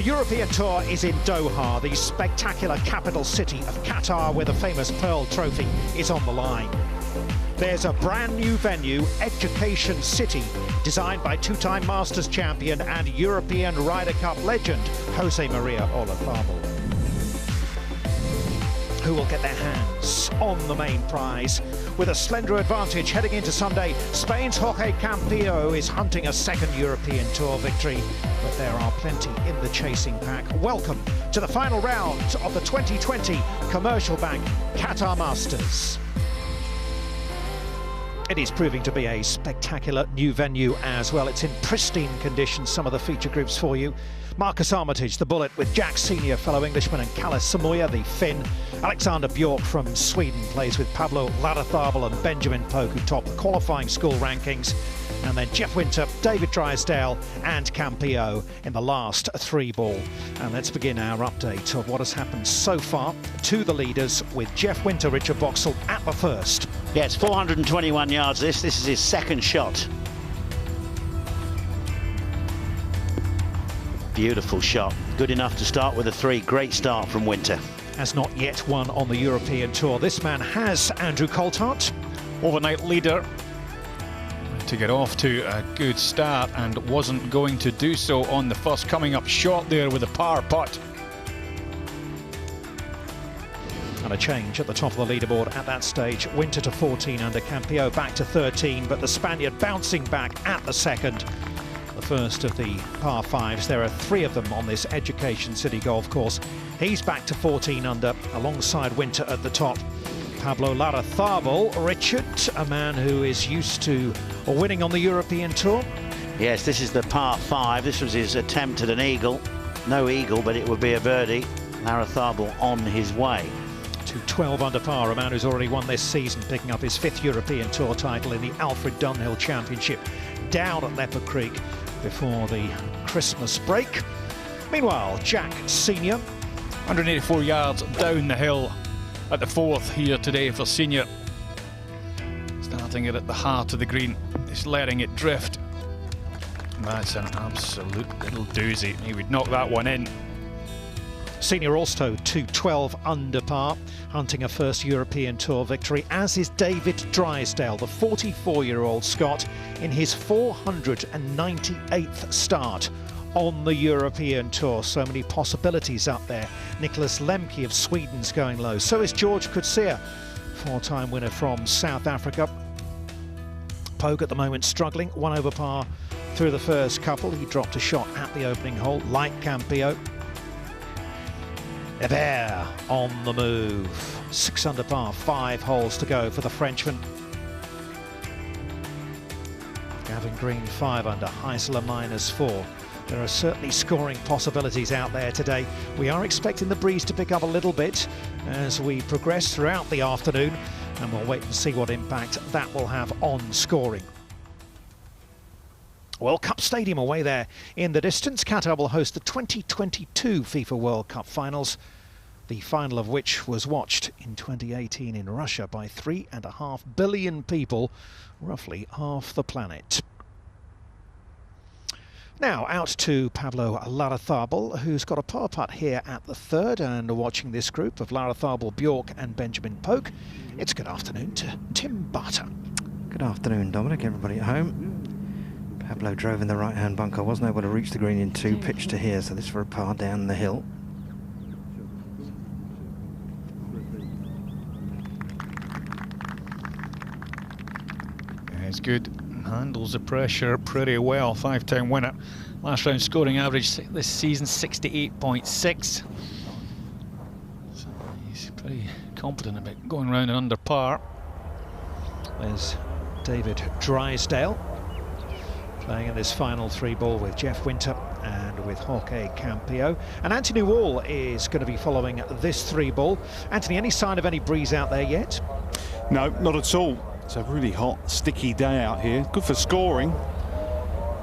The European Tour is in Doha, the spectacular capital city of Qatar, where the famous Pearl Trophy is on the line. There's a brand new venue, Education City, designed by two-time Masters champion and European Ryder Cup legend, Jose Maria Olazabal, who will get their hands on the main prize. With a slender advantage heading into Sunday, Spain's Jorge Campillo is hunting a second European Tour victory, but there are plenty in the chasing pack. Welcome to the final round of the 2020 Commercial Bank Qatar Masters. It is proving to be a spectacular new venue as well. It's in pristine condition, some of the feature groups for you. Marcus Armitage, the Bullet, with Jack Senior, fellow Englishman, and Kalle Samoja, the Finn. Alexander Bjork from Sweden plays with Pablo Larrazábal and Benjamin Pogue, who top the qualifying school rankings. And then Jeff Winter, David Drysdale and Campillo in the last three ball. And let's begin our update of what has happened so far to the leaders with Jeff Winter, Richard Boxall at the first. Yeah, it's 421 yards this is his second shot. Beautiful shot, good enough to start with a three. Great start from Winter. Has not yet won on the European Tour. This man has, Andrew Coulthard. Overnight leader to get off to a good start and wasn't going to do so on the first, coming up short there with a par putt. And a change at the top of the leaderboard at that stage. Winter to 14 under, Campillo back to 13, but the Spaniard bouncing back at the second. The first of the par fives. There are three of them on this Education City golf course. He's back to 14 under alongside Winter at the top. Pablo Larrazábal, Richard, a man who is used to winning on the European Tour. Yes, this is the par five. This was his attempt at an eagle. No eagle, but it would be a birdie. Larrazábal on his way to 12 under par, a man who's already won this season, picking up his fifth European Tour title in the Alfred Dunhill Championship down at Leopard Creek before the Christmas break. Meanwhile, Jack Senior, 184 yards down the hill at the fourth here today for Senior. Starting it at the heart of the green, just letting it drift. That's an absolute little doozy. He would knock that one in. Senior also to 12 under par, hunting a first European Tour victory, as is David Drysdale, the 44-year-old Scot, in his 498th start on the European Tour. So many possibilities up there. Nicholas Lemke of Sweden's going low. So is George Coetzee, four-time winner from South Africa. Pogue at the moment struggling, one over par through the first couple. He dropped a shot at the opening hole, like Campillo. Hebert on the move. 6 under par, 5 holes to go for the Frenchman. Gavin Green 5 under, Heisler -4. There are certainly scoring possibilities out there today. We are expecting the breeze to pick up a little bit as we progress throughout the afternoon, and we'll wait and see what impact that will have on scoring. World Cup Stadium away there in the distance. Qatar will host the 2022 FIFA World Cup finals, the final of which was watched in 2018 in Russia by 3.5 billion people, roughly half the planet. Now out to Pablo Larrazábal, who's got a par putt here at the third, and watching this group of Larrazábal, Bjork and Benjamin Pogue. It's good afternoon to Tim Barter. Good afternoon, Dominic, everybody at home. Pablo drove in the right-hand bunker, wasn't able to reach the green in two, pitch to here, so this for a par down the hill. Yeah, it's good, handles the pressure pretty well. 5-time winner. Last round scoring average this season 68.6. So he's pretty confident about going round and under par. There's David Drysdale playing in this final three ball with Jeff Winter and with Jorge Campillo. And Anthony Wall is going to be following this three ball. Anthony, any sign of any breeze out there yet? No, not at all. It's a really hot, sticky day out here. Good for scoring.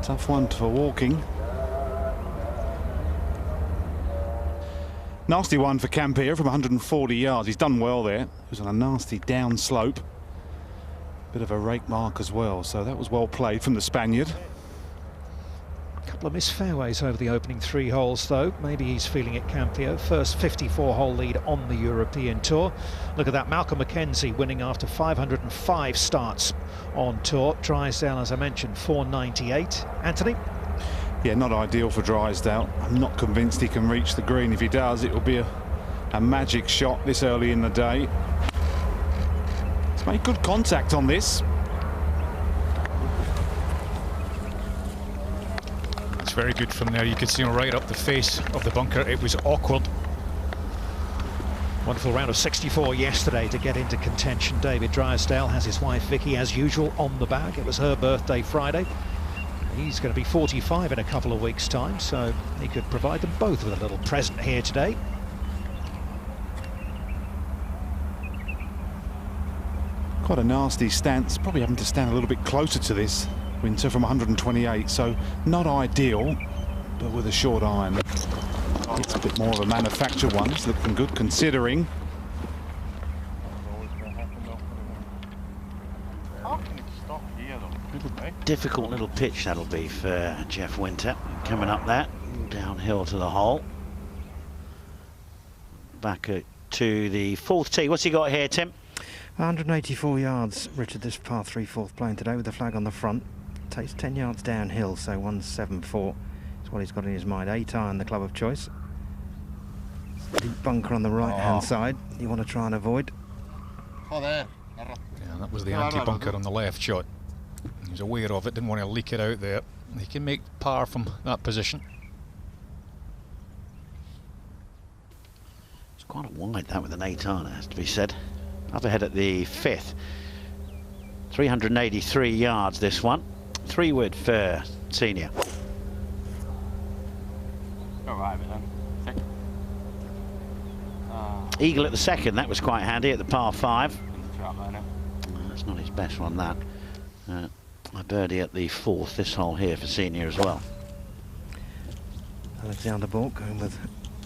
Tough one for walking. Nasty one for Campillo from 140 yards. He's done well there. It was on a nasty down slope. Bit of a rake mark as well, so that was well played from the Spaniard. Couple of missed fairways over the opening 3 holes though. Maybe he's feeling it, Campio. First 54-hole lead on the European Tour. Look at that, Malcolm Mackenzie winning after 505 starts on tour. Drysdale, as I mentioned, 498. Anthony? Yeah, not ideal for Drysdale. I'm not convinced he can reach the green. If he does, it will be a magic shot this early in the day. He's made good contact on this. Very good from there. You could see him right up the face of the bunker. It was awkward. Wonderful round of 64 yesterday to get into contention. David Drysdale has his wife Vicky, as usual, on the bag. It was her birthday Friday. He's going to be 45 in a couple of weeks' time, so he could provide them both with a little present here today. Quite a nasty stance. Probably having to stand a little bit closer to this, Winter, from 128, so not ideal, but with a short iron. It's a bit more of a manufactured one. It's looking good considering. Difficult little pitch that'll be for Jeff Winter. Coming up that, downhill to the hole. Back to the 4th tee. What's he got here, Tim? 184 yards, Richard, this par 3 4th playing today with the flag on the front. Takes 10 yards downhill, so 174 is what he's got in his mind. 8 iron, the club of choice. Deep bunker on the right-hand side, you want to try and avoid. Yeah, that was the anti-bunker on the left shot. He was aware of it, didn't want to leak it out there. He can make par from that position. It's quite a wide, that, with an 8 iron, has to be said. Up ahead at the 5th. 383 yards, this one. 3-wood for Senior. Eagle at the 2nd, that was quite handy at the par 5. That's not his best one, that. A birdie at the 4th, this hole here for Senior as well. Alexander Bork going with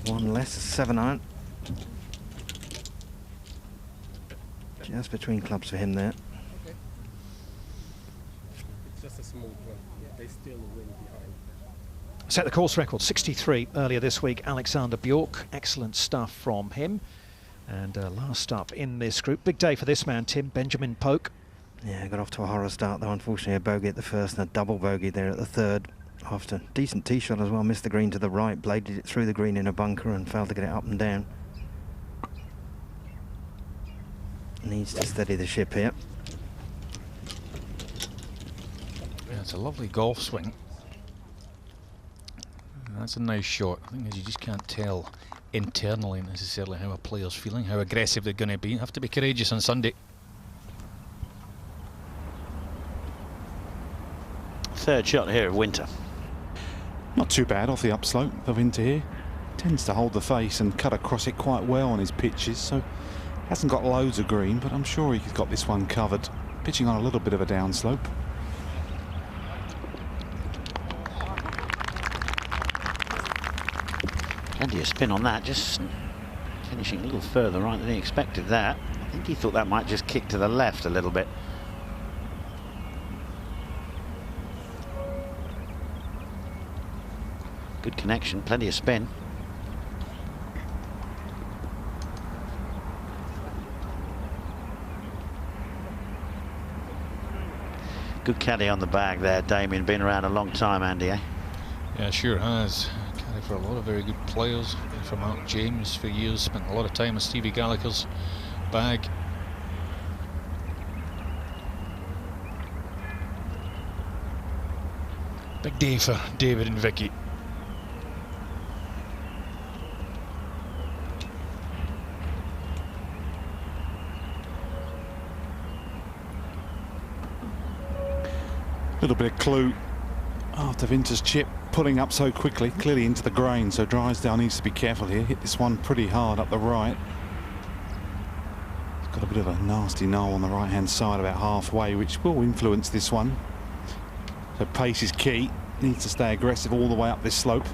one less, 7 iron. Just between clubs for him there. Just a small one. They still win behind. Set the course record, 63 earlier this week. Alexander Bjork, excellent stuff from him. And last up in this group, big day for this man, Tim, Benjamin Polk. Yeah, got off to a horror start though. Unfortunately, a bogey at the 1st and a double bogey there at the 3rd. After decent tee shot as well, missed the green to the right, bladed it through the green in a bunker and failed to get it up and down. Needs to steady the ship here. Yeah, it's a lovely golf swing. That's a nice shot. I think you just can't tell internally necessarily how a player's feeling, how aggressive they're going to be. Have to be courageous on Sunday. 3rd shot here of Winter. Not too bad off the upslope of Winter here. Tends to hold the face and cut across it quite well on his pitches, so hasn't got loads of green, but I'm sure he's got this one covered. Pitching on a little bit of a downslope. Plenty of spin on that, just finishing a little further right than he expected that. I think he thought that might just kick to the left a little bit. Good connection, plenty of spin. Good caddy on the bag there, Damien. Been around a long time, Andy, eh? Yeah, sure has. Caddy for a lot of very good players. For Mark James for years, spent a lot of time on Stevie Gallagher's bag. Big day for David and Vicky. Little bit of clue after Winter's chip pulling up so quickly, clearly into the grain, so Drysdale needs to be careful here. Hit this one pretty hard up the right. It's got a bit of a nasty knoll on the right hand side about halfway, which will influence this one. So pace is key, needs to stay aggressive all the way up this slope.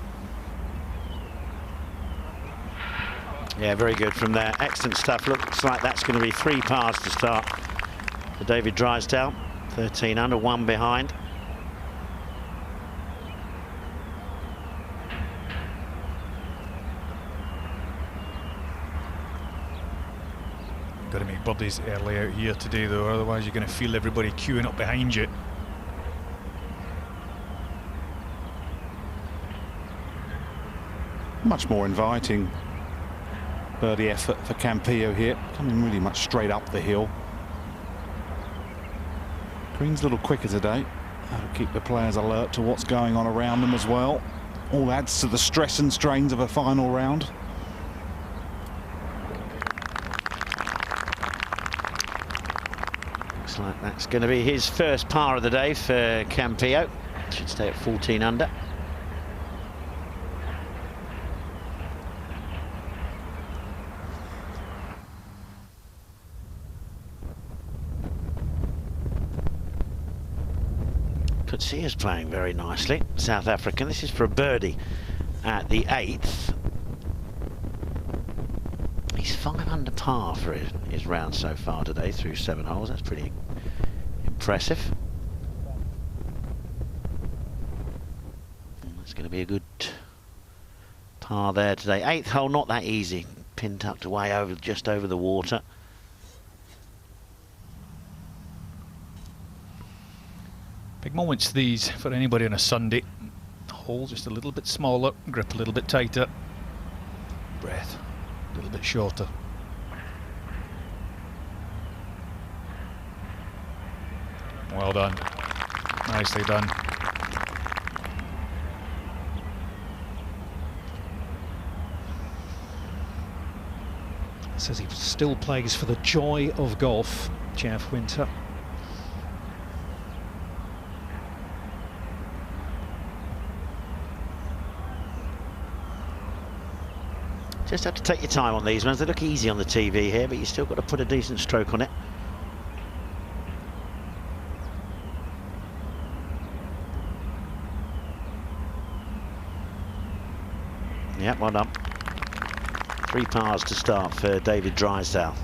Yeah, very good from there. Excellent stuff. Looks like that's going to be 3 pars to start for David Drysdale. 13 under, 1 behind. Got to make birdies early out here today, though, otherwise you're going to feel everybody queuing up behind you. Much more inviting birdie effort for Campillo here, coming really much straight up the hill. Green's a little quicker today. That'll keep the players alert to what's going on around them as well. All adds to the stress and strains of a final round. Looks like that's going to be his first par of the day for Campillo. Should stay at 14 under. Kutsia is playing very nicely, South African. This is for a birdie at the 8th. He's 5 under par for his round so far today through 7 holes. That's pretty impressive. And that's going to be a good par there today. 8th hole, not that easy. Pin tucked away over just over the water. Big moments these for anybody on a Sunday. Hole just a little bit smaller, grip a little bit tighter, breath a little bit shorter. Well done, nicely done. Says he still plays for the joy of golf, Jeff Winter. Just have to take your time on these ones. They look easy on the TV here, but you still got to put a decent stroke on it. Yeah, well done. 3 pars to start for David Drysdale.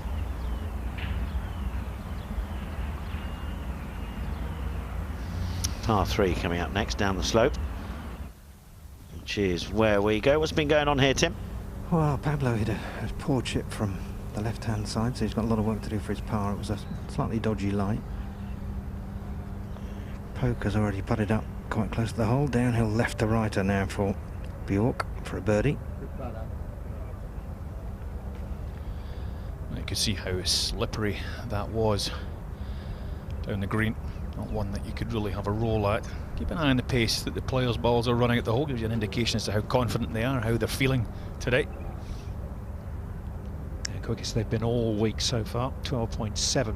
Par 3 coming up next down the slope, which is where we go. What's been going on here, Tim? Well, Pablo hit a poor chip from the left-hand side, so he's got a lot of work to do for his par. It was a slightly dodgy lie. Poker's already putted up quite close to the hole. Downhill left to righter now for Bjork for a birdie. You could see how slippery that was down the green. Not one that you could really have a roll at. Keep an eye on the pace that the players' balls are running at the hole. Gives you an indication as to how confident they are, how they're feeling today. The quickest they've been all week so far, 12.7.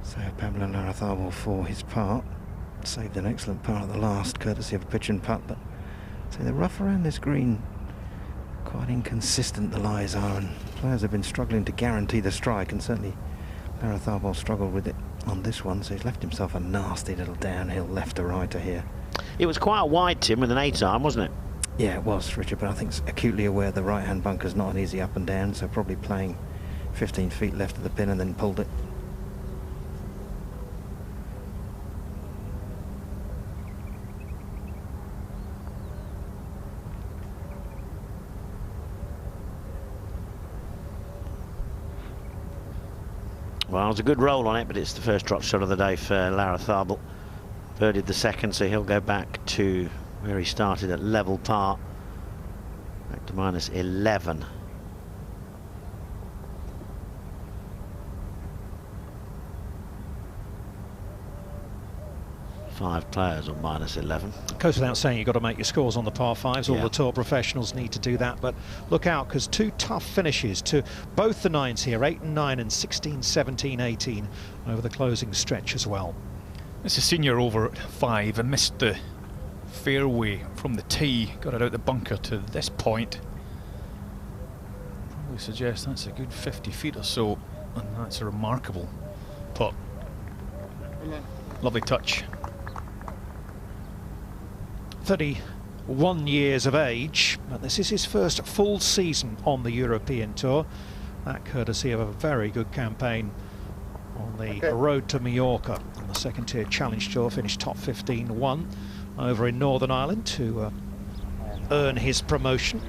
So Pablo Larrazábal for his part. Saved an excellent par at the last, courtesy of a pitch and putt. But so the rough around this green, quite inconsistent the lies are, and players have been struggling to guarantee the strike, and certainly Larrazábal struggled with it on this one, so he's left himself a nasty little downhill left to righter here. It was quite wide, Tim, with an 8-iron, wasn't it? Yeah, it was, Richard, but I think it's acutely aware the right-hand bunker's not an easy up and down, so probably playing 15 feet left of the pin and then pulled it. Well, it's a good roll on it, but it's the first drop shot of the day for Larrazábal. Birdied the second, so he'll go back to where he started at level par. Back to minus 11. Five players on minus 11. Goes without saying, you've got to make your scores on the par 5s. All the tour professionals need to do that, but look out, because 2 tough finishes to both the 9s here, 8 and 9 and 16, 17, 18 over the closing stretch as well. It's a senior over at 5 and missed the fairway from the tee, got it out the bunker to this point. Probably suggest that's a good 50 feet or so, and that's a remarkable putt. Lovely touch. 31 years of age, but this is his first full season on the European Tour. That courtesy of a very good campaign on the road to Mallorca on the second tier Challenge Tour. Finished top 15, won over in Northern Ireland to earn his promotion.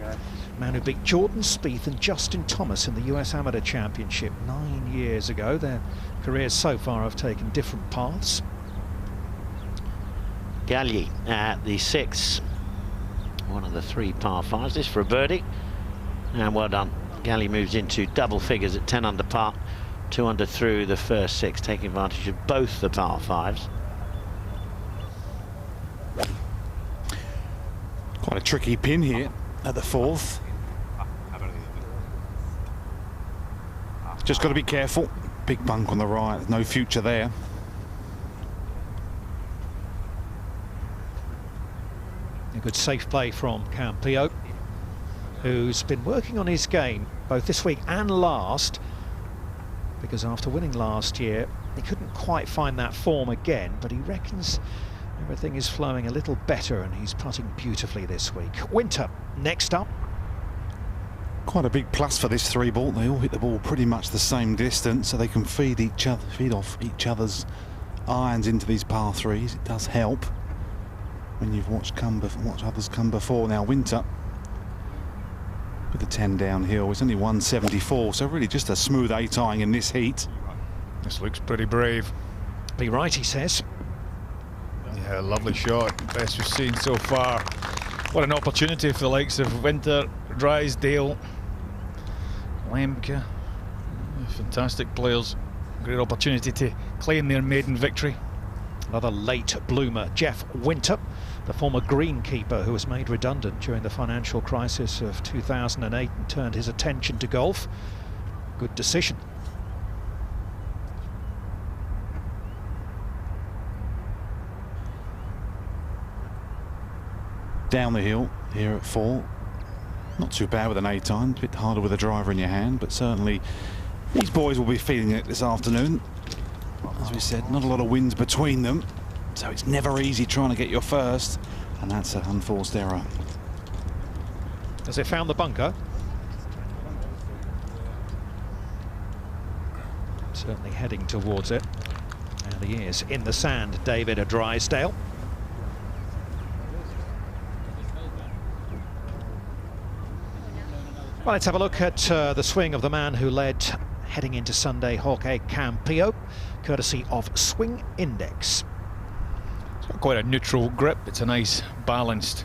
Man who beat Jordan Spieth and Justin Thomas in the US Amateur Championship 9 years ago. Their careers so far have taken different paths. Galli at the 6, one of the 3 par 5s. This for a birdie, and well done. Galli moves into double figures at 10 under par, 2 under through the first 6, taking advantage of both the par 5s. Quite a tricky pin here at the 4th. Just got to be careful. Big bunk on the right, there's no future there. A good safe play from Campillo, who's been working on his game both this week and last, because after winning last year he couldn't quite find that form again, but he reckons everything is flowing a little better and he's putting beautifully this week. Winter next up. Quite a big plus for this 3-ball. They all hit the ball pretty much the same distance, so they can feed off each other's irons into these par 3s. It does help when you've watched others come before. Now Winter with the 10 downhill, it's only 174, so really just a smooth 8-iron in this heat. This looks pretty brave. Be right, he says. Yeah, lovely shot. Best we've seen so far. What an opportunity for the likes of Winter, Drysdale, Lemke. Fantastic players. Great opportunity to claim their maiden victory. Another late bloomer, Jeff Winter, the former greenkeeper who was made redundant during the financial crisis of 2008 and turned his attention to golf. Good decision. Down the hill here at 4. Not too bad with an 8-iron, a bit harder with a driver in your hand, but certainly these boys will be feeling it this afternoon. As we said, not a lot of winds between them, so it's never easy trying to get your first, and that's an unforced error. Has it found the bunker? Certainly heading towards it. And he is in the sand, David Drysdale. Well, let's have a look at the swing of the man who led heading into Sunday, Jorge Campillo, courtesy of Swing Index. It's got quite a neutral grip. It's a nice balanced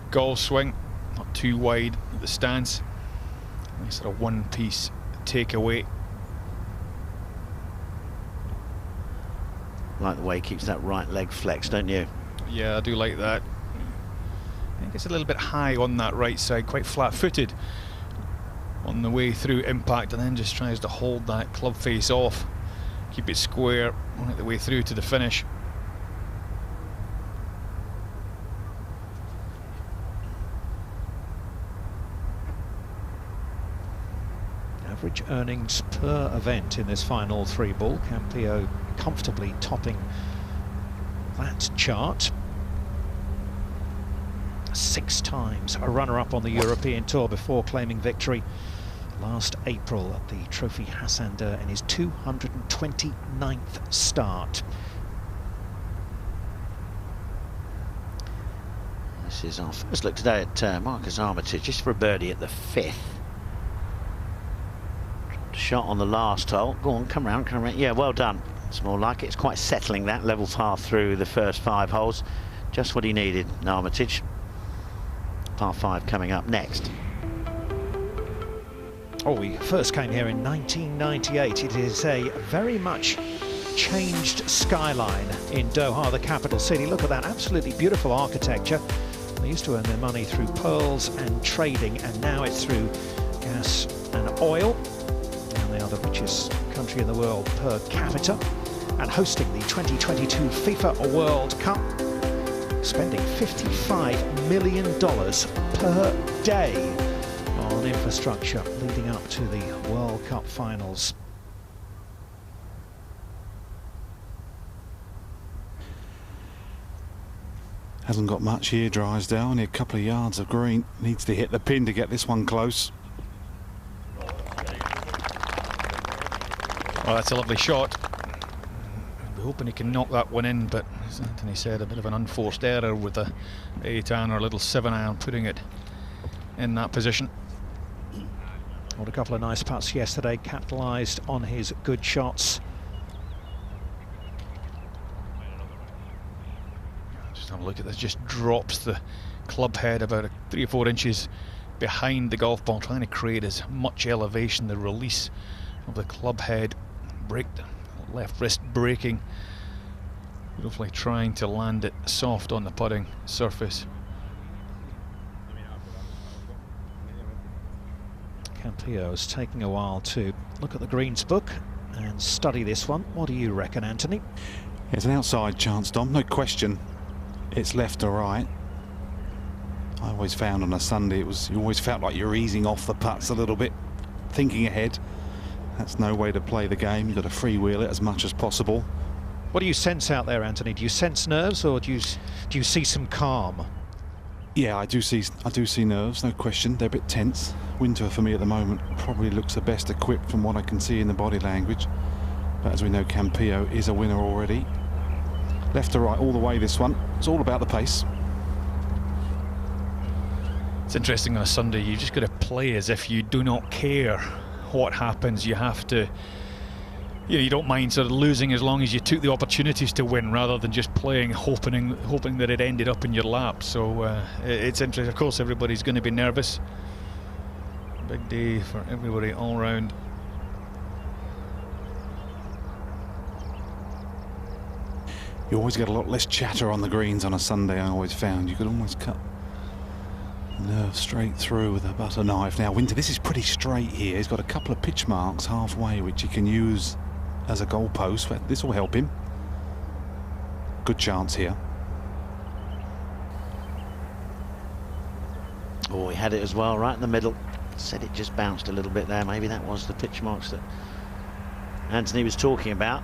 golf swing, not too wide at the stance. Nice sort of one-piece takeaway. Like the way he keeps that right leg flexed, don't you? Yeah, I do like that. I think it's a little bit high on that right side, quite flat-footed on the way through impact, and then just tries to hold that club face off, keep it square right the way through to the finish. Average earnings per event in this final 3-ball. Campillo comfortably topping that chart. 6 times a runner-up on the European Tour before claiming victory last April at the Trophy Hassander in his 229th start. This is our first look today at Marcus Armitage, just for a birdie at the 5th. Shot on the last hole. Go on, come round, come round. Yeah, well done. It's more like it. It's quite settling, that level par through the first 5 holes. Just what he needed, Armitage. Par 5 coming up next. Oh, we first came here in 1998. It is a very much changed skyline in Doha, the capital city. Look at that, absolutely beautiful architecture. They used to earn their money through pearls and trading, and now it's through gas and oil. And they are the richest country in the world per capita, and hosting the 2022 FIFA World Cup, spending $55 million per day on infrastructure leading up to the World Cup finals. Hasn't got much here, Drysdale, only a couple of yards of green. Needs to hit the pin to get this one close. Well, that's a lovely shot. hoping he can knock that one in, but as Anthony said, a bit of an unforced error with a 8-iron or a little 7-iron, putting it in that position. Well, a couple of nice putts yesterday, capitalised on his good shots. Just have a look at this, just drops the club head about 3 or 4 inches behind the golf ball, trying to create as much elevation. The release of the club head, break, left wrist breaking, beautifully trying to land it soft on the putting surface. Campillo's taking a while to look at the greens book and study this one. What do you reckon, Anthony? It's an outside chance, Dom, no question. It's left or right. I always found on a Sunday you always felt like you're easing off the putts a little bit, thinking ahead. That's no way to play the game. You've got to freewheel it as much as possible. What do you sense out there, Anthony? Do you sense nerves, or do you see some calm? Yeah, I do see nerves, no question. They're a bit tense. Winter for me at the moment probably looks the best equipped from what I can see in the body language. But as we know, Campillo is a winner already. Left to right all the way this one. It's all about the pace. It's interesting on a Sunday, you just got to play as if you do not care what happens. You have to, you don't mind sort of losing as long as you took the opportunities to win, rather than just playing hoping that it ended up in your lap. So it's interesting. Of course, everybody's going to be nervous. Big day for everybody all round. You always get a lot less chatter on the greens on a Sunday, I always found. You could almost cut nerve straight through with a butter knife. Now, Winter, this is pretty straight here. He's got a couple of pitch marks halfway, which he can use as a goalpost. But this will help him. Good chance here. Oh, he had it as well, right in the middle. Said it just bounced a little bit there. Maybe that was the pitch marks that Anthony was talking about.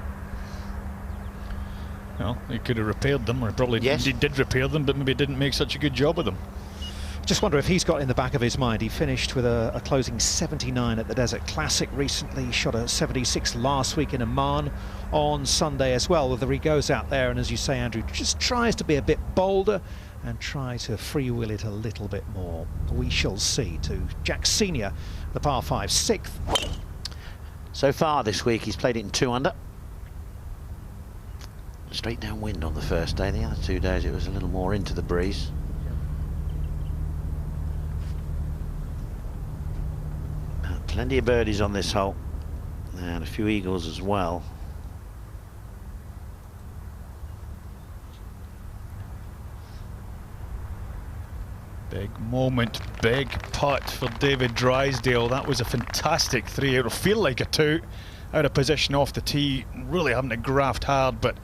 Well, he could have repaired them, or probably did repair them, but maybe didn't make such a good job of them. Just wonder if he's got in the back of his mind. He finished with a closing 79 at the Desert Classic recently. He shot a 76 last week in Amman on Sunday as well. Whether he goes out there and, as you say, Andrew, just tries to be a bit bolder and try to freewheel it a little bit more. We shall see. To Jack Senior, the par 5, 6th. So far this week he's played it in 2 under. Straight downwind on the first day. The other 2 days it was a little more into the breeze. Plenty of birdies on this hole, and a few eagles as well. Big moment, big putt for David Drysdale. That was a fantastic 3. It'll feel like a 2, out of position off the tee, really having to graft hard, but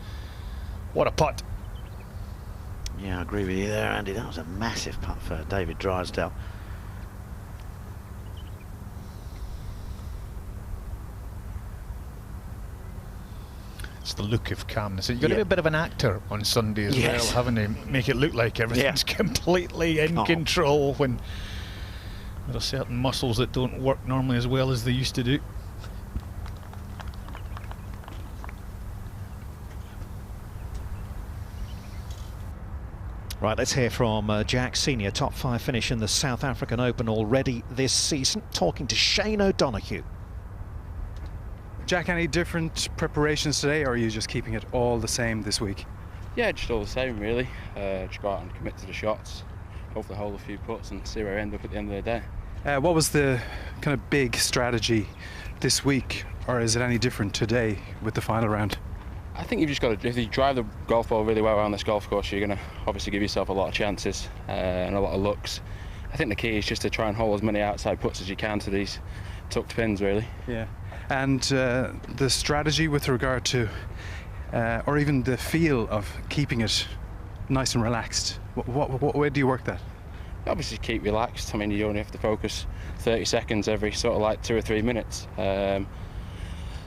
what a putt. Yeah, I agree with you there, Andy. That was a massive putt for David Drysdale. It's the look of calmness. You've got to be a bit of an actor on Sunday as well, having to make it look like everything's completely in control when there are certain muscles that don't work normally as well as they used to do. Right, let's hear from Jack Senior, top 5 finish in the South African Open already this season, talking to Shane O'Donoghue. Jack, any different preparations today, or are you just keeping it all the same this week? Yeah, just all the same really. Just go out and commit to the shots, hopefully hold a few putts and see where I end up at the end of the day. What was the kind of big strategy this week, or is it any different today with the final round? I think you've just got to, if you drive the golf ball really well around this golf course, you're going to obviously give yourself a lot of chances and a lot of looks. I think the key is just to try and hold as many outside putts as you can to these tucked pins really. Yeah. And the strategy with regard to, or even the feel of keeping it nice and relaxed, what way do you work that? Obviously keep relaxed. I mean, you only have to focus 30 seconds every sort of like 2 or 3 minutes.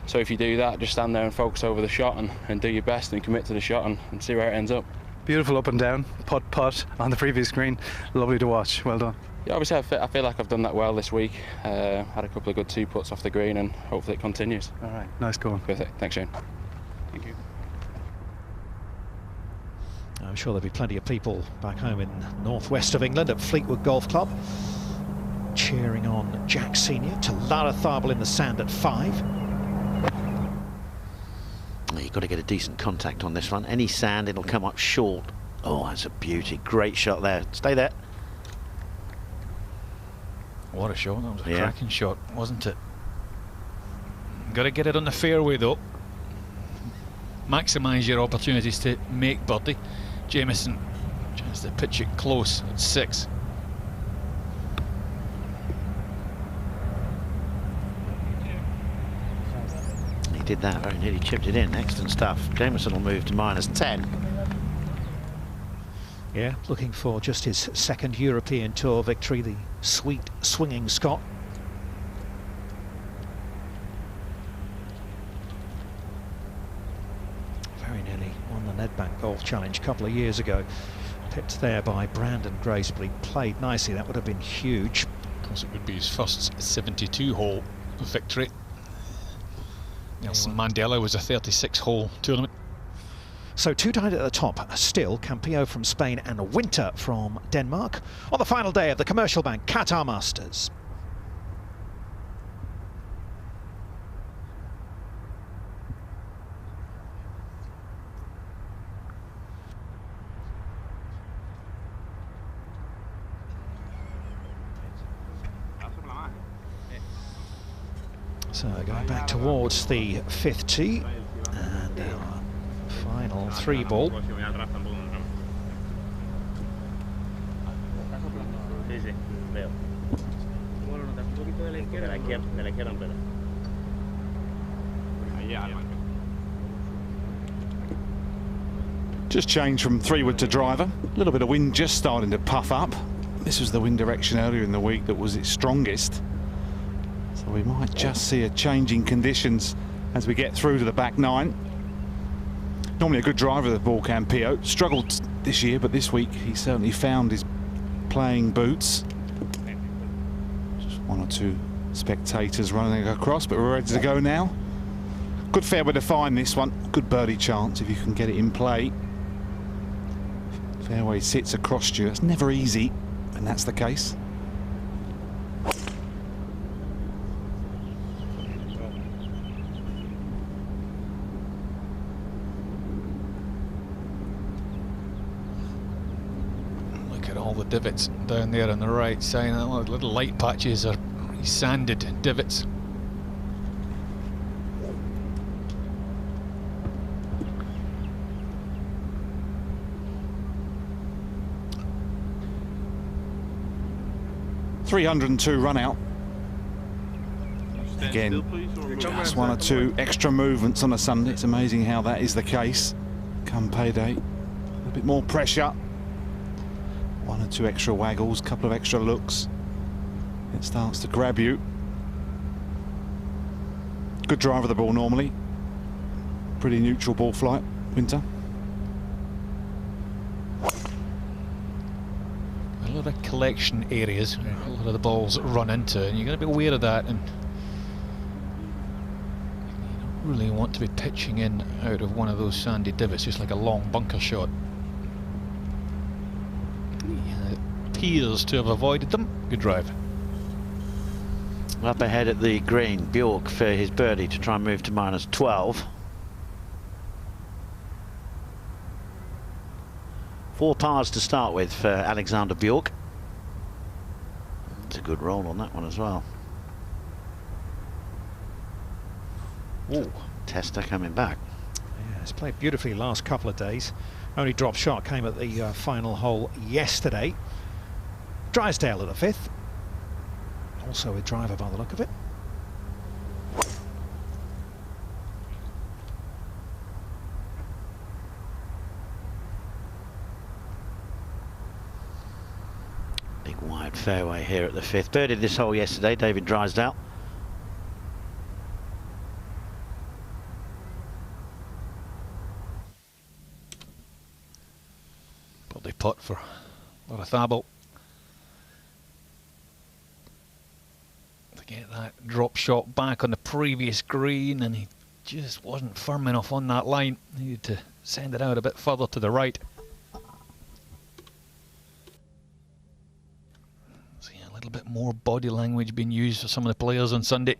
So if you do that, just stand there and focus over the shot and do your best and commit to the shot and see where it ends up. Beautiful up and down, putt on the previous green. Lovely to watch, well done. Yeah, obviously I feel like I've done that well this week. Had a couple of good 2 putts off the green and hopefully it continues. All right, nice going. Perfect, thanks Shane. Thank you. I'm sure there'll be plenty of people back home in northwest of England at Fleetwood Golf Club cheering on Jack Senior to Lara Tharbel in the sand at 5. You've got to get a decent contact on this one. Any sand, it'll come up short. Oh, that's a beauty. Great shot there. Stay there. What a shot. That was a cracking shot, wasn't it? Got to get it on the fairway though. Maximise your opportunities to make birdie. Jamieson tries to pitch it close at 6. He did that, very nearly chipped it in. Excellent stuff. Jamieson will move to -10. Yeah, looking for just his second European Tour victory, the sweet swinging Scot. Very nearly won the Nedbank Golf Challenge a couple of years ago. Pipped there by Brandon Grace, but he played nicely. That would have been huge. Of course, it would be his first 72-hole victory. Nelson Mandela was a 36-hole tournament. So 2 tied at the top still, Campillo from Spain and Winter from Denmark on the final day of the Commercial Bank Qatar Masters. So going back towards the 5th tee and our final 3 ball. Just changed from 3-wood to driver. A little bit of wind just starting to puff up. This was the wind direction earlier in the week that was its strongest. So we might just see a change in conditions as we get through to the back 9. Normally a good driver of the ball, Campillo. Struggled this year, but this week he certainly found his playing boots. Just 1 or 2 spectators running across, but we're ready to go now. Good fairway to find this one. Good birdie chance if you can get it in play. Fairway sits across you. It's never easy, and that's the case. All the divots down there on the right side, all the little light patches are sanded divots. .302 run out. Again, just 1 or 2 extra movements on a Sunday. It's amazing how that is the case. Come payday, a bit more pressure. 1 or 2 extra waggles, couple of extra looks. It starts to grab you. Good drive of the ball normally. Pretty neutral ball flight, Winter. A lot of collection areas where a lot of the balls run into, and you've got to be aware of that. And you don't really want to be pitching in out of one of those sandy divots, just like a long bunker shot. Appears to have avoided them. Good drive. Up ahead at the green, Bjork for his birdie to try and move to -12. 4 pars to start with for Alexander Bjork. It's a good roll on that one as well. Ooh, Tester coming back. Yeah, it's played beautifully last couple of days. Only drop shot came at the final hole yesterday. Drysdale at the 5th. Also with driver by the look of it. Big wide fairway here at the 5th. Birdied this hole yesterday, David Drysdale. Probably putt for Lara Tharbel. To get that drop shot back on the previous green, and he just wasn't firm enough on that line. Needed to send it out a bit further to the right. little bit more body language being used for some of the players on Sunday.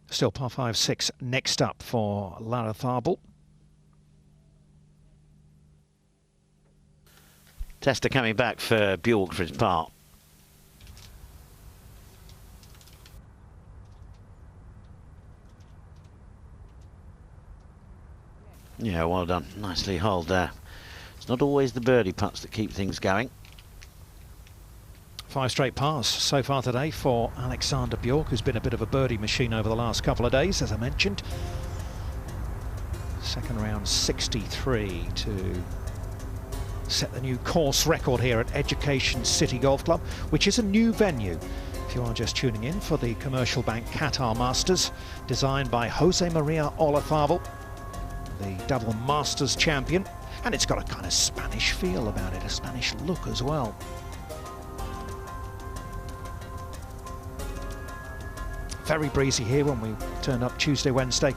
Still par 5-6 next up for Lara Tharbel. Tester coming back for Bjork for his part. Yeah, well done. Nicely holed there. It's not always the birdie putts that keep things going. 5 straight pars so far today for Alexander Bjork, who's been a bit of a birdie machine over the last couple of days, as I mentioned. Second round 63 to set the new course record here at Education City Golf Club, which is a new venue. If you are just tuning in, for the Commercial Bank Qatar Masters, designed by Jose Maria Olazabal, the double Masters champion, and it's got a kind of Spanish feel about it, a Spanish look as well. Very breezy here when we turned up Tuesday, Wednesday.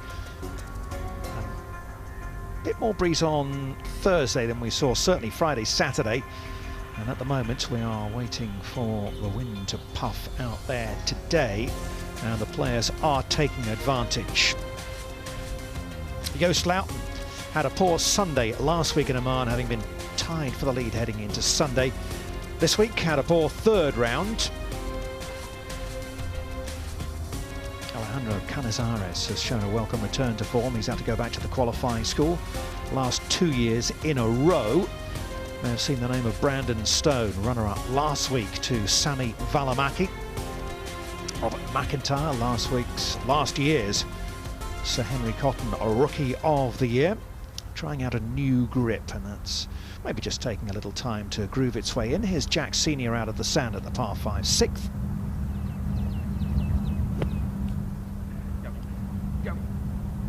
A bit more breeze on Thursday than we saw, certainly Friday, Saturday. And at the moment we are waiting for the wind to puff out there today, and the players are taking advantage. Joost Luiten had a poor Sunday last week in Oman, having been tied for the lead heading into Sunday. This week had a poor third round. Alejandro Canizares has shown a welcome return to form. He's had to go back to the qualifying school last 2 years in a row. May have seen the name of Brandon Stone, runner-up last week to Sami Välimäki. Robert McIntyre, last year's Sir Henry Cotton, a Rookie of the Year, trying out a new grip, and that's maybe just taking a little time to groove its way in. Here's Jack Senior out of the sand at the par 5 6th.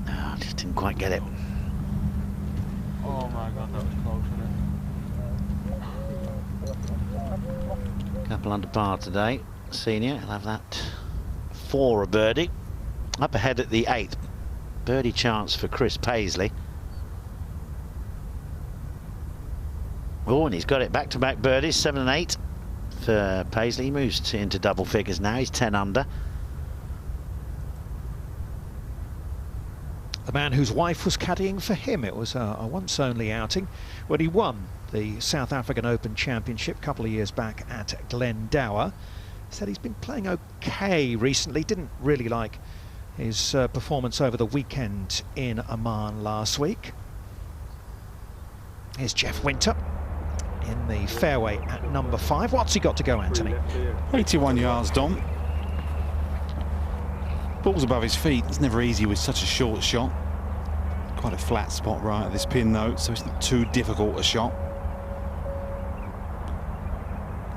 Oh, just didn't quite get it. Oh my God, that was close, wasn't it? Couple under par today. Senior, he'll have that for a birdie. Up ahead at the 8th. Birdie chance for Chris Paisley. Oh, and he's got it back-to-back birdies, 7 and 8 for Paisley. He moves into double figures now. He's 10 under. The man whose wife was caddying for him. It was a once-only outing when he won the South African Open Championship a couple of years back at Glendower. Said he's been playing okay recently. Didn't really like his performance over the weekend in Oman last week. Here's Jeff Winter in the fairway at number 5. What's he got to go, Anthony? 81 yards, Dom. Ball's above his feet. It's never easy with such a short shot. Quite a flat spot right at this pin though, so it's not too difficult a shot.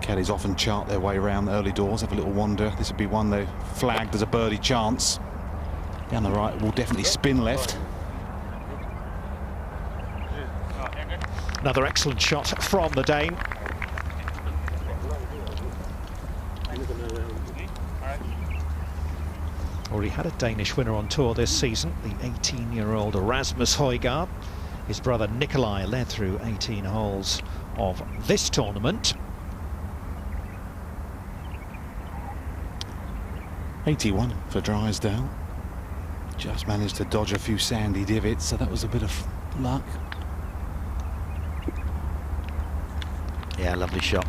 Caddies often chart their way around the early doors, have a little wander. This would be one they flagged as a birdie chance. Down the right, will definitely spin left. Another excellent shot from the Dane. Already had a Danish winner on tour this season, the 18-year-old Rasmus Højgaard. His brother Nikolai led through 18 holes of this tournament. 81 for Drysdale. Just managed to dodge a few sandy divots, so that was a bit of luck. Yeah, lovely shot.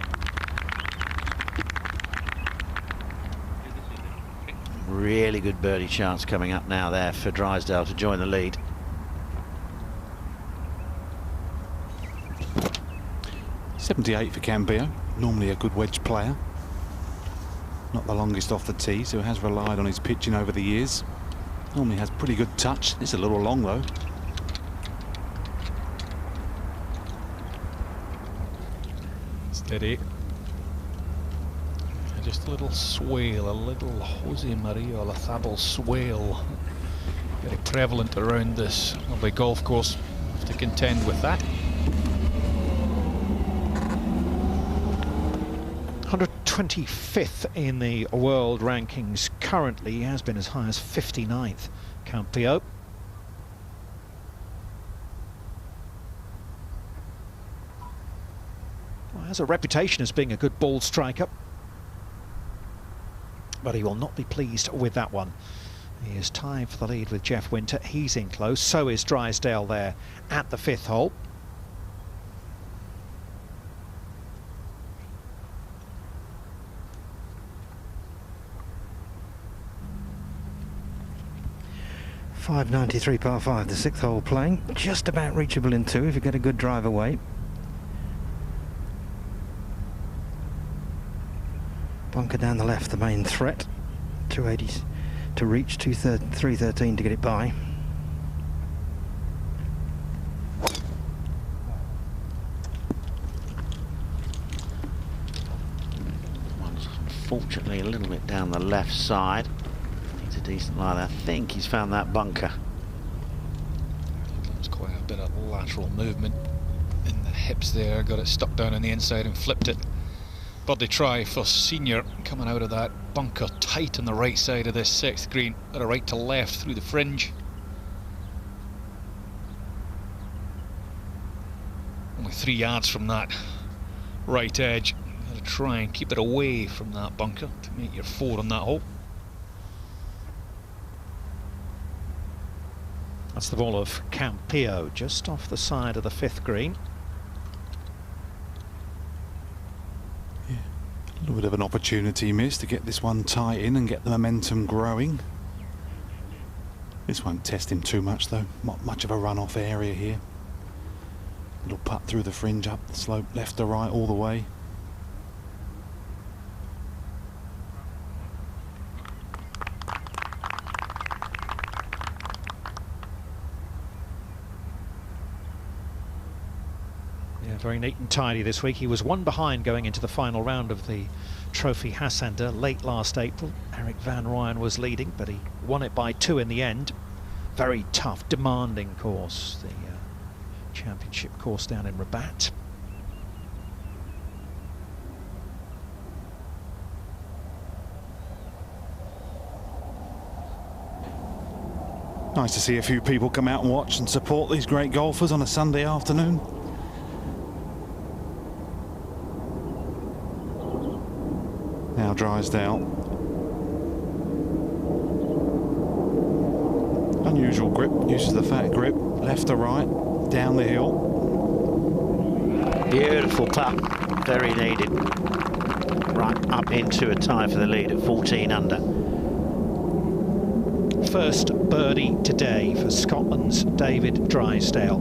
Really good birdie chance coming up now there for Drysdale to join the lead. .78 for Cambio, normally a good wedge player. Not the longest off the tee, so has relied on his pitching over the years. Normally has pretty good touch. It's a little long though. Steady. Just a little swale, a little Jose Maria Olazabal swale. Very prevalent around this lovely golf course. Have to contend with that. 125th in the world rankings currently. He has been as high as 59th, Campio. has a reputation as being a good ball striker, but he will not be pleased with that one. He is tied for the lead with Jeff Winter. He's in close, so is Drysdale there at the 5th hole. .593 par 5, the 6th hole playing. Just about reachable in 2 if you get a good drive away. Bunker down the left, the main threat. 280 to reach, 313 to get it by. One's unfortunately a little bit down the left side. He's a decent line. I think he's found that bunker. There's quite a bit of lateral movement in the hips there. Got it stuck down on the inside and flipped it. Birdie try for Senior coming out of that bunker tight on the right side of this 6th green, at a right to left through the fringe. Only 3 yards from that right edge. Got to try and keep it away from that bunker to make your 4 on that hole. That's the ball of Campillo, just off the side of the 5th green. A little bit of an opportunity missed to get this one tight in and get the momentum growing. This won't test him too much though, not much of a run-off area here. Little putt through the fringe, up the slope, left to right all the way. Yeah, very neat and tidy this week. He was 1 behind going into the final round of the Trophy Hassander late last April. Eric Van Ryan was leading, but he won it by 2 in the end. Very tough, demanding course, the championship course down in Rabat. Nice to see a few people come out and watch and support these great golfers on a Sunday afternoon. Now Drysdale. Unusual grip, uses the fat grip, left to right, down the hill. Beautiful putt, very needed. Right up into a tie for the lead at 14 under. First birdie today for Scotland's David Drysdale.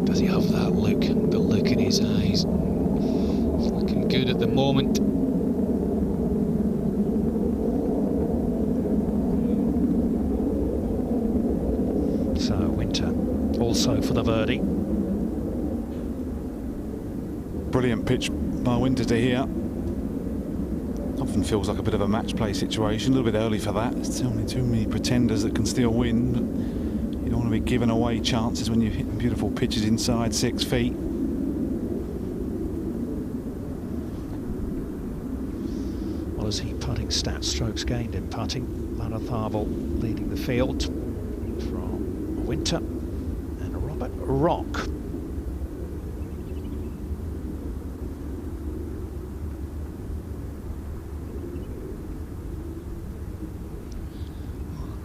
Does he have that look? The look in his eyes. He's looking good at the moment. So Winter also for the birdie. Brilliant pitch by Winter to here. Often feels like a bit of a match play situation, a little bit early for that. There's only too many pretenders that can still win, but you don't want to be giving away chances when you're hitting beautiful pitches inside 6 feet. Well, as he putting stats, strokes gained in putting. Lara Tharvel leading the field from Winter and Robert Rock.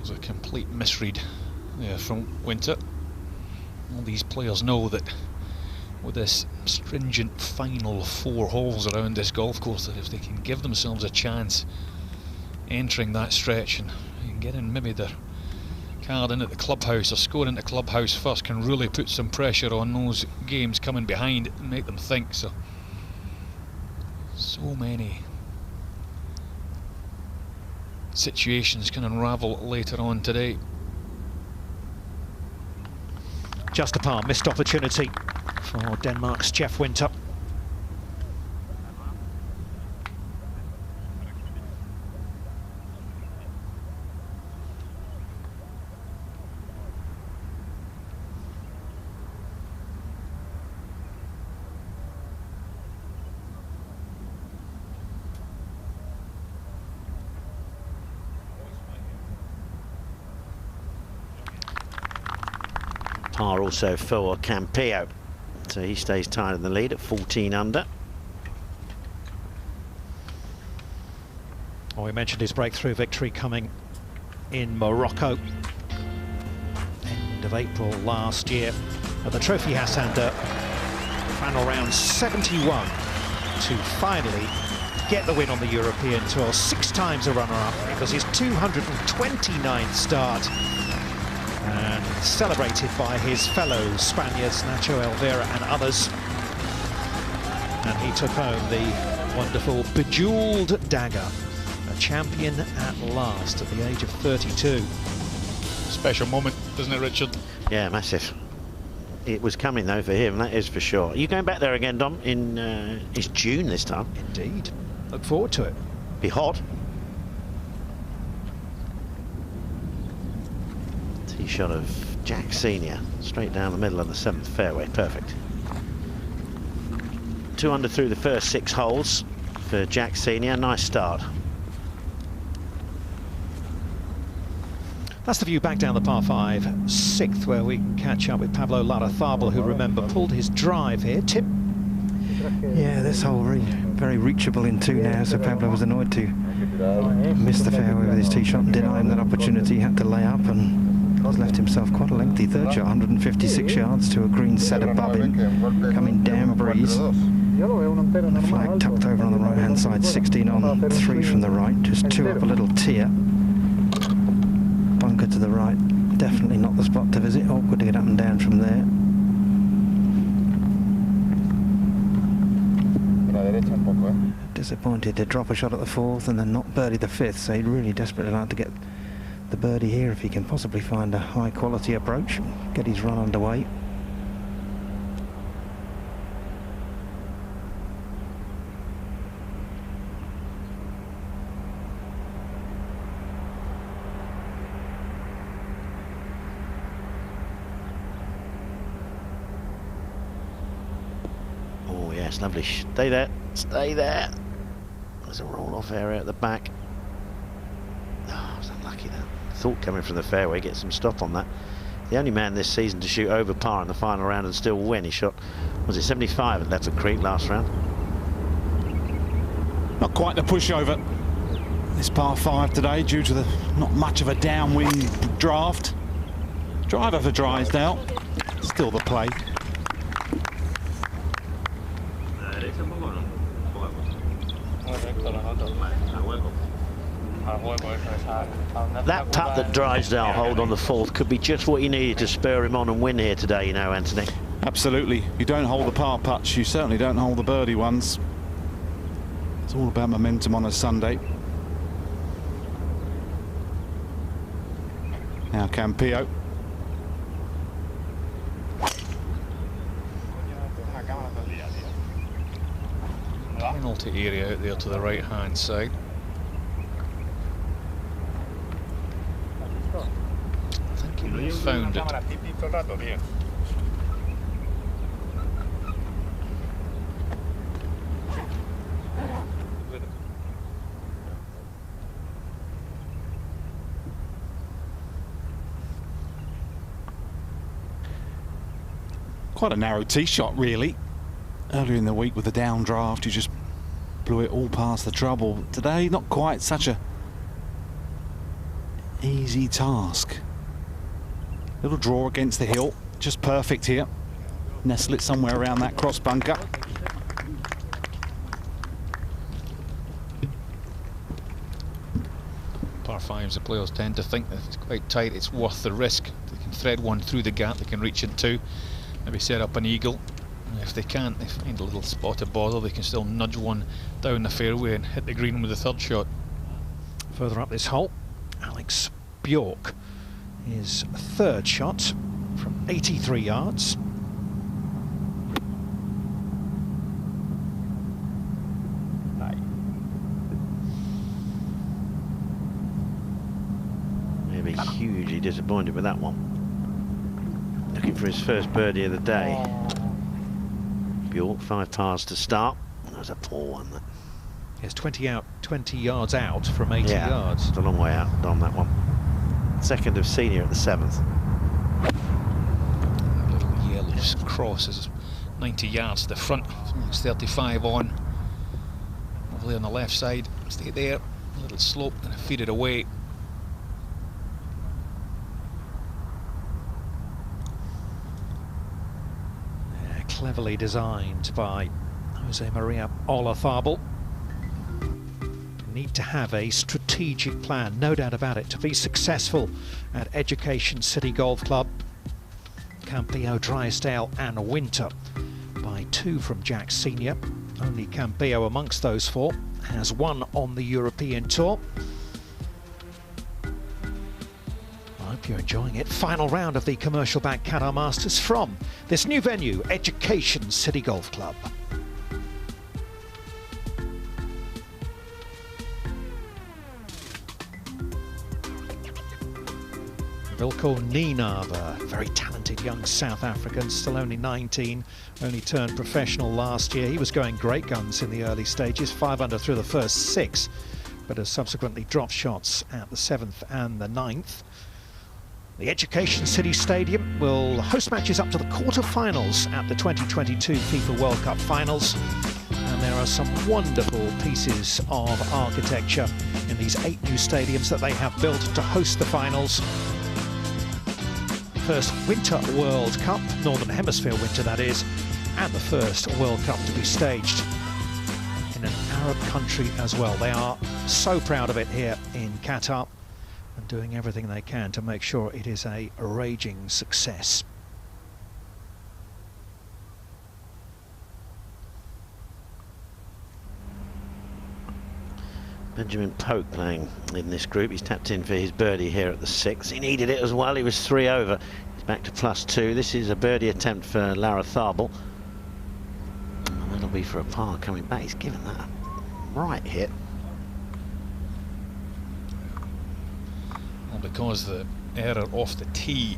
A complete misread there from Winter. All these players know that with this stringent final 4 holes around this golf course, that if they can give themselves a chance entering that stretch and getting maybe their card in at the clubhouse or scoring at the clubhouse first, can really put some pressure on those games coming behind and make them think. So many situations can unravel later on today. Just a par, missed opportunity for Denmark's Jeff Winter. Par also for Campillo. So he stays tied in the lead at 14 under. Well, we mentioned his breakthrough victory coming in Morocco, end of April last year, at the Trophy Hassander, final round 71, to finally get the win on the European Tour. 6 times a runner-up. It was his 229th start, and celebrated by his fellow Spaniards, Nacho Elvira and others. And he took home the wonderful bejewelled dagger, a champion at last at the age of 32. Special moment, isn't it, Richard? Yeah, massive. It was coming though for him, that is for sure. Are you going back there again, Dom? In it's June this time. Indeed. Look forward to it. Be hot. Tee shot of Jack Senior, straight down the middle of the 7th fairway. Perfect. 2 under through the first 6 holes for Jack Senior. Nice start. That's the view back down the par 5, 6th, where we can catch up with Pablo Larrazábal, who, remember, pulled his drive here. Tip. Yeah, this hole very reachable in 2 now, so Pablo was annoyed to miss the fairway with his tee shot and deny him that opportunity. He had to lay up and has left himself quite a lengthy 3rd shot, 156 yards to a green set above him, coming down breeze. And the flag tucked over on the right-hand side, 16 on, 3 from the right, just 2 up a little tier. Bunker to the right, definitely not the spot to visit. Awkward to get up and down from there. Disappointed to drop a shot at the 4th and then not birdie the 5th, so he'd really desperately like to get the birdie here if he can possibly find a high quality approach, get his run underway. Oh yes, lovely. Stay there, stay there. There's a roll-off area at the back. Oh, I was unlucky there. Thought coming from the fairway, get some stop on that. The only man this season to shoot over par in the final round and still win. He shot, was it 75 at Leopard Creek last round? Not quite the pushover this par 5 today due to the not much of a downwind draft. Driver for Drysdale, still the play. That putt that Drysdale hold on the 4th could be just what he needed to spur him on and win here today, you know, Anthony. Absolutely. You don't hold the par putts, you certainly don't hold the birdie ones. It's all about momentum on a Sunday. Now Campillo. Penalty area out there to the right-hand side. I think he found it. Quite a narrow tee shot, really. Earlier in the week with the downdraft, you just blew it all past the trouble. Today, not quite such a easy task. Little draw against the hill, just perfect here. Nestle it somewhere around that cross bunker. Par 5s, the players tend to think that it's quite tight, it's worth the risk. They can thread one through the gap, they can reach it 2, maybe set up an eagle. And if they can't, they find a little spot of bother, they can still nudge one down the fairway and hit the green with the 3rd shot. Further up this hole, Alex Bjork, his 3rd shot from 83 yards. Maybe hugely disappointed with that one. Looking for his first birdie of the day. Bjork, 5 pars to start. That was a poor one. That. He's 20 yards out from 80 yards. It's a long way out on that one. 2nd of Senior at the 7th. That little yellow cross has 90 yards to the front. It's 35 on. Lovely on the left side. Stay there. A little slope and feed it away. Yeah, cleverly designed by Jose Maria Olazabal. Need to have a strategic plan, no doubt about it, to be successful at Education City Golf Club. Campillo, Drysdale and Winter by 2 from Jack Senior. Only Campillo amongst those 4 has won on the European Tour. I hope you're enjoying it. Final round of the Commercial Bank Qatar Masters from this new venue, Education City Golf Club. Vilko Ninaber, very talented young South African, still only 19, only turned professional last year. He was going great guns in the early stages, 5 under through the first 6, but has subsequently dropped shots at the 7th and the 9th. The Education City Stadium will host matches up to the quarter-finals at the 2022 FIFA World Cup Finals. And there are some wonderful pieces of architecture in these 8 new stadiums that they have built to host the finals. First Winter World Cup, Northern Hemisphere winter that is, and the first World Cup to be staged in an Arab country as well. They are so proud of it here in Qatar and doing everything they can to make sure it is a raging success. Benjamin Pope playing in this group. He's tapped in for his birdie here at the 6th. He needed it as well. He was 3 over. He's back to +2. This is a birdie attempt for Larrathable. And that'll be for a par coming back. He's given that a right hit. Well, because the error off the tee.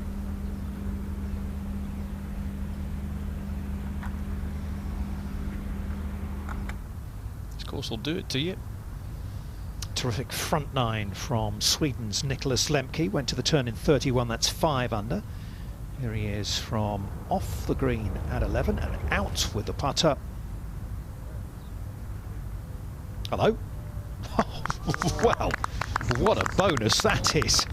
This course will do it to you. Terrific front 9 from Sweden's Nicholas Lemke, went to the turn in 31, that's 5 under. Here he is from off the green at 11 and out with the putter. Hello. Well, what a bonus that is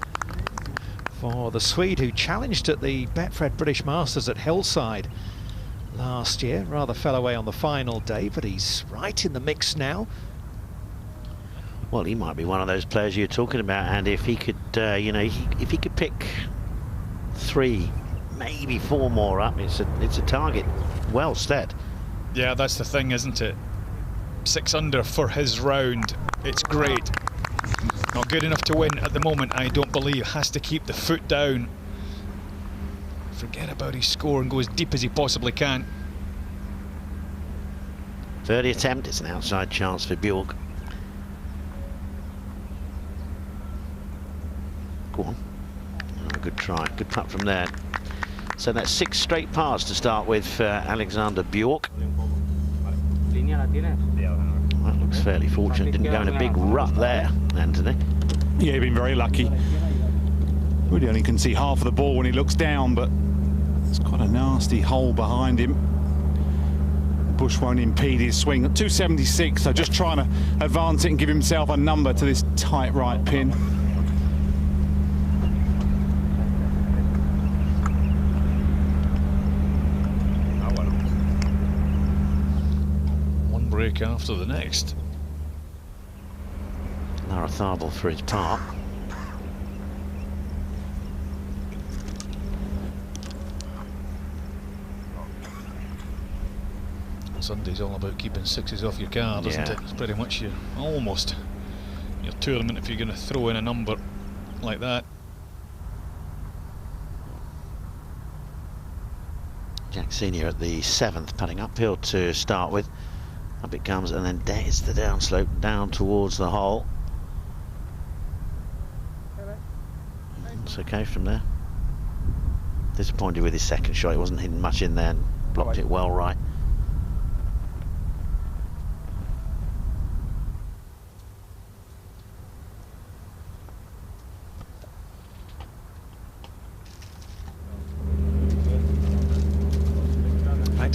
for the Swede, who challenged at the Betfred British Masters at Hillside last year. Rather fell away on the final day, but he's right in the mix now. Well, he might be one of those players you're talking about, and if he could, you know, if he could pick 3, maybe 4 more up, it's a target well set. Yeah, that's the thing, isn't it? 6 under for his round. It's great. Not good enough to win at the moment, I don't believe. Has to keep the foot down. Forget about his score and go as deep as he possibly can. 30 attempt, it's an outside chance for Bjork. Go on. Oh, good try, good putt from there. So that's 6 straight pars to start with for Alexander Bjork. That looks fairly fortunate. Didn't go in a big rut there, Anthony. Yeah, he's been very lucky. Really only can see half of the ball when he looks down, but it's quite a nasty hole behind him. Bush won't impede his swing. 276, so just trying to advance it and give himself a number to this tight right pin. One break after the next. Larrathable for his par. Sunday's all about keeping 6s off your card, isn't it? It's pretty much your tournament if you're going to throw in a number like that. Jack Senior at the 7th, putting uphill to start with. Up it comes, and then there's the downslope down towards the hole. It's okay from there. Disappointed with his second shot. He wasn't hitting much in there and blocked it well right.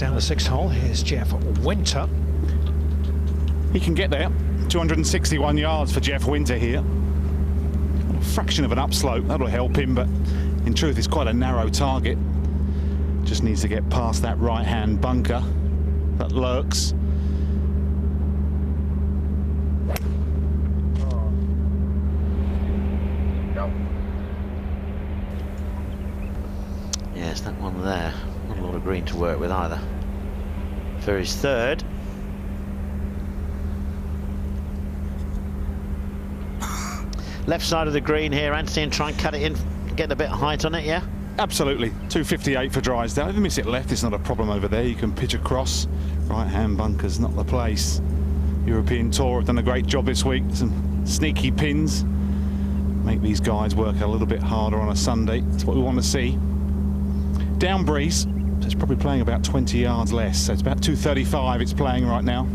down the 6th hole. Here's Jeff Winter. He can get there. 261 yards for Jeff Winter here. A fraction of an upslope, that'll help him, but in truth it's quite a narrow target. Just needs to get past that right-hand bunker that lurks. Yes, that one there. Not a lot of green to work with either. For his third. Left side of the green here, Anthony, and try and cut it in, get a bit of height on it, yeah? Absolutely. 258 for Drysdale. If you miss it left, it's not a problem over there. You can pitch across. Right-hand bunker's not the place. European Tour have done a great job this week. Some sneaky pins. Make these guys work a little bit harder on a Sunday. That's what we want to see. Down breeze. So it's probably playing about 20 yards less. So it's about 235 it's playing right now.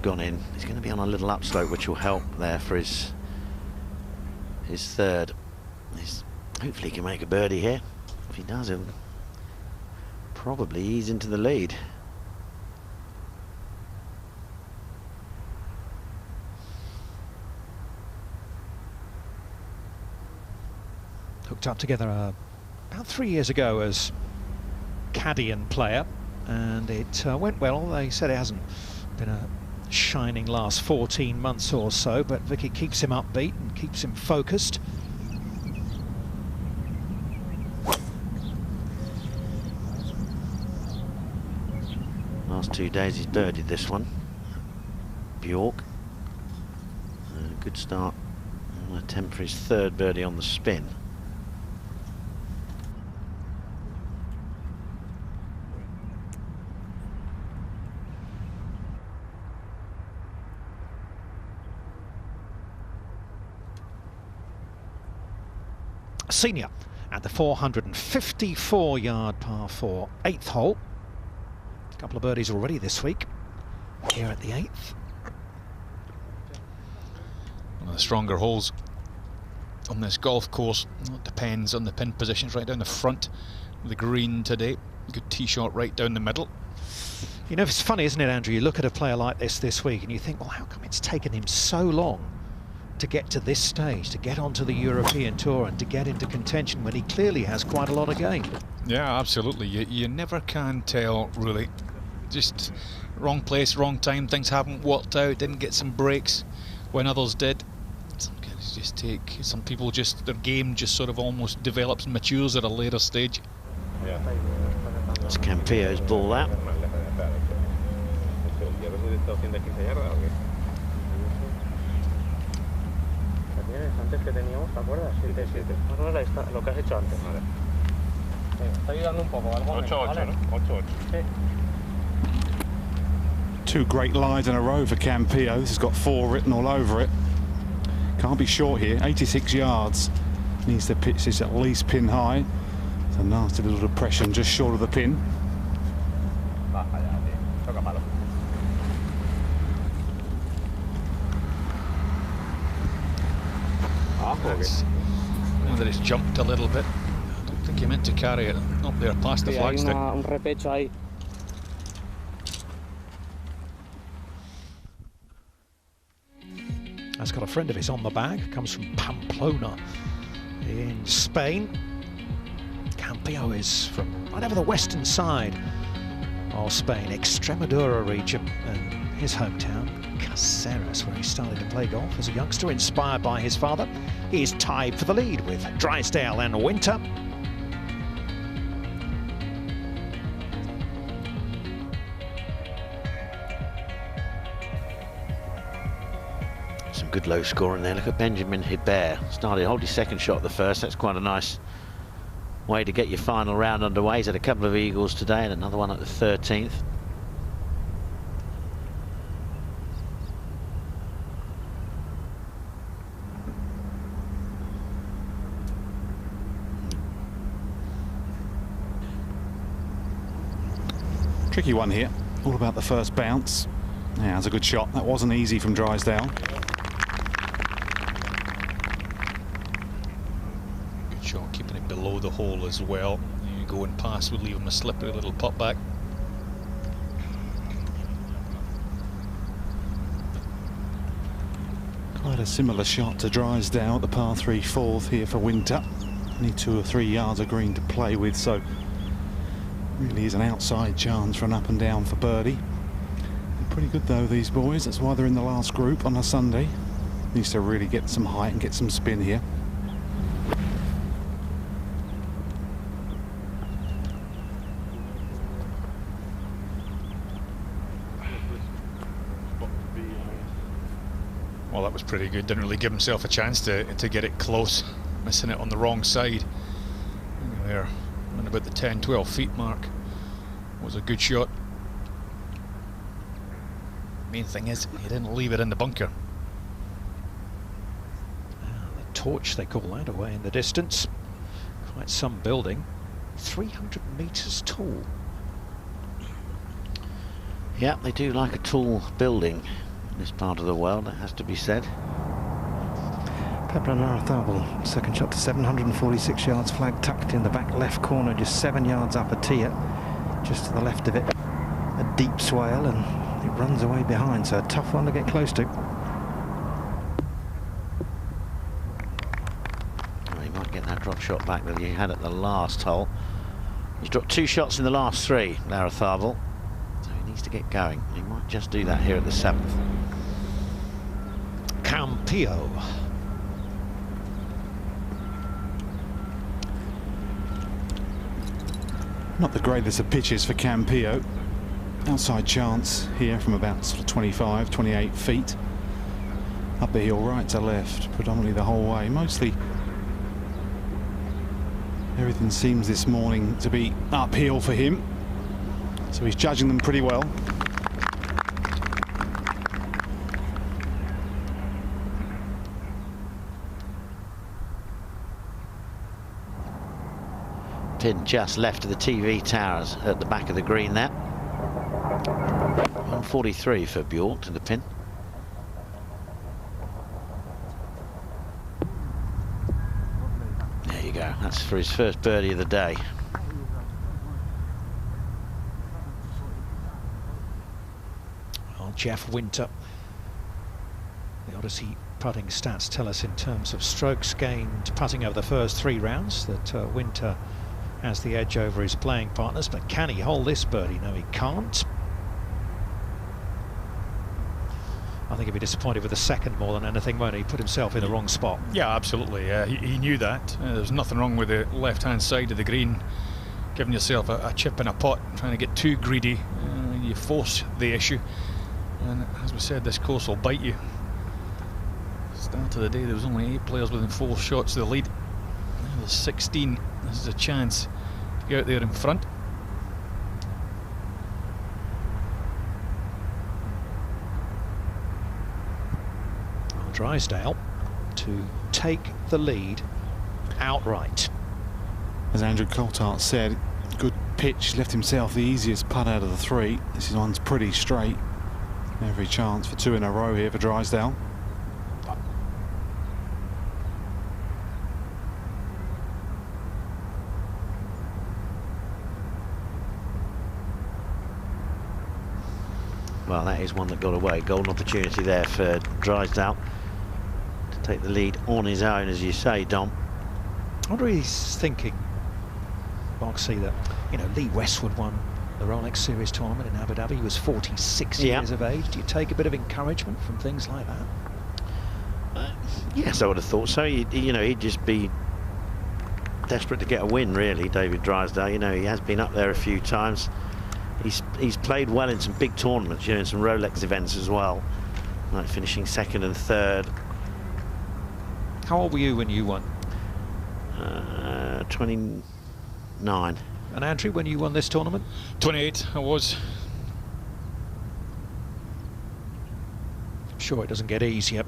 Gone in. He's going to be on a little upslope, which will help there for his third. Hopefully he can make a birdie here. If he does, he'll probably ease into the lead. Hooked up together about 3 years ago as caddy and player, and it went well. They said it hasn't been a shining last 14 months or so, but Vicky keeps him upbeat and keeps him focused. Last 2 days he's birdied this one. Bjork. Good start. An attempt for his third birdie on the spin. Senior at the 454-yard par 4 8th hole. A couple of birdies already this week here at the 8th. One of the stronger holes on this golf course. It depends on the pin positions right down the front of the green today. Good tee shot right down the middle. You know, it's funny, isn't it, Andrew? You look at a player like this week and you think, well, how come it's taken him so long to get to this stage, to get onto the European Tour and to get into contention when he clearly has quite a lot of game? Yeah, absolutely. You never can tell, really. Just wrong place, wrong time. Things haven't worked out, didn't get some breaks when others did. Some guys just take, some people just, their game just sort of almost develops and matures at a later stage. That's Campillo's ball that. Antes que teníamos, ¿te acuerdas? 7-7. No era lo que has hecho antes. Vale. Está ayudando un poco, ¿vale? 8-8, ¿no? 8-8. Sí. 2 great lines in a row for Campillo. This has got 4 written all over it. Can't be short here. 86 yards. Needs to pitch this at least pin high. It's a nasty little depression just short of the pin. That's whether it's jumped a little bit. I don't think he meant to carry it up there past the flagstick. Un repecho ahí. Has got a friend of his on the bag, comes from Pamplona in Spain. Campillo is from right over the western side of Spain, Extremadura region, and his hometown, Caceres, where he started to play golf as a youngster, inspired by his father. He is tied for the lead with Drysdale and Winter. Some good low scoring there. Look at Benjamin Hibert. Started, hold his second shot at the first. That's quite a nice way to get your final round underway. He's had a couple of eagles today and another one at the 13th. Tricky one here. All about the first bounce. Yeah, that's a good shot. That wasn't easy from Drysdale. Good shot, keeping it below the hole as well. You going past would leave him a slippery little putt back. Quite a similar shot to Drysdale at the par 3 fourth here for Winter. Only 2 or 3 yards of green to play with, so really is an outside chance for an up and down for birdie. They're pretty good though, these boys. That's why they're in the last group on a Sunday. Needs to really get some height and get some spin here. Well, that was pretty good. Didn't really give himself a chance to get it close. Missing it on the wrong side. There, on about the 10-12 feet mark. Was a good shot. Main thing is, he didn't leave it in the bunker. The torch, they call that, away in the distance. Quite some building. 300 metres tall. Yeah, they do like a tall building in this part of the world, it has to be said. Pebble and Larratharbel, second shot to 746 yards, flag tucked in the back left corner, just 7 yards up a tier, just to the left of it. A deep swale, and it runs away behind, so a tough one to get close to. Well, he might get that drop shot back that he had at the last hole. He's dropped 2 shots in the last 3, Larratharbel, so he needs to get going. He might just do that here at the 7th. Campillo. Not the greatest of pitches for Campillo. Outside chance here from about sort of 25, 28 feet. Up the hill, right to left, predominantly the whole way. Mostly everything seems this morning to be uphill for him. So he's judging them pretty well. Pin just left of the TV towers at the back of the green there. 143 for Bjork to the pin. There you go. That's for his first birdie of the day. Well, Jeff Winter. The Odyssey putting stats tell us in terms of strokes gained putting over the first 3 rounds that Winter has the edge over his playing partners, but can he hold this birdie? No, he can't. I think he'll be disappointed with the second more than anything, won't he? Put himself in the wrong spot. Yeah, absolutely. He knew that. There's nothing wrong with the left-hand side of the green. Giving yourself a chip in a pot, trying to get too greedy. You force the issue. And as we said, this course will bite you. Start of the day, there was only 8 players within 4 shots of the lead. Now there's 16. This is a chance to get out there in front. Drysdale to take the lead outright. As Andrew Coulthard said, good pitch, left himself the easiest putt out of the 3. This one's pretty straight. Every chance for 2 in a row here for Drysdale. Well, that is one that got away. Golden opportunity there for Drysdale to take the lead on his own, as you say, Dom. I wonder if he's thinking, Boxy, that, you know, Lee Westwood won the Rolex Series tournament in Abu Dhabi. He was 46 years of age. Do you take a bit of encouragement from things like that? Yes, I would have thought so. You know, he'd just be desperate to get a win, really, David Drysdale. You know, he has been up there a few times. He's played well in some big tournaments, you know, in some Rolex events as well, like finishing 2nd and 3rd. How old were you when you won? 29. And Andrew, when you won this tournament? 28, I was. I'm sure it doesn't get easier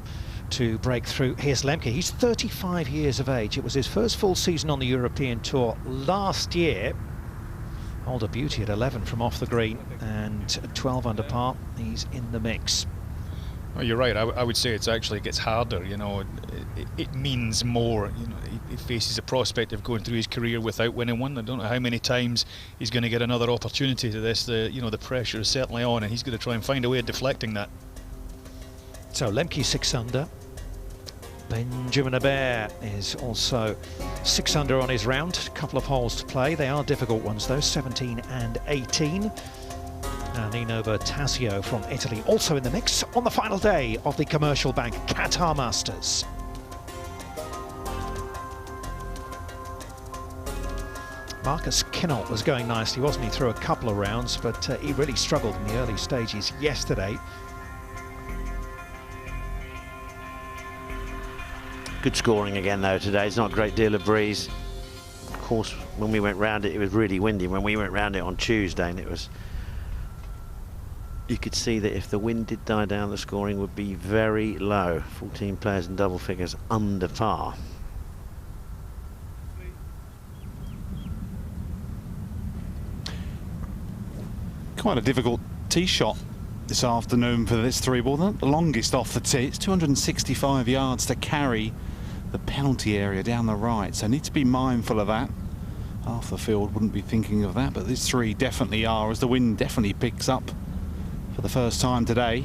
to break through. Here's Lemke. He's 35 years of age. It was his first full season on the European Tour last year. Holder beauty at 11 from off the green, and 12 under par. He's in the mix. Oh, you're right. I would say it gets harder. You know, it means more. You know, he faces the prospect of going through his career without winning one. I don't know how many times he's going to get another opportunity to this. The pressure is certainly on, and he's going to try and find a way of deflecting that. So Lemke 6 under. Benjamin Hebert is also 6 under on his round. A couple of holes to play. They are difficult ones though, 17 and 18. And Nino Bertasio from Italy also in the mix on the final day of the Commercial Bank Qatar Masters. Marcus Kinnolt was going nicely, wasn't he, through a couple of rounds, but he really struggled in the early stages yesterday. Good scoring again though today. It's not a great deal of breeze. Of course, when we went round it, it was really windy. When we went round it on Tuesday, and you could see that if the wind did die down, the scoring would be very low. 14 players in double figures under par. Quite a difficult tee shot this afternoon for this 3-ball. The longest off the tee. It's 265 yards to carry the penalty area down the right, so need to be mindful of that. Half the field wouldn't be thinking of that, but these 3 definitely are, as the wind definitely picks up for the first time today.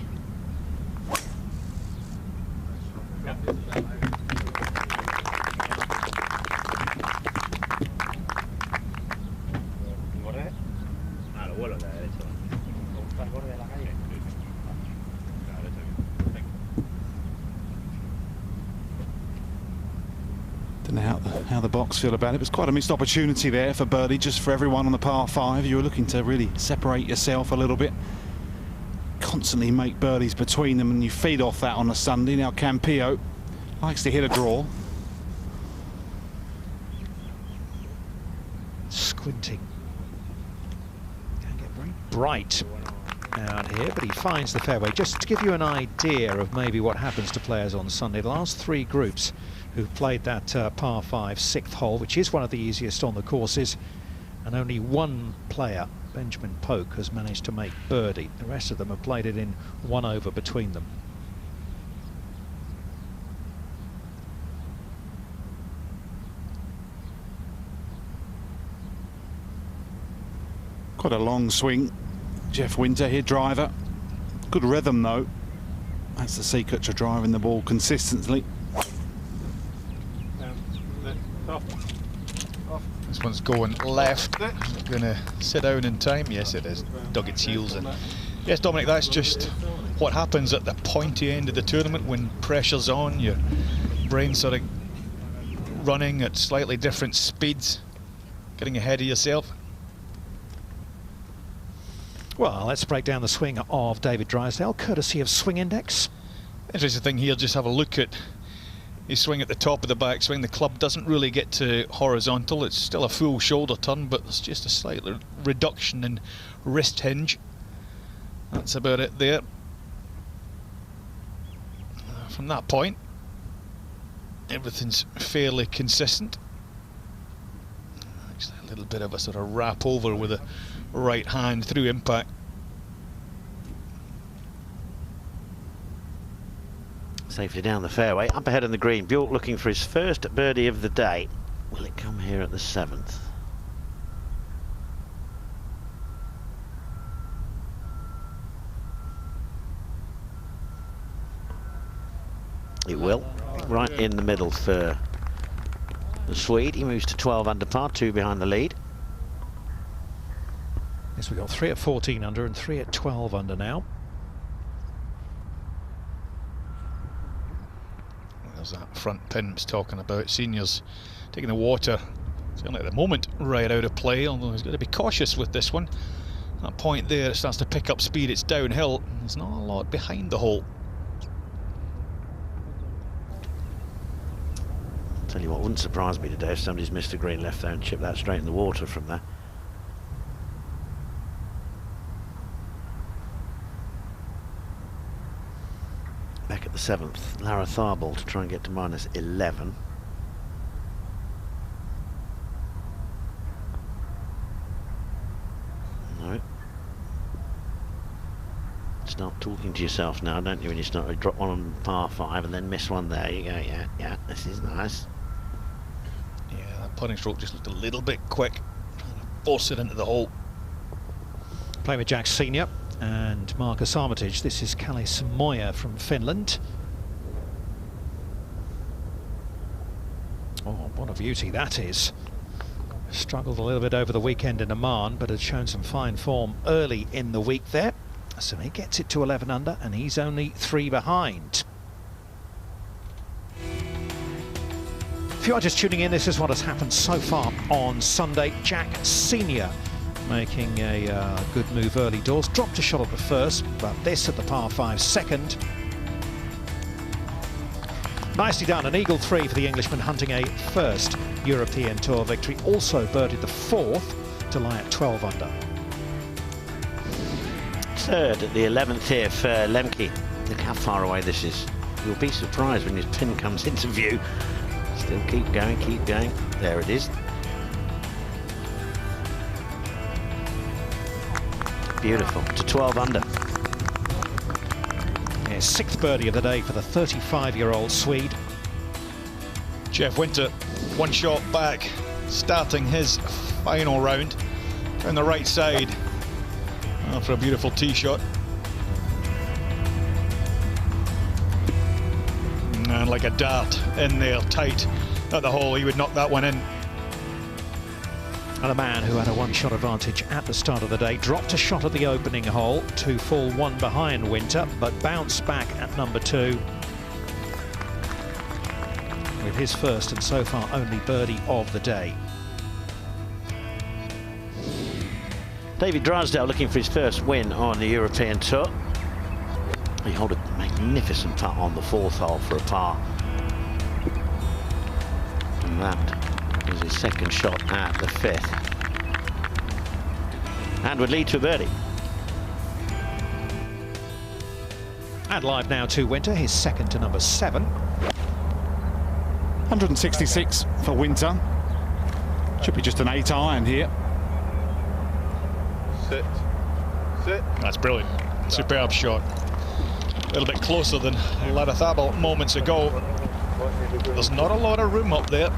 Don't know how the box feel about it. It was quite a missed opportunity there for birdie, just for everyone on the par 5. You were looking to really separate yourself a little bit, constantly make birdies between them, and you feed off that on a Sunday. Now Campillo likes to hit a draw. Squinting. Can get very bright out here, but he finds the fairway. Just to give you an idea of maybe what happens to players on Sunday, the last 3 groups who played that par 5 6th hole, which is one of the easiest on the courses, and only one player, Benjamin Polk, has managed to make birdie. The rest of them have played it in 1 over between them. Quite a long swing. Jeff Winter here, driver. Good rhythm though. That's the secret to driving the ball consistently. This one's going left. Going to sit down in time. Yes, it is. Dug its heels in. Yes, Dominic, that's just what happens at the pointy end of the tournament when pressure's on. Your brain's sort of running at slightly different speeds, getting ahead of yourself. Well, let's break down the swing of David Drysdale, courtesy of Swing Index. Interesting thing here, just have a look at his swing at the top of the backswing. The club doesn't really get to horizontal. It's still a full shoulder turn, but there's just a slight reduction in wrist hinge. That's about it there. From that point, everything's fairly consistent. Actually, a little bit of a sort of wrap over with a right hand through impact. Safely down the fairway, up ahead on the green. Bjork looking for his first birdie of the day. Will it come here at the 7th? It will. Right in the middle for the Swede. He moves to 12 under par, 2 behind the lead. Yes, we've got 3 at 14 under and 3 at 12 under now. There's that front pin I was talking about. Seniors taking the water, certainly at the moment, right out of play, although he's got to be cautious with this one. That point there, it starts to pick up speed, it's downhill. There's not a lot behind the hole. Tell you what, wouldn't surprise me today if somebody's missed a green left there and chipped that straight in the water from there. Back at the 7th, Lara Tharball to try and get to minus 11. talking to yourself now, don't you, when you start to drop one on par 5 and then miss one there. You go, yeah, this is nice. Yeah, that putting stroke just looked a little bit quick, trying to force it into the hole. Playing with Jack Senior and Marcus Armitage. This is Kalle Samoja from Finland. Oh, what a beauty that is. Struggled a little bit over the weekend in Oman, but had shown some fine form early in the week there. So he gets it to 11 under, and he's only 3 behind. If you are just tuning in, this is what has happened so far on Sunday. Jack Senior making a good move early doors. Dropped a shot at the first, but this at the par 5 second. Nicely done, an eagle 3 for the Englishman, hunting a first European Tour victory. Also birdied the 4th to lie at 12 under. Third at the 11th here for Lemke. Look how far away this is. You'll be surprised when his pin comes into view. Still keep going, keep going. There it is. Beautiful, to 12 under. Yeah, 6th birdie of the day for the 35-year-old Swede. Jeff Winter, 1 shot back, starting his final round down the right side after a beautiful tee shot. And like a dart in there, tight at the hole, he would knock that one in. And a man who had a 1-shot advantage at the start of the day dropped a shot at the opening hole to fall 1 behind Winter, but bounced back at number 2 with his first and so far only birdie of the day. David Drysdale looking for his first win on the European Tour. He held a magnificent putt on the 4th hole for a par. And that was his 2nd shot at the 5th. And would lead to a birdie. And live now to Winter, his 2nd to number 7. 166 for Winter. Should be just an 8 iron here. Sit. That's brilliant. Superb shot. A little bit closer than Larrathabal moments ago. There's not a lot of room up there.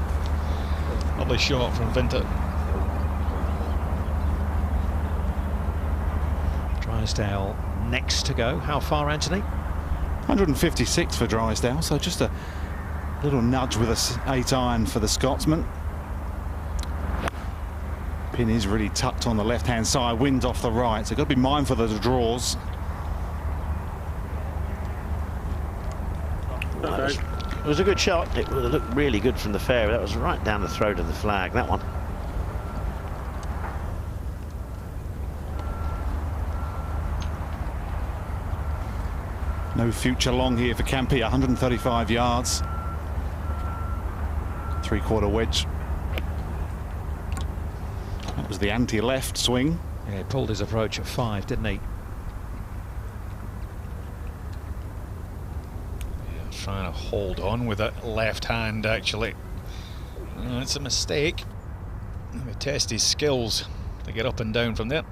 Lovely shot from Winter. Drysdale next to go. How far, Anthony? 156 for Drysdale, so just a little nudge with a 8 iron for the Scotsman. Pin is really tucked on the left-hand side, wind off the right, so got to be mindful of the draws. It was a good shot. It would have looked really good from the fairway. That was right down the throat of the flag, that one. No future long here for Campia, 135 yards. 3/4 wedge. That was the anti-left swing. Yeah, he pulled his approach at 5, didn't he? Yeah, trying to hold on with that left hand, actually. It's a mistake. Let me test his skills to get up and down from there.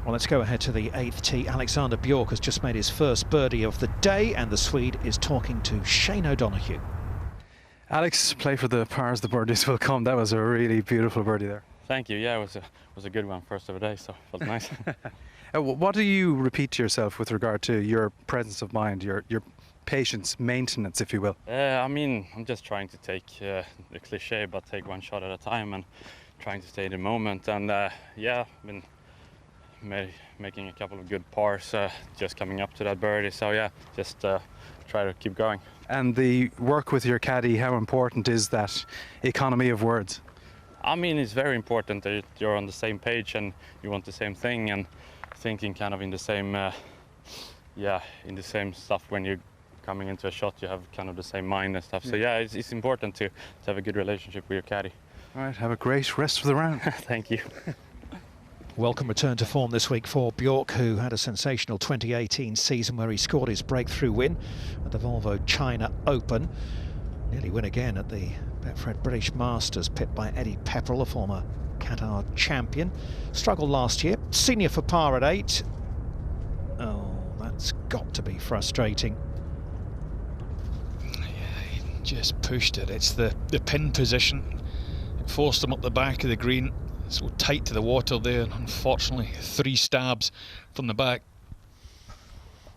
Well, let's go ahead to the 8th tee. Alexander Bjork has just made his first birdie of the day, and the Swede is talking to Shane O'Donoghue. Alex, play for the pars, the birdies will come. That was a really beautiful birdie there. Thank you. Yeah, it was a good one, first of the day, so it felt nice. What do you repeat to yourself with regard to your presence of mind, your patience, maintenance, if you will? I mean, I'm just trying to take the cliche, but take 1 shot at a time and trying to stay in the moment. And yeah, I've been making a couple of good pars, just coming up to that birdie. So yeah, just try to keep going. And the work with your caddy, how important is that economy of words? I mean, it's very important that you're on the same page and you want the same thing and thinking kind of in the same, in the same stuff. When you're coming into a shot, you have kind of the same mind and stuff. So yeah, it's important to have a good relationship with your caddy. All right, have a great rest of the round. Thank you. Welcome return to form this week for Bjork, who had a sensational 2018 season where he scored his breakthrough win at the Volvo China Open. Nearly win again at the Betfred British Masters, pipped by Eddie Pepperell, a former Qatar champion. Struggled last year. Senior for par at 8. Oh, got to be frustrating. Yeah, he just pushed it. It's the pin position. It forced him up the back of the green. So tight to the water there, and unfortunately 3 stabs from the back.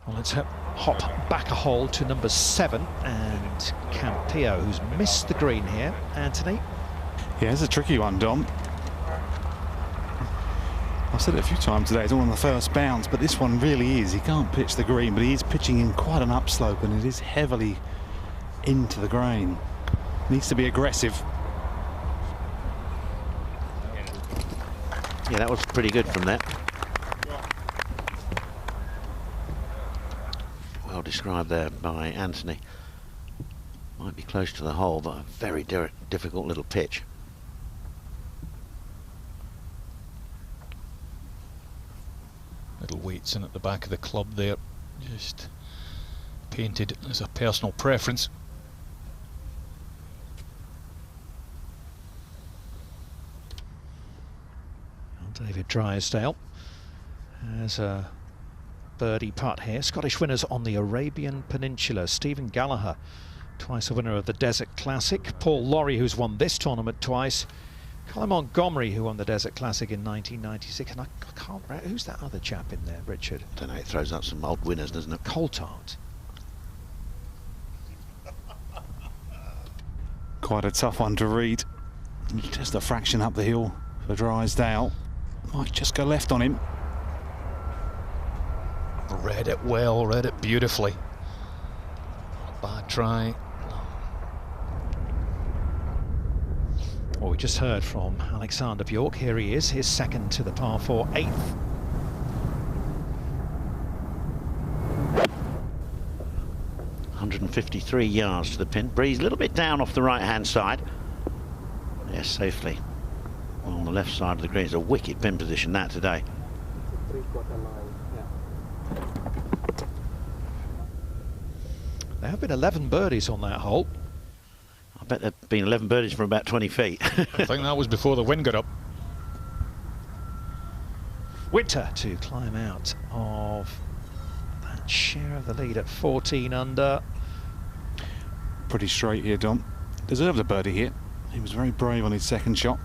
Well, let's hop back a hole to number 7 and Campillo, who's missed the green here. Anthony? Yeah, it's a tricky one, Dom. I've said it a few times today, it's all on the first bounce, but this one really is. He can't pitch the green, but he is pitching in quite an upslope, and it is heavily into the grain. Needs to be aggressive. Yeah, that was pretty good from there. Well described there by Anthony. Might be close to the hole, but a very difficult little pitch. Little weights in at the back of the club there, just painted as a personal preference. David Drysdale has a birdie putt here. Scottish winners on the Arabian Peninsula. Stephen Gallagher, twice a winner of the Desert Classic. Paul Lawrie, who's won this tournament twice. Colin Montgomery, who won the Desert Classic in 1996. And I can't remember, who's that other chap in there, Richard? I don't know, it throws up some old winners, doesn't it? Coulthard. Quite a tough one to read. Just a fraction up the hill for Drysdale. Might just go left on him. Read it well, read it beautifully. Bad try. Well, we just heard from Alexander Bjork. Here he is, his second to the par 4, 8th. .153 yards to the pin. Breeze a little bit down off the right-hand side. Yes, safely on the left side of the green. It's a wicked pin position that today. There have been 11 birdies on that hole. I bet there have been 11 birdies from about 20 feet. I think that was before the wind got up. Winter to climb out of that share of the lead at 14 under. Pretty straight here, Dom. Deserved a birdie here. He was very brave on his second shot.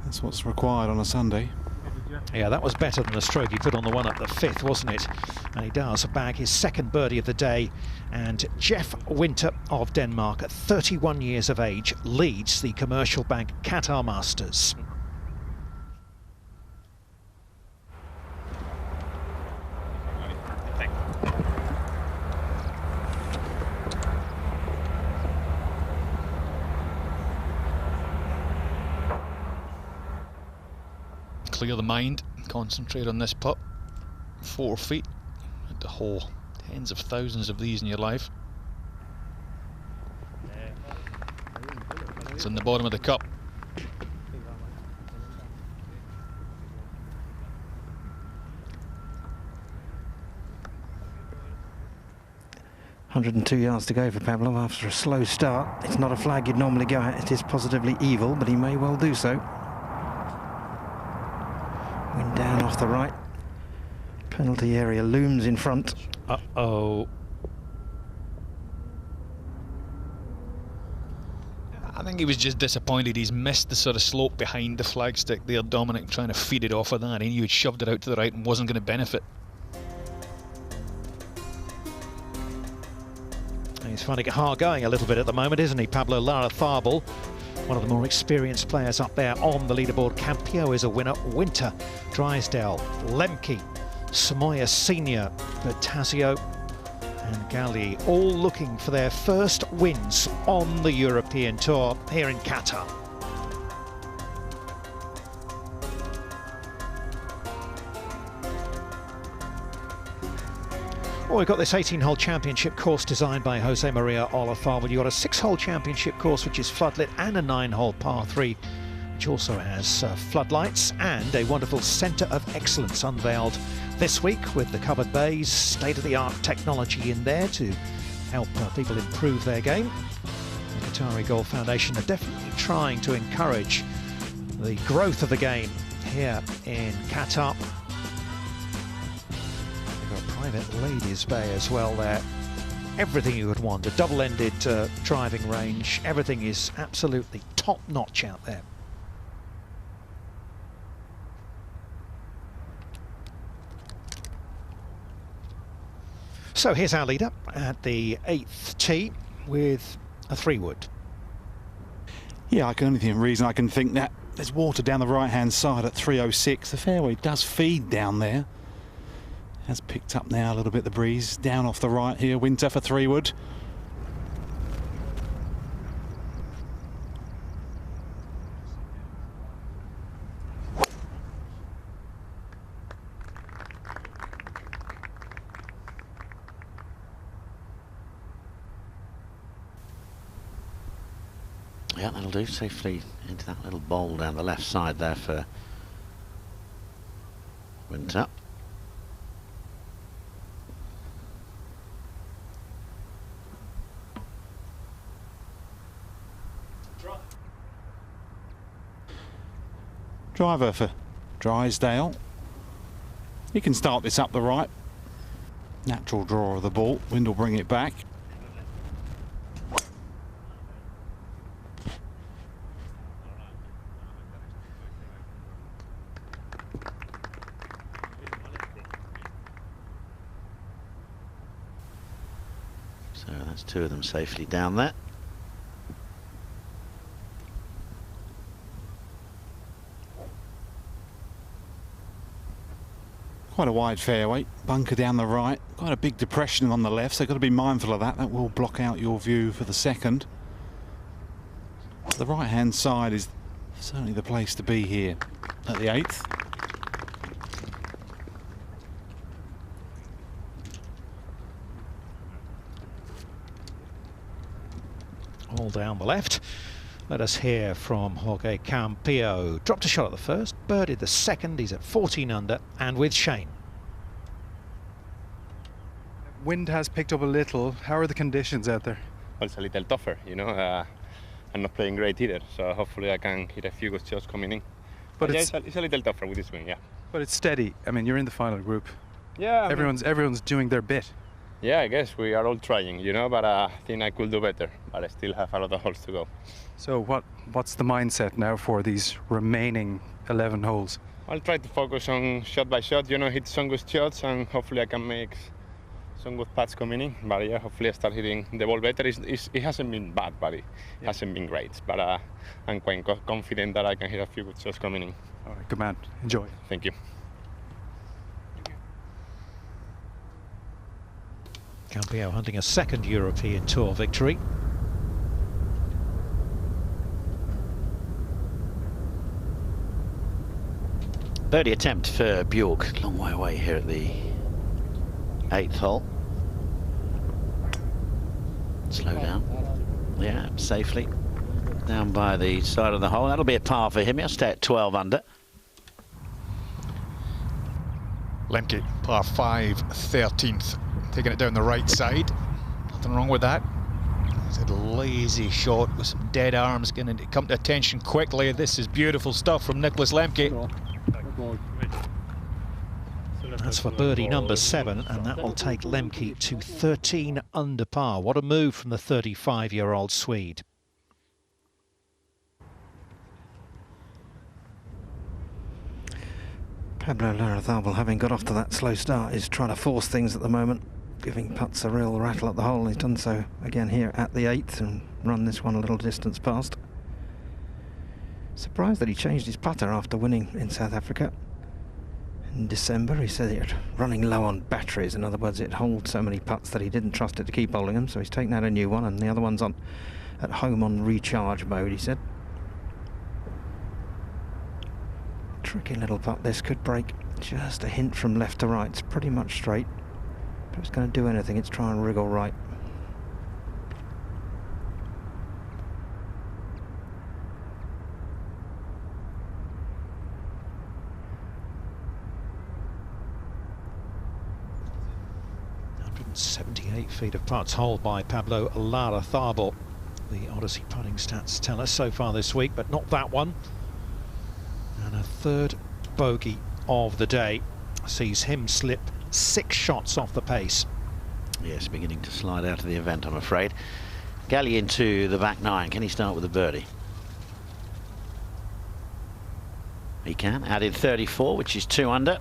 That's what's required on a Sunday. Yeah, that was better than the stroke he put on the one up the 5th, wasn't it? And he does bag his second birdie of the day. And Jeff Winter of Denmark, at 31 years of age, leads the commercial bank Qatar Masters. Clear the mind, concentrate on this putt. 4 feet at the hole. Tens of thousands of these in your life. It's in the bottom of the cup. .102 yards to go for Pablo after a slow start. It's not a flag you'd normally go at. It is positively evil, but he may well do so. Wind down off the right. Penalty area looms in front. Uh-oh. I think he was just disappointed he's missed the sort of slope behind the flagstick there. Dominic trying to feed it off of that. He knew he'd shoved it out to the right and wasn't going to benefit. He's finding it hard going a little bit at the moment, isn't he? Pablo Larrazábal, one of the more experienced players up there on the leaderboard. Campillo is a winner. Winter, Drysdale, Lemke, Samoya Senior, Bertazio and Galli, all looking for their first wins on the European Tour here in Qatar. Well, we've got this 18-hole championship course designed by Jose Maria Olazabal. You've got a 6-hole championship course which is floodlit, and a 9-hole par 3 which also has floodlights, and a wonderful centre of excellence unveiled this week with the covered bays, state-of-the-art technology in there to help people improve their game. The Qatari Golf Foundation are definitely trying to encourage the growth of the game here in Qatar. private ladies' bay as well there. Everything you would want, a double-ended driving range. Everything is absolutely top-notch out there. So here's our leader at the 8th tee with a 3-wood. Yeah, only reason I can think that there's water down the right-hand side at 306. The fairway does feed down there. Has picked up now a little bit the breeze. Down off the right here, Winter for 3-wood. Yeah, that'll do. Safely into that little bowl down the left side there for Winter. Driver for Drysdale. He can start this up the right. Natural draw of the ball. Wind will bring it back. So that's 2 of them safely down there. Quite a wide fairway, bunker down the right, quite a big depression on the left, so you've got to be mindful of that. That will block out your view for the second. The right hand side is certainly the place to be here at the 8th. All down the left. Let us hear from Jorge Campillo. Dropped a shot at the first, birdied the second. He's at 14 under, and with Shane. Wind has picked up a little. How are the conditions out there? Well, it's a little tougher, you know. I'm not playing great either, so hopefully I can hit a few good shots coming in. But yeah, it's a little tougher with this wind, yeah. But it's steady. I mean, you're in the final group. Yeah. Everyone's doing their bit. Yeah, I guess we are all trying, you know, but I think I could do better. But I still have a lot of holes to go. So what's the mindset now for these remaining 11 holes? I'll try to focus on shot by shot, you know, hit some good shots, and hopefully I can make some good putts coming in. But yeah, hopefully I start hitting the ball better. It hasn't been bad, but it hasn't been great. But I'm quite confident that I can hit a few good shots coming in. All right, good man. Enjoy. Thank you. Campillo hunting a second European Tour victory. Birdie attempt for Bjork. Long way away here at the 8th hole. Slow down. Yeah, safely. Down by the side of the hole. That'll be a par for him. He'll stay at 12 under. Lemke, par 5, 13th. Taking it down the right side. Nothing wrong with that. It's a lazy shot with some dead arms going to come to attention quickly. This is beautiful stuff from Nicholas Lemke. That's for birdie number 7, and that will take Lemke to 13 under par. What a move from the 35-year-old Swede. Pablo Larrazábal, having got off to that slow start, is trying to force things at the moment, giving putts a real rattle at the hole. He's done so again here at the 8th and run this one a little distance past. Surprised that he changed his putter after winning in South Africa in December. He said it running low on batteries. In other words, it holds so many putts that he didn't trust it to keep holding them, so he's taken out a new one, and the other one's on at home on recharge mode, he said. Tricky little putt. This could break just a hint from left to right. It's pretty much straight. If it's going to do anything, it's try and wriggle right. .78 feet of putts holed by Pablo Larrazábal. The Odyssey putting stats tell us so far this week, but not that one. And a third bogey of the day sees him slip 6 shots off the pace. Yes, beginning to slide out of the event, I'm afraid. Galley into the back 9. Can he start with a birdie? He can. Added 34, which is 2 under.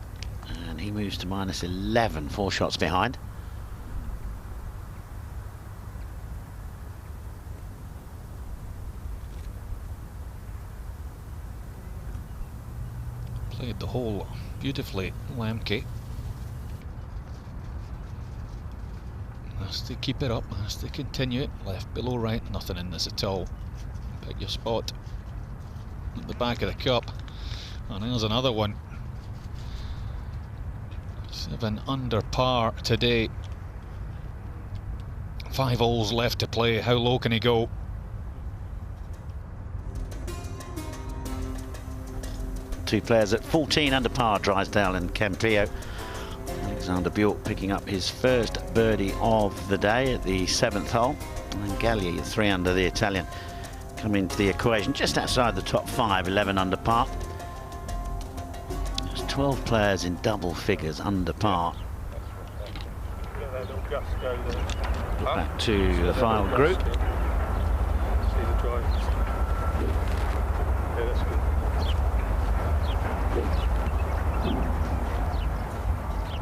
And he moves to minus 11, 4 shots behind. Played the hole beautifully, Lemke. Has to keep it up, has to continue it. Left, below, right, nothing in this at all. Pick your spot at the back of the cup. And there's another one. 7 under par today. 5 holes left to play. How low can he go? Two players at 14 under par, Drysdale and Campillo. Alexander Bjork picking up his first birdie of the day at the 7th hole. And Galli, 3 under, the Italian, come into the equation just outside the top 5, 11 under par. There's 12 players in double figures under par. Look back to the final group.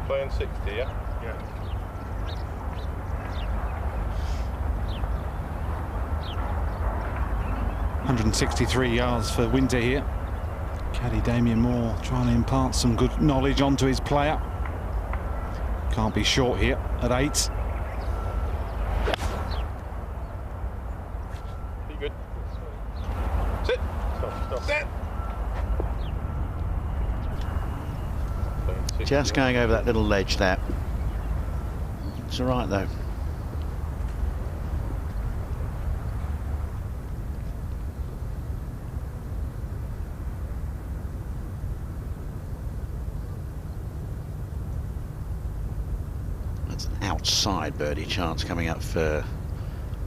Playing 60, yeah? Yeah. .163 yards for Winter here. Caddy Damien Moore trying to impart some good knowledge onto his player. Can't be short here at 8. Be good. Sit. Stop. Sit. Just going over that little ledge there. It's all right though. That's an outside birdie chance coming up for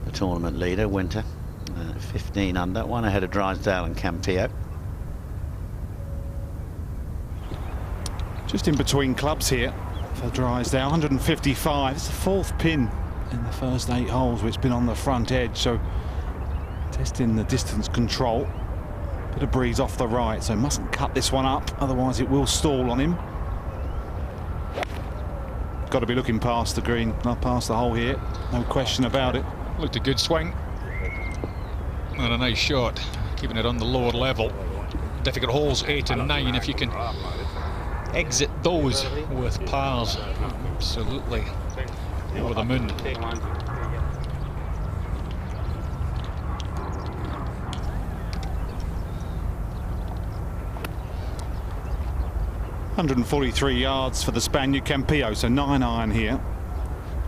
the tournament leader, Winter. 15 under, 1 ahead of Drysdale and Campillo. Just in between clubs here for Drysdale, 155. It's the 4th pin in the first 8 holes, which has been on the front edge, so testing the distance control. Bit of breeze off the right, so mustn't cut this one up, otherwise it will stall on him. Got to be looking past the green, not past the hole here, no question about it. Looked a good swing. And a nice shot, keeping it on the lower level. Difficult holes 8 and 9, if you can exit those with pars, absolutely over the moon. .143 yards for the Spaniard Campillo, so 9 iron here.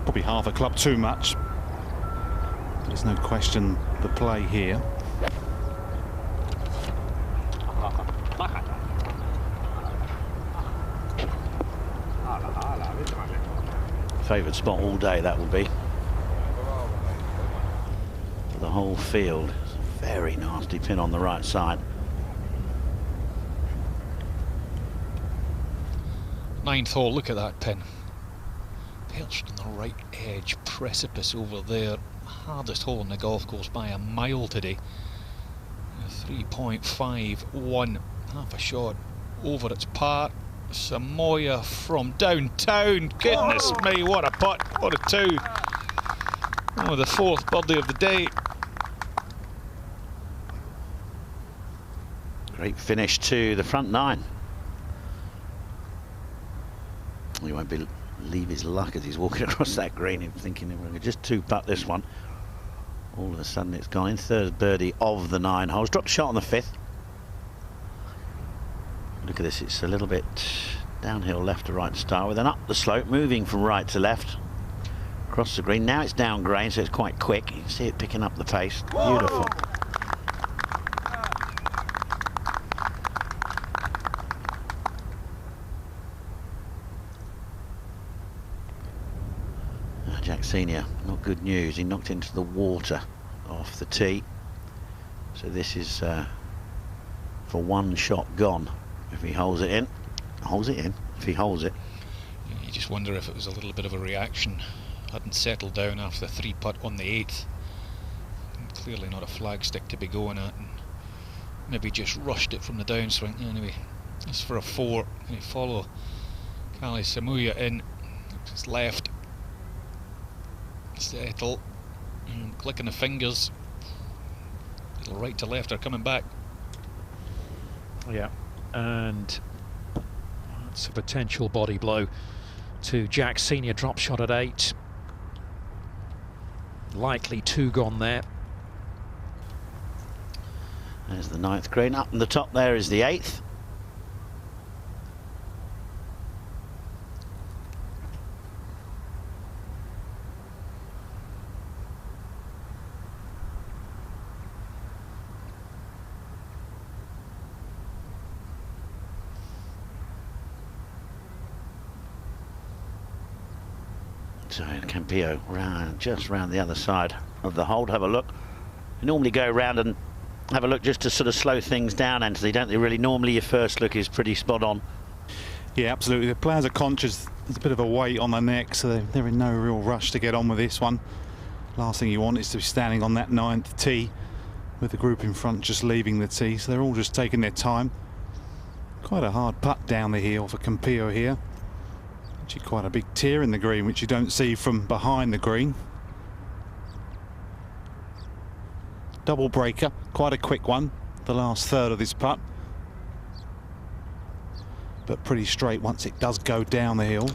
Probably half a club too much. There's no question the play here. Favourite spot all day, that will be. For the whole field. It's a very nasty pin on the right side. 9th hole, look at that pin. Perched on the right edge, precipice over there. Hardest hole in the golf course by a mile today. 3.51, half a shot over its par. Samoa from downtown. Goodness me, what a putt, what a 2. Oh, the 4th birdie of the day. Great finish to the front 9. He won't leave his luck as he's walking across that green and thinking we're going to just 2-putt this one. All of a sudden it's gone in. 3rd birdie of the 9 holes. Dropped a shot on the 5th. Look at this, it's a little bit downhill left to right to start with, and up the slope, moving from right to left across the green. Now it's down grain, so it's quite quick. You can see it picking up the pace. Beautiful. Jack Senior, not good news. He knocked into the water off the tee. So this is for 1 shot gone. If he holds it in, if he holds it. You just wonder if it was a little bit of a reaction. Hadn't settled down after the 3-putt on the 8th. Clearly not a flag stick to be going at, and maybe just rushed it from the downswing. Anyway, it's for a 4. Can you follow Kali Samuya in? Just left. Settle. And clicking the fingers. Little right to left are coming back. Yeah, and that's a potential body blow to Jack Senior. Drop shot at 8. Likely 2 gone there. There's the 9th green. Up in the top there is the 8th. So Campillo just round the other side of the hole. Have a look. You normally go around and have a look just to sort of slow things down, Anthony, don't they? Really, normally your first look is pretty spot on. Yeah, absolutely. The players are conscious there's a bit of a weight on their neck, so they're in no real rush to get on with this one. Last thing you want is to be standing on that 9th tee with the group in front just leaving the tee, so they're all just taking their time. Quite a hard putt down the hill for Campillo here. Actually quite a big tear in the green, which you don't see from behind the green. Double breaker, quite a quick one, the last third of this putt. But pretty straight once it does go down the hill.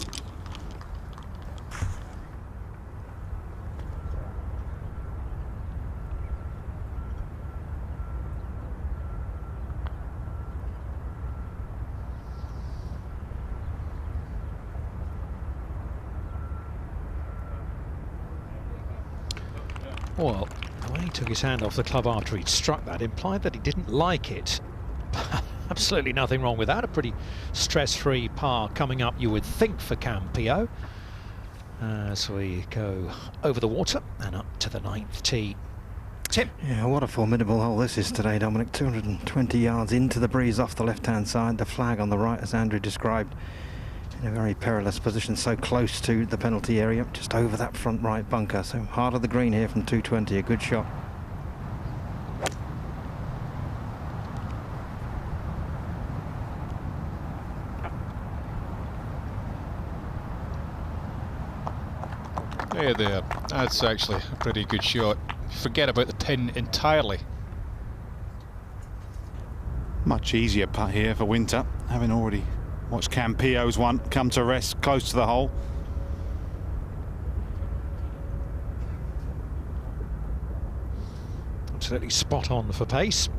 Well, the way he took his hand off the club after he'd struck that implied that he didn't like it. Absolutely nothing wrong with that. A pretty stress-free par coming up, you would think, for Campillo. As we go over the water and up to the 9th tee. Tim. Yeah, what a formidable hole this is today, Dominic. 220 yards into the breeze off the left-hand side. The flag on the right, as Andrew described, in a very perilous position, so close to the penalty area, just over that front right bunker. So hard of the green here from 220, a good shot. Hey there, that's actually a pretty good shot. Forget about the pin entirely. Much easier putt here for Winter, having already watched Campillo's one come to rest close to the hole. Absolutely spot on for pace.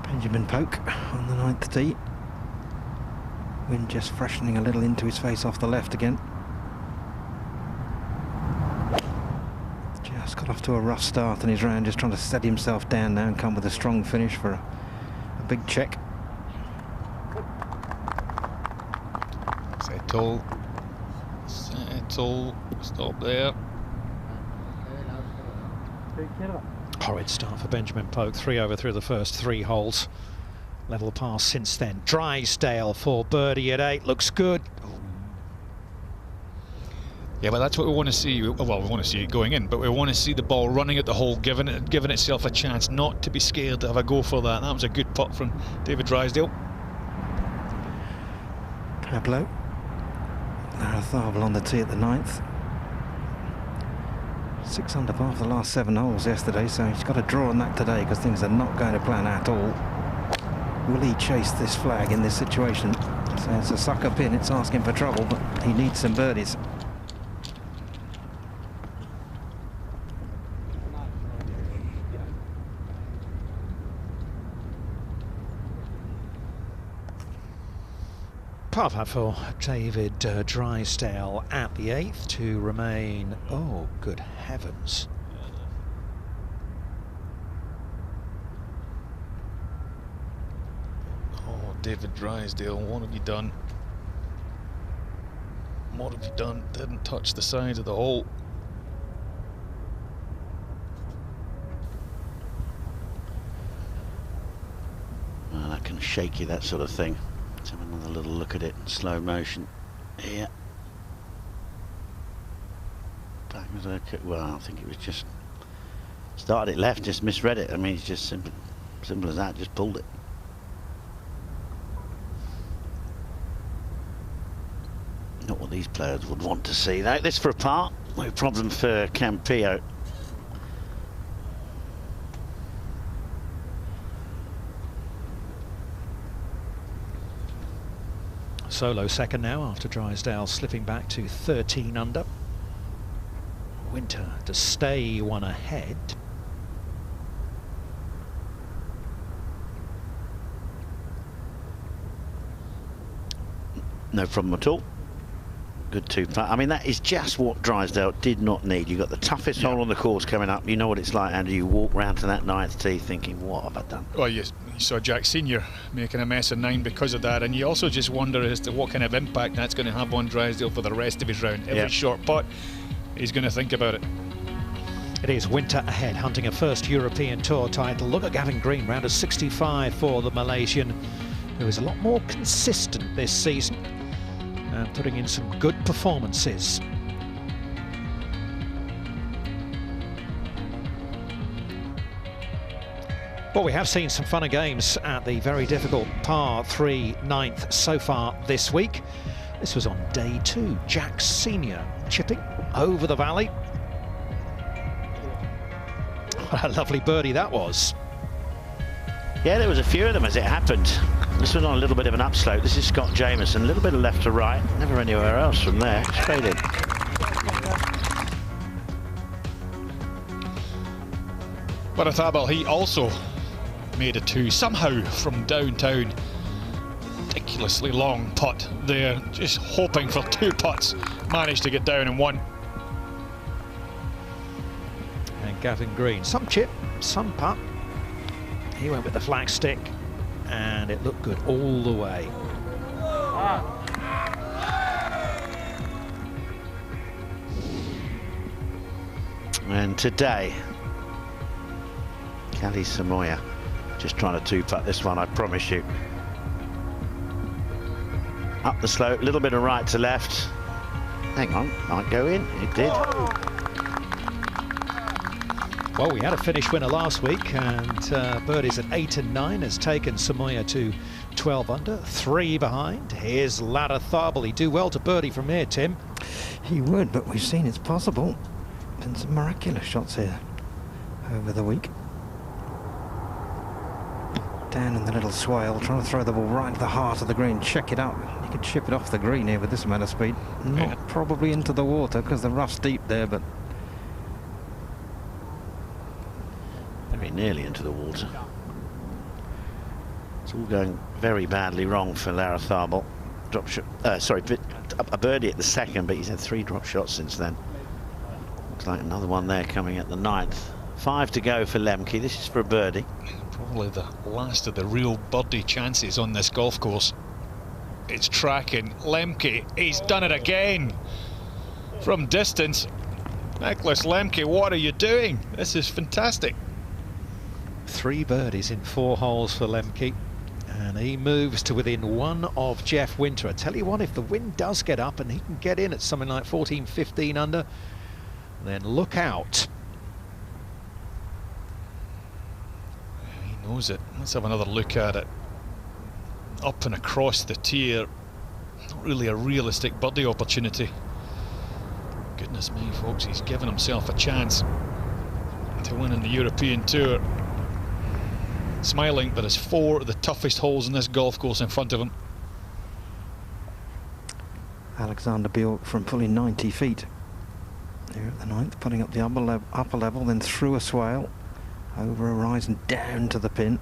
Benjamin Poke on the 9th tee. Wind just freshening a little into his face off the left again. Just got off to a rough start in his round, just trying to steady himself down now and come with a strong finish for a big check. Settle. Settle. Stop there. Horrid start for Benjamin Poke. 3 over through the first 3 holes. Level par since then. Drysdale for birdie at 8. Looks good. Yeah, but that's what we want to see. Well, we want to see it going in, but we want to see the ball running at the hole, giving itself a chance, not to be scared to have a go for that. That was a good putt from David Drysdale. Pablo Larrazabal on the tee at the 9th. 6 under par for the last 7 holes yesterday, so he's got a draw on that today because things are not going to plan at all. Will he chase this flag in this situation? So it's a sucker pin, it's asking for trouble, but he needs some birdies. Par putt for David Drysdale at the 8th to remain. Oh, good heavens. David Drysdale, what have you done? What have you done? Didn't touch the side of the hole. Well, that kind of shaky, that sort of thing. Let's have another little look at it in slow motion. Yeah. Back was okay. Well, I think it was just started it left, just misread it. I mean, it's just simple as that, just pulled it. Not what these players would want to see. Though. This for a par, no problem for Campillo. Solo second now after Drysdale slipping back to 13 under. Winter to stay one ahead. No problem at all. Good two-putt. I mean, that is just what Drysdale did not need. You've got the toughest hole on the course coming up. You know what it's like, and you walk round to that ninth tee thinking, what have I done? Well, you saw Jack Senior making a mess of 9 because of that, and you also just wonder as to what kind of impact that's going to have on Drysdale for the rest of his round. Every short putt, he's going to think about it. It is Winter ahead, hunting a first European Tour title. Look at Gavin Green, round of 65 for the Malaysian, who is a lot more consistent this season and putting in some good performances. Well, we have seen some funner games at the very difficult par 3 9th so far this week. This was on day 2. Jack Senior chipping over the valley. What a lovely birdie that was. Yeah, there was a few of them as it happened. This was on a little bit of an upslope. This is Scott Jamieson, a little bit of left to right, never anywhere else from there, straight in. But Athabal, he also made a 2 somehow from downtown. Ridiculously long putt there, just hoping for 2 putts, managed to get down in 1. And Gavin Green, some chip, some putt. He went with the flag stick and it looked good all the way. And today, Kelly Samoya just trying to 2-putt this one, I promise you. Up the slope, a little bit of right to left. Hang on, might go in. It did. Well, we had a finish winner last week, and birdies at 8 and 9 has taken Samoya to 12 under, 3 behind. Here's Larathabal. He'd do well to birdie from here, Tim. He would, but we've seen it's possible. Been some miraculous shots here over the week. Down in the little swale, trying to throw the ball right into the heart of the green. Check it out. You could chip it off the green here with this amount of speed. Not probably into the water because the rough's deep there, but very nearly into the water. It's all going very badly wrong for Larathabal. Drop shot. Sorry, a birdie at the second, but he's had 3 drop shots since then. Looks like another one there coming at the 9th. 5 to go for Lemke. This is for a birdie. Probably the last of the real birdie chances on this golf course. It's tracking. Lemke, he's done it again. From distance. Nicholas Lemke, what are you doing? This is fantastic. 3 birdies in 4 holes for Lemke, and he moves to within 1 of Jeff Winter. I tell you what, if the wind does get up and he can get in at something like 14, 15 under, then look out. He knows it. Let's have another look at it. Up and across the tier. Not really a realistic birdie opportunity. Goodness me, folks, he's given himself a chance to win in the European Tour. Smiling, there is 4 of the toughest holes in this golf course in front of him. Alexander Bjork from fully 90 feet here at the 9th, putting up the upper level, then through a swale, over a rise and down to the pin.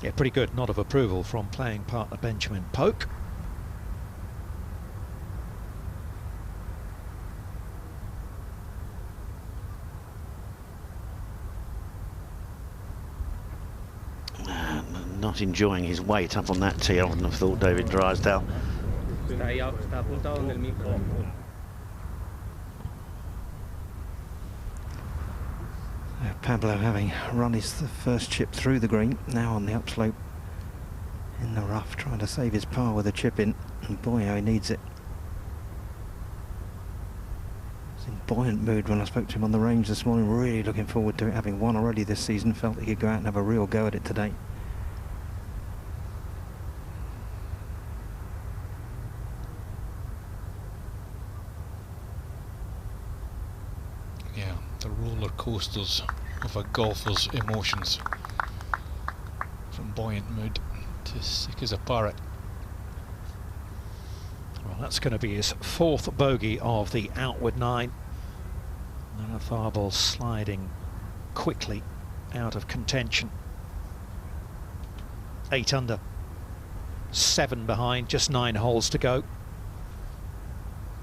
Yeah, pretty good nod of approval from playing partner Benjamin Polk. Not enjoying his weight up on that tee. I wouldn't have thought David Drysdale. Pablo having run his first chip through the green, now on the upslope in the rough, trying to save his par with a chip in, and boy how he needs it. He's in buoyant mood when I spoke to him on the range this morning, really looking forward to it, having won already this season, felt he could go out and have a real go at it today. Yeah, the roller coasters of a golfer's emotions, from buoyant mood to sick as a parrot. Well, that's going to be his 4th bogey of the outward 9. Larratharbel sliding quickly out of contention. 8 under, 7 behind, just 9 holes to go.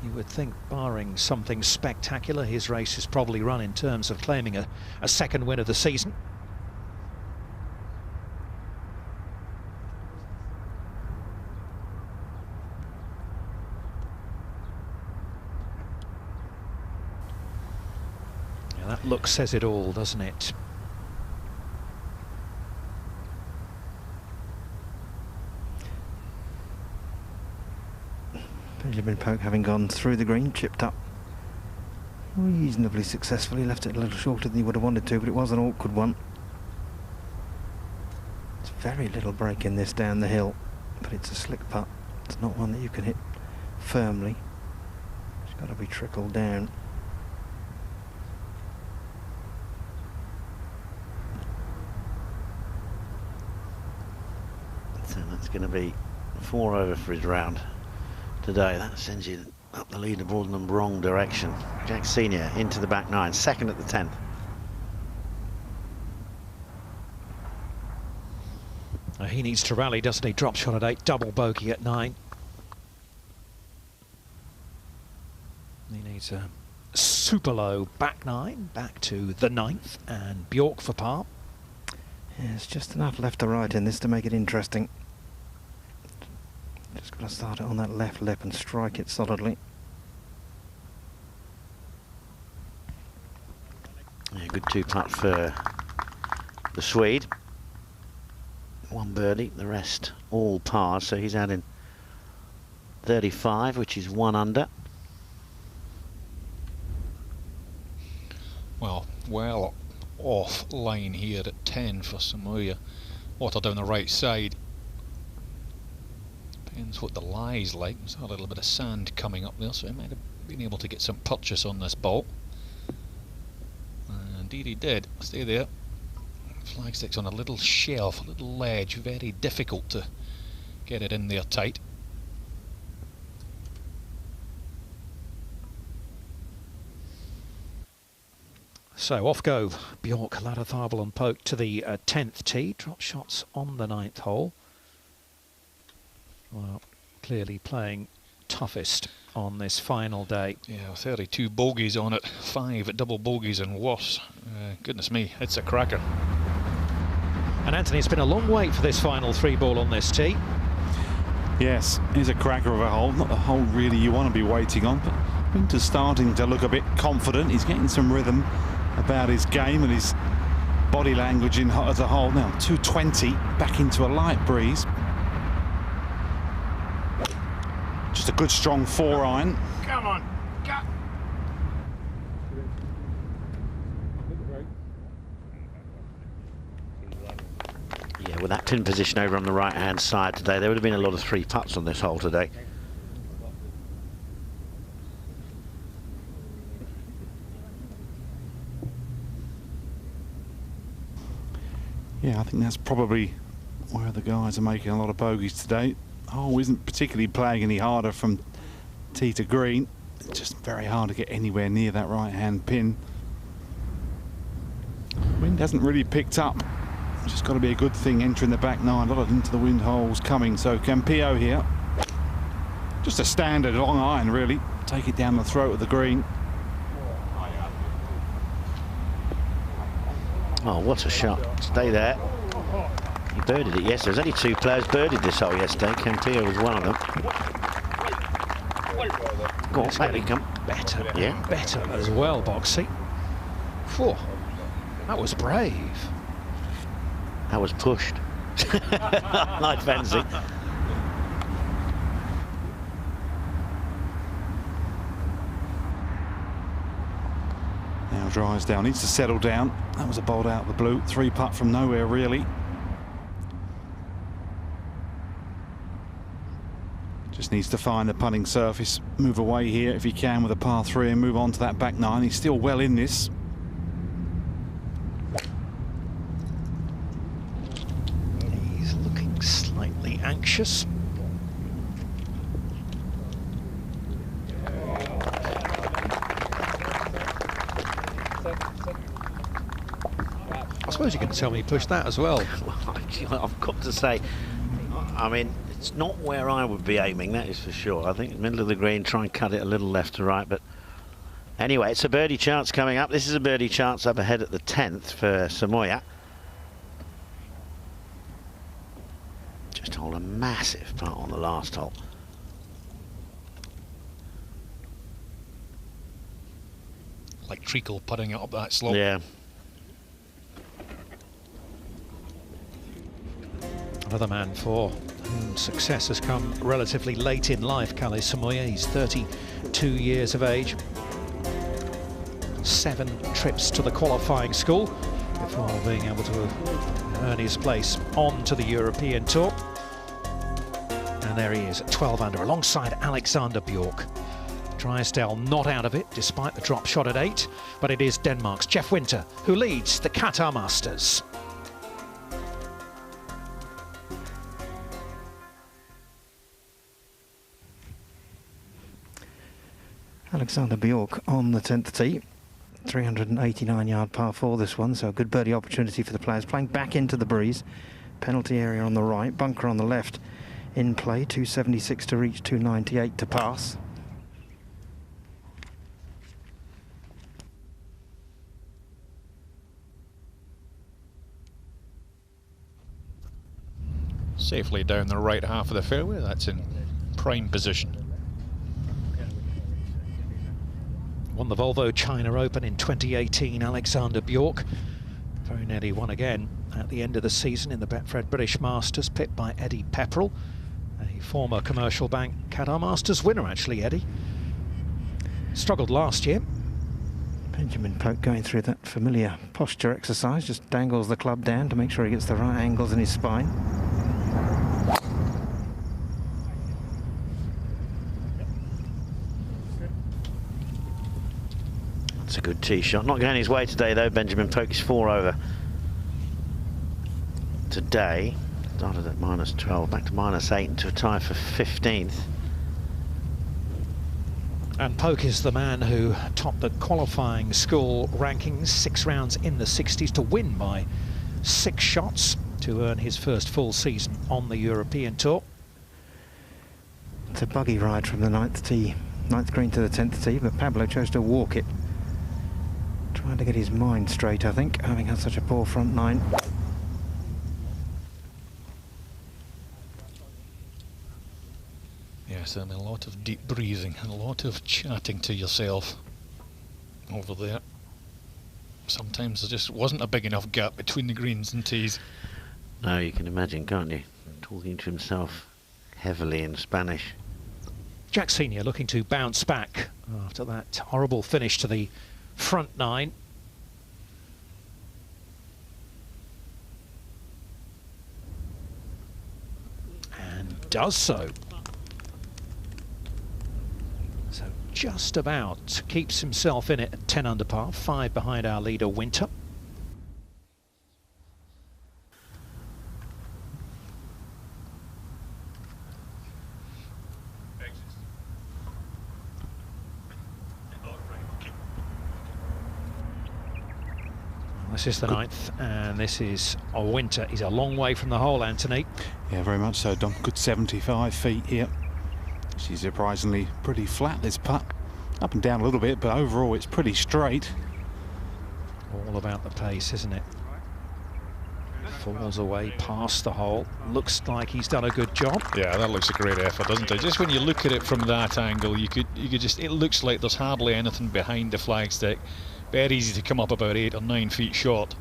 You would think, barring something spectacular, his race is probably run in terms of claiming a 2nd win of the season. Yeah, that look says it all, doesn't it? Benjamin Poke having gone through the green, chipped up reasonably successfully, left it a little shorter than he would have wanted to, but it was an awkward one. It's very little break in this down the hill, but it's a slick putt. It's not one that you can hit firmly. It's got to be trickled down. So that's going to be 4 over for his round today. That sends you up the leaderboard in the wrong direction. Jack Senior into the back 9, 2nd at the 10th. He needs to rally, doesn't he? Drop shot at 8, double bogey at 9. He needs a super low back 9, back to the 9th, and Bjork for par. Yeah, it's just enough left to right in this to make it interesting. Just got to start it on that left lip and strike it solidly. Yeah, good 2-putt for the Swede. 1 birdie, the rest all par, so he's out in 35, which is 1 under. Well off line here at 10 for Samoa. Water down the right side. Depends what the lie's like. There's a little bit of sand coming up there, so he might have been able to get some purchase on this ball. And indeed he did. Stay there. Flagstick's on a little shelf, a little ledge, very difficult to get it in there tight. So off go Bjork, Larratharbel and Poke to the 10th tee. Drop shots on the 9th hole. Well, clearly playing toughest on this final day. Yeah, 32 bogeys on it, 5 double bogeys and worse. Goodness me, it's a cracker. And Anthony, it's been a long wait for this final 3-ball on this tee. Yes, here's a cracker of a hole. Not the hole really you want to be waiting on, but Winter's starting to look a bit confident. He's getting some rhythm about his game and his body language as a whole. Now 220, back into a light breeze. Just a good strong 4-iron. Come on, go. Yeah, with that pin position over on the right-hand side today, there would have been a lot of 3 putts on this hole today. Yeah, I think that's probably where the guys are making a lot of bogeys today. Hole isn't particularly playing any harder from tee to green. It's just very hard to get anywhere near that right-hand pin. Wind hasn't really picked up. It's just got to be a good thing entering the back 9. A lot of into the wind holes coming. So Campillo here. Just a standard long iron, really. Take it down the throat of the green. Oh, what a shot. Stay there. He birdied it yesterday. There's only 2 players birdied this hole yesterday. Campillo was one of them. Go on, back we come. Better, yeah, better as well, Boxy. Whew. That was brave. That was pushed. Like fencing. Now Drysdale needs to settle down. That was a bolt out of the blue. 3-putt from nowhere, really. Just needs to find the putting surface. Move away here if he can with a par 3 and move on to that back 9. He's still well in this. He's looking slightly anxious. I suppose you can tell me he pushed that as well. I've got to say, I mean, it's not where I would be aiming, that is for sure. I think middle of the green, try and cut it a little left to right, but anyway, it's a birdie chance coming up. This is a birdie chance up ahead at the 10th for Samoya. Just hold a massive putt on the last hole. Like treacle putting it up that slope. Yeah. Another man for whom success has come relatively late in life, Kalle Samoya. He's 32 years of age. 7 trips to the qualifying school before being able to earn his place on to the European Tour. And there he is at 12 under alongside Alexander Bjork. Drysdale not out of it despite the drop shot at 8, but it is Denmark's Jeff Winter who leads the Qatar Masters. Alexander Bjork on the 10th tee. 389-yard par 4 this one, so a good birdie opportunity for the players. Playing back into the breeze. Penalty area on the right, bunker on the left in play. 276 to reach, 298 to pass. Safely down the right half of the fairway. That's in prime position. Won the Volvo China Open in 2018, Alexander Bjork. Very nearly won again at the end of the season in the Betfred British Masters, pipped by Eddie Pepperell, a former Commercial Bank Qatar Masters winner, actually, Eddie. Struggled last year. Benjamin Pope going through that familiar posture exercise, just dangles the club down to make sure he gets the right angles in his spine. That's a good tee shot. Not going his way today, though. Benjamin Pope is 4 over today. Started at -12, back to -8 into a tie for 15th. And Poke is the man who topped the qualifying school rankings, 6 rounds in the 60s to win by 6 shots to earn his first full season on the European Tour. It's a buggy ride from the 9th green to the 10th tee, but Pablo chose to walk it. Trying to get his mind straight, I think, having had such a poor front 9. Yes, and a lot of deep breathing and a lot of chatting to yourself over there. Sometimes there just wasn't a big enough gap between the greens and tees. No, you can imagine, can't you? Talking to himself heavily in Spanish. Jack Senior looking to bounce back after that horrible finish to the front 9. And does so. So just about keeps himself in it at 10 under par, 5 behind our leader Winter. This is the 9th, and this is a Winter. He's a long way from the hole, Anthony. Yeah, very much so, Dom. Good 75 feet here. She's surprisingly pretty flat, this putt. Up and down a little bit, but overall it's pretty straight. All about the pace, isn't it? Falls away past the hole. Looks like he's done a good job. Yeah, that looks a great effort, doesn't it? Just when you look at it from that angle, you could just, it looks like there's hardly anything behind the flagstick. Very easy to come up about 8 or 9 feet short.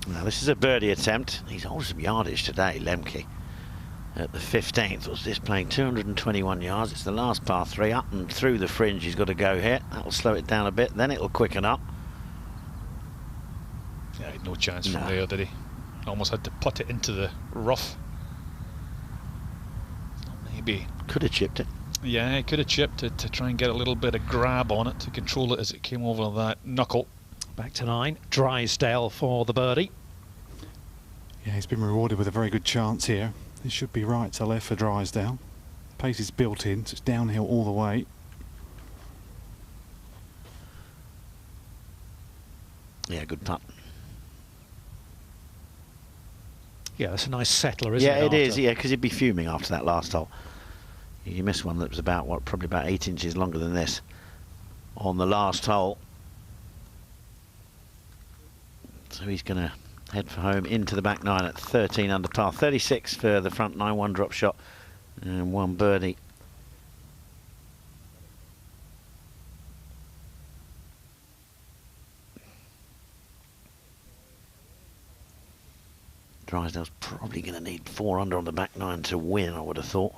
Now this is a birdie attempt. He's holding some yardage today, Lemke. At the 15th, what's this playing? 221 yards. It's the last par 3. Up and through the fringe he's got to go here. That'll slow it down a bit, then it'll quicken up. Yeah, he had no chance from there, did he? Almost had to putt it into the rough. Maybe. Could have chipped it. Yeah, he could have chipped it to try and get a little bit of grab on it to control it as it came over that knuckle. Back to 9. Drysdale for the birdie. Yeah, he's been rewarded with a very good chance here. This should be right to left for Drysdale. Pace is built in, so it's downhill all the way. Yeah, good putt. Yeah, it's a nice settler, isn't it? Yeah, it is, yeah, because he'd be fuming after that last hole. You missed one that was about, what, probably about 8 inches longer than this on the last hole. So he's going to head for home into the back 9 at 13 under par. 36 for the front 9, 1 drop shot and 1 birdie. Drysdale's probably going to need 4 under on the back 9 to win, I would have thought.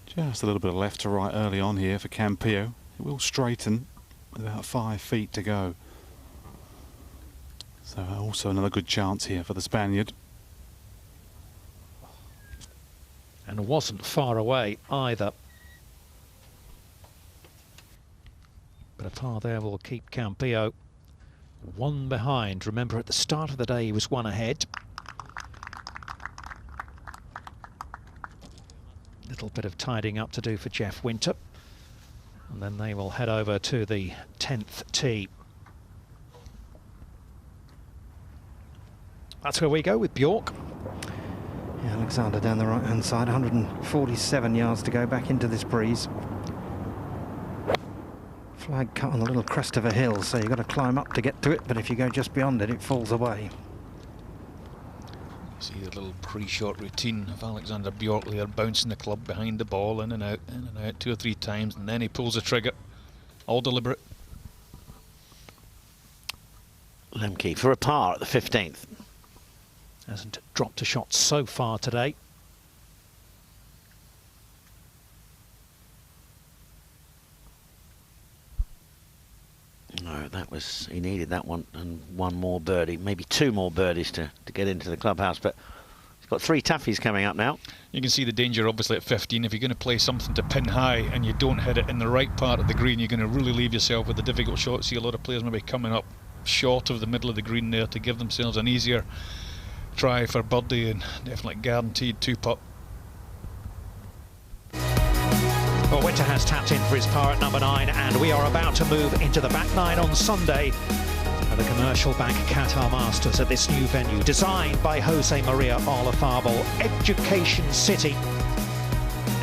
Just a little bit of left to right early on here for Campillo. It will straighten with about 5 feet to go. So also another good chance here for the Spaniard. And wasn't far away either. But a par there will keep Campillo 1 behind. Remember, at the start of the day he was 1 ahead. Little bit of tidying up to do for Jeff Winter. And then they will head over to the 10th tee. That's where we go with Bjork. Yeah, Alexander down the right-hand side, 147 yards to go back into this breeze. Flag cut on a little crest of a hill, so you've got to climb up to get to it, but if you go just beyond it, it falls away. See the little pre-shot routine of Alexander Bjork there, bouncing the club behind the ball, in and out 2 or 3 times, and then he pulls the trigger. All deliberate. Lemke for a par at the 15th. Hasn't dropped a shot so far today. No, that was, he needed that one and 1 more birdie, maybe 2 more birdies to get into the clubhouse, but he's got 3 toughies coming up now. You can see the danger obviously at 15. If you're going to play something to pin high and you don't hit it in the right part of the green, you're going to really leave yourself with a difficult shot. See a lot of players maybe coming up short of the middle of the green there to give themselves an easier try for birdie, and definitely guaranteed 2-putt. Well, Winter has tapped in for his par at number 9, and we are about to move into the back 9 on Sunday at the Commercial Bank Qatar Masters at this new venue, designed by Jose Maria Olazabal, Education City.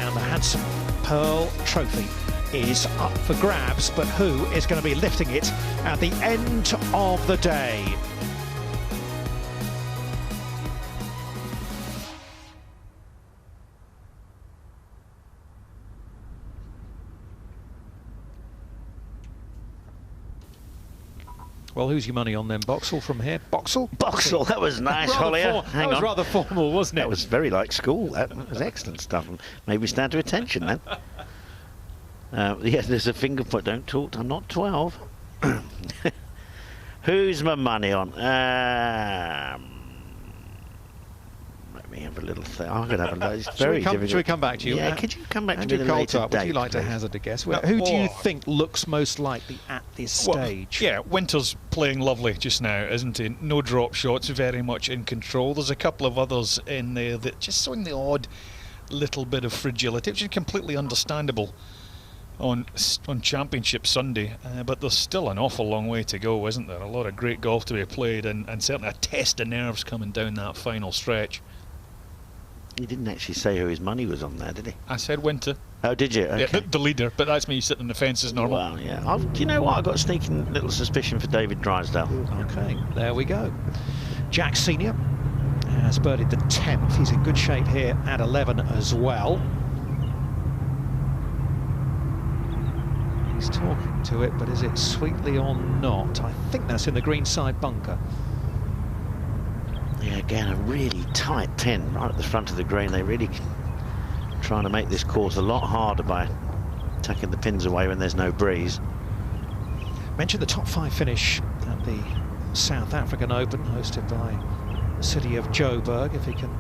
And the handsome Pearl Trophy is up for grabs, but who is going to be lifting it at the end of the day? Well, who's your money on then, Boxall, from here? Boxall? Boxall, that was nice, Hollier. That was rather formal, wasn't it? That was very like school. That was excellent stuff. Maybe stand to attention then. Yeah, there's a finger point. Don't talk. I'm not 12. Who's my money on? Let me have a little thing. I'm going to have a It's very difficult. Should we come back to you? Yeah, could you come back Andrew to me at a later Coulthard, date? would you like to hazard a guess? Who do you think looks most likely at this stage? Yeah, Winter's playing lovely just now, isn't he? No drop shots, very much in control. There's a couple of others in there that just showing the odd little bit of fragility, which is completely understandable on Championship Sunday, but there's still an awful long way to go, isn't there? A lot of great golf to be played, and certainly a test of nerves coming down that final stretch. He didn't actually say who his money was on there, did he? I said Winter. Oh, did you? Okay. Yeah, the leader, but that's me sitting on the fence as normal. Well, yeah. Do you know what? I've got a sneaking little suspicion for David Drysdale. Okay, there we go. Jack Senior has birdied the 10th. He's in good shape here at 11 as well. He's talking to it, but is it sweetly or not? I think that's in the greenside bunker. Yeah, again, a really tight pin right at the front of the green. They really trying to make this course a lot harder by tucking the pins away when there's no breeze. Mentioned the top 5 finish at the South African Open, hosted by the city of Joburg. If he can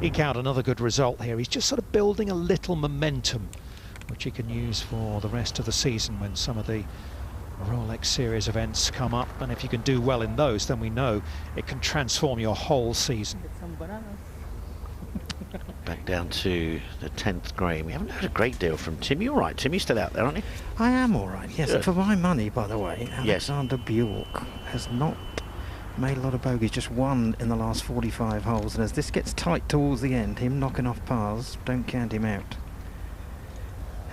eke out another good result here, he's just sort of building a little momentum, which he can use for the rest of the season when some of the Rolex Series events come up. And if you can do well in those, then we know it can transform your whole season. Back down to the 10th green. We haven't heard a great deal from Tim. You're right, Tim. You're still out there, aren't you? I am all right, yes. Good. For my money, by the way, Yes. Alexander Bjork has not made a lot of bogeys, just one in the last 45 holes. And as this gets tight towards the end, him knocking off pars, don't count him out.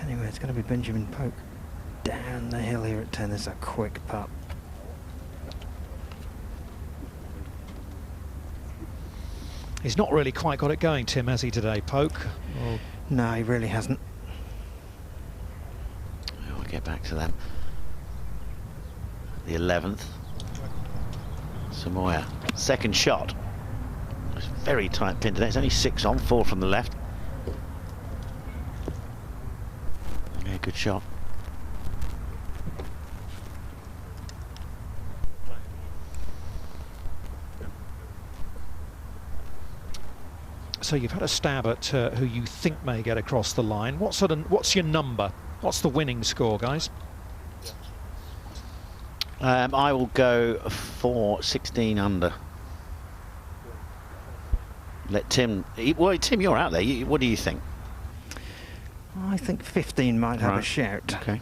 Anyway, it's going to be Benjamin Poke down the hill here at 10. There's a quick putt. He's not really quite got it going, Tim, has he, today, Poke? Or... No, he really hasn't. We'll get back to them. The 11th. Samoa. Second shot. It's very tight pin today. It's only 6 on, 4 from the left. Yeah, good shot. So you've had a stab at who you think may get across the line. What's your number? What's the winning score, guys? I will go for 16 under. Let Tim... Well, Tim, you're out there. What do you think? I think 15 might have a shout. Okay.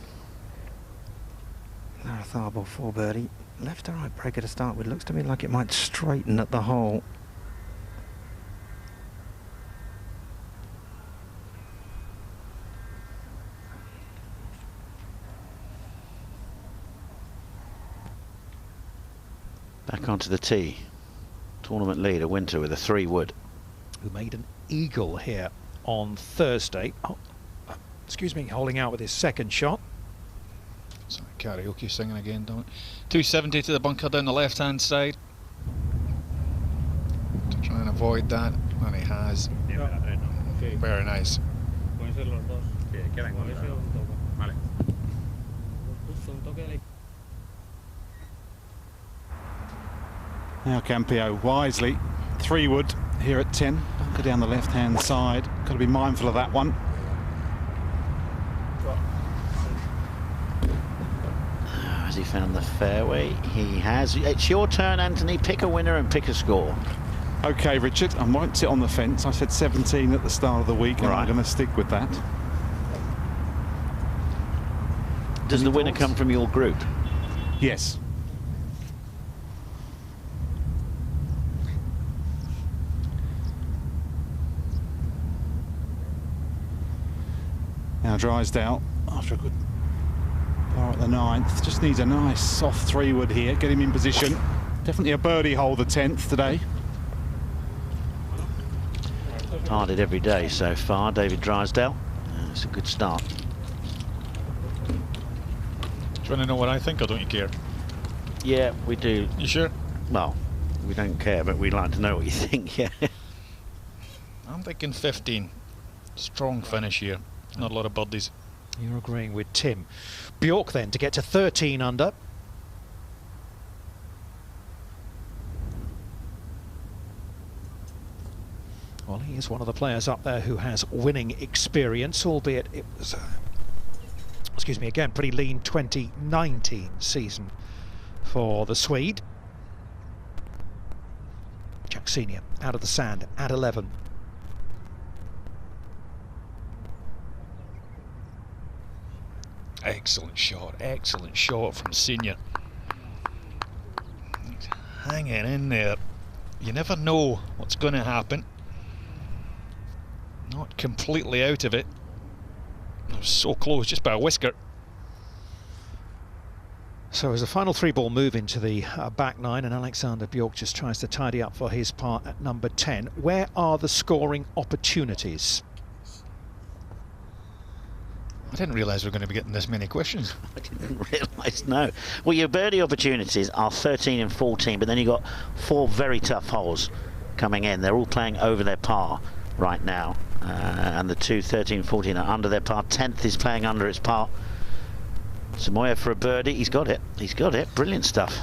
Lara Tharbell, 4 birdie. Left to right breaker to start with. Looks to me like it might straighten at the hole. Back onto the tee. Tournament leader, Winter, with a 3-wood. Who made an eagle here on Thursday. Oh, excuse me, holding out with his second shot. Sorry, karaoke singing again, don't it? 270 to the bunker down the left-hand side. To try and avoid that, and he has. Very nice. Now Campio wisely, 3-wood here at 10. Bunker down the left-hand side. Got to be mindful of that one. Has he found the fairway? He has. It's your turn, Anthony. Pick a winner and pick a score. Okay, Richard, I won't sit on the fence. I said 17 at the start of the week, and I'm going to stick with that. Does the winner come from your group? Yes. Now Drysdale, after a good par at the 9th, just needs a nice soft 3-wood here, get him in position. Definitely a birdie hole, the 10th today. Parted every day so far, David Drysdale. It's a good start. Do you want to know what I think, or don't you care? Yeah, we do. You sure? Well, we don't care, but we'd like to know what you think, yeah. I'm thinking 15. Strong finish here. Not a lot of birdies. You're agreeing with Tim. Bjork then to get to 13 under. Well, he is one of the players up there who has winning experience, albeit it was, excuse me, again, pretty lean 2019 season for the Swede. Jack Senior out of the sand at 11. Excellent shot from Senior. He's hanging in there. You never know what's going to happen. Not completely out of it. It was so close, just by a whisker. So as the final 3-ball move into the back nine, and Alexander Bjork just tries to tidy up for his part at number 10. Where are the scoring opportunities? I didn't realise we were going to be getting this many questions. I didn't realise, no. Well, your birdie opportunities are 13 and 14, but then you've got 4 very tough holes coming in. They're all playing over their par right now, and the 2 13 and 14 are under their par. 10th is playing under its par. Samoya for a birdie. He's got it. He's got it. Brilliant stuff.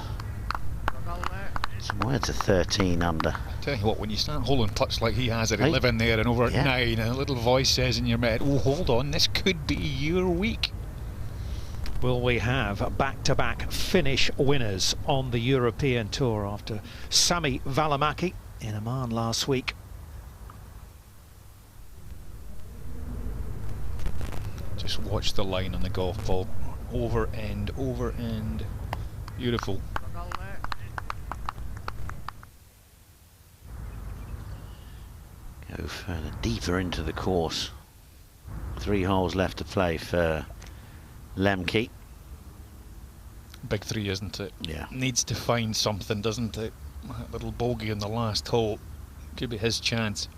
Samoya to 13 under. I tell you what, when you start holding touch like he has at 11 there and over at 9, and a little voice says in your head, oh, hold on, this could be your week. Will we have back-to-back finish winners on the European Tour after Sami Välimäki in Oman last week? Just watch the line on the golf ball. Over end, over end. Beautiful. Go further, deeper into the course. 3 holes left to play for Lemke. Big 3, isn't it? Yeah. Needs to find something, doesn't it? That little bogey in the last hole could be his chance.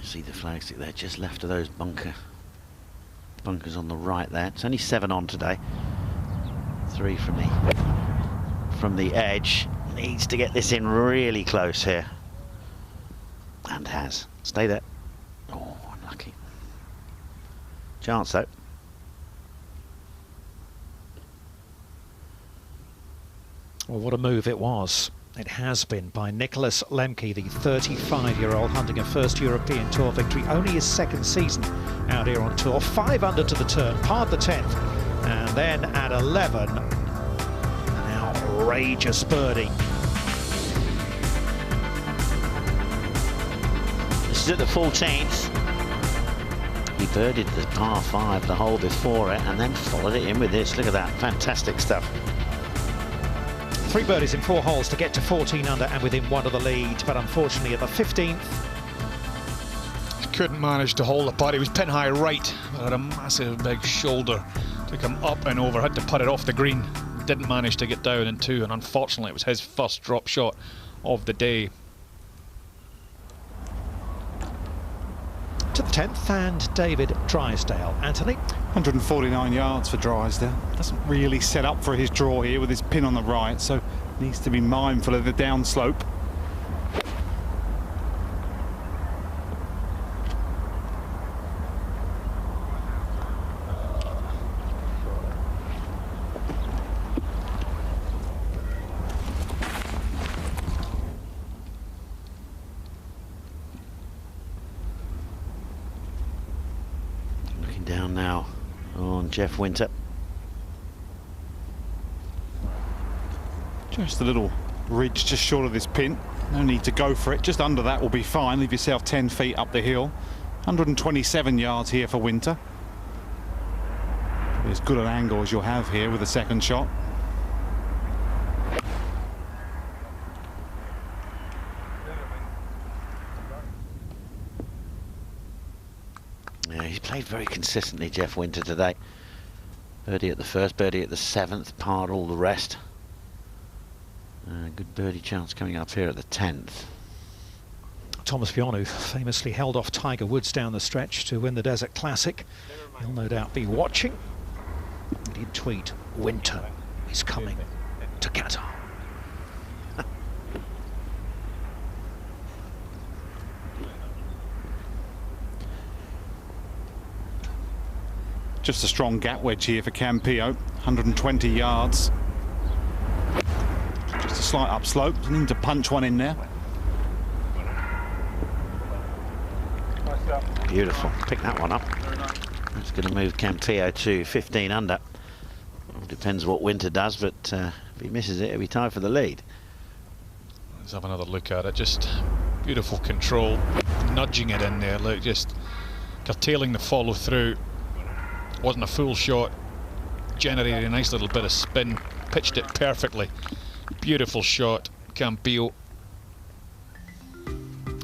See the flagstick there, just left of those bunkers on the right there. It's only 7 on today. 3 from the edge. Needs to get this in really close here, and has. Stay there. Oh, unlucky. Chance though. Well, what a move it was. It has been by Nicholas Lemke, the 35-year-old hunting a first European Tour victory, only his 2nd season out here on tour. 5 under to the turn, parred the 10th, and then at 11, an outrageous birdie. This is at the 14th. He birdied the par 5 the hole before it, and then followed it in with this. Look at that, fantastic stuff. 3 birdies in 4 holes to get to 14 under and within 1 of the lead, but unfortunately at the 15th, he couldn't manage to hold the putt. He was pin high right, but had a massive big shoulder. Took him up and over, had to putt it off the green. Didn't manage to get down in 2, and unfortunately it was his first drop shot of the day. to the 10th, and David Drysdale. Anthony? 149 yards for Drysdale. Doesn't really set up for his draw here with his pin on the right, so needs to be mindful of the downslope. Down now on Jeff Winter. Just a little ridge just short of this pin. No need to go for it. Just under that will be fine. Leave yourself 10 feet up the hill. 127 yards here for Winter. As good an angle as you'll have here with a second shot. Yeah, he's played very consistently, Jeff Winter, today. Birdie at the first, birdie at the 7th, parred all the rest. Good birdie chance coming up here at the 10th. Thomas Bjorn, who famously held off Tiger Woods down the stretch to win the Desert Classic. He'll no doubt be watching. He did tweet, "Winter is coming to Qatar." Just a strong gap wedge here for Campillo, 120 yards. Just a slight upslope, need to punch one in there. Beautiful, pick that one up. That's going to move Campillo to 15 under. Well, depends what Winter does, but if he misses it, he'll be tied for the lead. Let's have another look at it. Just beautiful control, nudging it in there. Look, just curtailing the follow through. Wasn't a full shot, generated a nice little bit of spin, pitched it perfectly. Beautiful shot, Campillo.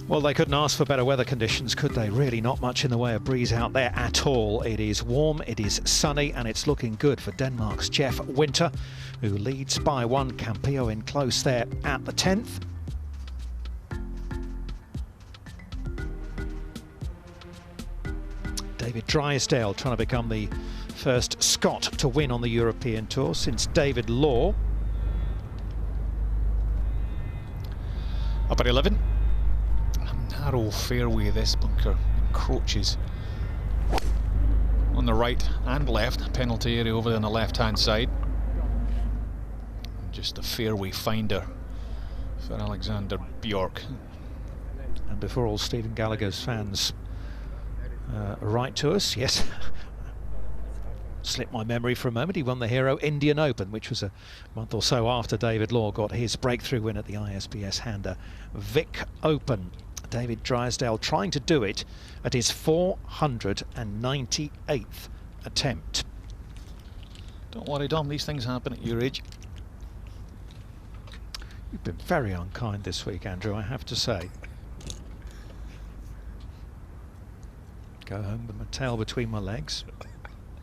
Well, they couldn't ask for better weather conditions, could they? Really not much in the way of breeze out there at all. It is warm, it is sunny, and it's looking good for Denmark's Jeff Winter, who leads by 1. Campillo in close there at the 10th. David Drysdale trying to become the first Scot to win on the European Tour since David Law. Up at 11. A narrow fairway, this bunker encroaches on the right and left, penalty area over on the left hand side. Just a fairway finder for Alexander Bjork. And before all Stephen Gallagher's fans write to us, yes, slipped my memory for a moment, he won the Hero Indian Open, which was a month or so after David Law got his breakthrough win at the ISBS Hander Vic Open. David Drysdale trying to do it at his 498th attempt. Don't worry, Dom, these things happen at your age. You've been very unkind this week, Andrew, I have to say. Go home with my tail between my legs.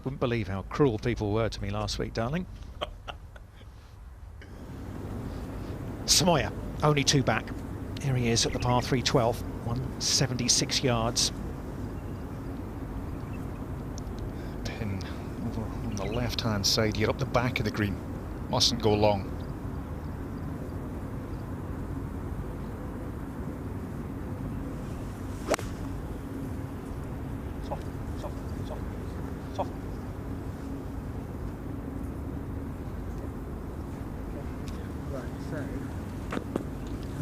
Wouldn't believe how cruel people were to me last week, darling. Samoya, only 2 back. Here he is at the par 3 12, 176 yards. Pin over on the left hand side, you're up the back of the green. Mustn't go long.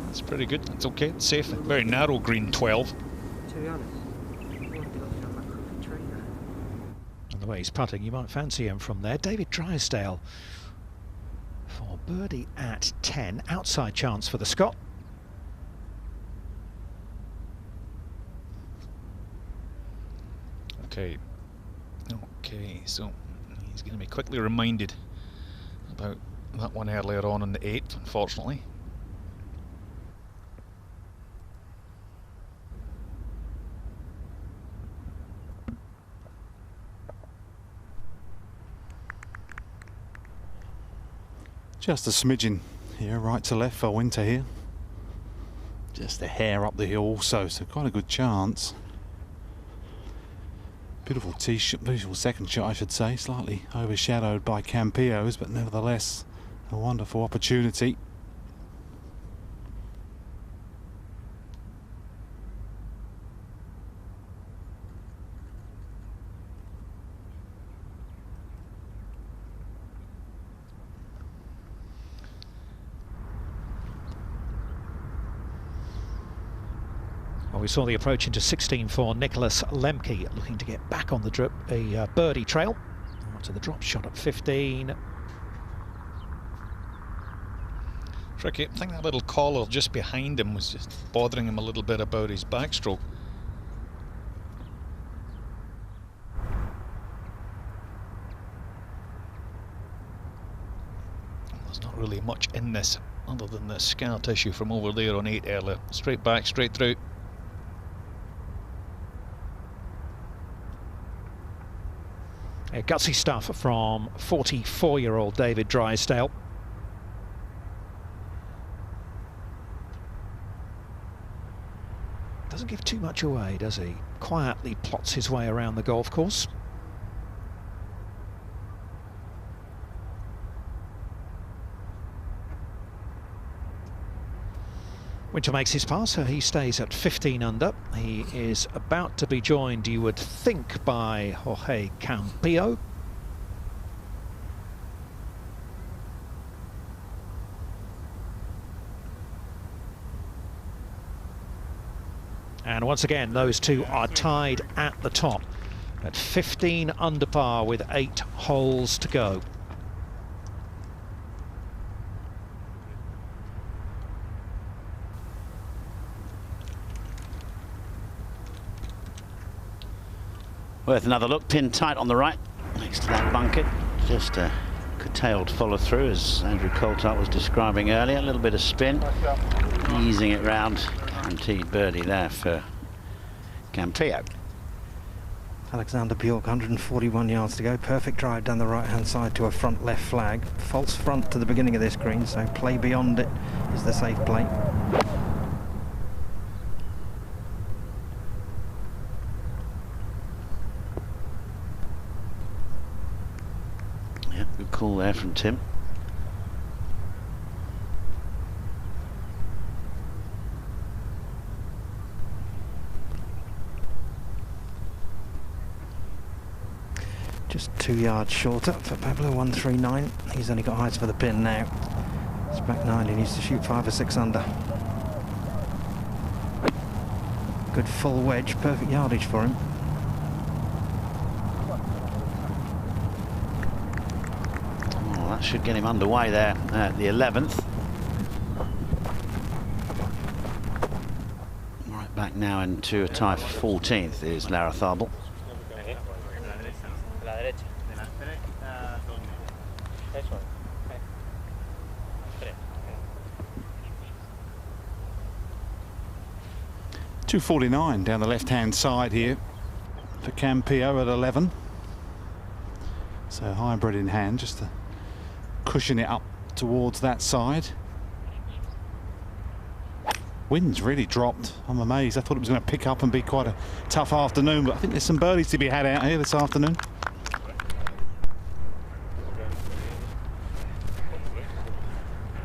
That's pretty good. That's okay. It's safe. Very narrow green 12. To be honest, And the way he's putting, you might fancy him from there. David Drysdale for birdie at 10. Outside chance for the Scot. Okay. Okay, so he's going to be quickly reminded about that one earlier on the 8th, unfortunately. Just a smidgen here, right to left for Winter here. Just a hair up the hill also, so quite a good chance. Beautiful tee shot, beautiful second shot I should say, slightly overshadowed by Campillo's, but nevertheless a wonderful opportunity. Well, we saw the approach into 16 for Nicholas Lemke, looking to get back on the birdie trail after the drop shot at 15. Tricky. I think that little collar just behind him was just bothering him a little bit about his backstroke. There's not really much in this other than the scar tissue from over there on 8 earlier. Straight back, straight through. Gutsy stuff from 44-year-old David Drysdale. Doesn't give too much away, does he? Quietly plots his way around the golf course. Winter makes his pass, so he stays at 15 under. He is about to be joined, you would think, by Jorge Campillo. And once again, those two are tied at the top at 15 under par with 8 holes to go. Worth another look, pinned tight on the right, next to that bunker. Just a curtailed follow through, as Andrew Coulthard was describing earlier. A little bit of spin, easing it round Guaranteed birdie there for Campillo. Alexander Bjork, 141 yards to go. Perfect drive down the right-hand side to a front left flag. False front to the beginning of this green, so play beyond it is the safe play. Yeah, good call there from Tim. Just 2 yards shorter for Pablo, 139. He's only got heights for the pin now. It's back 9, he needs to shoot 5 or 6 under. Good full wedge, perfect yardage for him. Oh, that should get him underway there at the 11th. Right back now into a tie for 14th is Larrathable. .249 down the left-hand side here for Campillo at 11. So hybrid in hand, just to cushion it up towards that side. Wind's really dropped. I'm amazed. I thought it was going to pick up and be quite a tough afternoon, but I think there's some birdies to be had out here this afternoon.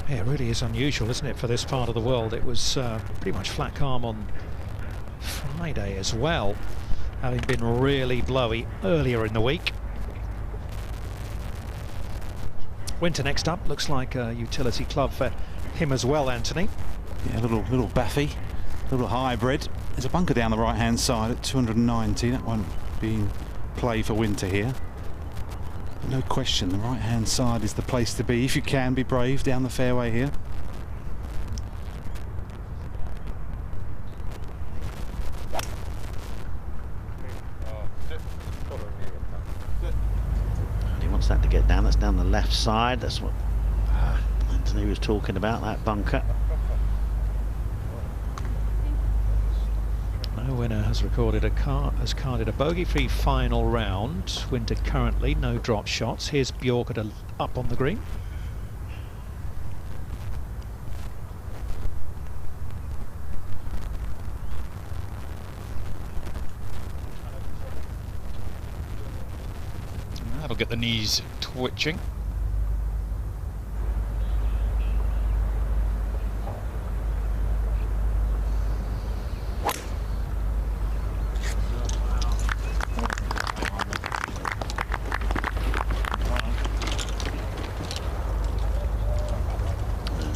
Yeah, it really is unusual, isn't it, for this part of the world? It was pretty much flat calm on Friday as well, having been really blowy earlier in the week. Winter next up, looks like a utility club for him as well, Anthony. Yeah, a little Baffy, little hybrid. There's a bunker down the right hand side at 290. That won't be in play for Winter here. But no question, the right hand side is the place to be if you can be brave down the fairway here. That to get down, that's down the left side. That's what Anthony was talking about, that bunker. No winner has recorded has carded a bogey-free final round. Winter currently no drop shots. Here's Bjork at up on the green. That'll get the knees twitching.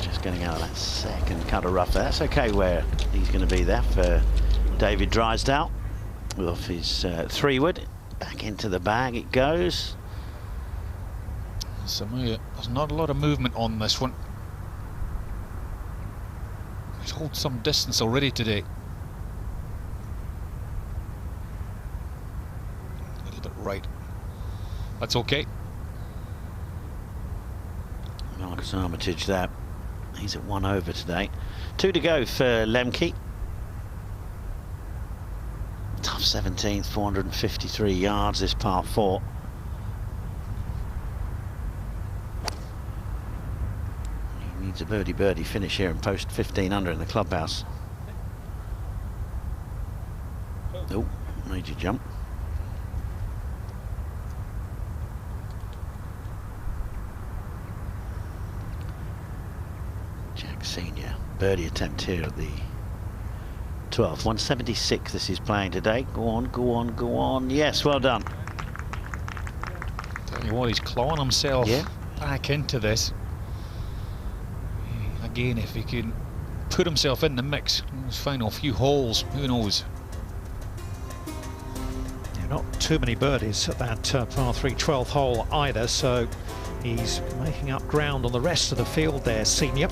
Just getting out of that second cut of rough there. That's okay where he's going to be there for David Drysdale. Off his 3-wood. Back into the bag it goes. There's not a lot of movement on this one. He's held some distance already today. A little bit right. That's okay. Marcus Armitage there. He's at 1 over today. 2 to go for Lemke. Tough 17th, 453 yards this par 4. He needs a birdie finish here and post 15 under in the clubhouse. Oh, major jump. Jack Senior, birdie attempt here at the 12th. 176 this is playing today. Go on, go on, go on. Yes, well done. Tell you what, he's clawing himself back into this. Again, if he can put himself in the mix, his final few holes, who knows? Yeah, not too many birdies at that par 3 12th hole either, so he's making up ground on the rest of the field there, Senior.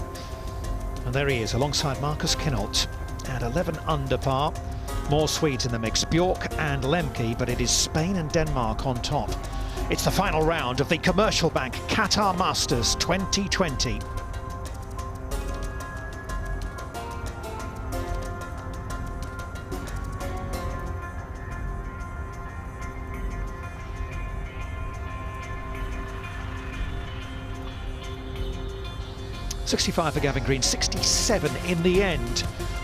And there he is alongside Marcus Kinhult at 11 under par. More Swedes in the mix, Bjork and Lemke, but it is Spain and Denmark on top. It's the final round of the Commercial Bank Qatar Masters 2020. 65 for Gavin Green, 67 in the end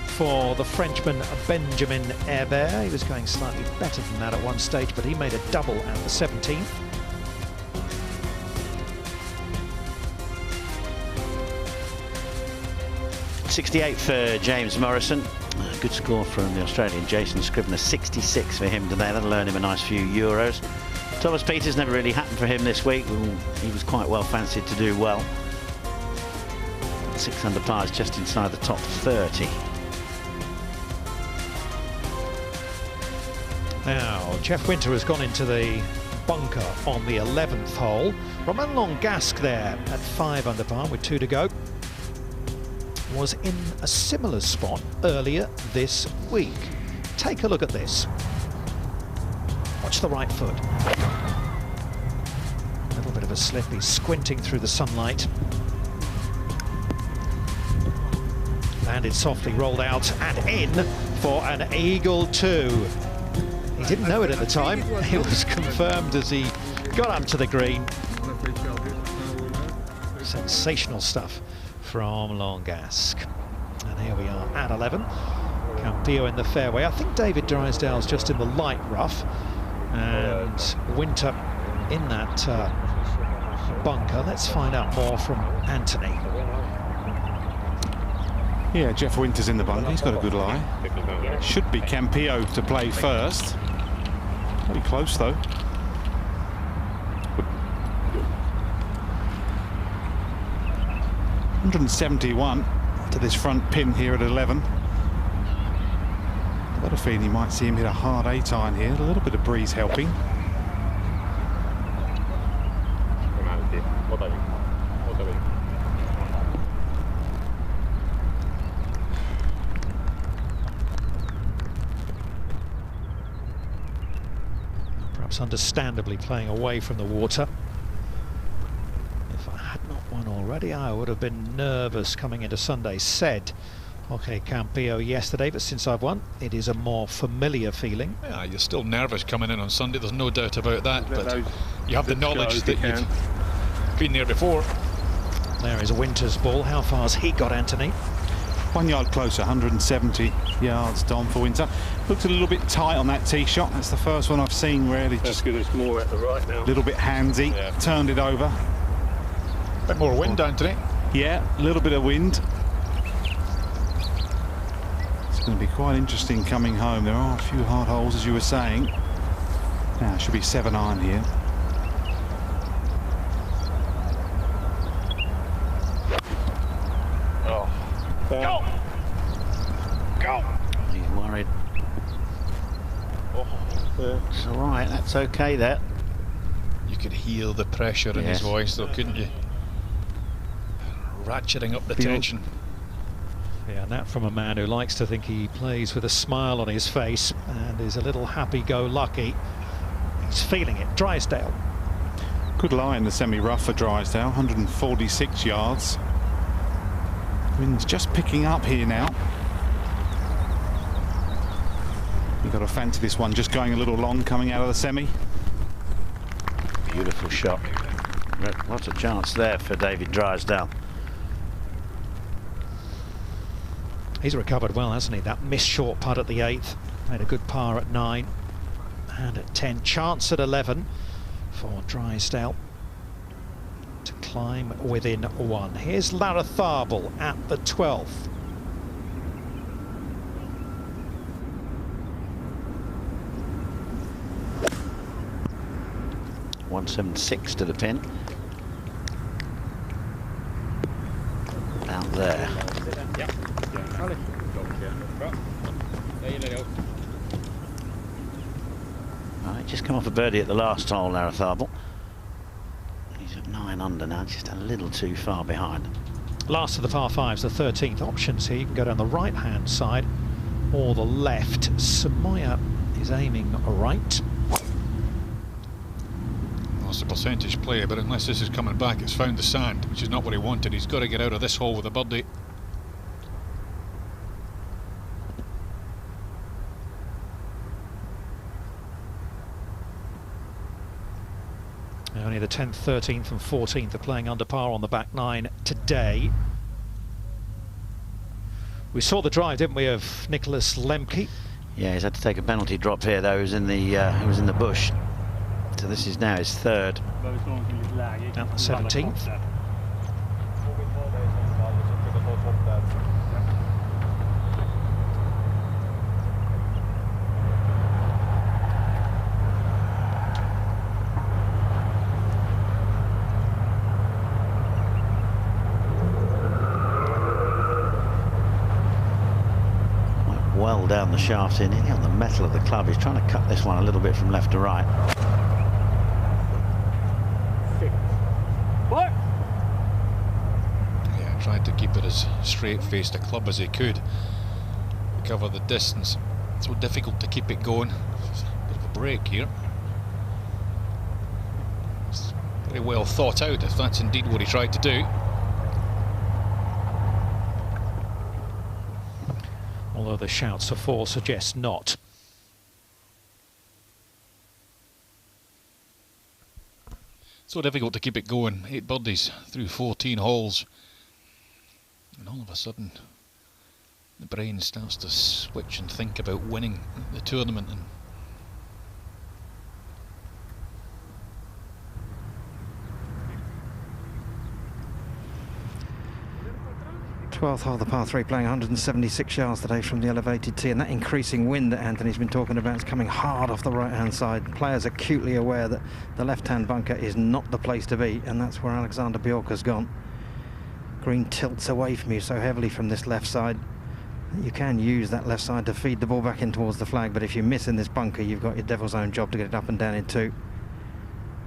for the Frenchman Benjamin Herbert. He was going slightly better than that at one stage, but he made a double at the 17th. .68 for James Morrison. Good score from the Australian Jason Scribner. 66 for him today. That'll earn him a nice few euros. Thomas Pieters, never really happened for him this week. He was quite well fancied to do well. 6 under par is just inside the top 30. Now, Jeff Winter has gone into the bunker on the 11th hole. Romain Longasque there at 5 under par with 2 to go. Was in a similar spot earlier this week. Take a look at this. Watch the right foot. A little bit of a slip. He's squinting through the sunlight. Landed softly, rolled out and in for an eagle 2. He didn't know it at the time. It was confirmed as he got up to the green. Sensational stuff from Longasque. And here we are at 11. Campillo in the fairway. I think David Drysdale's just in the light rough, and Winter in that bunker. Let's find out more from Anthony. Yeah, Jeff Winter's in the bunker. He's got a good lie. Should be Campillo to play first. Pretty close though. .171 to this front pin here at 11. I've got a feeling you might see him hit a hard 8 iron here. A little bit of breeze helping. Perhaps understandably playing away from the water. If I had not won already, I would have been nervous coming into Sunday. Said okay, Campillo yesterday, but since I've won, it is a more familiar feeling. Yeah, you're still nervous coming in on Sunday, there's no doubt about that, but you have the knowledge that you've been there before. There is Winter's ball. How far's he got, Anthony? 1 yard closer, 170 yards, Dom, for Winter. Looked a little bit tight on that tee shot. That's the first one I've seen where he just It's more at the right now. a little bit handsy, turned it over. A bit more wind, Anthony. Yeah, a little bit of wind. It's going to be quite interesting coming home. There are a few hard holes, as you were saying. Now, it should be 7 iron here. Oh. Go! Go! He's worried. It's all right, that's okay there. You could hear the pressure in his voice though, couldn't you? Ratcheting up the tension. Yeah, and that from a man who likes to think he plays with a smile on his face and is a little happy-go-lucky. He's feeling it. Drysdale. Good lie in the semi-rough for Drysdale, 146 yards. Wind's just picking up here now. You've got to fancy this one just going a little long coming out of the semi. Beautiful shot. Lots of chance there for David Drysdale. He's recovered well, hasn't he? That missed short putt at the 8th. Made a good par at 9. And at 10. Chance at 11 for Drysdale to climb within 1. Here's Larratharbel at the 12th. .176 to the pin. Out there. Right, just come off a birdie at the last hole, Larratharbel. He's at 9 under now, just a little too far behind. Last of the par 5s, the 13th. Options here. You can go down the right-hand side or the left. Samoya is aiming right. Well, it's a percentage play, but unless this is coming back, it's found the sand, which is not what he wanted. He's got to get out of this hole with a birdie. Only the 10th, 13th and 14th are playing under par on the back 9 today. We saw the drive, didn't we, of Nicholas Lemke? Yeah, he's had to take a penalty drop here, though. He was in the bush. So this is now his third. At the 17th. Well down the shaft here, nearly on the metal of the club. He's trying to cut this one a little bit from left to right. Yeah, tried to keep it as straight-faced a club as he could. Cover the distance. So difficult to keep it going. Bit of a break here. It's very well thought out, if that's indeed what he tried to do. Although the shouts of four suggest not. So difficult to keep it going. 8 birdies through 14 holes. And all of a sudden, the brain starts to switch and think about winning the tournament. And 12th hole, the par 3, playing 176 yards today from the elevated tee, and that increasing wind that Anthony's been talking about is coming hard off the right-hand side. Players acutely aware that the left-hand bunker is not the place to be, and that's where Alexander Bjork has gone. Green tilts away from you so heavily from this left side. You can use that left side to feed the ball back in towards the flag, but if you miss in this bunker, you've got your devil's own job to get it up and down in two.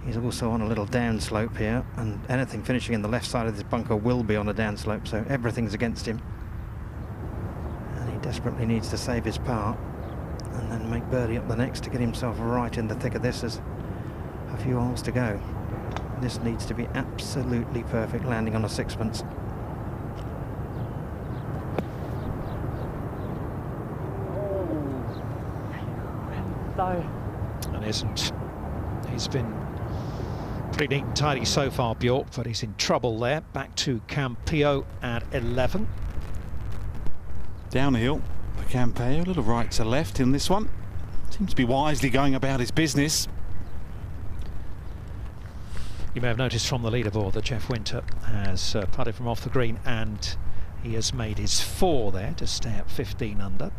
He's also on a little downslope here, and anything finishing in the left side of this bunker will be on a downslope, so everything's against him. And he desperately needs to save his par and then make birdie up the next to get himself right in the thick of this. As a few holes to go. This needs to be absolutely perfect, landing on a sixpence. And isn't. He's been pretty neat and tidy so far, Bjork, but he's in trouble there. Back to Campillo at 11. Downhill for Campillo, a little right to left in this one. Seems to be wisely going about his business. You may have noticed from the leaderboard that Jeff Winter has putted from off the green, and he has made his 4 there to stay at 15 under.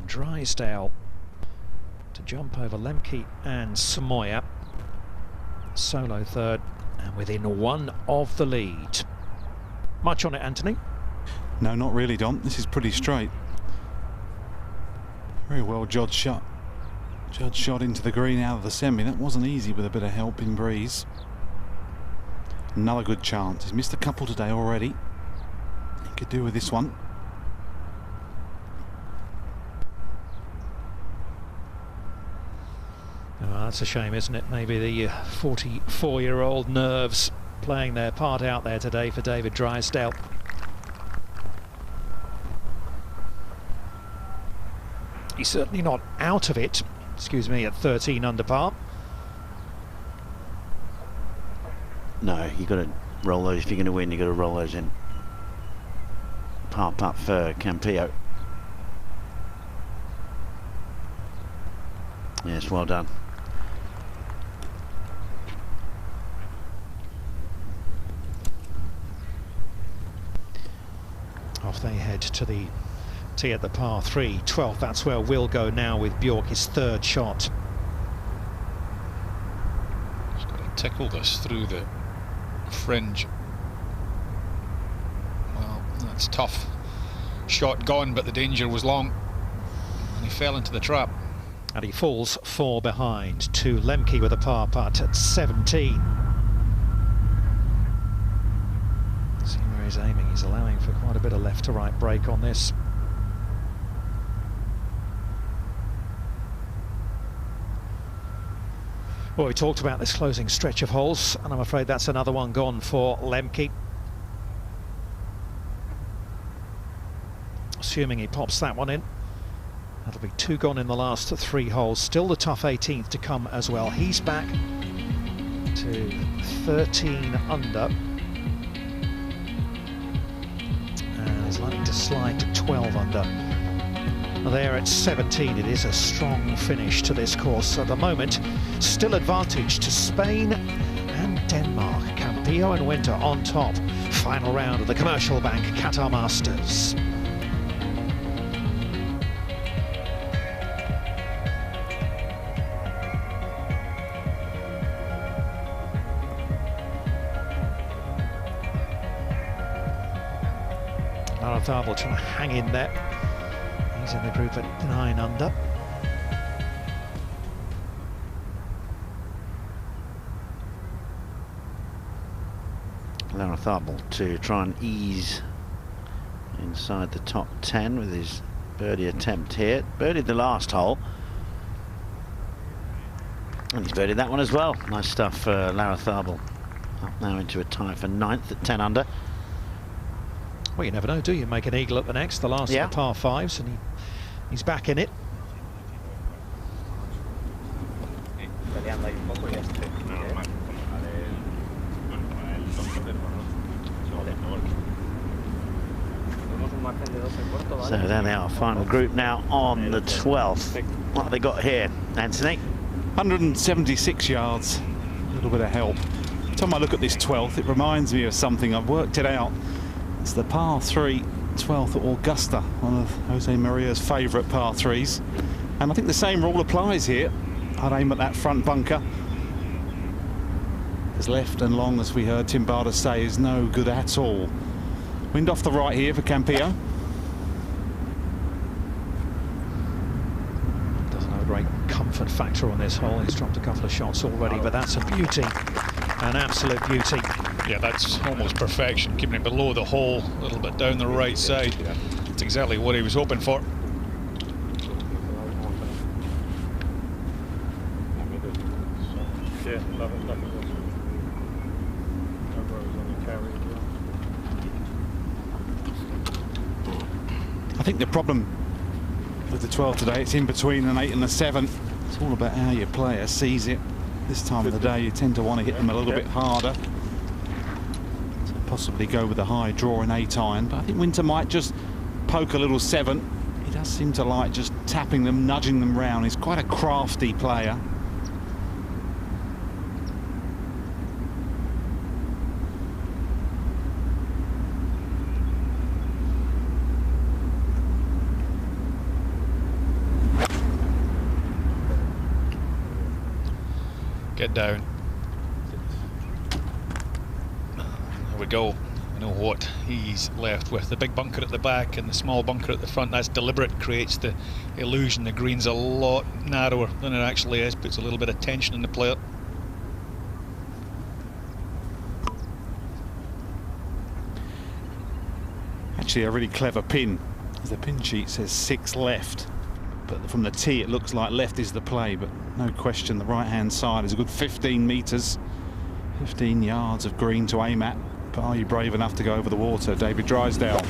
Drysdale to jump over Lemke and Samoya. Solo third and within 1 of the lead. Much on it, Anthony? No, not really, Dom. This is pretty straight. Very well judged shot. Judged shot into the green out of the semi. That wasn't easy with a bit of help in breeze. Another good chance. He's missed a couple today already. He could do with this one. Oh, that's a shame, isn't it? Maybe the 44-year-old nerves playing their part out there today for David Drysdale. He's certainly not out of it, excuse me, at 13 under par. No, you've got to roll those. If you're going to win, you've got to roll those in. Par putt for Campillo. Yes, well done. Off they head to the tee at the par 3, 12. That's where we'll go now with Bjork, his 3rd shot. He's got to tickle this through the fringe. Well, that's tough. Shot gone, but the danger was long, and he fell into the trap. And he falls 4 behind to Lemke with a par putt at 17. See where he's aiming. He's allowing for quite a bit of left to right break on this. Well, we talked about this closing stretch of holes, and I'm afraid that's another one gone for Lemke. Assuming he pops that one in. That'll be 2 gone in the last 3 holes. Still the tough 18th to come as well. He's back to 13 under. And is likely to slide to 12 under. There at 17, it is a strong finish to this course at the moment. Still advantage to Spain and Denmark. Campillo and Winter on top. Final round of the Commercial Bank Qatar Masters. Larrazábal trying to hang in there. He's in the group at 9 under. Larrazábal to try and ease inside the top 10 with his birdie attempt here. Birdied the last hole. And he's birdied that one as well. Nice stuff for Larrazábal. Up now into a tie for 9th at 10 under. Well, you never know, do you? Make an eagle at the next, the last of the par 5s, and he's back in it. So there they are, final group now on the 12th. What have they got here, Anthony? 176 yards, a little bit of help. Every time I look at this 12th, it reminds me of something. I've worked it out. It's the par 3 12th at Augusta, one of Jose Maria's favourite par 3s. And I think the same rule applies here. I'd aim at that front bunker. As left and long, as we heard Tim Barter say, is no good at all. Wind off the right here for Campillo. Doesn't have a great comfort factor on this hole. He's dropped a couple of shots already, but that's a beauty. An absolute beauty. Yeah, that's almost perfection, keeping it below the hole, a little bit down the right side. That's exactly what he was hoping for. I think the problem with the 12 today, it's in between an 8 and a 7. It's all about how your player sees it. This time of the day, you tend to want to hit them a little bit harder. So possibly go with a high draw in 8 iron, but I think Winter might just poke a little 7. He does seem to like just tapping them, nudging them round. He's quite a crafty player. Get down. There we go. You know what he's left with. The big bunker at the back and the small bunker at the front. That's deliberate, creates the illusion the green's a lot narrower than it actually is, puts a little bit of tension in the player. Actually a really clever pin. The pin sheet says 6 left. But from the tee it looks like left is the play, but no question the right hand side is a good 15 metres, 15 yards of green to aim at. But are you brave enough to go over the water, David Drysdale?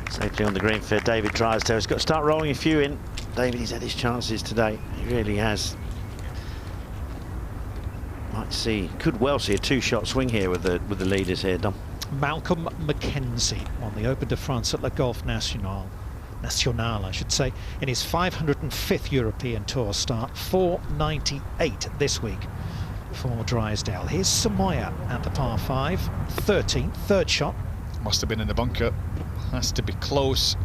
Safely on the green for David Drysdale. He's got to start rolling a few in. David, he's had his chances today. He really has. Might see, could well see a 2-shot swing here with the leaders here, Dom. Malcolm Mackenzie won the Open de France at Le Golf National, I should say, in his 505th European Tour start. 498 this week for Drysdale. Here's Samoya at the par 5, 13th, third shot. Must have been in the bunker. Has to be close.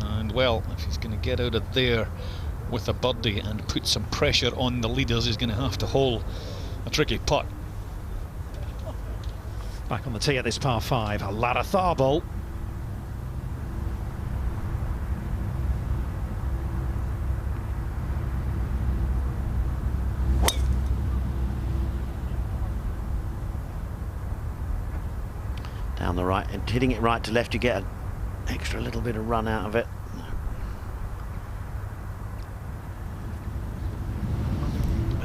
And well, if he's going to get out of there with a birdie and put some pressure on the leaders, he's going to have to hole a tricky putt. Back on the tee at this par 5, Larrazábal. Down the right, and hitting it right to left, you get an extra little bit of run out of it.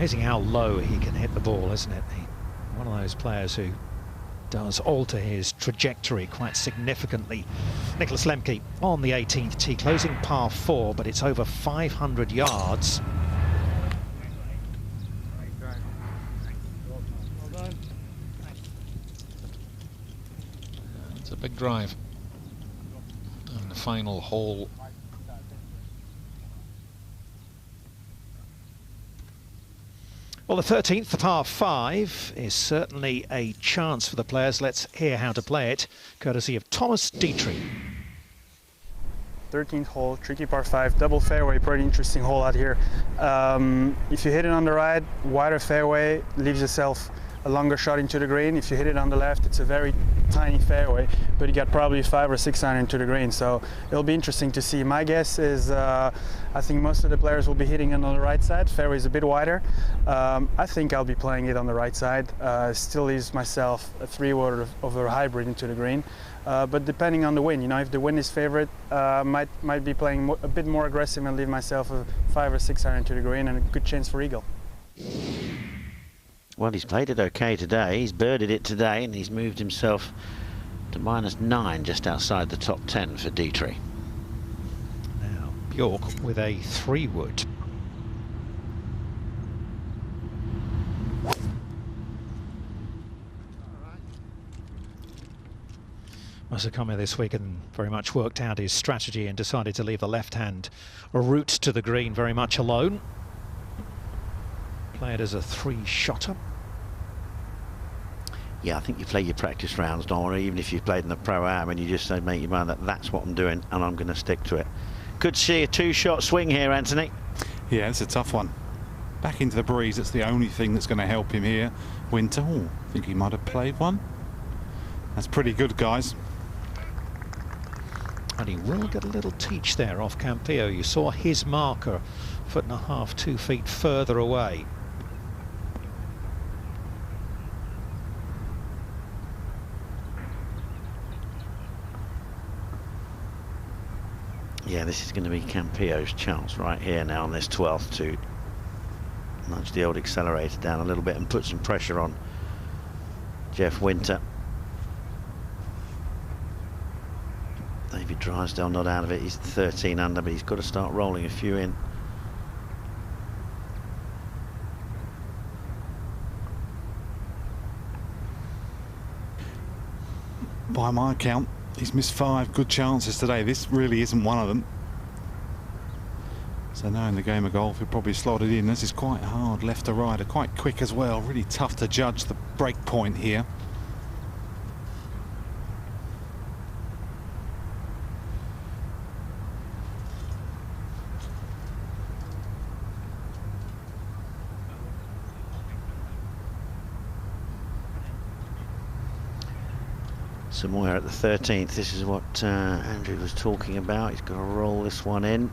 Amazing how low he can hit the ball, isn't it? One of those players who does alter his trajectory quite significantly. Nicholas Lemke on the 18th tee, closing par 4, but it's over 500 yards. It's a big drive on the final hole. Well, the 13th, the par 5, is certainly a chance for the players. Let's hear how to play it, courtesy of Thomas Dietrich. 13th hole, tricky par 5, double fairway, pretty interesting hole out here. If you hit it on the right, wider fairway, leaves yourself a longer shot into the green. If you hit it on the left, it's a very tiny fairway, but you got probably 500 or 600 into the green, so it'll be interesting to see. My guess is I think most of the players will be hitting it on the right side. Fairway is a bit wider. I think I'll be playing it on the right side. Still leaves myself a 3-wood of a hybrid into the green, but depending on the wind, you know, if the wind is favorite, might be playing a bit more aggressive and leave myself a 500 or 600 into the green and a good chance for eagle. Well, he's played it okay today. He's birdied it today, and he's moved himself to -9, just outside the top 10 for Dietrich. Now Bjork with a 3-wood. Must have come here this week and very much worked out his strategy and decided to leave the left-hand route to the green very much alone. Play it as a 3-shotter. Yeah, I think you play your practice rounds, Don, even if you've played in the Pro-Am, and you just say, make your mind that that's what I'm doing and I'm going to stick to it. Could see a 2-shot swing here, Anthony. Yeah, it's a tough one. Back into the breeze, that's the only thing that's going to help him here. Winter, oh, I think he might have played one. That's pretty good, guys. And he will get a little teach there off Campillo. You saw his marker, 1.5 to 2 feet further away. Yeah, this is going to be Campillo's chance right here now on this 12th to nudge the old accelerator down a little bit and put some pressure on Jeff Winter. David Drysdale not out of it. He's 13 under, but he's got to start rolling a few in. By my account, he's missed 5 good chances today. This really isn't one of them. So now in the game of golf, he'll probably slot it in. This is quite hard, left to right, quite quick as well. Really tough to judge the break point here. Somewhere at the 13th, this is what Andrew was talking about. He's got to roll this one in.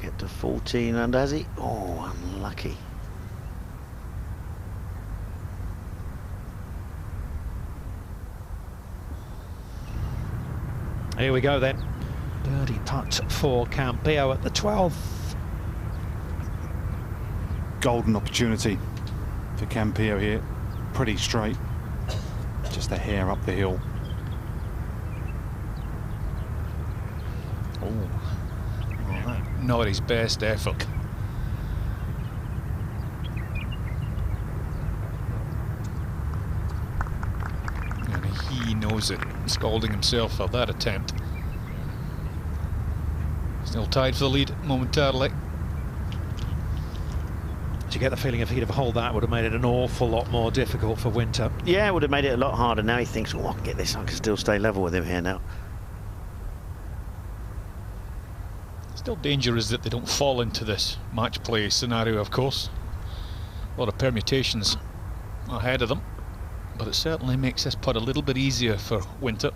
Get to 14 under, has he? Oh, unlucky. Here we go then. Birdie putt for Campillo at the 12th. Golden opportunity for Campillo here. Pretty straight. Just a hair up the hill. Not his best effort. And he knows it, scalding himself for that attempt. Still tied for the lead momentarily. Do you get the feeling if he'd have held that, would have made it an awful lot more difficult for Winter? Yeah, it would have made it a lot harder. Now he thinks, oh, I can get this, I can still stay level with him here now. Still danger is that they don't fall into this match play scenario, of course. A lot of permutations ahead of them, but it certainly makes this putt a little bit easier for Winter.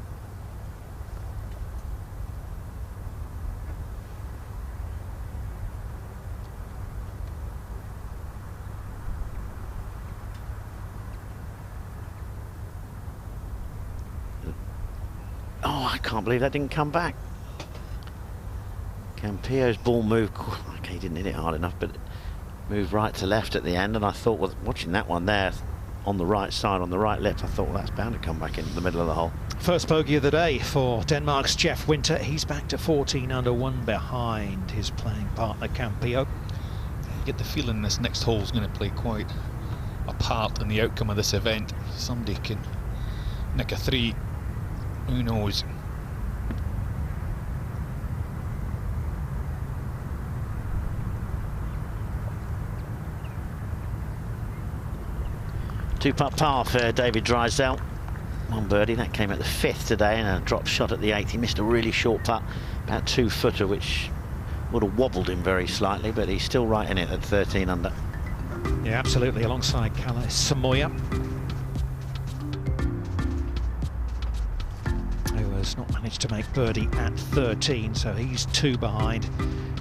Oh, I can't believe that didn't come back. Campillo's ball moved. Okay, he didn't hit it hard enough, but moved right to left at the end, and I thought, well, watching that one there on the right side, on the right lip, I thought, well, that's bound to come back into the middle of the hole. First bogey of the day for Denmark's Jeff Winter. He's back to 14 under, one behind his playing partner Campillo. You get the feeling this next hole is going to play quite a part in the outcome of this event. Somebody can nick a 3, who knows. Two-putt par for David Drysdale. One birdie, that came at the 5th today, and a drop shot at the 8th. He missed a really short putt, about 2-footer, which would have wobbled him very slightly, but he's still right in it at 13 under. Yeah, absolutely, alongside Kalle Samoja, who has not managed to make birdie at 13, so he's 2 behind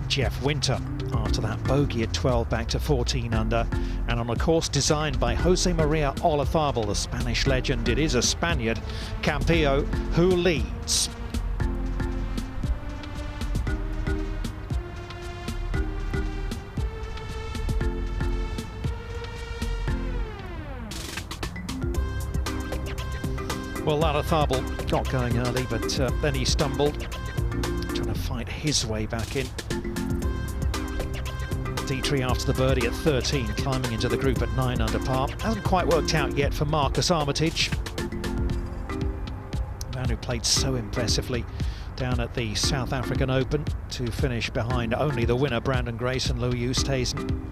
Jeff Winter after that bogey at 12, back to 14 under, and on a course designed by Jose Maria Olazabal, the Spanish legend. It is a Spaniard, Campillo, who leads. Well, Olazabal got going early, but then he stumbled, trying to fight his way back in. Dietrich after the birdie at 13, climbing into the group at 9 under par. Hasn't quite worked out yet for Marcus Armitage, the man who played so impressively down at the South African Open to finish behind only the winner, Brandon Grace, and Louis Oosthuizen.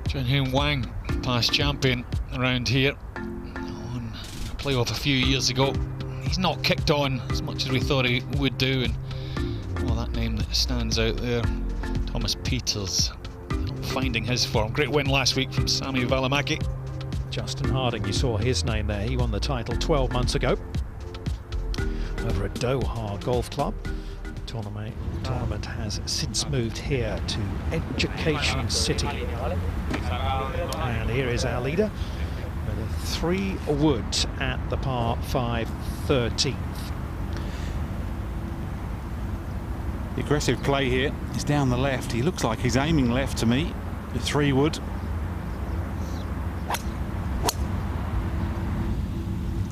Junhyun Wang, past champion around here, on a playoff a few years ago. He's not kicked on as much as we thought he would do, and well, that name that stands out there, Thomas Peters, finding his form. Great win last week from Sami Välimäki. Justin Harding, you saw his name there. He won the title 12 months ago over at Doha Golf Club. The tournament has since moved here to Education City. And here is our leader with a 3 wood at the par 5 13th. The aggressive play here is down the left. He looks like he's aiming left to me. The 3 wood.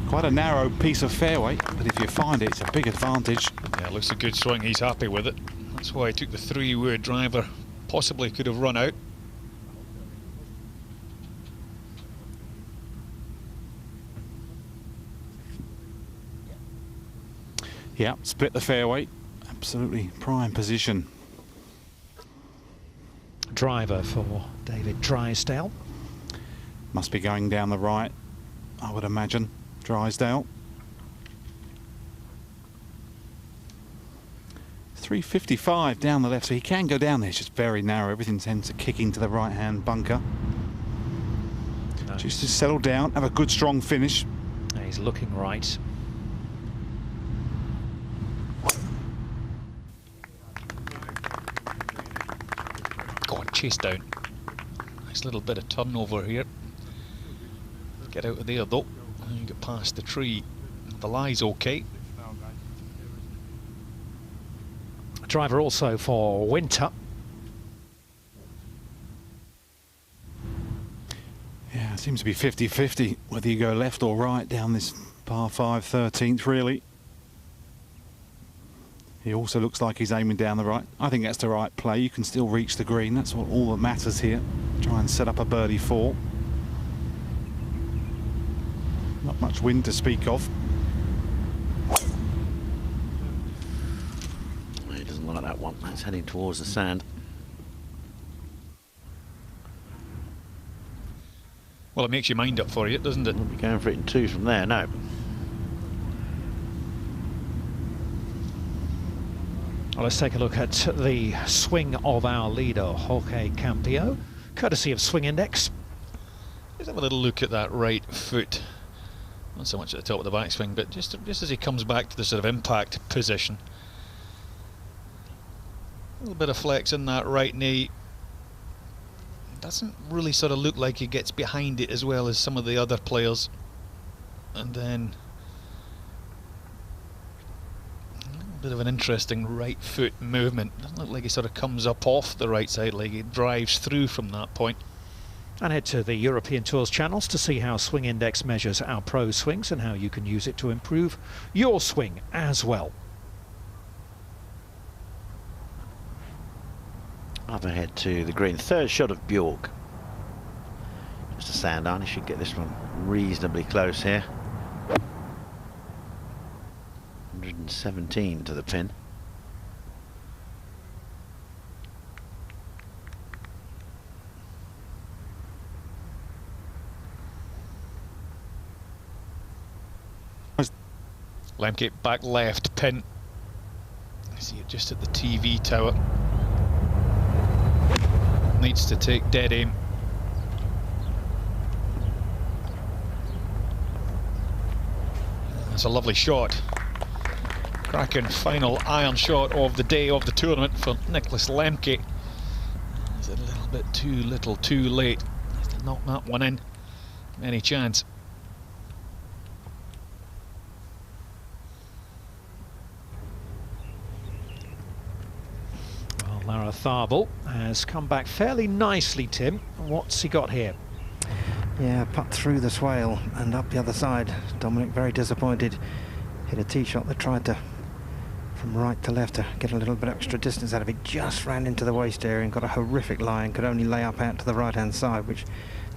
Quite a narrow piece of fairway, but if you find it, it's a big advantage. Yeah, it looks a good swing. He's happy with it. That's why he took the 3 wood. Driver possibly could have run out. Yeah, split the fairway. Absolutely prime position. Driver for David Drysdale. Must be going down the right, I would imagine. Drysdale. 355 down the left, so he can go down there. It's just very narrow. Everything tends to kick into the right-hand bunker. Nice. Just to settle down, have a good strong finish. He's looking right. Chase down. Nice little bit of turnover here. Get out of there though. And you get past the tree. The lie's okay. Driver also for Winter. Yeah, it seems to be 50-50 whether you go left or right down this par 5 13th really. He also looks like he's aiming down the right. I think that's the right play. You can still reach the green. That's all that matters here. Try and set up a birdie 4. Not much wind to speak of. He doesn't like that one. That's heading towards the sand. Well, it makes your mind up for you, doesn't it? Won't be going for it in 2 from there, no. Well, let's take a look at the swing of our leader, Jorge Campillo, courtesy of Swing Index. Let's have a little look at that right foot. Not so much at the top of the backswing, but just as he comes back to the sort of impact position. A little bit of flex in that right knee. Doesn't really sort of look like he gets behind it as well as some of the other players. And then a little bit of an interesting right foot movement. Doesn't look like he sort of comes up off the right side, like he drives through from that point. And head to the European Tours channels to see how Swing Index measures our pro swings and how you can use it to improve your swing as well. Up ahead to the green. Third shot of Bjork. Just a sand iron. He should get this one reasonably close here. 117 to the pin. Lemke back left, pin. I see it just at the TV tower. Needs to take dead aim. That's a lovely shot. Cracking final iron shot of the day of the tournament for Nicholas Lemke. Is it a little bit too little, too late? Has to knock that one in. Any chance? Well, Lara Tharbel has come back fairly nicely, Tim. What's he got here? Yeah, putt through the swale and up the other side. Dominic very disappointed. Hit a tee shot that tried to, from right to left, to get a little bit extra distance out of it. Just ran into the waist area and got a horrific lie and could only lay up out to the right-hand side, which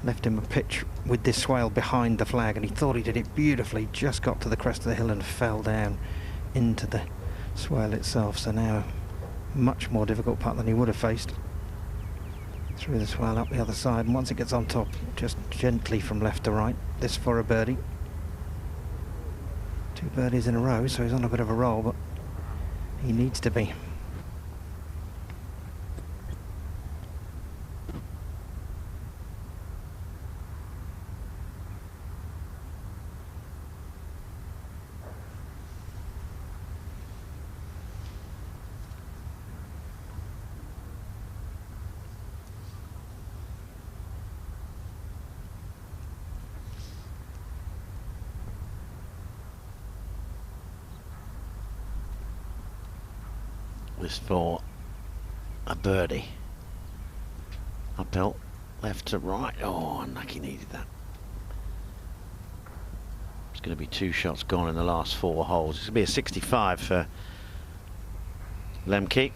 left him a pitch with this swale behind the flag. And he thought he did it beautifully, just got to the crest of the hill and fell down into the swale itself. So now, much more difficult putt than he would have faced. Through the swale up the other side, and once it gets on top, just gently from left to right. This for a birdie. 2 birdies in a row, so he's on a bit of a roll, but he needs to be. Was for a birdie. Uphill, left to right. Oh, unlucky, needed that. It's going to be 2 shots gone in the last 4 holes. It's going to be a 65 for Lemke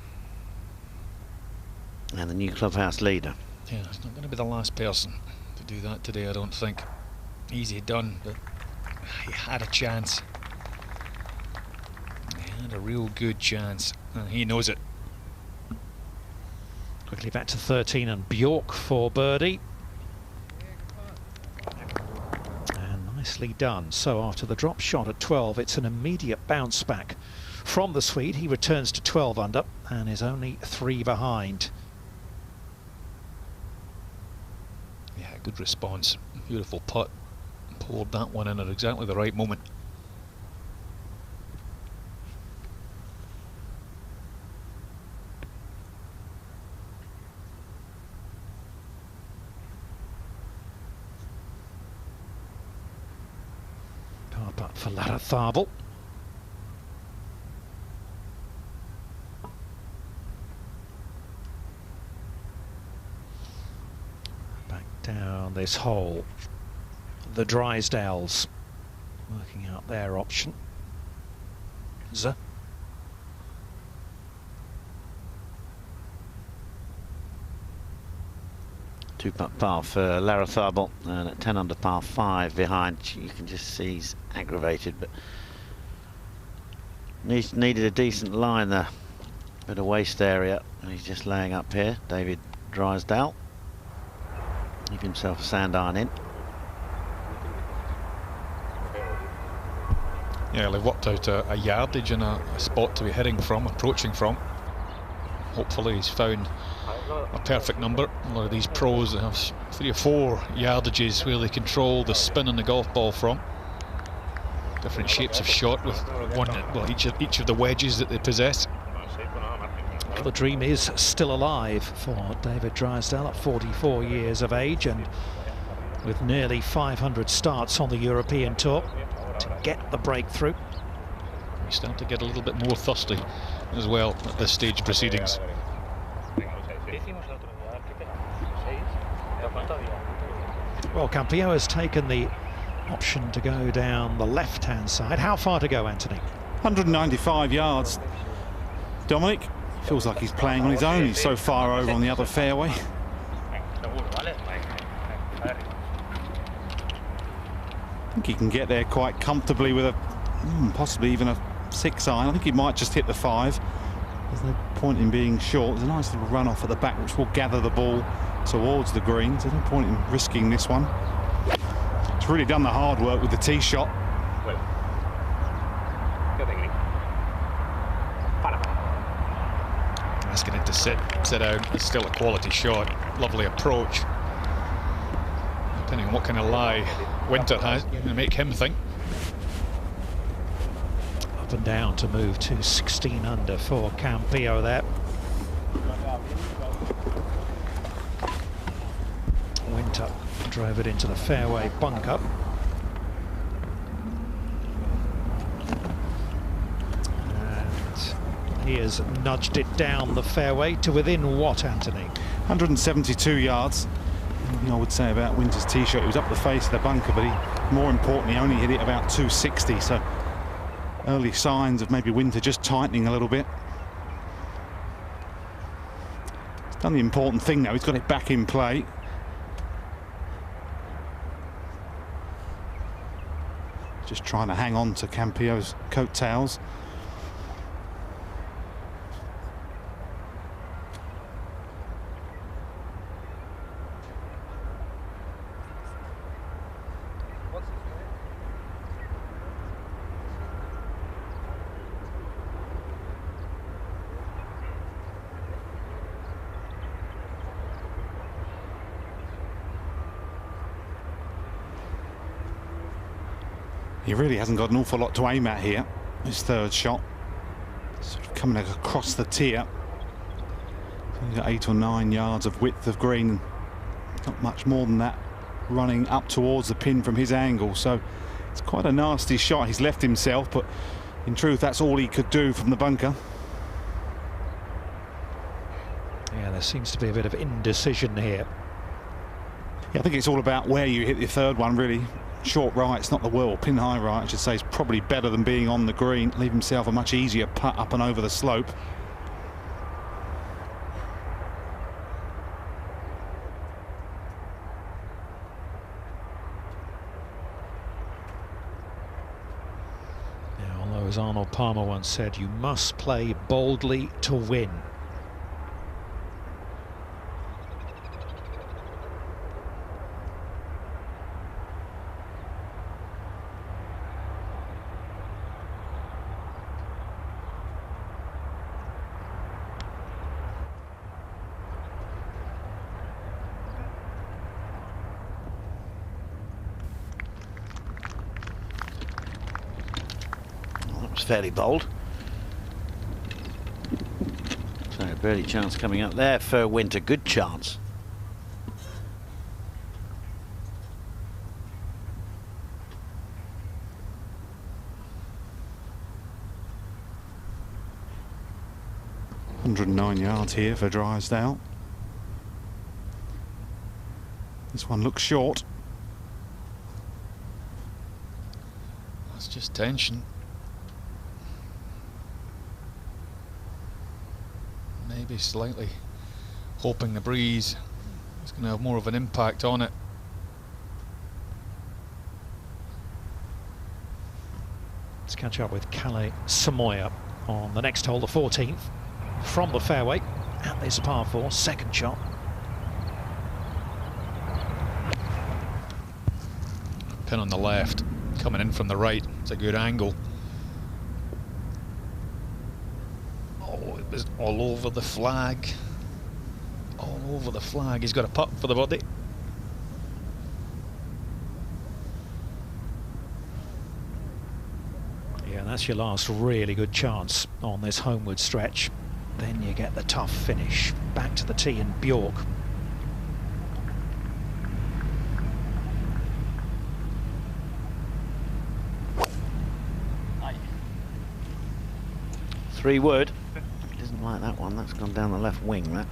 and the new clubhouse leader. Yeah, it's not going to be the last person to do that today, I don't think. Easy done, but he had a chance. He had a real good chance. And he knows it. Quickly back to 13 and Bjork for birdie. And nicely done. So after the drop shot at 12, it's an immediate bounce back from the Swede. He returns to 12 under and is only 3 behind. Yeah, good response. Beautiful putt. Pulled that one in at exactly the right moment. Putt for Lara Tharbel. Back down this hole. The Drysdales working out their option. Z. Two-putt par for Lara Tharbel, and at 10 under par 5 behind. You can just see he's aggravated, but needed a decent line there. Bit of waist area, and he's just laying up here. David Drysdale. Leave himself a sand iron in. Yeah, they've worked out a yardage and a spot to be heading from, approaching from. Hopefully he's found a perfect number. A lot of these pros that have 3 or 4 yardages where they control the spin on the golf ball from. Different shapes of shot with one, well, each of the wedges that they possess. The dream is still alive for David Drysdale at 44 years of age and with nearly 500 starts on the European Tour to get the breakthrough. He start to get a little bit more thirsty as well at this stage of proceedings. Well, Campillo has taken the option to go down the left-hand side. How far to go, Anthony? 195 yards. Dominic feels like he's playing on his own. He's so far over on the other fairway. I think he can get there quite comfortably with a possibly even a 6-iron. I think he might just hit the 5. There's no point in being short. There's a nice little run off at the back which will gather the ball towards the green. There's no point in risking this one. He's really done the hard work with the tee shot. Asking it to sit down. It's still a quality shot. Lovely approach. Depending on what kind of lie Winter has, going to make him think. Up and down to move to 16 under for Campillo there. Winter drove it into the fairway bunker. And he has nudged it down the fairway to within what, Anthony? 172 yards. Anything I would say about Winter's tee shot, he was up the face of the bunker, but he, more importantly, only hit it about 260. So early signs of maybe Winter just tightening a little bit. He's done the important thing though. He's got it back in play. Just trying to hang on to Campillo's coattails. He really hasn't got an awful lot to aim at here. His third shot, sort of coming across the tier. He's got 8 or 9 yards of width of green, not much more than that, running up towards the pin from his angle. So it's quite a nasty shot he's left himself, but in truth that's all he could do from the bunker. Yeah, there seems to be a bit of indecision here. Yeah, I think it's all about where you hit the third one, really. Short right's not the world, pin high right I should say, is probably better than being on the green. Leave himself a much easier putt up and over the slope. Now, although as Arnold Palmer once said, you must play boldly to win. Fairly bold. So a birdie chance coming up there for Winter. Good chance. $109 yards here for Drysdale. This one looks short. That's just tension. Maybe slightly hoping the breeze is going to have more of an impact on it. Let's catch up with Kalle Samoya on the next hole, the 14th, from the fairway at this par 4, second shot. Pin on the left, coming in from the right. It's a good angle. It was all over the flag. All over the flag. He's got a putt for the birdie. Yeah, that's your last really good chance on this homeward stretch. Then you get the tough finish. Back to the tee in Bjork. 3 wood. He doesn't like that one. That's gone down the left wing, that.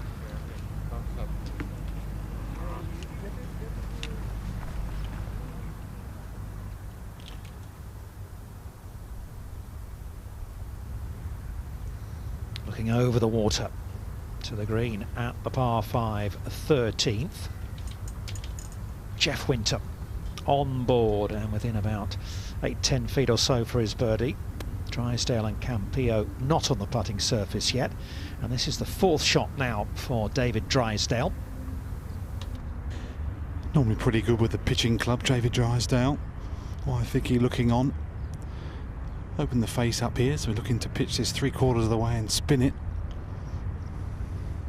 Looking over the water to the green at the par 5, 13th. Jeff Winter on board and within about 8-10 feet or so for his birdie. Drysdale and Campillo not on the putting surface yet, and this is the 4th shot now for David Drysdale. Normally pretty good with the pitching club, David Drysdale. Well, I think he's looking on. Open the face up here, so we're looking to pitch this 3/4 of the way and spin it.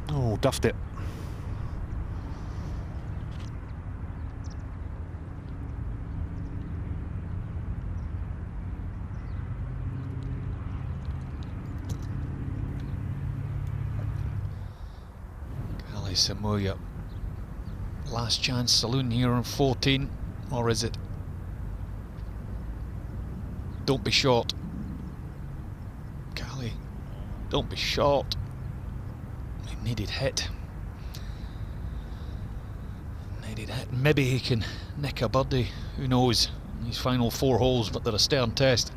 Oh, duffed it. Samoa. Last chance saloon here on 14, or is it? Don't be short. Cali, don't be short. He needed hit. Needed hit. Maybe he can nick a birdie. Who knows? These final 4 holes, but they're a stern test.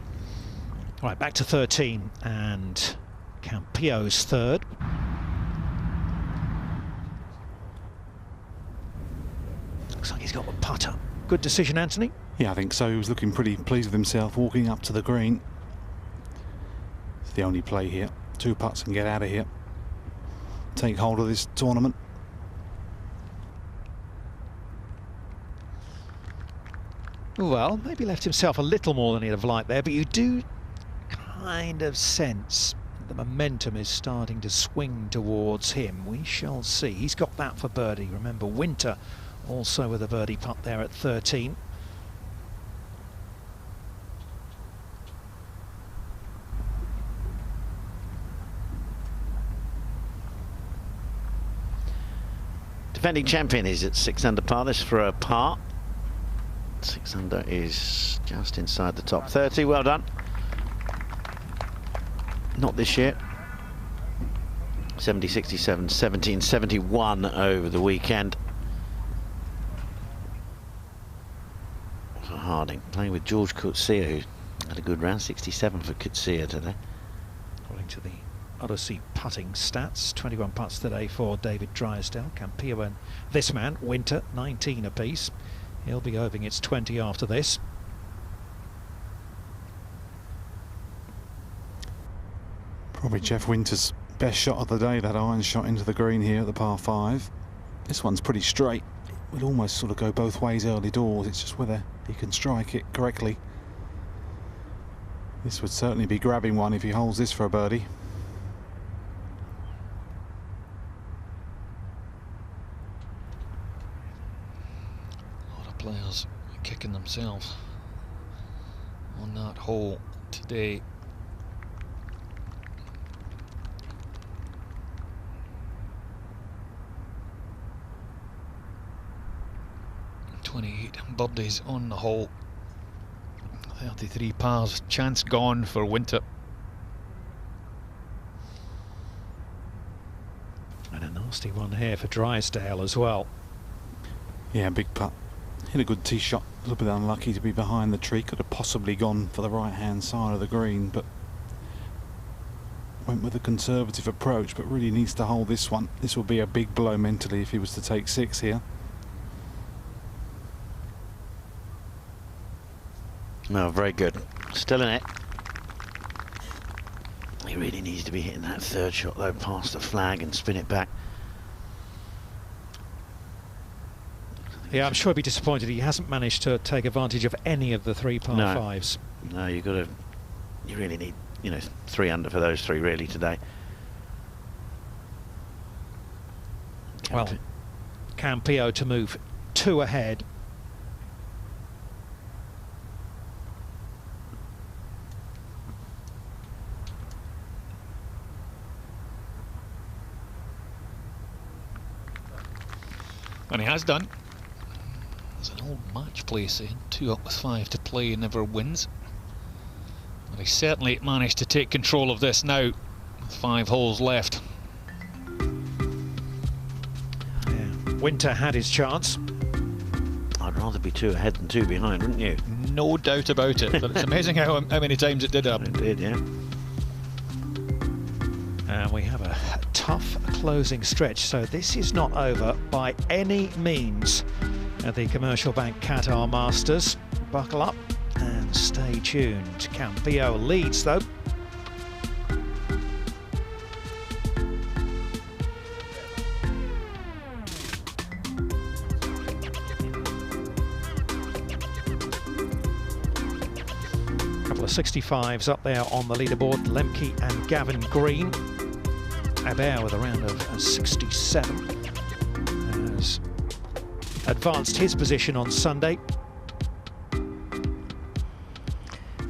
Right, back to 13, and Campillo's 3rd. Looks like he's got a putter. Good decision, Anthony? Yeah, I think so. He was looking pretty pleased with himself walking up to the green. It's the only play here. 2 putts and get out of here. Take hold of this tournament. Well, maybe left himself a little more than he'd have liked there, but you do kind of sense the momentum is starting to swing towards him. We shall see. He's got that for birdie. Remember, Winter also with a birdie putt there at 13. Defending champion is at 6 under par. This for a par. 6 under is just inside the top 30. Well done. Not this year. 70, 67, 17, 71 over the weekend. For Harding, playing with George Coetzee, who had a good round. 67 for Coetzee today. According to the Odyssey putting stats, 21 putts today for David Drysdale. Campillo and this man, Winter, 19 apiece. He'll be hoping it's 20 after this. Probably Jeff Winter's best shot of the day, that iron shot into the green here at the par 5. This one's pretty straight. It would almost sort of go both ways early doors. It's just whether he can strike it correctly. This would certainly be grabbing one if he holds this for a birdie. A lot of players kicking themselves on that hole today. Birdies on the hole, 33 pars, chance gone for Winter. And a nasty one here for Drysdale as well. Yeah, big putt. Hit a good tee shot, a little bit unlucky to be behind the tree. Could have possibly gone for the right hand side of the green, but went with a conservative approach, but really needs to hold this one. This will be a big blow mentally if he was to take 6 here. No, very good. Still in it. He really needs to be hitting that 3rd shot though, past the flag and spin it back. Yeah, I'm sure he'd be disappointed he hasn't managed to take advantage of any of the 3 par 5s. No, you really need, 3 under for those 3 really today. Well, Campillo to move 2 ahead. And he has done. There's an old match play saying 2 up with 5 to play never wins. But he certainly managed to take control of this now. 5 holes left. Yeah. Winter had his chance. I'd rather be 2 ahead than 2 behind, wouldn't you? No doubt about it. But it's amazing how many times it did happen. It did, yeah. And we have a tough closing stretch, so this is not over by any means at the Commercial Bank Qatar Masters. Buckle up and stay tuned. Campillo leads though. Couple of 65s up there on the leaderboard. Lemke and Gavin Green. Aber with a round of 67 has advanced his position on Sunday.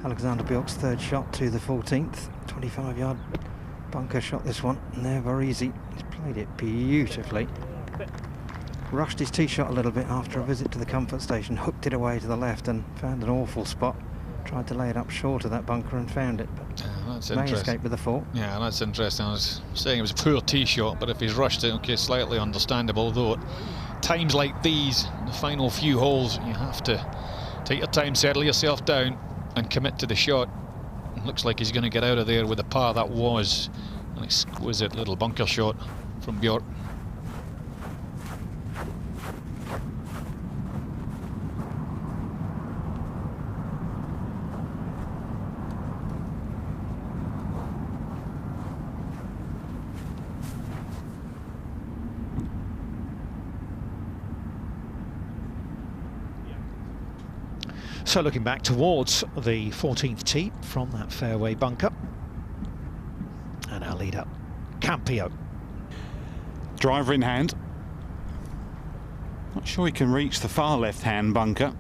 Alexander Bjork's third shot to the 14th, 25-yard bunker shot this one. Never easy. He's played it beautifully. Rushed his tee shot a little bit after a visit to the comfort station, hooked it away to the left and found an awful spot. Tried to lay it up short of that bunker and found it, but that's may escape with a 4. Yeah, that's interesting. I was saying it was a poor tee shot, but if he's rushed it, okay, slightly understandable. Though at times like these, the final few holes, you have to take your time, settle yourself down, and commit to the shot. It looks like he's going to get out of there with a par. That was an exquisite little bunker shot from Bjork. So looking back towards the 14th tee from that fairway bunker. And our leader, Campillo. Driver in hand. Not sure he can reach the far left-hand bunker.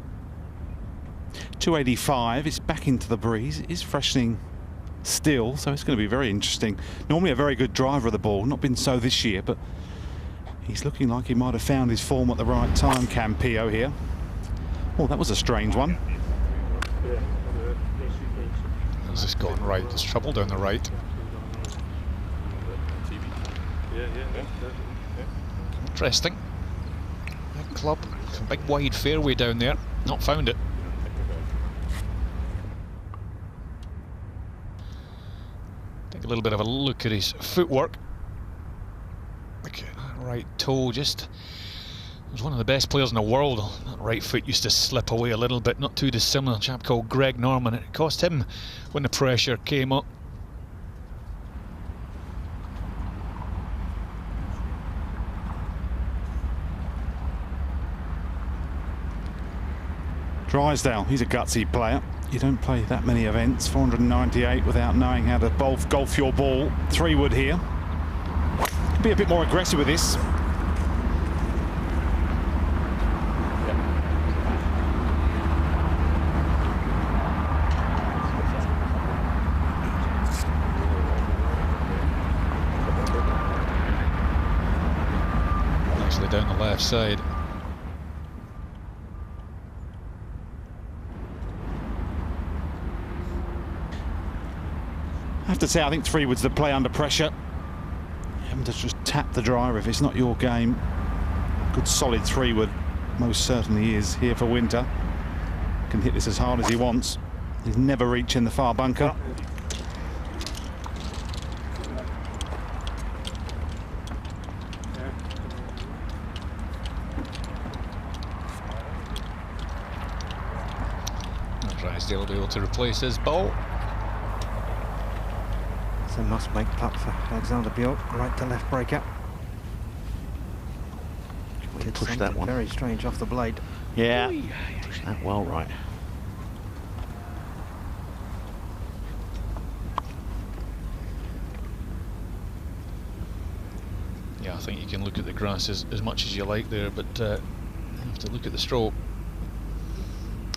285, it's back into the breeze. It is freshening still, so it's going to be very interesting. Normally a very good driver of the ball, not been so this year, but he's looking like he might have found his form at the right time, Campillo here. Oh, that was a strange one. Has this gone right? There's trouble down the right. Interesting. Big club, big wide fairway down there. Not found it. Take a little bit of a look at his footwork. Look at that right toe, just. He was one of the best players in the world. That right foot used to slip away a little bit, not too dissimilar. A chap called Greg Norman. It cost him when the pressure came up. Drysdale, he's a gutsy player. You don't play that many events, 498, without knowing how to golf your ball. 3-wood here. Could be a bit more aggressive with this. Nicely down the left side. I have to say, I think 3-wood's the play under pressure. You haven't to just tap the driver if it's not your game. Good solid 3-wood, most certainly is here for Winter. Can hit this as hard as he wants. He's never reaching the far bunker. Drysdale will be able to replace his ball. It's a must-make putt for Alexander Bjork. Right to left breaker. Did push that one. Very strange off the blade. Yeah, push that well right. Yeah, I think you can look at the grass as much as you like there, but you have to look at the stroke.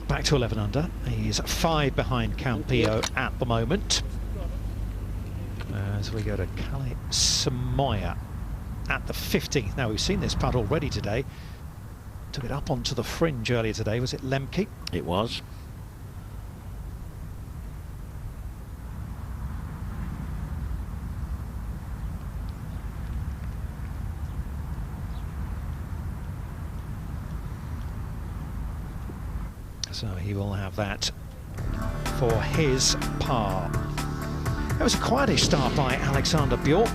Back to 11 under. He's 5 behind Campillo at the moment. As we go to Kalle Samoya at the 15th. Now, we've seen this putt already today. Took it up onto the fringe earlier today. Was it Lemke? It was. So he will have that for his par. It was a quietish start by Alexander Bjork,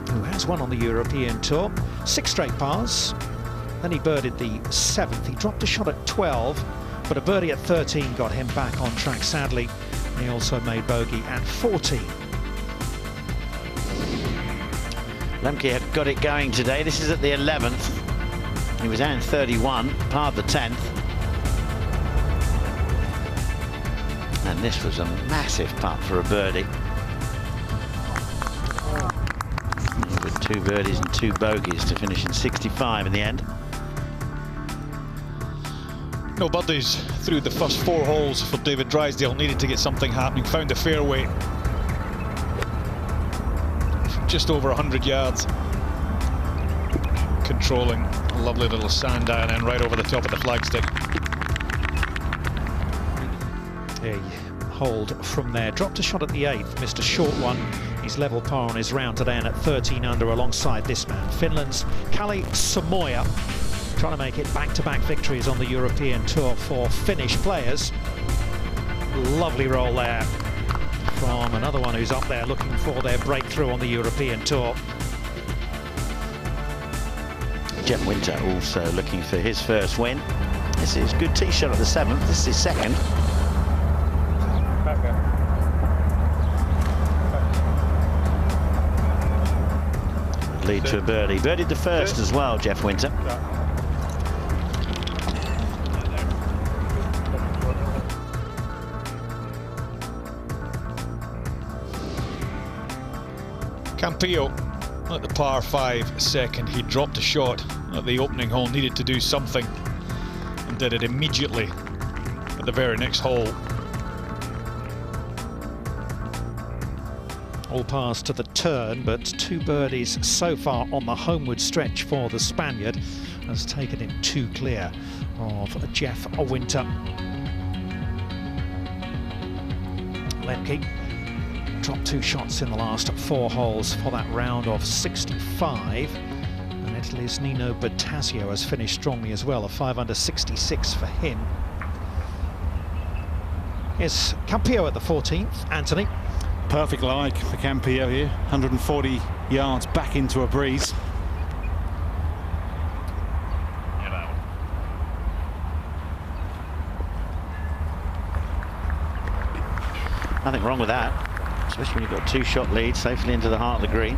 who has won on the European Tour. 6 straight pars. Then he birdied the 7th. He dropped a shot at 12, but a birdie at 13 got him back on track, sadly. He also made bogey at 14. Lemke had got it going today. This is at the 11th. He was out in 31, parred the 10th. And this was a massive putt for a birdie. With 2 birdies and 2 bogeys to finish in 65 in the end. No birdies through the first 4 holes for David Drysdale. Needed to get something happening. Found the fairway from just over 100 yards. Controlling a lovely little sand iron and right over the top of the flagstick. A hold from there. Dropped a shot at the 8th, missed a short one. He's level par on his round today and at 13 under alongside this man, Finland's Kalle Samoja, trying to make it back-to-back victories on the European Tour for Finnish players. Lovely roll there from another one who's up there looking for their breakthrough on the European Tour. Jeff Winter also looking for his first win. This is a good tee shot at the 7th. This is his second. Lead to a birdie. Birdied the first as well, Jeff Winter. Campillo at the par 5 second. He dropped a shot at the opening hole, needed to do something, and did it immediately at the very next hole. All pars to the turn, but 2 birdies so far on the homeward stretch for the Spaniard. Has taken it 2 clear of Jeff Winter. Lemke dropped 2 shots in the last 4 holes for that round of 65. And Italy's Nino Bertasio has finished strongly as well, a 5 under 66 for him. Here's Campillo at the 14th, Anthony. Perfect lie for Campillo here, 140 yards back into a breeze. Nothing wrong with that, especially when you've got a 2-shot lead safely into the heart of the green.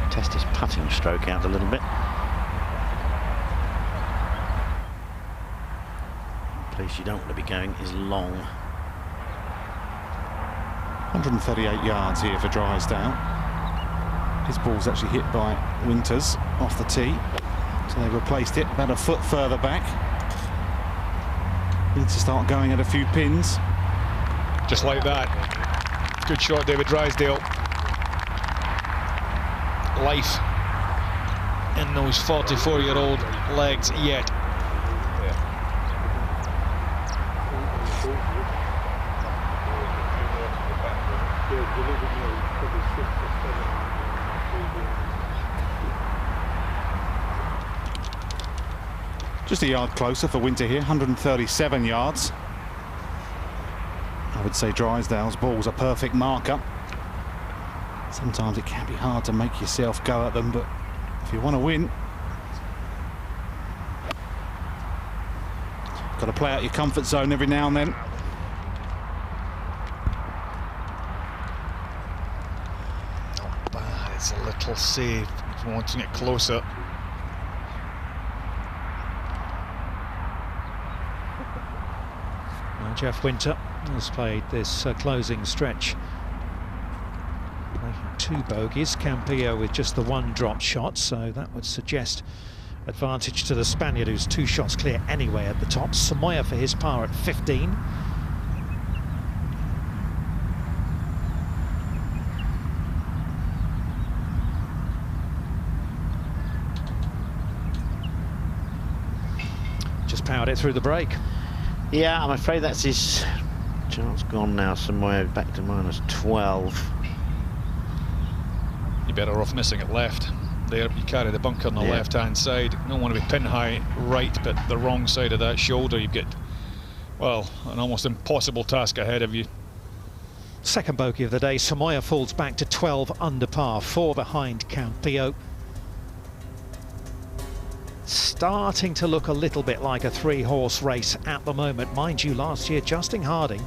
Test his putting stroke out a little bit. Place you don't want to be going is long. 138 yards here for Drysdale. His ball's actually hit by Winters off the tee, so they replaced it about a foot further back. Needs to start going at a few pins. Just like that. Good shot, David Drysdale. Life in those 44-year-old legs yet. Just a yard closer for Winter here, 137 yards. I would say Drysdale's ball's a perfect marker. Sometimes it can be hard to make yourself go at them, but if you want to win, got to play out your comfort zone every now and then. Not bad, it's a little safe, wanting it closer. Jeff Winter has played this closing stretch, making 2 bogeys. Campillo with just the 1 drop shot, so that would suggest advantage to the Spaniard, who's 2 shots clear anyway at the top. Samoja for his par at 15. Just powered it through the break. Yeah, I'm afraid that's his chance gone now. Somewhere back to -12. You're better off missing it left. there. You carry the bunker on the Yeah. left-hand side. You don't want to be pin high right, but the wrong side of that shoulder, you get, well, an almost impossible task ahead of you. Second bogey of the day, Samoya falls back to 12 under par, 4 behind Campillo. Starting to look a little bit like a 3-horse race at the moment. Mind you, last year Justin Harding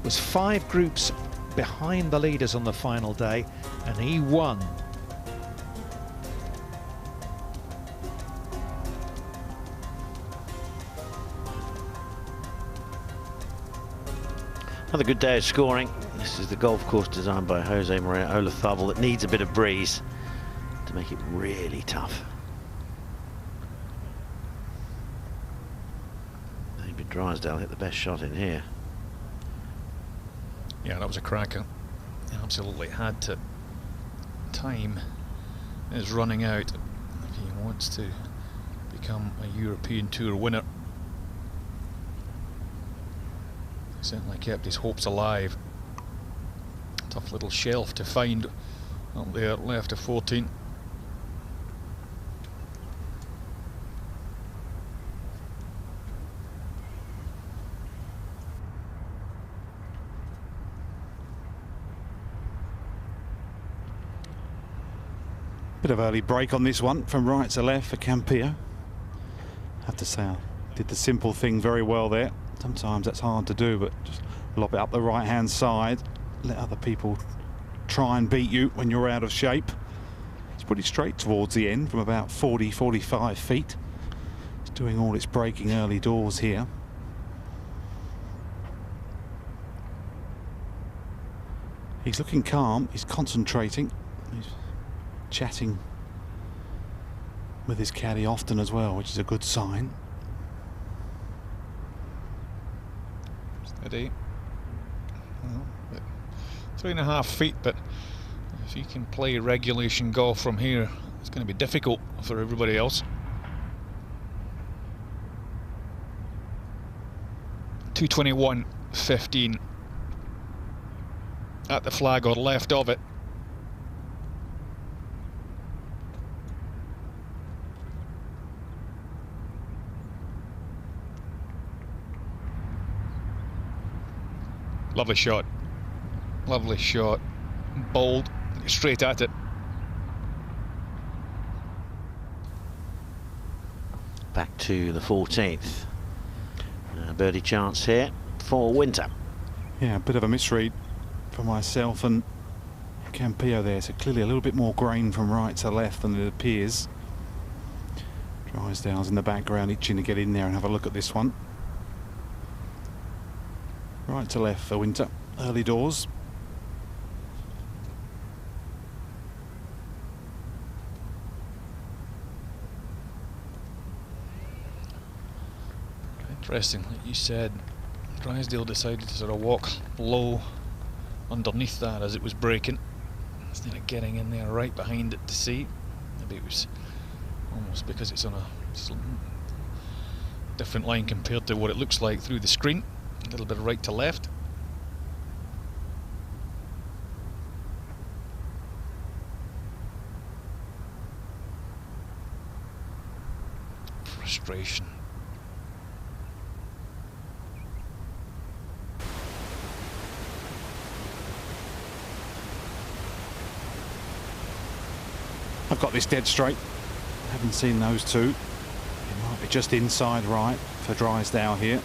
was 5 groups behind the leaders on the final day, and he won. Another good day of scoring. This is the golf course designed by Jose Maria Olazabal that needs a bit of breeze to make it really tough. Maybe Drysdale hit the best shot in here. Yeah, that was a cracker. Absolutely had to. Time is running out if he wants to become a European Tour winner. He certainly kept his hopes alive. Tough little shelf to find up there, left of 14. Bit of early break on this one from right to left for Campillo. Have to say, I did the simple thing very well there. Sometimes that's hard to do, but just lob it up the right-hand side. Let other people try and beat you when you're out of shape. It's pretty straight towards the end from about 40, 45 feet. It's doing all its breaking early doors here. He's looking calm, he's concentrating, he's chatting with his caddy often as well, which is a good sign. Steady. Well, 3.5 feet, but if you can play regulation golf from here, it's going to be difficult for everybody else. 221.15 at the flag or left of it. Lovely shot. Lovely shot. Bold. Straight at it. Back to the 14th. Birdie chance here for Winter. Yeah, a bit of a misread for myself and Campillo there. So clearly a little bit more grain from right to left than it appears. Drysdale's in the background itching to get in there and have a look at this one. Right to left for Winter, early doors. Interesting, like you said, Drysdale decided to sort of walk low underneath that as it was breaking, instead of getting in there right behind it to see. Maybe it was almost because it's on a different line compared to what it looks like through the screen. A little bit of right to left. Frustration. I've got this dead straight. Haven't seen those two. It might be just inside right for Drysdale here.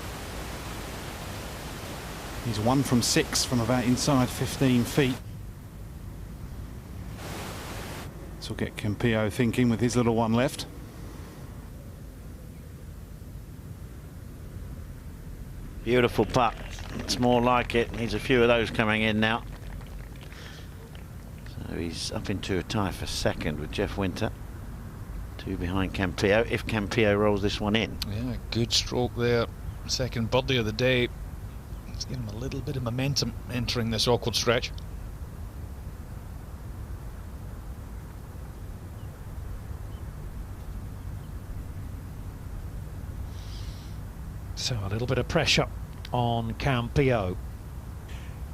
He's 1 from 6 from about inside 15 feet. This will get Campillo thinking with his little one left. Beautiful putt. It's more like it. Needs a few of those coming in now. So he's up into a tie for second with Jeff Winter. 2 behind Campillo, if Campillo rolls this one in. Yeah, good stroke there. Second birdie of the day. It's giving him a little bit of momentum entering this awkward stretch. So a little bit of pressure on Campillo.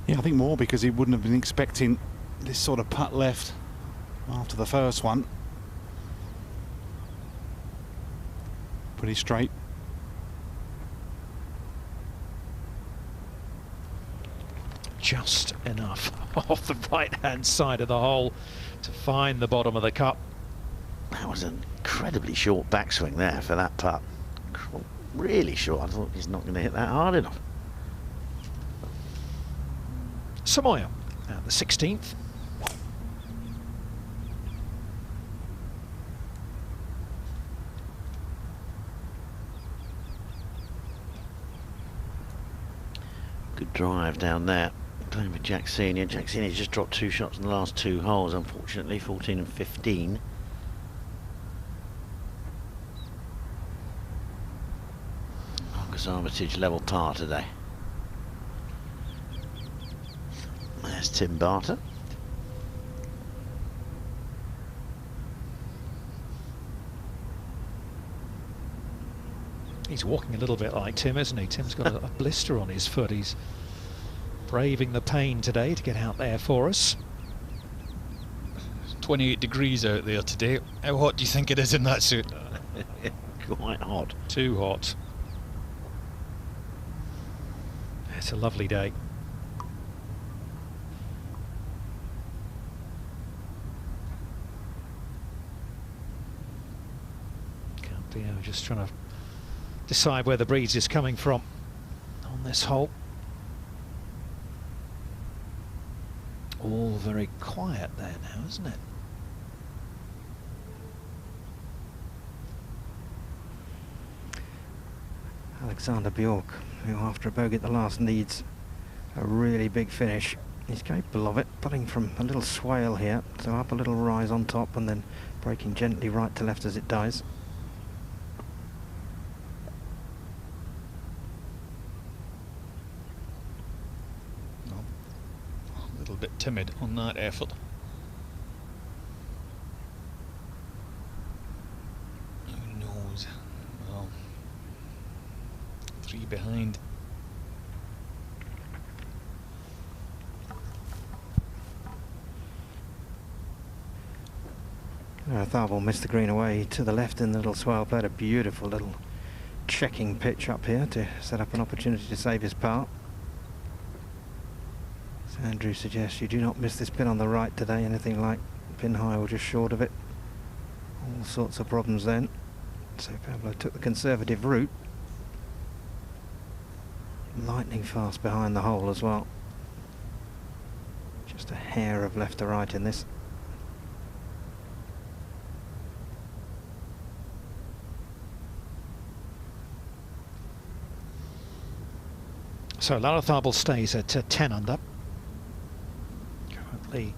Yeah, I think more because he wouldn't have been expecting this sort of putt left after the first one. Pretty straight. Just enough off the right-hand side of the hole to find the bottom of the cup. That was an incredibly short backswing there for that putt. Really short. I thought he's not going to hit that hard enough. Samoya at the 16th. Good drive down there. Playing with Jack Senior. Jack Senior's just dropped 2 shots in the last 2 holes, unfortunately, 14 and 15. Marcus Armitage level par today. There's Tim Barter. He's walking a little bit like Tim, isn't he? Tim's got a blister on his foot. He's braving the pain today to get out there for us. 28 degrees out there today. How hot do you think it is in that suit? Quite hot. Too hot. It's a lovely day. Campillo just trying to decide where the breeze is coming from on this hole. All very quiet there now, isn't it? Alexander Bjork, who after a bogey at the last needs a really big finish. He's capable of it, putting from a little swale here, so up a little rise on top and then breaking gently right to left as it dies. A little bit timid on that effort. Who knows? Well, 3 behind. Tharball missed the green away to the left in the little swale, played a beautiful little checking pitch up here to set up an opportunity to save his par. So Andrew suggests you do not miss this pin on the right today, anything like pin high or just short of it. All sorts of problems then. So Pablo took the conservative route. Lightning fast behind the hole as well. Just a hair of left to right in this. So Larratharbal stays at 10 under. Currently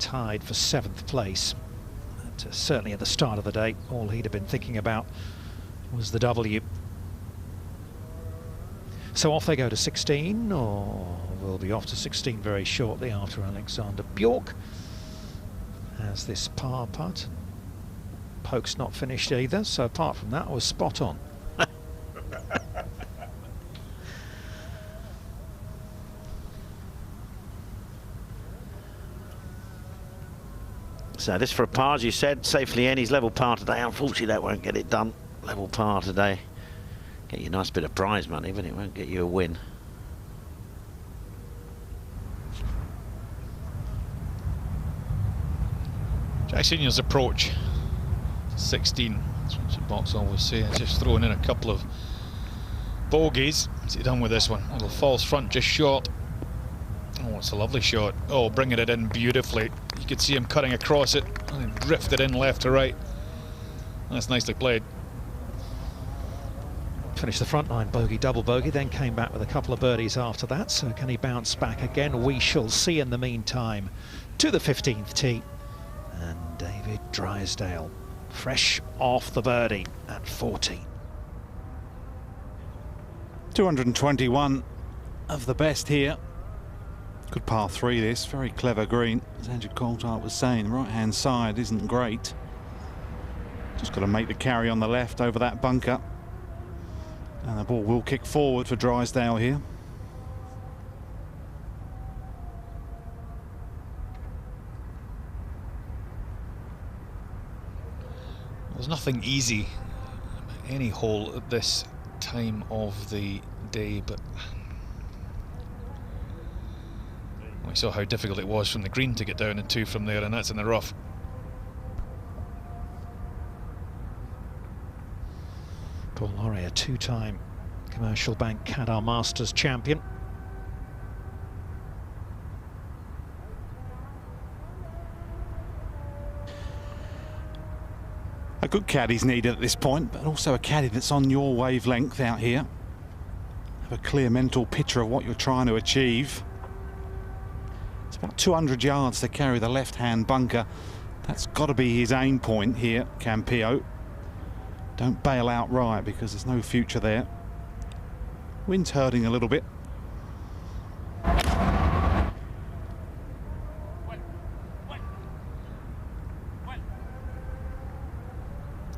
tied for 7th place. But, certainly at the start of the day, all he'd have been thinking about was the W. So off they go to 16, or we'll be off to 16 very shortly after Alexander Bjork has this par putt. Poke's not finished either, so apart from that, I was spot on. So this for a par, as you said, safely in. He's level par today. Unfortunately, that won't get it done. Level par today. Get you a nice bit of prize money, but it won't get you a win. Jack Senior's approach, 16. That's what the box always say. Just throwing in a couple of bogeys. What's he done with this one? A little false front, just short. Oh, it's a lovely shot. Oh, bringing it in beautifully. You could see him cutting across it and drifted in left to right. That's nicely played. Finished the front line bogey, double bogey, then came back with a couple of birdies after that. So can he bounce back again? We shall see. In the meantime, to the 15th tee. And David Drysdale, fresh off the birdie at 40. 221 of the best here. Good par 3 this, very clever green. As Andrew Coulthard was saying, the right hand side isn't great. Just got to make the carry on the left over that bunker. And the ball will kick forward for Drysdale here. There's nothing easy any hole at this time of the day, but we saw how difficult it was from the green to get down and 2 from there, and that's in the rough. Paul Lawrie, a 2-time Commercial Bank Qatar Masters champion. A good caddy's needed at this point, but also a caddy that's on your wavelength out here. Have a clear mental picture of what you're trying to achieve. It's about 200 yards to carry the left-hand bunker. That's got to be his aim point here, Campillo. Don't bail outright because there's no future there. Wind's hurting a little bit.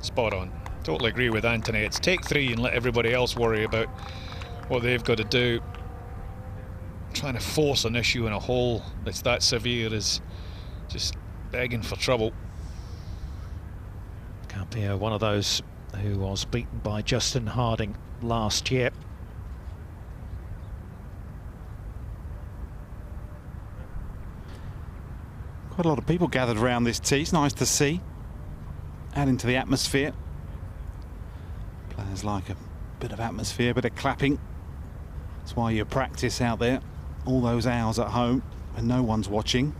Spot on. Totally agree with Anthony. It's take 3 and let everybody else worry about what they've got to do. Trying to force an issue in a hole that's that severe is just begging for trouble. Campillo, one of those who was beaten by Justin Harding last year. Quite a lot of people gathered around this tee. It's nice to see. Adding to the atmosphere. Players like a bit of atmosphere, a bit of clapping. That's why you practice out there all those hours at home when no one's watching.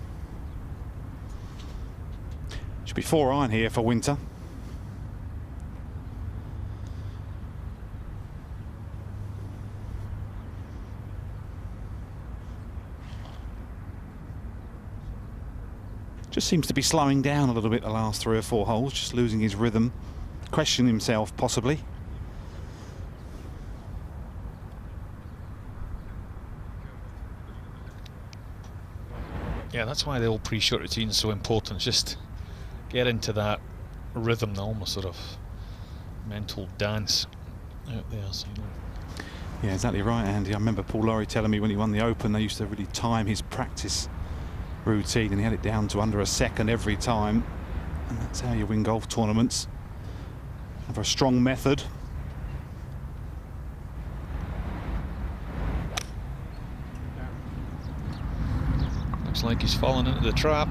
Should be 4 iron here for Winter. Just seems to be slowing down a little bit the last 3 or 4 holes, just losing his rhythm, questioning himself possibly. Yeah, that's why the old pre-shot routine is so important. Just get into that rhythm, the almost sort of mental dance out there. So, yeah, exactly right, Andy. I remember Paul Lawrie telling me when he won the Open, they used to really time his practice routine, and he had it down to under a second every time, and that's how you win golf tournaments. Have a strong method. looks like he's fallen into the trap.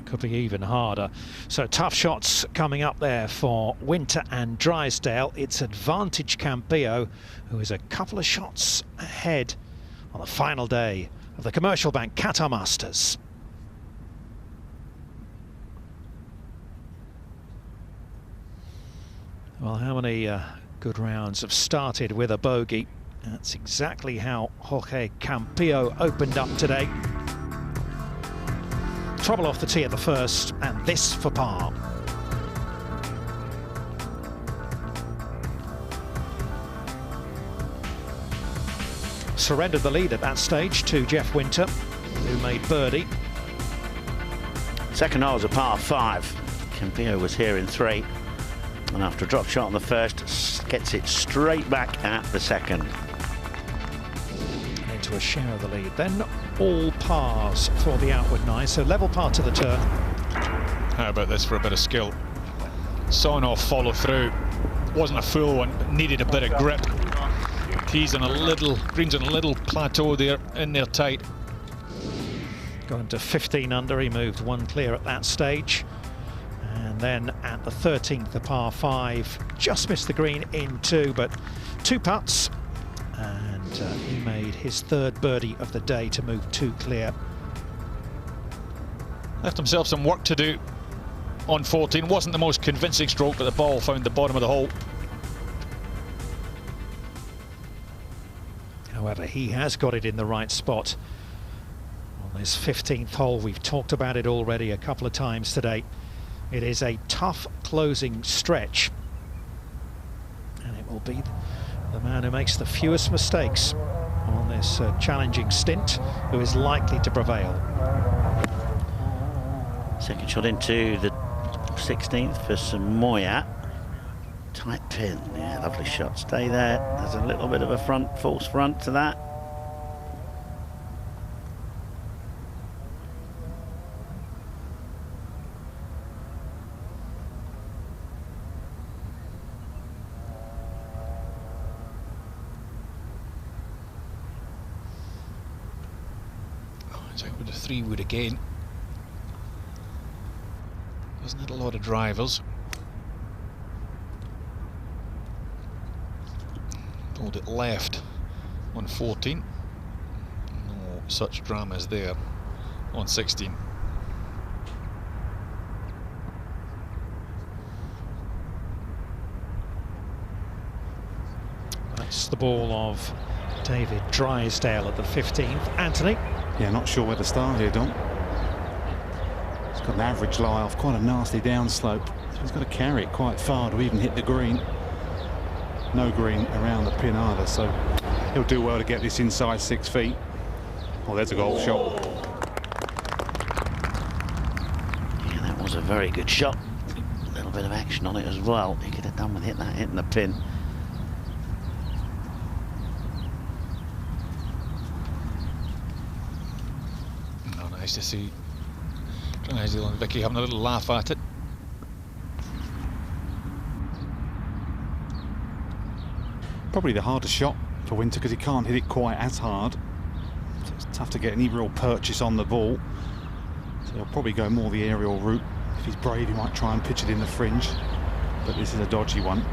Could be even harder. So tough shots coming up there for Winter and Drysdale. It's advantage Campillo, who is a couple of shots ahead on the final day of the Commercial Bank Qatar Masters. Well, how many good rounds have started with a bogey? That's exactly how Jorge Campillo opened up today. Trouble off the tee at the first, and this for par. Surrendered the lead at that stage to Jeff Winter, who made birdie. Second hole was a par 5. Campillo was here in 3, and after a drop shot on the first, gets it straight back at the second. Into a share of the lead. Then all pars for the outward 9, so level par to the turn. How about this for a bit of skill? Sawing off follow through. Wasn't a full one, but needed a bit of grip. Tees on a little, greens on a little plateau there, in there tight. Going to 15 under, he moved 1 clear at that stage. And then at the 13th, the par 5, just missed the green in 2, but 2 putts. And he made his 3rd birdie of the day to move 2 clear. Left himself some work to do on 14. Wasn't the most convincing stroke, but the ball found the bottom of the hole. However, he has got it in the right spot on this 15th hole. We've talked about it already a couple of times today. It is a tough closing stretch, and it will be the man who makes the fewest mistakes on this challenging stint who is likely to prevail. Second shot into the 16th for Samoya. Tight pin, yeah, lovely shot. Stay there. There's a little bit of a false front to that. It's out with the 3-wood again. Doesn't hit a lot of drivers. Pulled it left on 14. No such dramas there on 16. That's the ball of David Drysdale at the 15th. Anthony? Yeah, not sure where to start here, Don. He's got an average lie off, quite a nasty downslope. So he's got to carry it quite far to even hit the green. No green around the pin either, so he'll do well to get this inside 6 feet. Oh, there's a golf shot. Yeah, that was a very good shot. A little bit of action on it as well. He could have done with hitting the pin. Oh, nice to see Drysdale and Vicky having a little laugh at it. Probably the hardest shot for Winter because he can't hit it quite as hard. So it's tough to get any real purchase on the ball. So he'll probably go more the aerial route. If he's brave, he might try and pitch it in the fringe. But this is a dodgy one.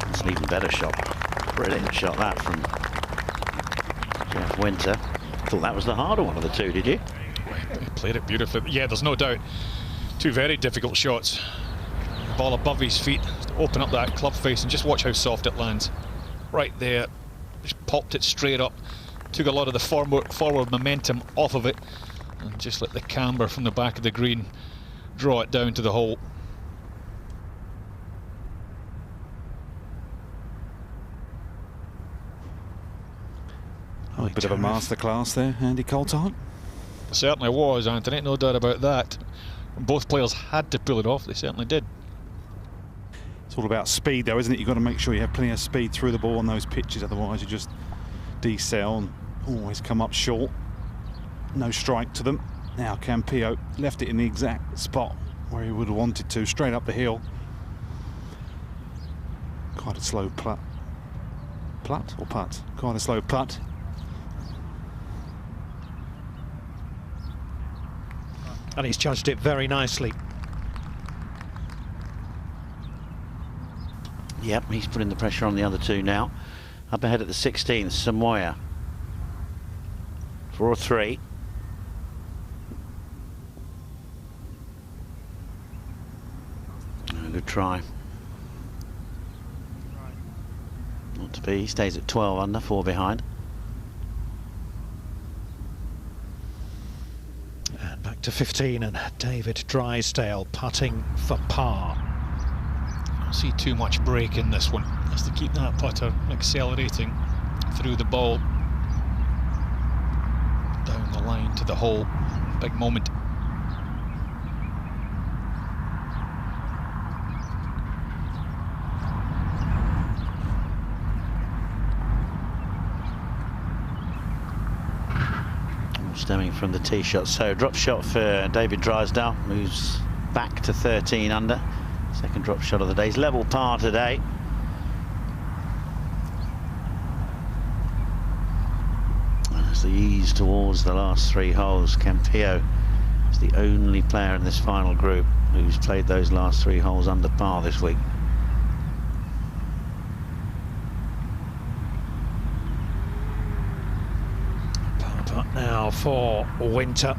It's an even better shot. Brilliant shot that from Jeff Winter. I thought that was the harder one of the two, did you? He played it beautifully. Yeah, there's no doubt. Two very difficult shots. The ball above his feet to open up that club face, and just watch how soft it lands. Right there. Just popped it straight up. Took a lot of the forward momentum off of it, and just let the camber from the back of the green draw it down to the hole. Oh, a bit of a masterclass there, Andy Coulthard. Certainly was, Anthony, no doubt about that. Both players had to pull it off, they certainly did. It's all about speed though, isn't it? You've got to make sure you have plenty of speed through the ball on those pitches, otherwise you just decel and always come up short. No strike to them. Now Campillo left it in the exact spot where he would have wanted to, straight up the hill. Quite a slow putt. Putt or putt? Quite a slow putt. And he's judged it very nicely. Yep, he's putting the pressure on the other two now. Up ahead at the 16th, Samoya. 4-3. Good try. Not to be. He stays at 12 under, 4 behind. And back to 15, and David Drysdale putting for par. I don't see too much break in this one. Has to keep that putter accelerating through the ball down the line to the hole. Big moment. Stemming from the tee shot. So drop shot for David Drysdale, moves back to 13 under. Second drop shot of the day. He's level par today. And as they ease towards the last 3 holes, Campillo is the only player in this final group who's played those last 3 holes under par this week. Now for Winter.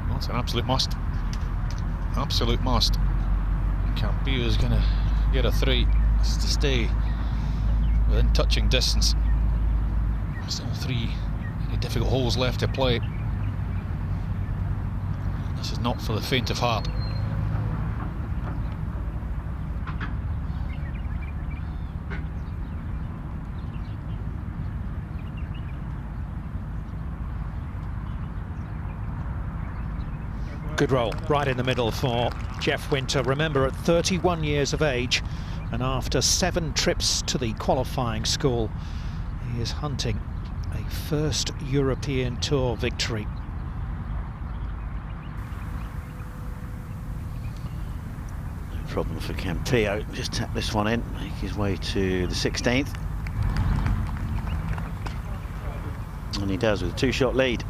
Well, it's an absolute must. Absolute must. Campillo is going to get a 3 to stay within touching distance. Still 3 very difficult holes left to play. This is not for the faint of heart. Good roll, right in the middle for Jeff Winter. Remember, at 31 years of age, and after 7 trips to the qualifying school, he is hunting a first European Tour victory. problem for Campillo. Just tap this one in, make his way to the 16th. And he does with a 2-shot lead.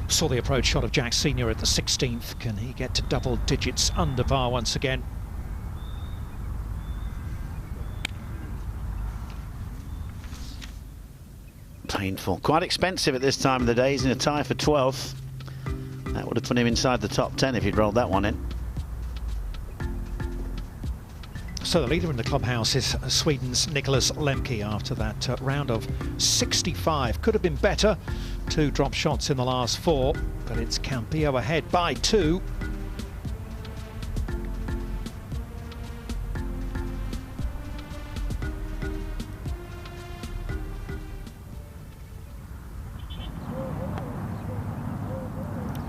Saw the approach shot of Jack Senior at the 16th. Can he get to double digits under par once again? Painful. Quite expensive at this time of the day. He's in a tie for 12th. That would have put him inside the top 10 if he'd rolled that one in. So the leader in the clubhouse is Sweden's Nicholas Lemke after that round of 65. Could have been better. 2 drop shots in the last 4, but it's Campillo ahead by 2.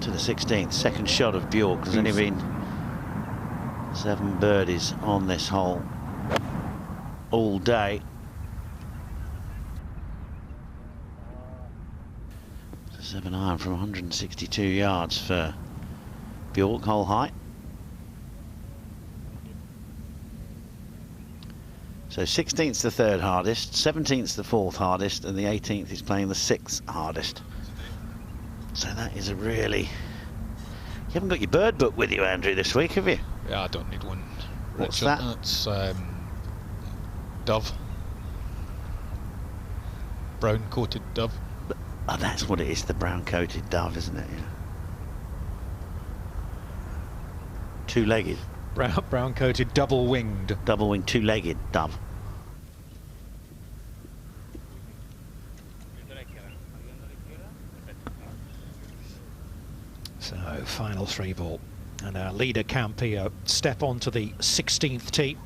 To the 16th, second shot of Bjork. There's only been 7 birdies on this hole all day. 7 iron from 162 yards for Bjork, hole height. So 16th's the 3rd hardest, 17th's the 4th hardest, and the 18th is playing the 6th hardest. So that is a really... You haven't got your bird book with you, Andrew, this week, have you? Yeah, I don't need one. What's Richard. that? That's dove. Brown coated dove. Oh, that's what it is, the brown coated dove, isn't it? Yeah. 2-legged. Brown coated, double winged. Double winged, 2-legged dove. So final 3 ball, and our leader Campillo step onto the 16th tee.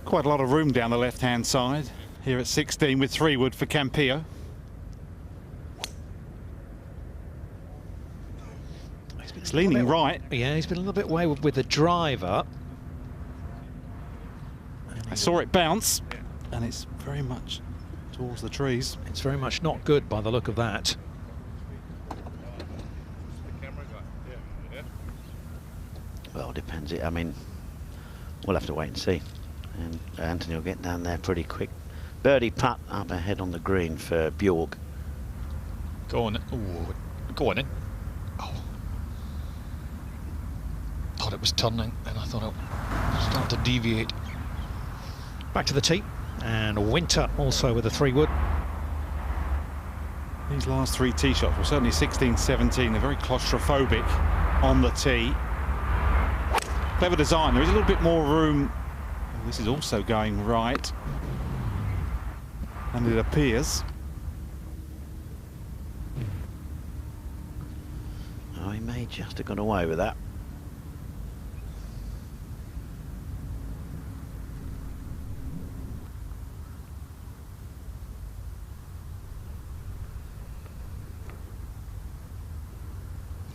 Quite a lot of room down the left-hand side here at 16 with 3 wood for Campillo. It's leaning right. Yeah, he's been a little bit wayward with the driver. I saw it bounce, and it's very much towards the trees. It's very much not good by the look of that. Well, depends. I mean, we'll have to wait and see. And Anthony will get down there pretty quick. Birdie putt up ahead on the green for Bjork. Go on. Ooh, go on in. Oh. Thought it was turning, and I thought it was starting to deviate. Back to the tee, and Winter also with a 3 wood. These last 3 tee shots, well, certainly 16, 17, they're very claustrophobic on the tee. Clever design. There is a little bit more room. This is also going right, and it appears. Oh, he may just have gone away with that.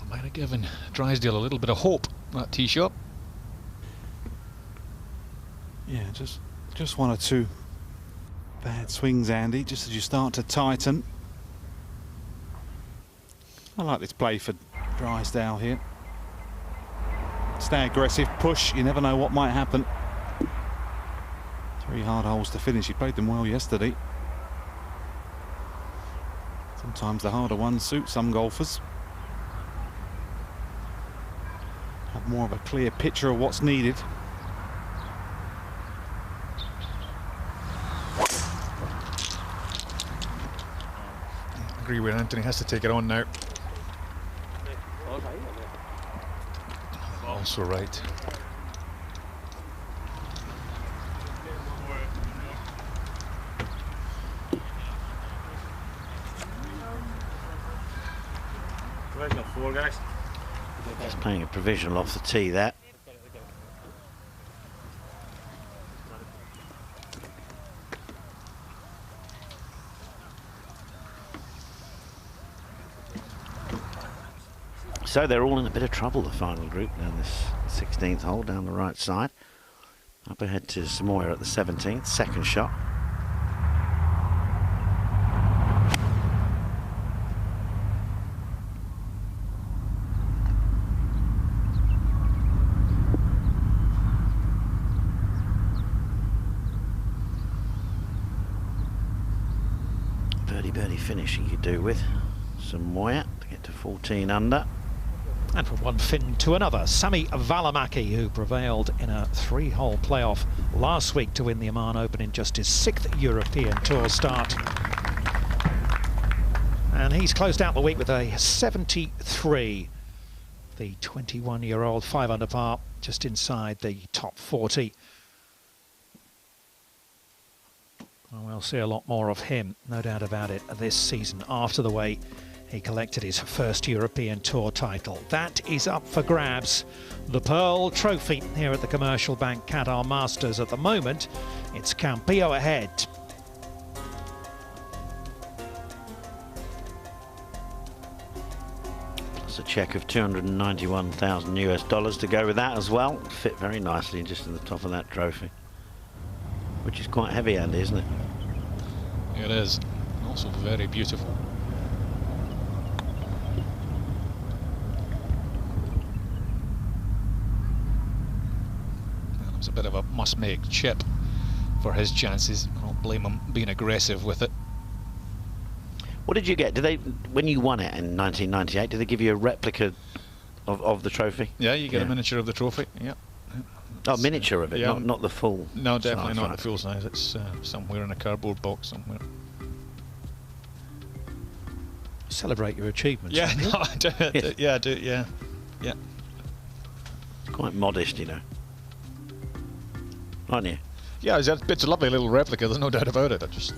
Might have given Drysdale a little bit of hope, that tee shot. Yeah, just 1 or 2 bad swings, Andy, just as you start to tighten. I like this play for Drysdale here. Stay aggressive, push, you never know what might happen. 3 hard holes to finish, he played them well yesterday. Sometimes the harder ones suit some golfers. Have more of a clear picture of what's needed. I agree with Anthony, has to take it on now. Also right. Just playing a provisional off the tee there. So they're all in a bit of trouble, the final group, down this 16th hole, down the right side. Up ahead to Samoya at the 17th, second shot. Birdie finish he could do with Samoya to get to 14 under. And from one Finn to another, Sami Välimäki, who prevailed in a 3-hole playoff last week to win the Oman Open in just his 6th European Tour start. And he's closed out the week with a 73. The 21-year-old, 5 under par, just inside the top 40. Well, we'll see a lot more of him, no doubt about it, this season after the way he collected his first European Tour title. That is up for grabs. The Pearl Trophy here at the Commercial Bank Qatar Masters. At the moment, it's Campillo ahead. Plus a cheque of $291,000 to go with that as well. Fit very nicely just in the top of that trophy. Which is quite heavy, Andy, isn't it? It is. Also very beautiful. It was a bit of a must-make chip for his chances. I don't blame him being aggressive with it. What did you get? Did they, when you won it in 1998, did they give you a replica of the trophy? Yeah, you get a miniature of the trophy. Yeah. Oh, miniature of it, yeah. not the full. No, definitely size, not right. the full size. It's somewhere in a cardboard box somewhere. Celebrate your achievements. Yeah, no, I do. Yeah, I do. Yeah, yeah. It's quite modest, you know. Aren't you? Yeah, it's a lovely little replica. There's no doubt about it. I just.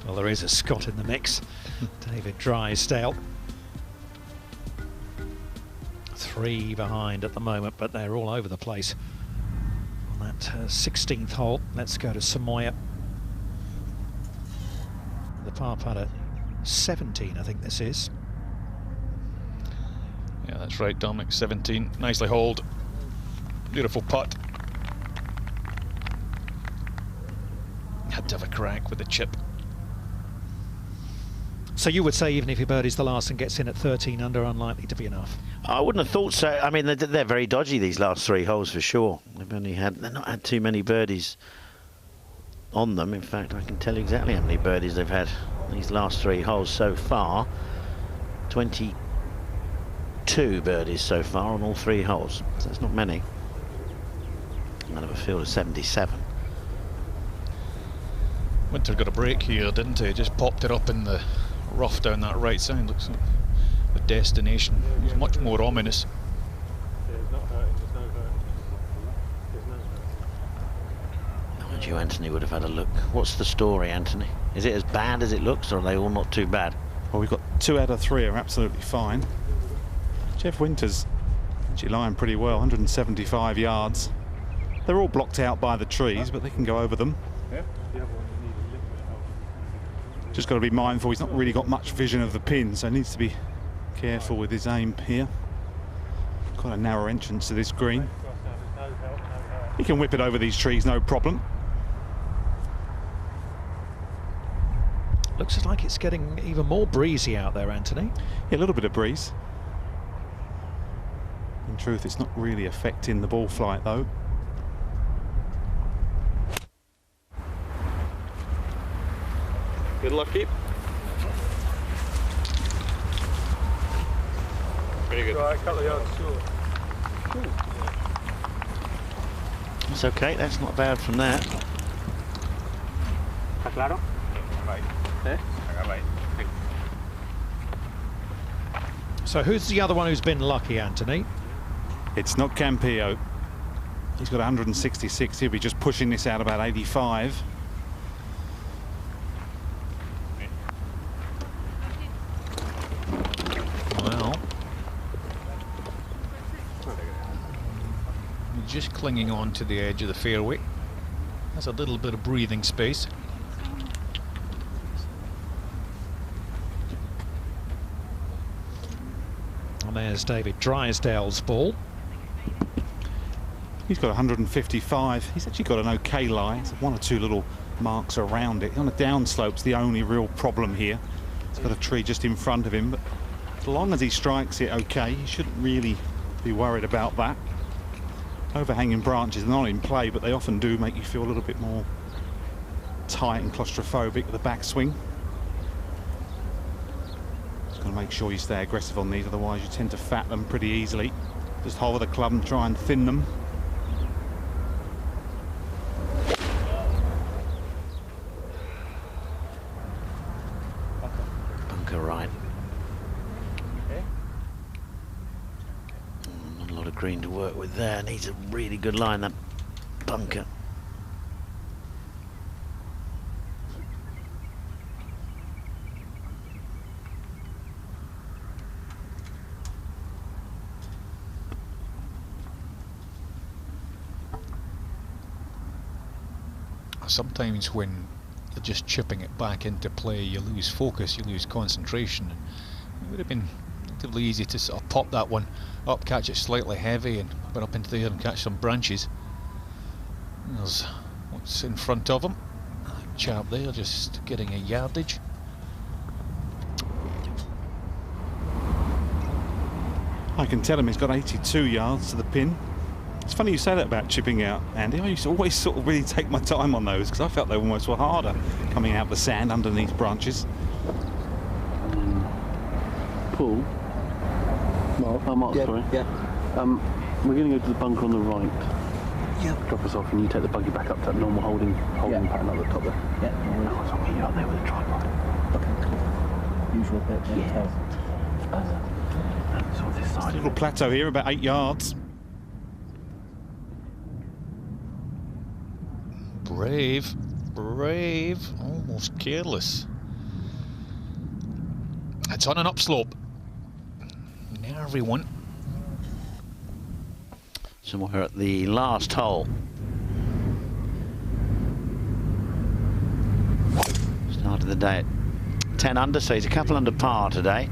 Well, there is a Scot in the mix, David Drysdale. 3 behind at the moment, but they're all over the place on that 16th hole. Let's go to Samoya. The par putt at 17, I think this is. Yeah, that's right, Dominic. 17, nicely holed. Beautiful putt. Had to have a crack with the chip. So you would say even if he birdies the last and gets in at 13 under, unlikely to be enough? I wouldn't have thought so. I mean, they're very dodgy, these last 3 holes for sure. They've not had too many birdies on them. In fact, I can tell you exactly how many birdies they've had these last 3 holes so far. 22 birdies so far on all 3 holes. So that's not many. Out of a field of 77. Winter got a break here, didn't he? Just popped it up in the rough down that right side. Looks like the destination is much more ominous. Mind you, Anthony would have had a look. What's the story, Anthony? Is it as bad as it looks, or are they all not too bad? Well, we've got 2 out of 3 are absolutely fine. Jeff Winters actually lying pretty well, 175 yards. They're all blocked out by the trees, but they can go over them. Just got to be mindful, he's not really got much vision of the pin, so he needs to be careful with his aim here. Quite a narrow entrance to this green. He can whip it over these trees, no problem. Looks like it's getting even more breezy out there, Anthony. Yeah, a little bit of breeze. In truth, it's not really affecting the ball flight, though. Good luck, keep. Pretty good. Right, a couple of yards short. It's okay, that's not bad from that. ¿Está claro? So who's the other one who's been lucky, Anthony? It's not Campillo. He's got 166. He'll be just pushing this out about 85. Well, just clinging on to the edge of the fairway. That's a little bit of breathing space. And there's David Drysdale's ball. He's got 155. He's actually got an okay lie. It's one or two little marks around it. On a downslope's the only real problem here. He's got a tree just in front of him, but as long as he strikes it okay, he shouldn't really be worried about that. Overhanging branches are not in play, but they often do make you feel a little bit more tight and claustrophobic with the backswing. Just got to make sure you stay aggressive on these, otherwise you tend to fat them pretty easily. Just hold the club and try and thin them. Bunker right. Not a lot of green to work with there. Needs a really good line, that bunker. Sometimes when you're just chipping it back into play, you lose focus, you lose concentration. And it would have been relatively easy to sort of pop that one up, catch it slightly heavy, and put up into the air and catch some branches. And there's what's in front of him. That chap there just getting a yardage. I can tell him he's got 82 yards to the pin. It's funny you say that about chipping out, Andy. I used to always sort of really take my time on those because I felt they almost were harder coming out the sand underneath branches. Paul? Mark, yeah, sorry. Yeah. We're going to go to the bunker on the right. Yeah. Drop us off and you take the buggy back up to that normal holding pattern at the top there. Yeah. I'll meet you up there with a tripod. Okay. Usual bit. Yeah. So this side. A little plateau here, about 8 yards. Brave, almost careless. It's on an upslope. Nervy one. So we're at the last hole. Started the day at 10 under, so he's a couple under par today.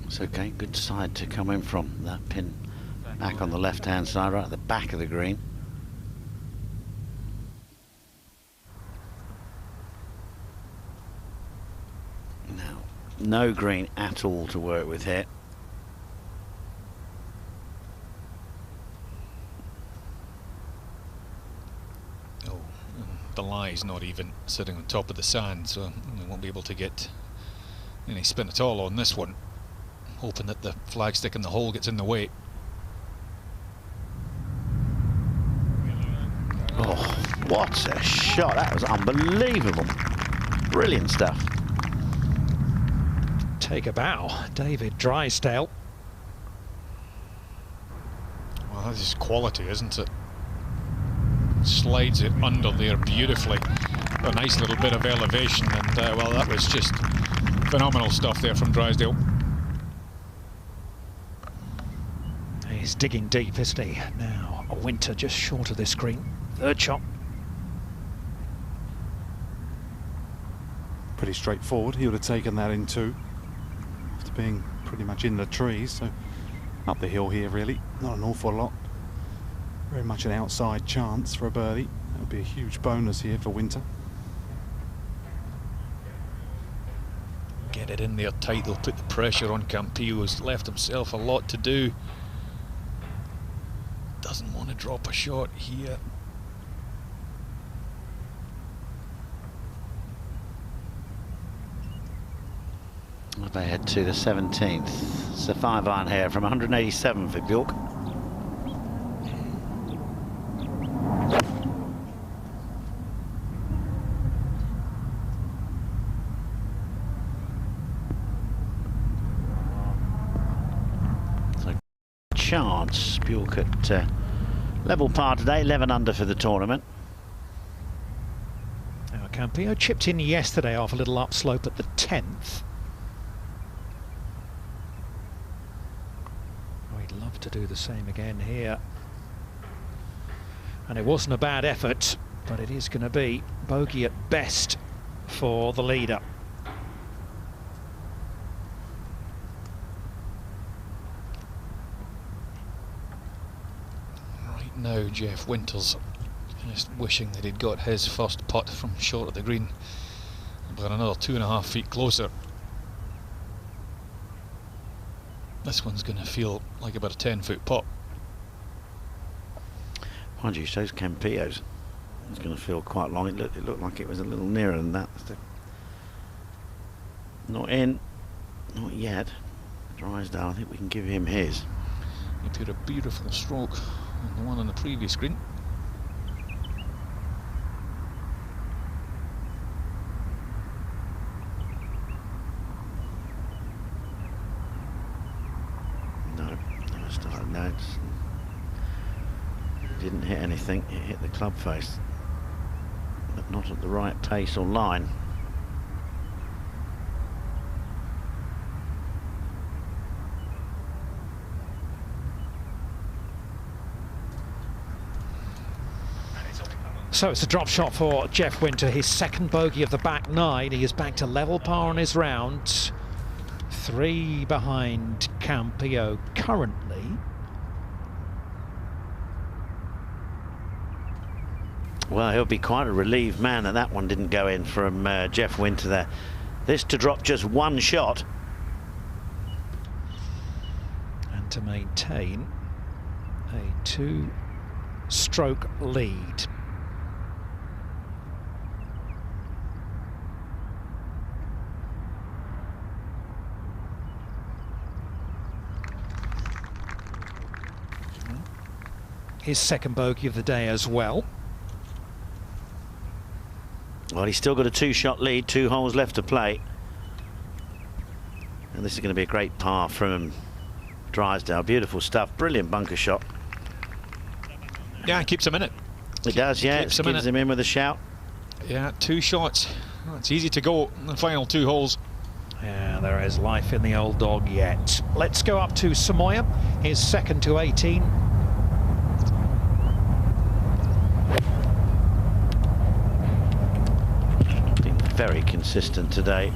It's okay, good side to come in from. That pin back on the left-hand side, right at the back of the green. Now, no green at all to work with here. Oh, the lie's not even sitting on top of the sand, so they won't be able to get any spin at all on this one. Hoping that the flagstick in the hole gets in the way. Oh, what a shot. That was unbelievable. Brilliant stuff. Take a bow, David Drysdale. Well, that is quality, isn't it? Slides it under there beautifully. A nice little bit of elevation, and well, that was just phenomenal stuff there from Drysdale. He's digging deep, isn't he? Now, a Winter just short of this green. Third shot. Pretty straightforward. He would have taken that in two after being pretty much in the trees. So up the hill here, really. Not an awful lot. Very much an outside chance for a birdie. That would be a huge bonus here for Winter. Get it in there tight. They'll put the pressure on Campillo, who's left himself a lot to do. Doesn't want to drop a shot here. They head to the 17th. It's a 5-iron here from 187 for Bjork. So chance Bjork at level par today, 11 under for the tournament. Now Campillo chipped in yesterday off a little upslope at the 10th. Oh, he'd love to do the same again here. And it wasn't a bad effort, but it is going to be bogey at best for the leader. right now, Jeff Winters, just wishing that he'd got his first putt from short of the green, about another 2.5 feet closer. This one's going to feel like about a 10-foot putt. Mind you, shows Campillo's. It's going to feel quite long. It looked like it was a little nearer than that. Not in, not yet. Drysdale, I think we can give him his. He put a beautiful stroke on the one on the previous green. No started now. Didn't hit anything. It hit the club face, but not at the right pace or line. So it's a drop shot for Jeff Winter, his second bogey of the back 9. He is back to level par on his round. 3 behind Campillo currently. Well, he'll be quite a relieved man that that one didn't go in from Jeff Winter there. This to drop just 1 shot. And to maintain a 2-stroke lead. His second bogey of the day as well. Well, he's still got a 2-shot lead, 2 holes left to play. And this is going to be a great par from Drysdale. Beautiful stuff, brilliant bunker shot. Yeah, it keeps him in it. It does, yeah, it gives him in with a shout. Yeah, 2 shots. Oh, it's easy to go in the final 2 holes. Yeah, there is life in the old dog yet. Let's go up to Samoya, his second to 18. Very consistent today.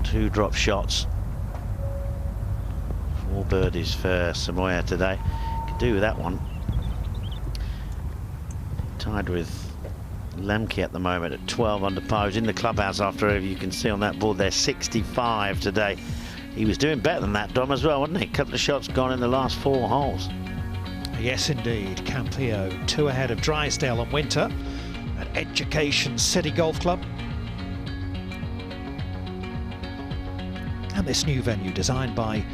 2 drop shots. 4 birdies for Samoya today. Could do with that one. Tied with Lemke at the moment at 12 under par. He's in the clubhouse after, you can see on that board there, 65 today. He was doing better than that, Dom, as well, wasn't he? A couple of shots gone in the last 4 holes. Yes, indeed. Campillo 2 ahead of Drysdale and Winter at Education City Golf Club. And this new venue designed by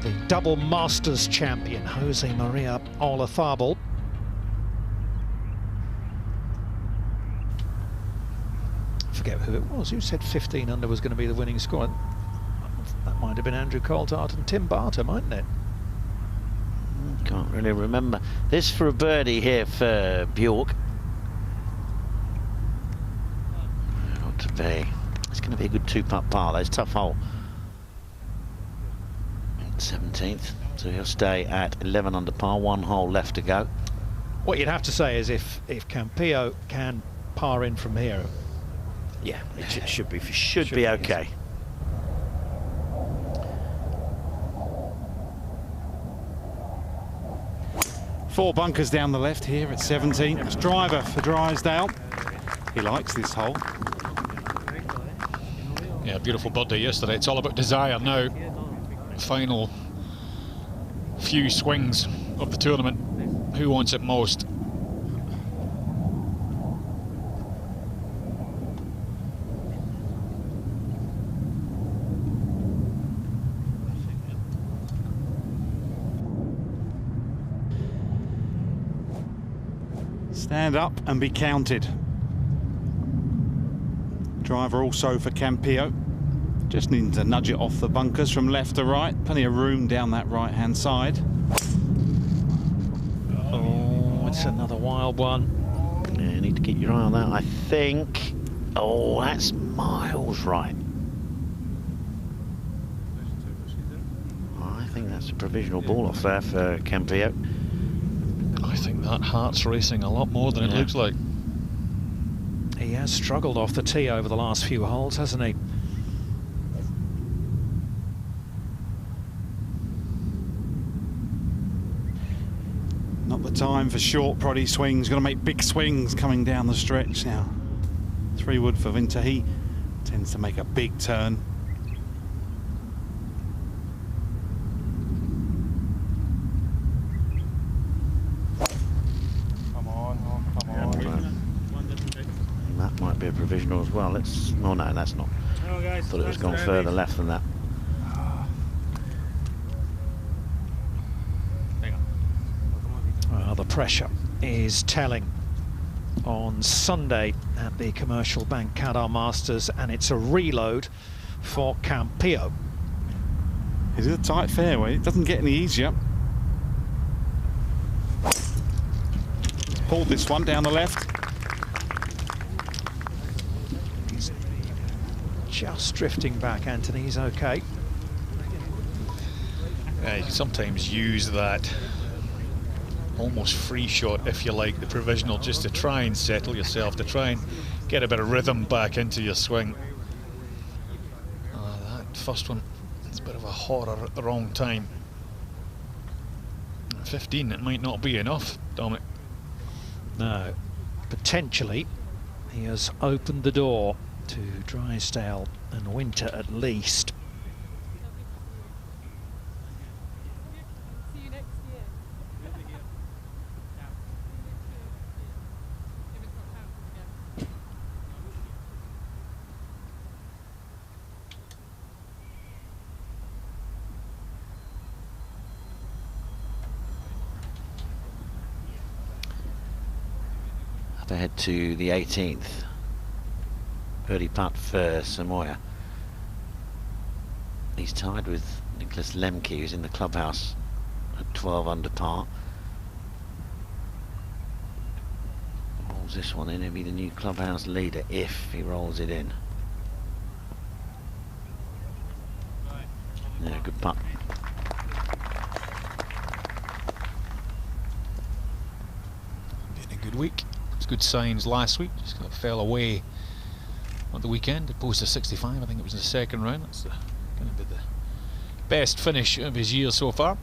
the double Masters champion Jose Maria Olazabal. Forget who it was. Who said 15 under was going to be the winning score? That might have been Andrew Coulthard and Tim Barter, mightn't it? Can't really remember. This for a birdie here for Bjork. Ought to be. It's going to be a good 2-putt par. That's a tough hole. 17th, so he'll stay at 11 under par, 1 hole left to go. What you'd have to say is if Campillo can par in from here, yeah, it should be okay. Four bunkers down the left here at 17. It's driver for Drysdale. He likes this hole. Yeah, beautiful birdie yesterday. It's all about desire now. Final few swings of the tournament. Who wants it most? Stand up and be counted. Driver also for Campillo. Just needing to nudge it off the bunkers from left to right. Plenty of room down that right-hand side. Oh, it's another wild one. Yeah, you need to keep your eye on that, I think. Oh, that's miles right. I think that's a provisional ball off there for Campillo. I think that heart's racing a lot more than it looks like. He has struggled off the tee over the last few holes, hasn't he? Not the time for short proddy swings. Got to make big swings coming down the stretch now. 3-wood for Winter. He tends to make a big turn. That might be a provisional as well. Let's. No, that's not. I thought it was gone further left than that. Well, the pressure is telling on Sunday at the Commercial Bank Qatar Masters, and it's a reload for Campillo. Is it a tight fairway? It doesn't get any easier. Pulled this one down the left. He's just drifting back, Anthony. He's okay. You can sometimes use that almost free shot, if you like, the provisional, just to try and settle yourself, to try and get a bit of rhythm back into your swing. That first one, it's a bit of a horror at the wrong time. 15, it might not be enough, Dominic. No, potentially he has opened the door to Drysdale and Winter at least. To head to the 18th. Birdie putt for Samoya. He's tied with Nicholas Lemke, who's in the clubhouse at 12 under par. Rolls this one in, he'll be the new clubhouse leader if he rolls it in. Yeah, good putt. Getting a good week. Good signs last week, just kind of fell away at the weekend, opposed to 65. I think it was in the second round. That's going to be the best finish of his year so far.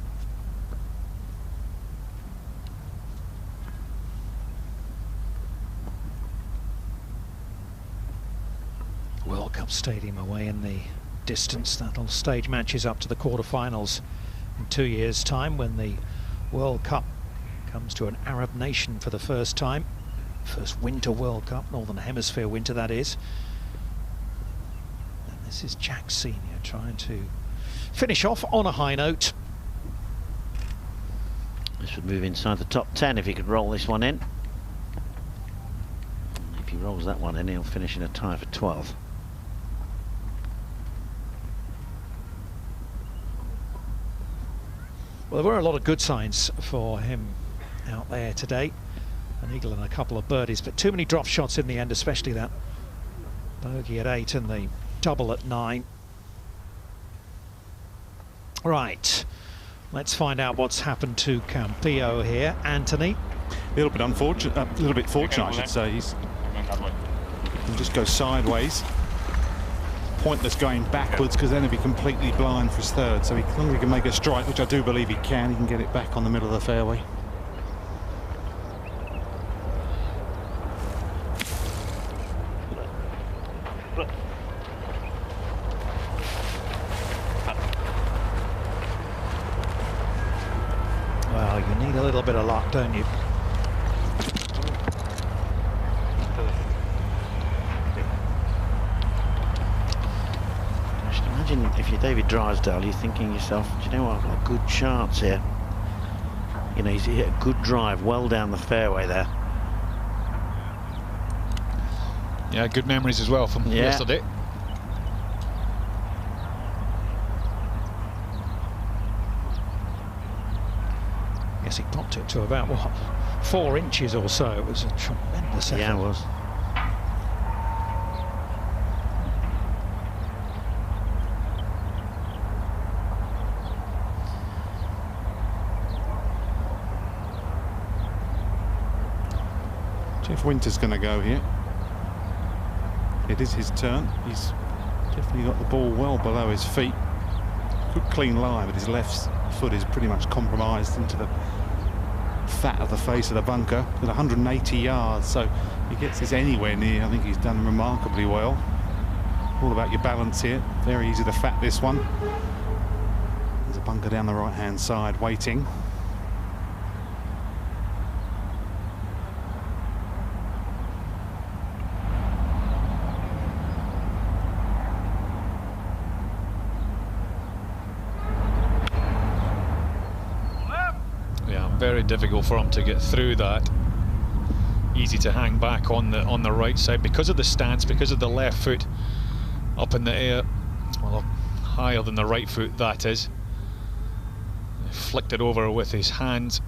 World Cup Stadium away in the distance. That'll stage matches up to the quarterfinals in 2 years' time, when the World Cup comes to an Arab nation for the first time. First Winter World Cup, Northern Hemisphere winter, that is. And this is Jack Senior trying to finish off on a high note. This would move inside the top 10 if he could roll this one in. If he rolls that one in, he'll finish in a tie for 12. Well, there were a lot of good signs for him out there today. An eagle and a couple of birdies, but too many drop shots in the end, especially that bogey at 8 and the double at 9. Right, let's find out what's happened to Campillo here. Anthony. A little bit unfortunate, a little bit fortunate, I should say. He can just go sideways. Pointless going backwards, because then he'll be completely blind for his third. So as long as he can make a strike, which I do believe he can get it back on the middle of the fairway. Well, you need a little bit of luck, don't you? Just imagine if you're David Drysdale, you're thinking to yourself, do you know what, I've got a good chance here. You know, he's hit a good drive well down the fairway there. Yeah, good memories as well from yesterday. Yes, he popped it to about, what, 4 inches or so. It was a tremendous effort. Yeah, it was. Jeff Winter's going to go here. It is his turn. He's definitely got the ball well below his feet. Good clean lie, but his left foot is pretty much compromised into the fat of the face of the bunker with 180 yards, so if he gets this anywhere near, I think he's done remarkably well. All about your balance here. Very easy to fat this one. There's a bunker down the right-hand side waiting. Very difficult for him to get through that. Easy to hang back on the right side because of the stance, because of the left foot up in the air, well, higher than the right foot, that is. He flicked it over with his hands.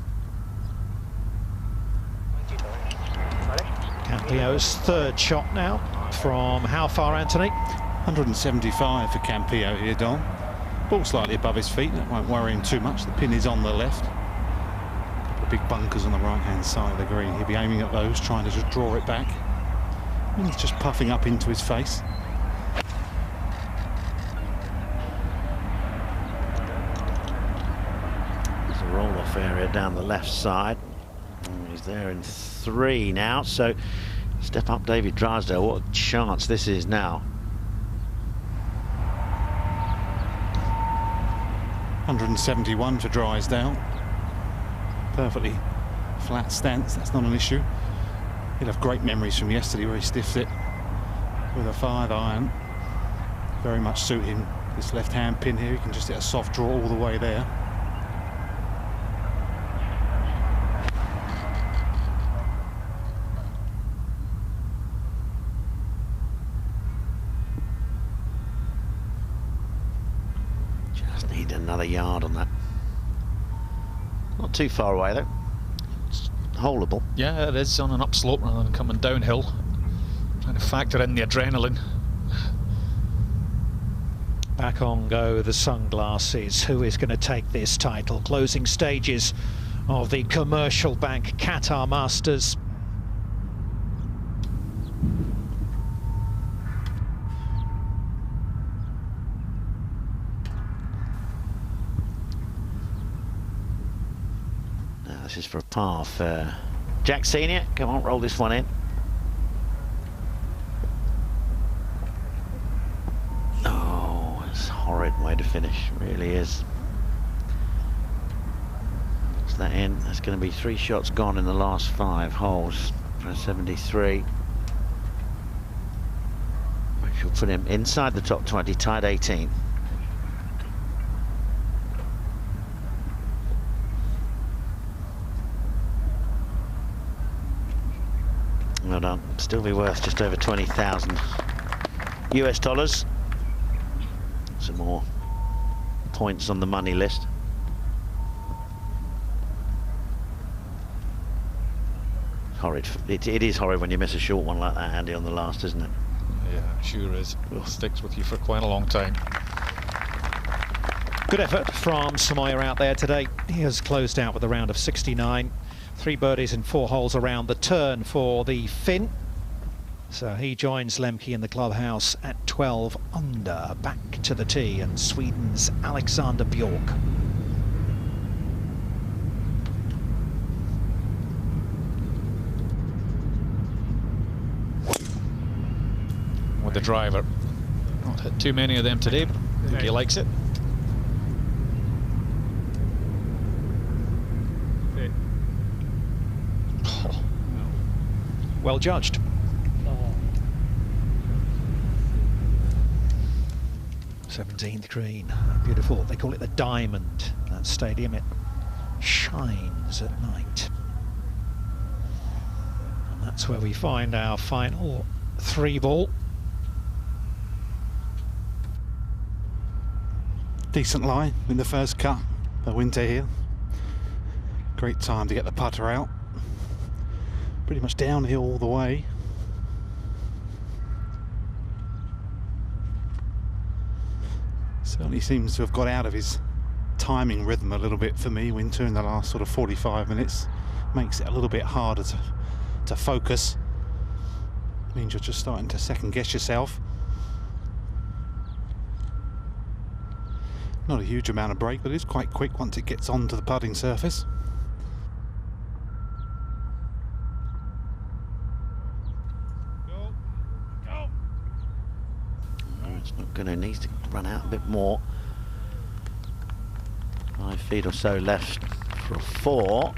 Campillo's third shot now from how far, Anthony? 175 for Campillo here, Don. Ball slightly above his feet, that won't worry him too much. The pin is on the left. Big bunkers on the right-hand side of the green. He'll be aiming at those, trying to just draw it back. And he's just puffing up into his face. There's a roll-off area down the left side. He's there in 3 now, so step up David Drysdale. What a chance this is now. 171 for Drysdale. Perfectly flat stance, that's not an issue. He'll have great memories from yesterday where he stiffed it with a 5-iron. Very much suit him. This left-hand pin here, he can just hit a soft draw all the way there. Just need another yard on that. Not too far away though. It's holeable. Yeah, it is on an upslope rather than coming downhill. Trying to factor in the adrenaline. Back on go the sunglasses. Who is going to take this title? Closing stages of the Commercial Bank Qatar Masters. This is for a par for Jack Senior. Come on, roll this one in. Oh, it's a horrid way to finish, it really is. Puts that in. That's going to be 3 shots gone in the last 5 holes for a 73. Which will put him inside the top 20, tied 18. Well done. Still be worth just over 20,000 US dollars. Some more points on the money list. Horrid. It is horrid when you miss a short one like that, Andy, on the last, isn't it? Yeah, sure is. It sticks with you for quite a long time. Good effort from Samoya out there today. He has closed out with a round of 69. 3 birdies in 4 holes around the turn for the Finn. So he joins Lemke in the clubhouse at 12 under. Back to the tee, and Sweden's Alexander Bjork. With the driver. Not hit too many of them today, but I think he likes it. Well judged. Oh. 17th green. Beautiful. They call it the Diamond. That stadium, it shines at night. And that's where we find our final 3-ball. Decent lie in the first cut by Winter here. Great time to get the putter out. Pretty much downhill all the way. Certainly seems to have got out of his timing rhythm a little bit for me, Winter, in the last sort of 45 minutes. Makes it a little bit harder to focus. Means you're just starting to second guess yourself. Not a huge amount of break, but it is quite quick once it gets onto the putting surface. Gonna need to run out a bit more. 5 feet or so left for a 4.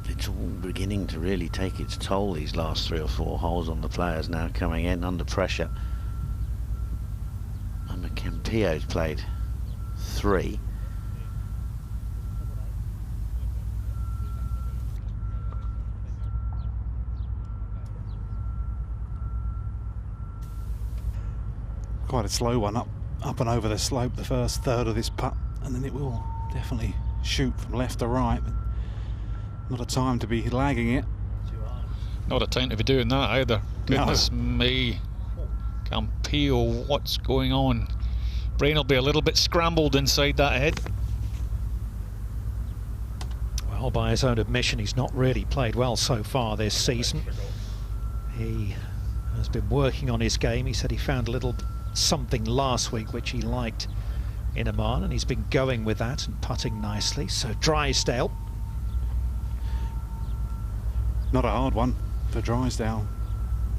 It's all beginning to really take its toll, these last 3 or 4 holes on the players now coming in under pressure. And Campillo's played 3. Quite a slow one up and over the slope, the first third of this putt, and then it will definitely shoot from left to right, but not a time to be lagging it. Not a time to be doing that either. Goodness me. Campillo, what's going on? Brain will be a little bit scrambled inside that head. Well, by his own admission, he's not really played well so far this season. He has been working on his game. He said he found a little something last week which he liked in Oman, and he's been going with that and putting nicely. So Drysdale. Not a hard one for Drysdale.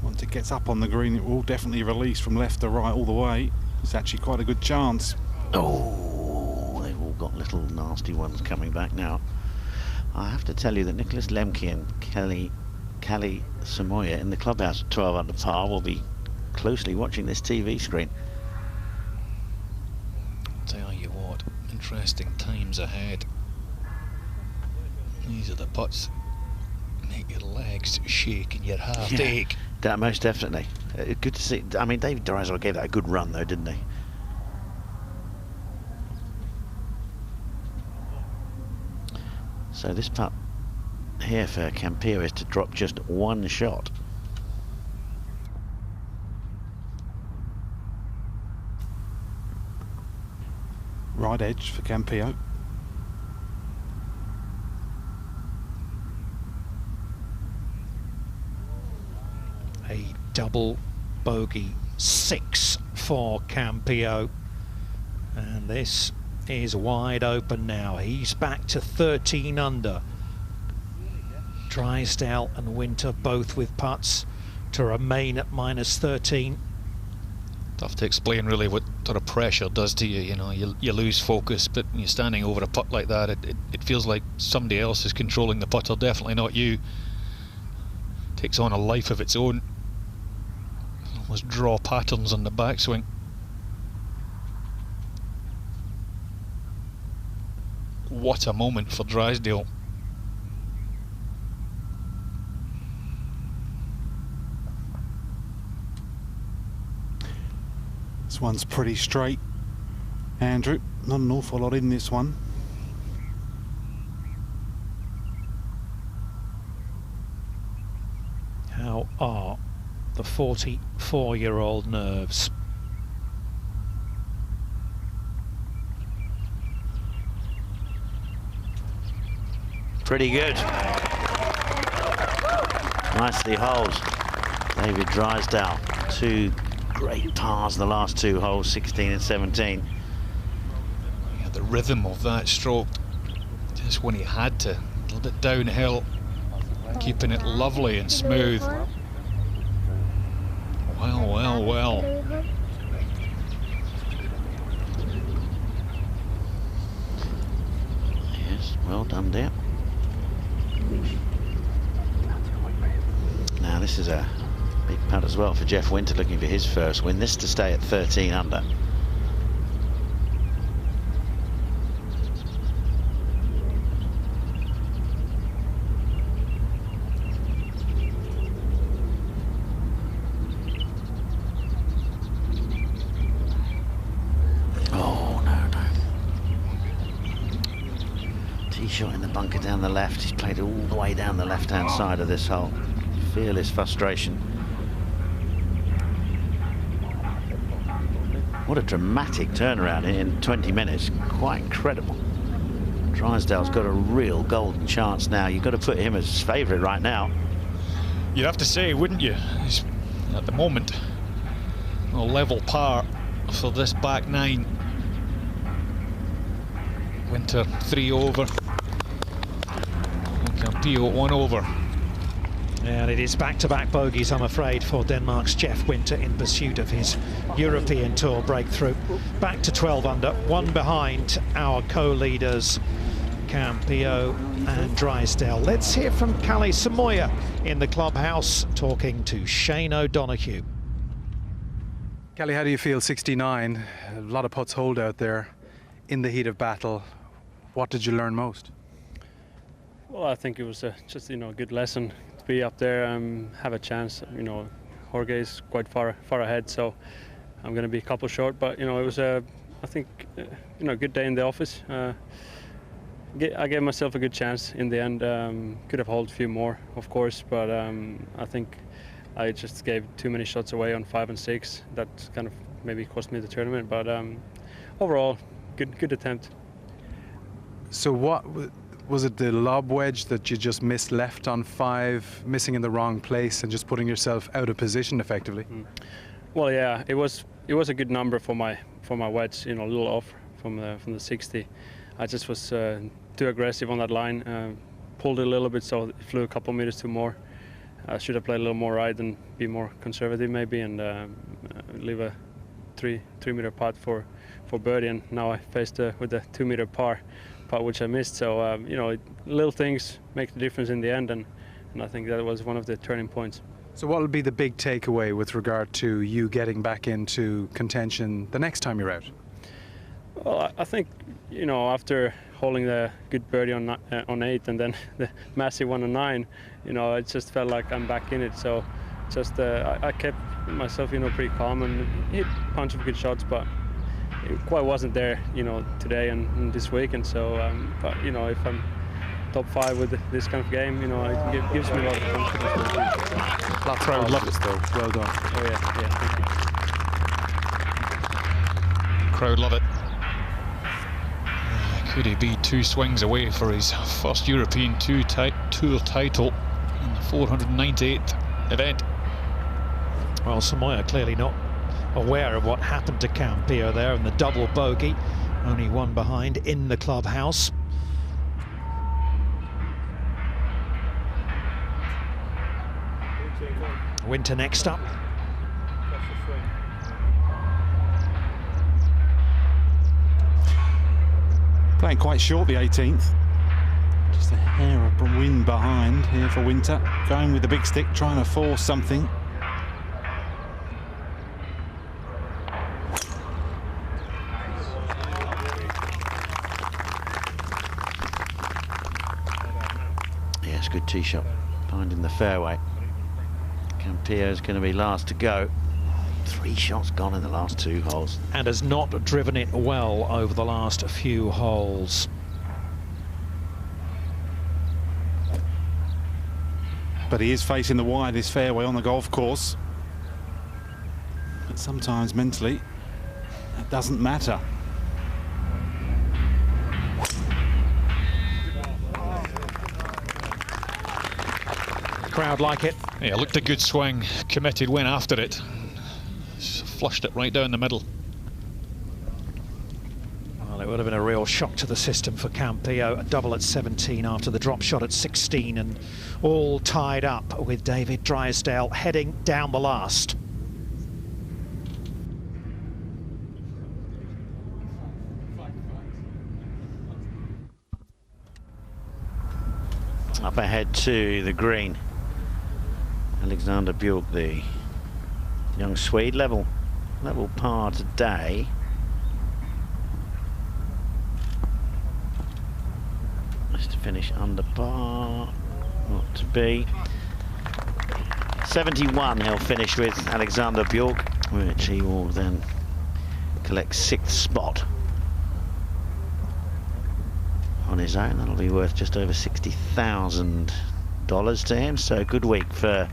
Once it gets up on the green, it will definitely release from left to right all the way. It's actually quite a good chance. Oh, they've all got little nasty ones coming back now. I have to tell you that Nicholas Lemke and Kelly Samoya in the clubhouse at 12 under par will be closely watching this TV screen. Tell you what, interesting times ahead. These are the putts make your legs shake and your heart ache. That most definitely. Good to see. I mean, David Drysdale gave that a good run though, didn't he? So this putt here for Campillo is to drop just 1 shot. Right edge for Campillo. A double bogey 6 for Campillo, and this is wide open now. He's back to 13 under. Drysdale and Winter both with putts to remain at -13. Tough to explain really what sort of pressure does to you. You know, you lose focus, but when you're standing over a putt like that, it feels like somebody else is controlling the putter, definitely not you. It takes on a life of its own. Almost draw patterns on the backswing. What a moment for Drysdale. This one's pretty straight, Andrew. Not an awful lot in this one. How are the 44-year-old nerves? Pretty good. Nicely holed. David Drysdale. 2 great pars the last 2 holes, 16 and 17. Yeah, the rhythm of that stroke, just when he had to, a little bit downhill, keeping it lovely and smooth. Well, well, well. Yes, well done, dear. Now this is a big putt as well for Jeff Winter, looking for his first win. This to stay at 13 under. Oh, no. Tee shot in the bunker down the left. He's played all the way down the left-hand side of this hole. Feel his frustration. What a dramatic turnaround in 20 minutes. Quite incredible. Drysdale's got a real golden chance now. You've got to put him as favourite right now. You'd have to say, wouldn't you? He's, at the moment, a level par for this back 9. Winter 3 over. Campillo 1 over. And it is back-to-back bogeys, I'm afraid, for Denmark's Jeff Winter in pursuit of his European Tour breakthrough. Back to 12 under, one behind our co-leaders, Campillo and Drysdale. Let's hear from Kalle Samoja in the clubhouse, talking to Shane O'Donoghue. Kalle, how do you feel? 69, a lot of putts hold out there in the heat of battle. What did you learn most? Well, I think it was just a good lesson to be up there and have a chance. Jorge is quite far ahead, so I'm going to be a couple short. But it was I think a good day in the office. I gave myself a good chance in the end. Could have held a few more, of course, but I think I just gave too many shots away on 5 and 6. That kind of maybe cost me the tournament. But overall, good attempt. So what was it, the lob wedge that you just missed left on 5, missing in the wrong place and just putting yourself out of position effectively? Well, yeah, it was a good number for my wedge. A little off from the 60. I just was too aggressive on that line. Pulled it a little bit, so it flew a couple meters too more. I should have played a little more right and be more conservative maybe, and leave a 3-meter putt for birdie. And now I faced with a 2-meter par putt, which I missed. So little things make the difference in the end, and I think that was one of the turning points. So what will be the big takeaway with regard to you getting back into contention the next time you're out? Well, I think after holding the good birdie on 8 and then the massive one on 9, it just felt like I'm back in it. So just I kept myself pretty calm and hit a bunch of good shots, but it quite wasn't there today and this week. And so but if I'm top 5 with this kind of game, it gives me a lot of confidence. Crowd love it though. Well done. Oh yeah, thank you. Crowd love it. Could he be 2 swings away for his first European Tour title in the 498th event? Well, Samoja clearly not aware of what happened to Campillo there in the double bogey. Only one behind in the clubhouse. Winter next up. Playing quite short, the 18th. Just a hair of wind behind here for Winter. Going with the big stick, trying to force something. Yes, good tee shot. Finding the fairway. Campillo's going to be last to go. 3 shots gone in the last 2 holes. And has not driven it well over the last few holes. But he is facing the widest fairway on the golf course. But sometimes mentally, that doesn't matter. Crowd like it. Yeah, looked a good swing. Committed, went after it. Flushed it right down the middle. Well, it would have been a real shock to the system for Campillo. A double at 17 after the drop shot at 16, and all tied up with David Drysdale heading down the last. Up ahead to the green. Alexander Bjork, the young Swede, level par today. Nice to finish under par, not to be. 71 he'll finish with, Alexander Bjork, which he will then collect 6th spot on his own. That'll be worth just over $60,000 to him, so good week for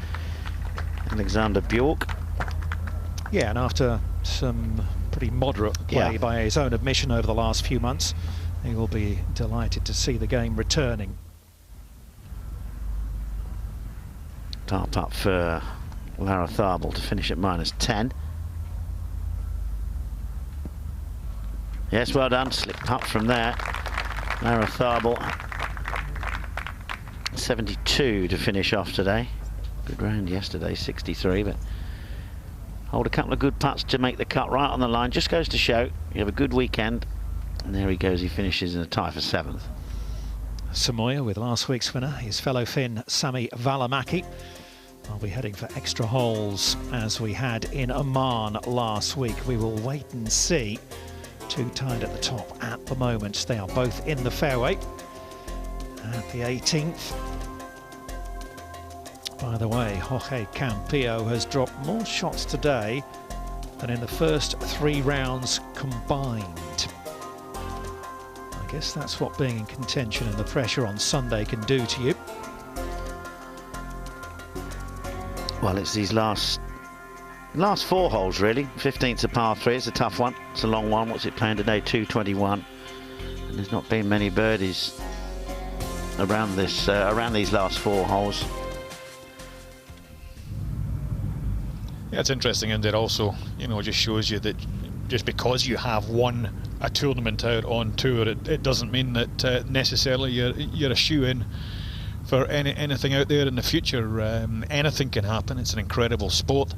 Alexander Bjork. Yeah, and after some pretty moderate play by his own admission over the last few months, he will be delighted to see the game returning. Top up for Lara Tharbel to finish at -10. Yes, well done. Slip putt from there. Lara Tharbel, 72 to finish off today. Good round yesterday, 63, but hold a couple of good putts to make the cut right on the line. Just goes to show you have a good weekend. And there he goes, he finishes in a tie for 7th. Samoya with last week's winner, his fellow Finn Sami Välimäki. I'll be heading for extra holes as we had in Oman last week. We will wait and see. 2 tied at the top at the moment. They are both in the fairway at the 18th. By the way, Jorge Campillo has dropped more shots today than in the first 3 rounds combined. I guess that's what being in contention and the pressure on Sunday can do to you. Well, it's these last 4 holes really. 15th's a par 3. It's a tough one. It's a long one. What's it playing today? 221. And there's not been many birdies around this around these last 4 holes. Yeah, it's interesting, and it also, you know, just shows you that just because you have won a tournament out on tour, it doesn't mean that necessarily you're a shoe-in for anything out there in the future. Anything can happen. It's an incredible sport,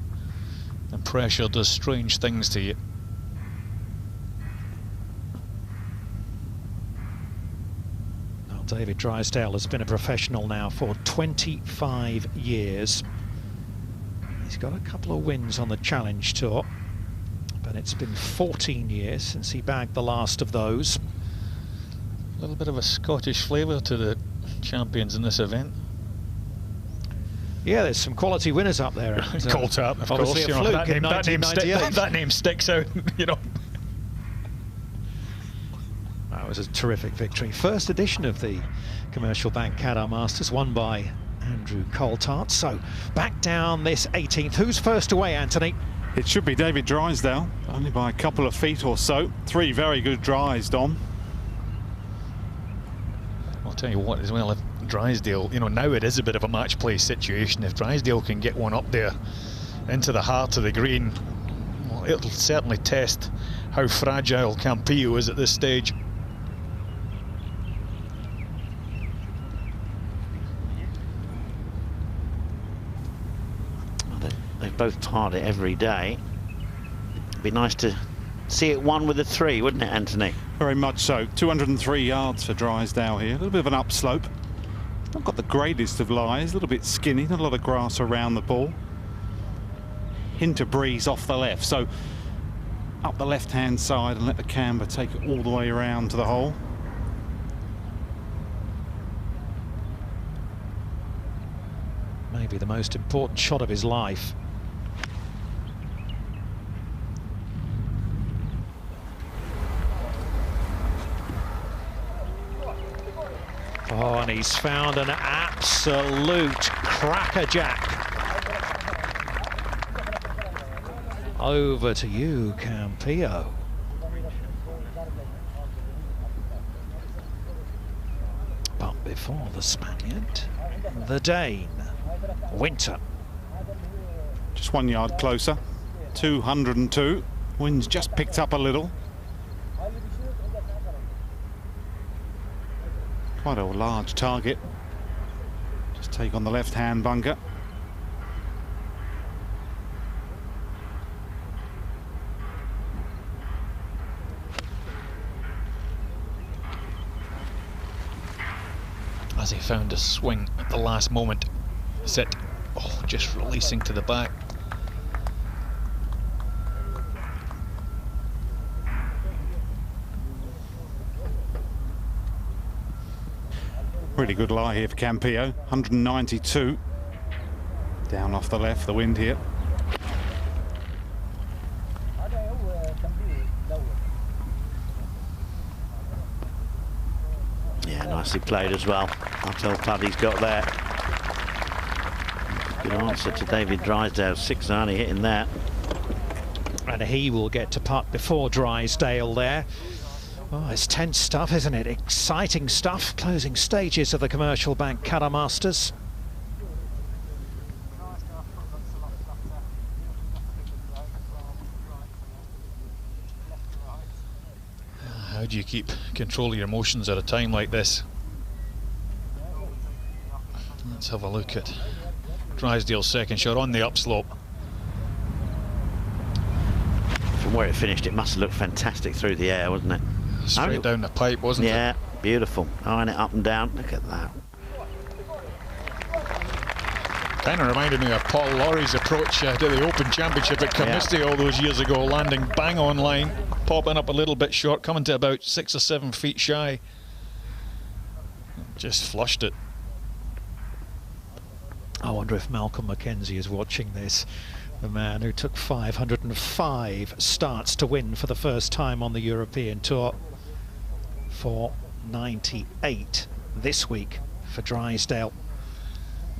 and pressure does strange things to you. Well, David Drysdale has been a professional now for 25 years. He's got a couple of wins on the Challenge Tour, but it's been 14 years since he bagged the last of those. A little bit of a Scottish flavour to the champions in this event. Yeah, there's some quality winners up there. Qatar, of obviously course. A fluke That in name sticks out, you know. That was a terrific victory. First edition of the Commercial Bank Qatar Masters, won by Andrew Coulthard. So back down this 18th. Who's first away, Anthony? It should be David Drysdale, only by a couple of feet or so. 3 very good drives, Dom. I'll tell you what as well, if Drysdale, you know, now it is a bit of a match play situation. If Drysdale can get one up there into the heart of the green, well, it'll certainly test how fragile Campillo is at this stage. They've both tarred it every day. It'd be nice to see it won with a 3, wouldn't it, Anthony? Very much so. 203 yards for Drysdale here. A little bit of an upslope. Not got the greatest of lies. A little bit skinny. Not a lot of grass around the ball. Hint of breeze off the left. So up the left-hand side and let the camber take it all the way around to the hole. Maybe the most important shot of his life. Oh, and he's found an absolute crackerjack. Over to you, Campillo. But before the Spaniard, the Dane, Winter. Just 1 yard closer. 202. Wind's just picked up a little. Quite a large target. Just take on the left-hand bunker. As he found a swing at the last moment. Sit. Oh, just releasing to the back. Really good lie here for Campillo. 192. Down off the left, the wind here. Yeah, nicely played as well. I'll tell Paddy's got that. Good answer to David Drysdale. 6 only hitting that. And he will get to putt before Drysdale there. Oh, it's tense stuff, isn't it? Exciting stuff. Closing stages of the Commercial Bank Qatar Masters. How do you keep control of your emotions at a time like this? Let's have a look at Drysdale's second shot on the upslope. From where it finished, it must have looked fantastic through the air, wasn't it? Straight down the pipe, wasn't it? Yeah, beautiful. Eyeing it up and down. Look at that. Kind of reminded me of Paul Lawry's approach to the Open Championship at Carnoustie all those years ago, landing bang on line, popping up a little bit short, coming to about 6 or 7 feet shy. Just flushed it. I wonder if Malcolm Mackenzie is watching this. The man who took 505 starts to win for the first time on the European Tour. 498 this week for Drysdale.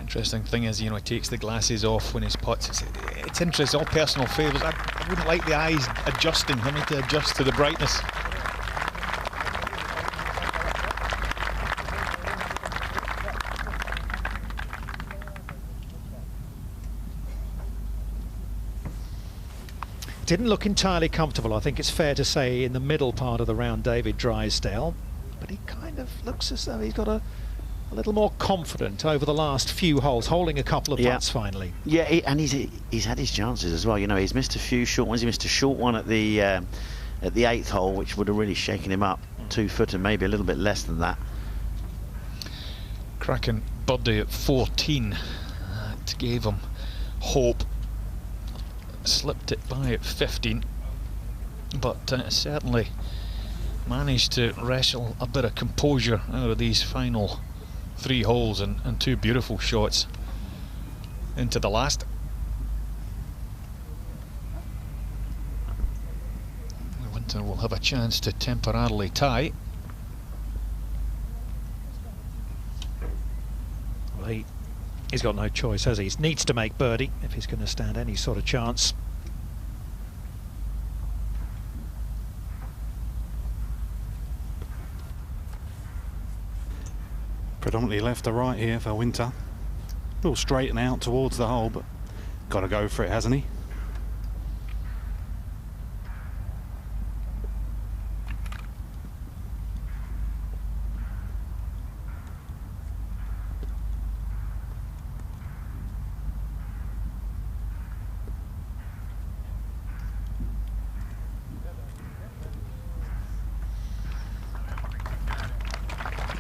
Interesting thing is, you know, he takes the glasses off when he's putts. It's interesting, all personal favours. I wouldn't like the eyes adjusting, having to adjust to the brightness. Didn't look entirely comfortable, I think it's fair to say, in the middle part of the round, David Drysdale, but he kind of looks as though he's got a little more confident over the last few holes, holding a couple of putts finally. Yeah, and he's had his chances as well. You know, he's missed a few short ones. He missed a short one at the 8th hole, which would have really shaken him up. 2 foot and maybe a little bit less than that. Cracking birdie at 14. It gave him hope. Slipped it by at 15, but certainly managed to wrestle a bit of composure out of these final 3 holes and 2 beautiful shots into the last. Winter will have a chance to temporarily tie. Well, he's got no choice, has he? He needs to make birdie if he's going to stand any sort of chance. Predominantly left to right here for Winter. A little straighten out towards the hole, but got to go for it, hasn't he?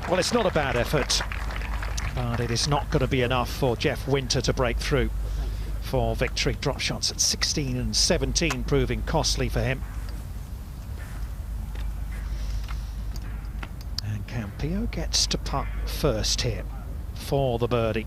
Well, it's not a bad effort, but it is not going to be enough for Jeff Winter to break through for victory. Drop shots at 16 and 17 proving costly for him. And Campillo gets to putt first here for the birdie.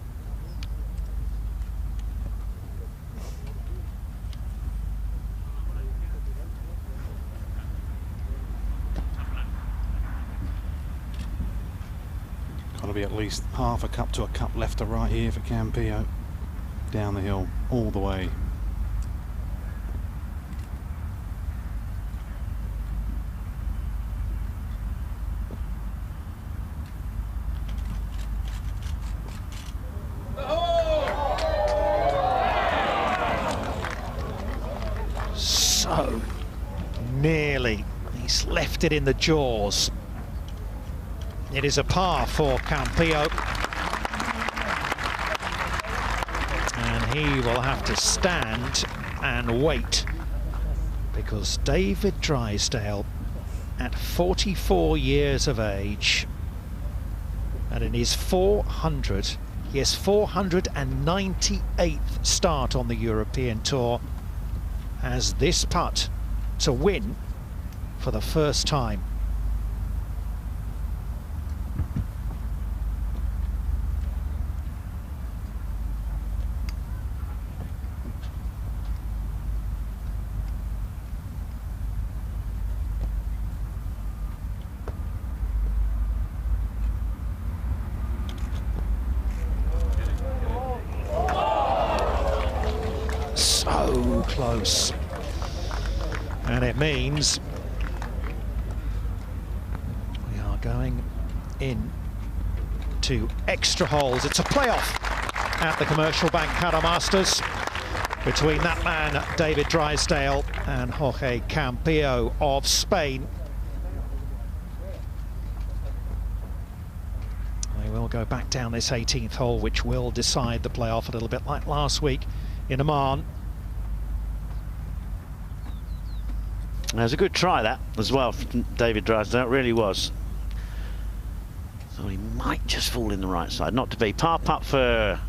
Got to be at least half a cup to a cup left to right here for Campillo. Down the hill, all the way. So nearly. He's left it in the jaws. It is a par for Campillo. And he will have to stand and wait, because David Drysdale, at 44 years of age, and in his 498th start on the European Tour, has this putt to win for the first time. So close, and it means we are going in to extra holes. It's a playoff at the Commercial Bank Qatar Masters between that man David Drysdale and Jorge Campillo of Spain. They will go go back down this 18th hole, which will decide the playoff a little bit like last week in Oman. It was a good try, that, as well, from David Drysdale. It really was. Thought he might just fall in the right side. Not to be. Par putt for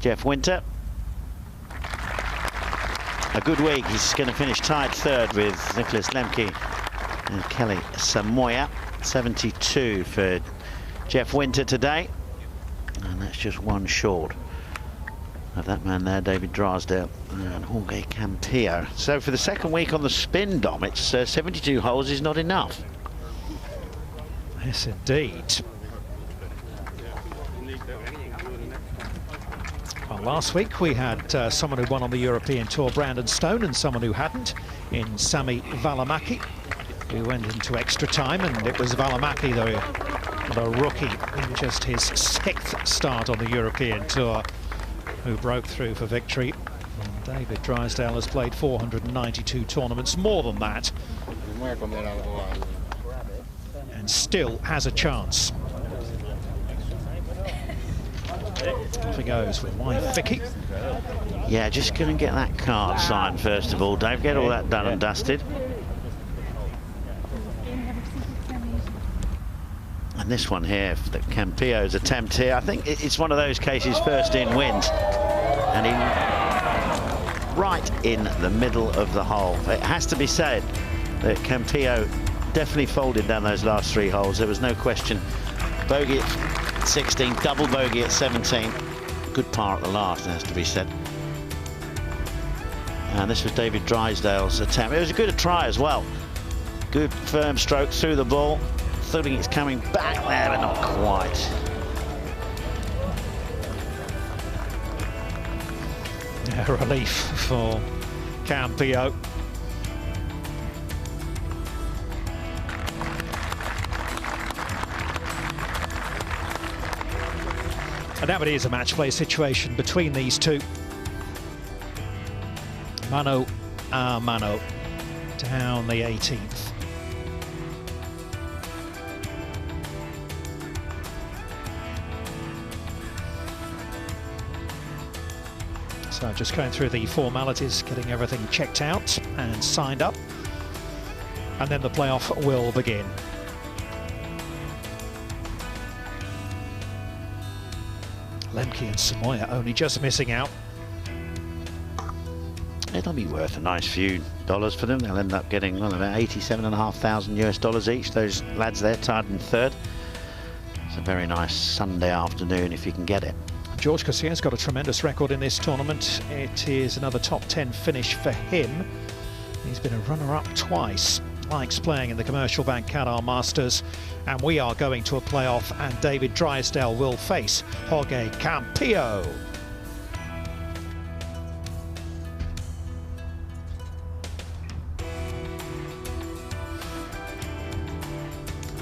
Jeff Winter. A good week. He's going to finish tied third with Nicholas Lemke and Kelly Samoya. 72 for Jeff Winter today. And that's just one short of that man there, David Drysdale and Jorge Campillo. So for the second week on the spin, Dom, it's 72 holes is not enough. Yes, indeed. Well, last week we had someone who won on the European Tour, Brandon Stone, and someone who hadn't, in Sami Välimäki, who went into extra time, and it was Välimäki, the rookie, in just his 6th start on the European Tour, who broke through for victory. And David Drysdale has played 492 tournaments, more than that, and still has a chance. Off he goes with wife Vicky. Yeah, just going to get that card signed first of all, Dave. Get all that done and dusted. And this one here, the Campillo's attempt here, I think it's one of those cases, first in wins. And he right in the middle of the hole. It has to be said that Campillo definitely folded down those last 3 holes. There was no question. Bogey at 16, double bogey at 17. Good par at the last, it has to be said. And this was David Drysdale's attempt. It was a good try as well. Good firm stroke through the ball. Thinking it's coming back there, but not quite. Yeah, relief for Campillo. And now it is a match play situation between these two. Mano a mano down the 18th. So just going through the formalities, getting everything checked out and signed up, and then the playoff will begin. Lemke and Samoya only just missing out. It'll be worth a nice few dollars for them. They'll end up getting, well, about $87,500 US each, those lads there tied in third. It's a very nice Sunday afternoon if you can get it. George Cassier's got a tremendous record in this tournament. It is another top 10 finish for him. He's been a runner-up twice. Likes playing in the Commercial Bank Qatar Masters. And we are going to a playoff, and David Drysdale will face Jorge Campillo.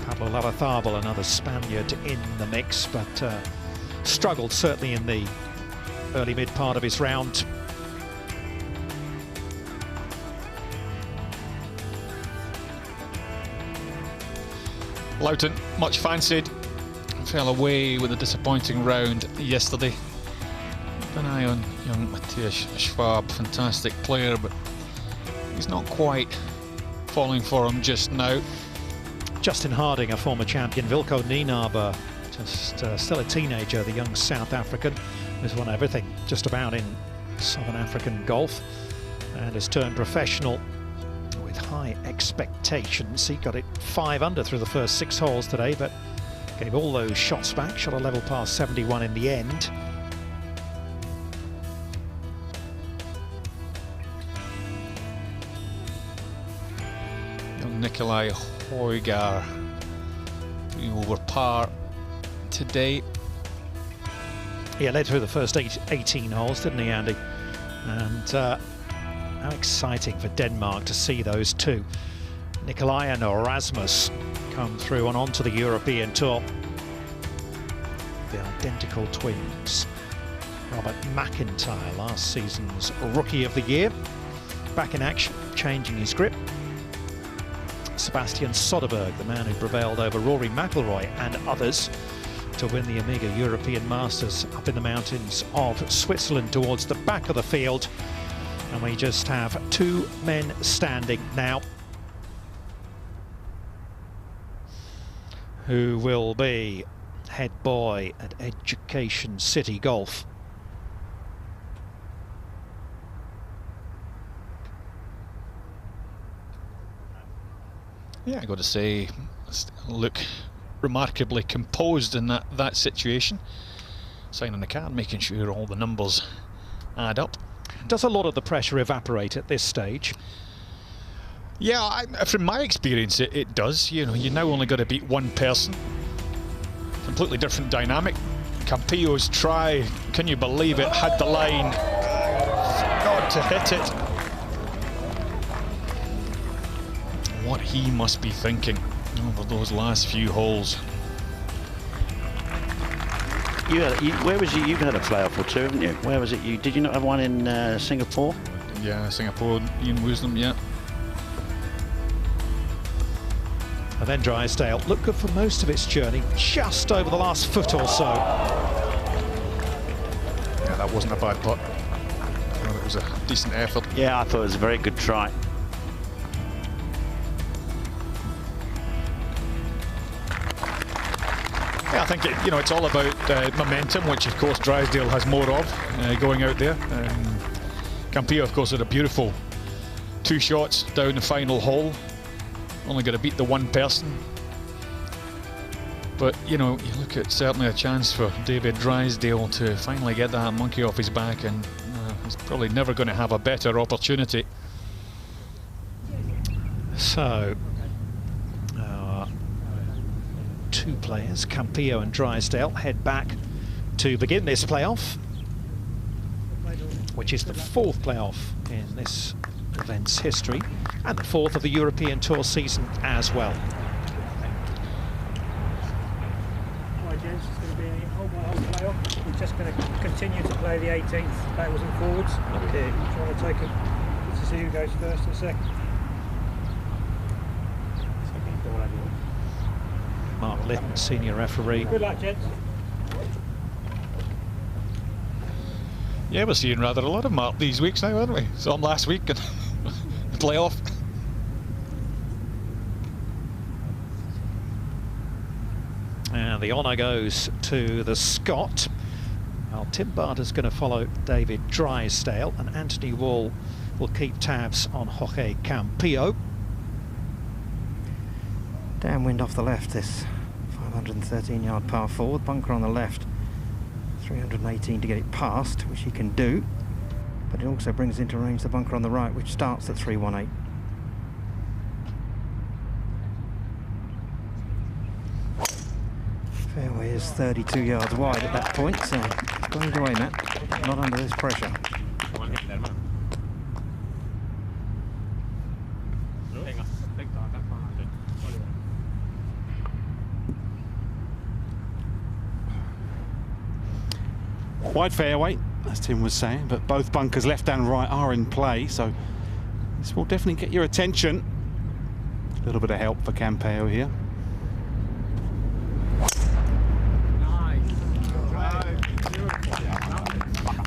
Pablo Larrazábal, another Spaniard in the mix, but struggled certainly in the early mid part of his round. Loughton, much fancied, fell away with a disappointing round yesterday. Keep an eye on young Matthias Schwab, fantastic player, but he's not quite falling for him just now. Justin Harding, a former champion, Vilko Nienaber, just still a teenager, the young South African, who's won everything just about in Southern African golf and has turned professional with high expectations. He got it 5 under through the first 6 holes today, but gave all those shots back, shot a level par 71 in the end. Young Nikolai Højgaard over par today. Yeah, led through the first 18 holes, didn't he, Andy? And how exciting for Denmark to see those two, Nikolai and Rasmus, come through and onto the European Tour. The identical twins. Robert McIntyre, last season's Rookie of the Year, back in action, changing his grip. Sebastian Soderberg, the man who prevailed over Rory McIlroy and others to win the Amiga European Masters up in the mountains of Switzerland towards the back of the field. And we just have 2 men standing now, who will be head boy at Education City Golf. Yeah, I got to say, look remarkably composed in that situation. Signing the card, making sure all the numbers add up. Does a lot of the pressure evaporate at this stage? Yeah, from my experience, it does. You know, you now only got to beat one person. Completely different dynamic. Campillo's try, can you believe it, had the line. Forgot to hit it. What he must be thinking over those last few holes. Where was you? You've had a playoff or two, haven't you? Where was it? Did you not have one in Singapore? Yeah, Singapore, Ian Wisdom, yeah. And then Drysdale looked good for most of its journey, just over the last foot or so. Yeah, that wasn't a bad putt. It was a decent effort. Yeah, I thought it was a very good try. Yeah, I think it's all about momentum, which of course Drysdale has more of going out there. Campillo, of course, had a beautiful 2 shots down the final hole. Only got to beat the one person. But, you look at certainly a chance for David Drysdale to finally get that monkey off his back, and he's probably never going to have a better opportunity. So, our 2 players, Campillo and Drysdale, head back to begin this playoff, which is the 4th playoff in this event's history, and the 4th of the European Tour season as well. Hi gents, it's going to be a hole-by-hole playoff. We're just going to continue to play the 18th backwards and forwards. Okay. Trying to take it to see who goes first and second. Mark Litton, senior referee. Good luck, gents. Yeah, we're seeing rather a lot of Mark these weeks now, aren't we? Saw him last week and the playoff. And the honour goes to the Scot. Well, Tim Barter's going to follow David Drysdale, and Anthony Wall will keep tabs on Jorge Campillo. Downwind off the left, this 513-yard par 4, bunker on the left, 318 to get it past, which he can do, but it also brings into range the bunker on the right, which starts at 318. Fairway is 32 yards wide at that point, so going away, Matt, not under this pressure. Wide fairway, as Tim was saying, but both bunkers left and right are in play, so this will definitely get your attention. A little bit of help for Campillo here.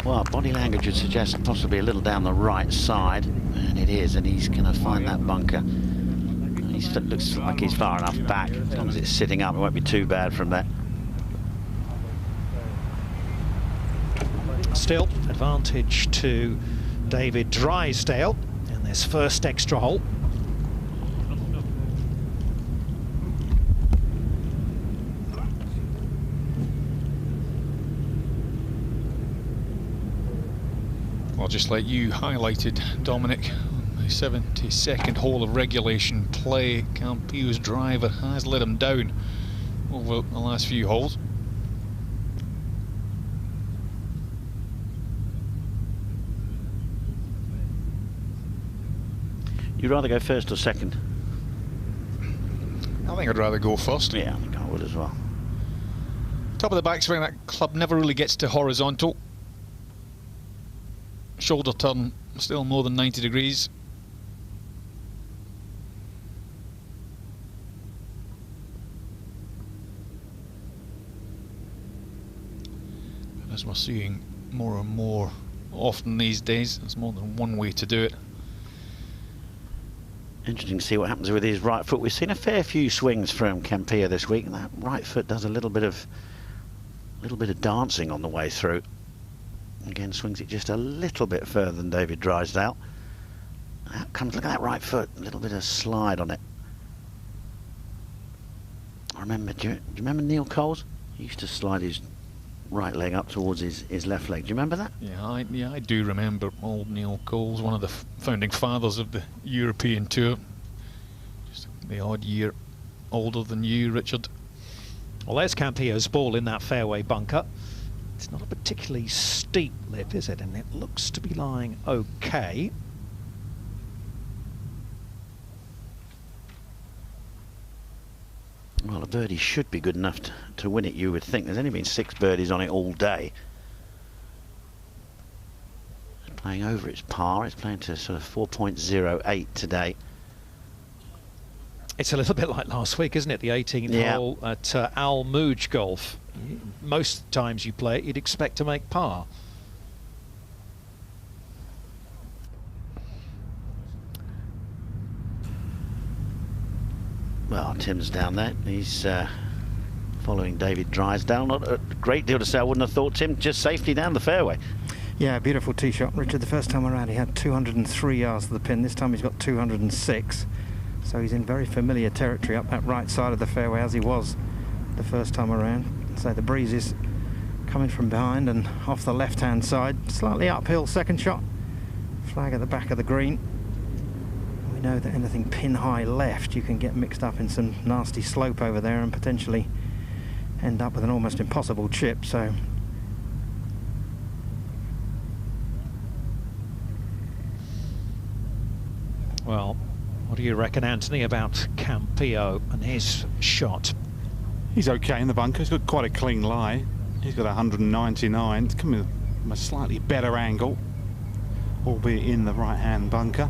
Well, body language would suggest possibly a little down the right side, and it is, and he's going to find that bunker. He looks like he's far enough back. As long as it's sitting up, it won't be too bad from there. Still, advantage to David Drysdale in this first extra hole. Well, just like you highlighted, Dominic, the 72nd hole of regulation play, Campillo's driver has let him down over the last few holes. You'd rather go first or second? I think I'd rather go first. Yeah, I think I would as well. Top of the backswing, that club never really gets to horizontal. Shoulder turn still more than 90 degrees. as we're seeing more and more often these days. There's more than one way to do it. Interesting to see what happens with his right foot. We've seen a fair few swings from Campillo this week, and that right foot does a little bit of dancing on the way through. Again, swings it just a little bit further than David Drysdale. Out comes, look at that right foot, a little bit of slide on it. I remember, do you remember Neil Coles? He used to slide his right leg up towards his left leg. Do you remember that? Yeah, I do remember old Neil Coles, one of the founding fathers of the European Tour. Just the odd year older than you, Richard. Well, there's Campillo's ball in that fairway bunker. It's not a particularly steep lip, is it? And it looks to be lying okay. Well, a birdie should be good enough to win it, you would think. There's only been 6 birdies on it all day. It's playing over its par. It's playing to sort of 4.08 today. It's a little bit like last week, isn't it? The 18th hole at Al Mouj Golf. Most times you play it, you'd expect to make par. Well, Tim's down there. He's following David Drysdale. Not a great deal to say, I wouldn't have thought, Tim. Just safely down the fairway. Yeah, beautiful tee shot, Richard. The first time around he had 203 yards to the pin. This time he's got 206. So he's in very familiar territory up that right side of the fairway as he was the first time around. So the breeze is coming from behind and off the left-hand side. Slightly uphill second shot. Flag at the back of the green. We know that anything pin high left, you can get mixed up in some nasty slope over there and potentially end up with an almost impossible chip. So well, what do you reckon, Anthony, about Campillo and his shot? He's okay in the bunker. He's got quite a clean lie. He's got 199. It's coming from a slightly better angle, albeit in the right-hand bunker.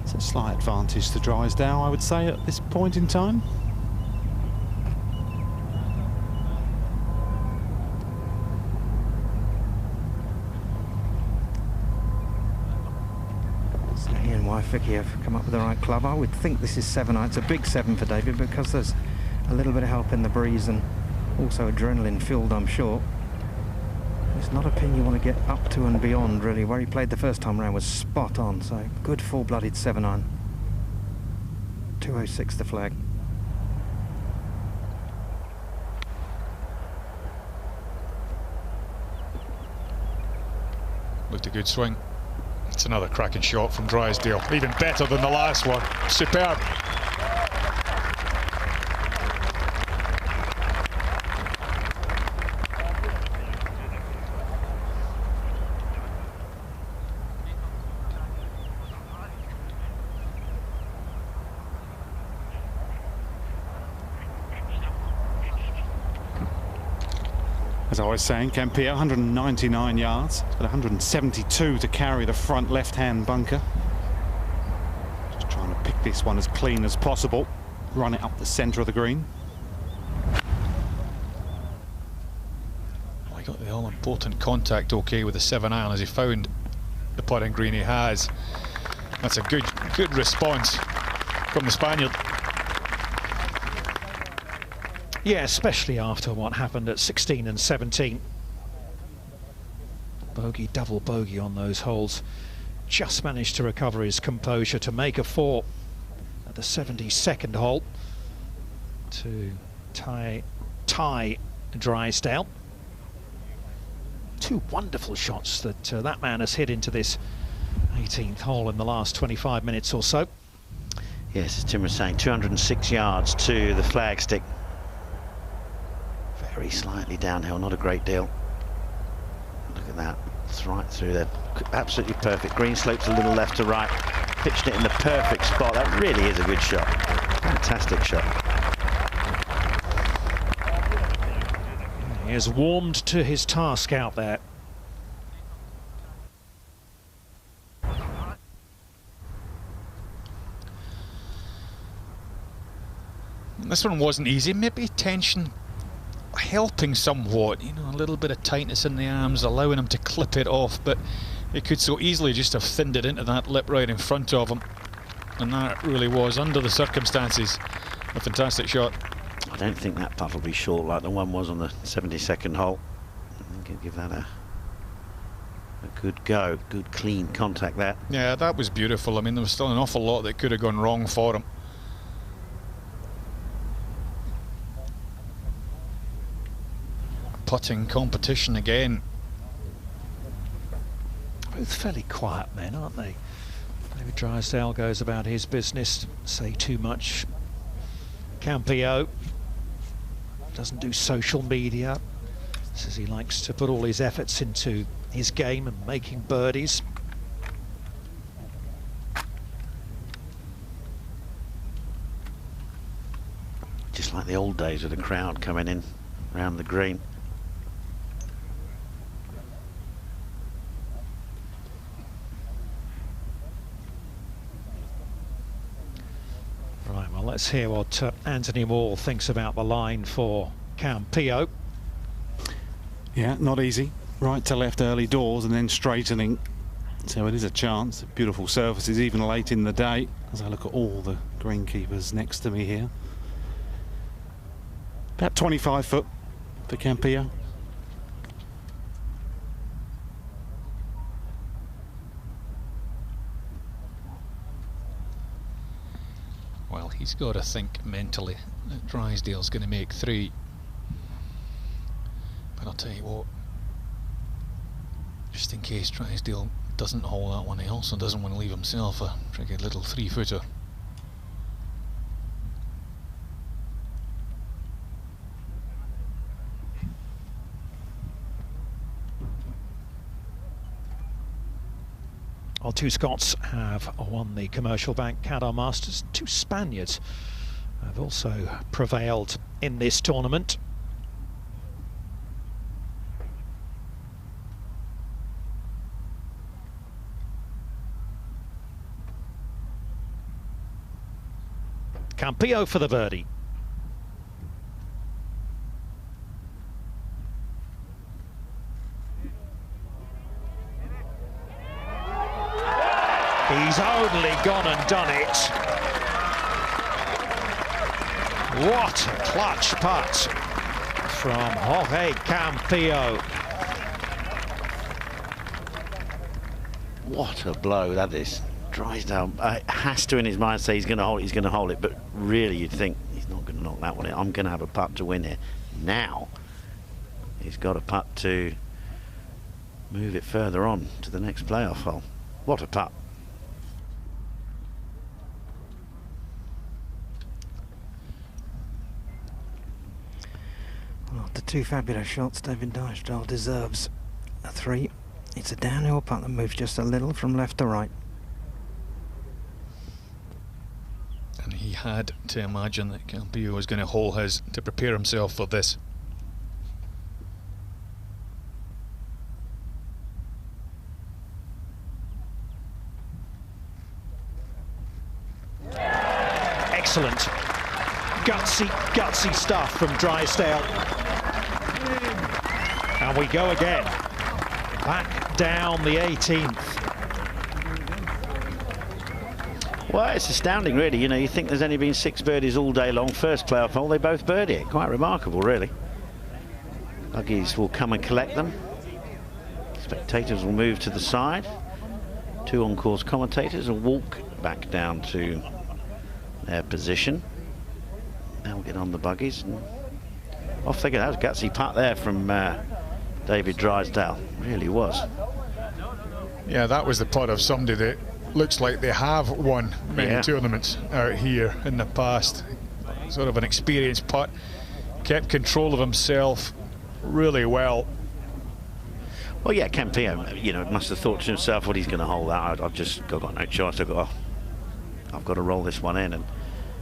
It's a slight advantage to Drysdale, I would say, at this point in time. So he and Wifiki have come up with the right club. I would think this is 7-iron. It's a big 7 for David because there's a little bit of help in the breeze and also adrenaline filled, I'm sure. It's not a pin you want to get up to and beyond, really. Where he played the first time around was spot on, so good full-blooded 7-iron. 206 the flag. Looked a good swing. It's another cracking shot from Drysdale. Even better than the last one. Superb. As I was saying, Campillo, 199 yards. He's got 172 to carry the front left-hand bunker. Just trying to pick this one as clean as possible. Run it up the centre of the green. Well, he got the all-important contact okay with the 7-iron as he found the putting green he has. That's a good response from the Spaniard. Yeah, especially after what happened at 16 and 17. Bogey, double bogey on those holes. Just managed to recover his composure to make a 4 at the 72nd hole to tie Drysdale. 2 wonderful shots that that man has hit into this 18th hole in the last 25 minutes or so. Yes, as Tim was saying, 206 yards to the flagstick. Very slightly downhill, not a great deal. Look at that, it's right through there. Absolutely perfect. Green slopes a little left to right. Pitched it in the perfect spot. That really is a good shot. Fantastic shot. He has warmed to his task out there. This one wasn't easy. Maybe tension helping somewhat, you know, a little bit of tightness in the arms, allowing him to clip it off, but he could so easily just have thinned it into that lip right in front of him. And that really was, under the circumstances, a fantastic shot. I don't think that putt will be short like the one was on the 72nd hole. I think give that a good go, good clean contact there. Yeah, that was beautiful. I mean, there was still an awful lot that could have gone wrong for him. Putting competition again. Both fairly quiet men, aren't they? David Drysdale goes about his business, say too much. Campillo doesn't do social media, says he likes to put all his efforts into his game and making birdies. Just like the old days with the crowd coming in around the green. Right, well, let's hear what Anthony Moore thinks about the line for Campillo. Yeah, not easy. Right to left early doors and then straightening. So it is a chance. Beautiful surfaces even late in the day, as I look at all the greenkeepers next to me here. About 25 foot for Campillo. Well, he's got to think mentally that Drysdale's going to make 3. But I'll tell you what, just in case Drysdale doesn't hole that one, he also doesn't want to leave himself a tricky little 3-footer. Well, 2 Scots have won the Commercial Bank Qatar Masters. 2 Spaniards have also prevailed in this tournament. Campillo for the birdie. He's only gone and done it. What a clutch putt from Jorge Campillo. What a blow that is. Drysdale has to in his mind say he's going to hold it, but really you'd think he's not going to knock that one in. I'm going to have a putt to win here. Now he's got a putt to move it further on to the next playoff hole. What a putt. Well, after 2 fabulous shots, David Drysdale deserves a 3. It's a downhill putt that moves just a little from left to right. And he had to imagine that Campillo was going to hole his to prepare himself for this. Excellent. Gutsy stuff from Drysdale. And we go again. Back down the 18th. Well, it's astounding, really. You know, you think there's only been 6 birdies all day long. First playoff hole, they both birdie it. Quite remarkable, really. Buggies will come and collect them. Spectators will move to the side. 2 on-course commentators will walk back down to their position. They'll get on the buggies and off they go. That was a gutsy putt there from David Drysdale. Really was. Yeah, that was the putt of somebody that looks like they have won many tournaments out here in the past. Sort of an experienced putt. Kept control of himself really well. Well, yeah, Campillo, you know, must have thought to himself, well, he's going to hold that. I've just got no choice. I've got to roll this one in. And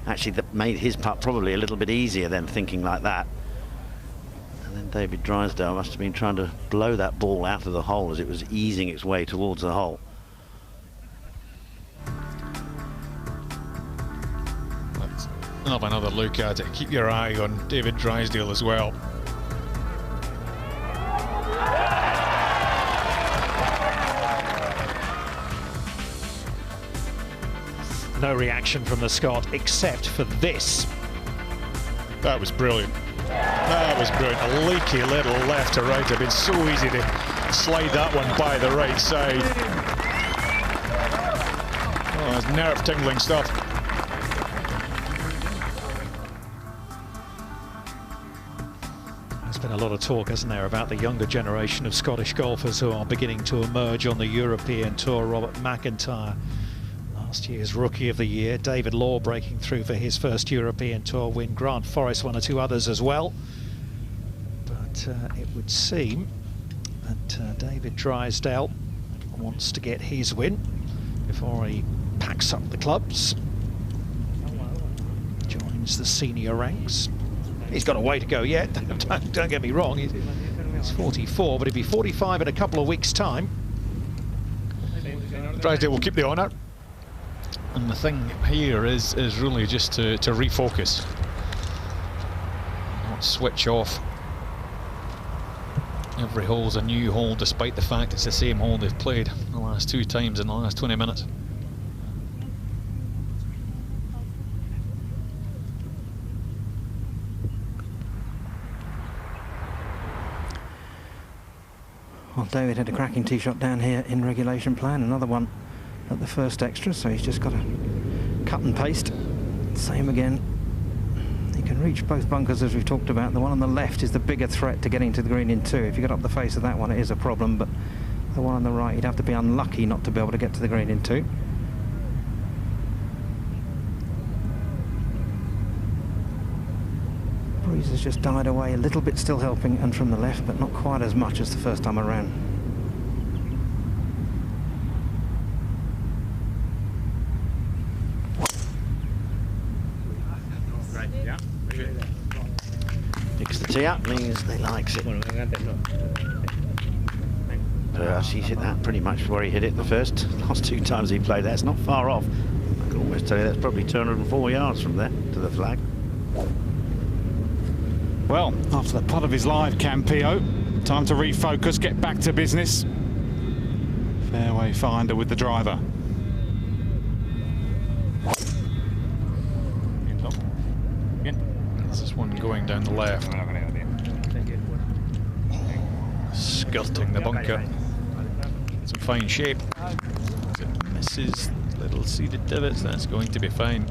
actually, that made his putt probably a little bit easier than thinking like that. And then David Drysdale must have been trying to blow that ball out of the hole as it was easing its way towards the hole. Let's have another look at it. Keep your eye on David Drysdale as well. No reaction from the Scot, except for this. That was brilliant. That was brilliant. A leaky little left to right. It'd been so easy to slide that one by the right side. Oh, it's nerve-tingling stuff. There's been a lot of talk, hasn't there, about the younger generation of Scottish golfers who are beginning to emerge on the European Tour. Robert McIntyre, last year's Rookie of the Year. David Law breaking through for his first European Tour win. Grant Forrest, one or two others as well. But it would seem that David Drysdale wants to get his win before he packs up the clubs. Joins the senior ranks. He's got a way to go yet, don't get me wrong. He's 44, but he'll be 45 in a couple of weeks' time. Drysdale will keep the honour. And the thing here is really just to refocus. Not switch off. Every hole's a new hole, despite the fact it's the same hole they've played the last 2 times in the last 20 minutes. Well, David had a cracking tee shot down here in regulation plan, another one at the first extra, so he's just got to cut and paste. Same again. He can reach both bunkers, as we've talked about. The one on the left is the bigger threat to getting to the green in 2. If you get up the face of that one, it is a problem, but the one on the right, you'd have to be unlucky not to be able to get to the green in 2. Breeze has just died away a little bit, still helping, and from the left, but not quite as much as the first time around. Picks the tee up, means they likes it. He's hit that pretty much where he hit it the last 2 times he played that. It's not far off. I can almost tell you that's probably 204 yards from there to the flag. Well, after the putt of his life, Campillo, time to refocus, get back to business. Fairway finder with the driver. This is one going down the left. Skirting the bunker. It's in fine shape. As it misses little seeded divots, that's going to be fine.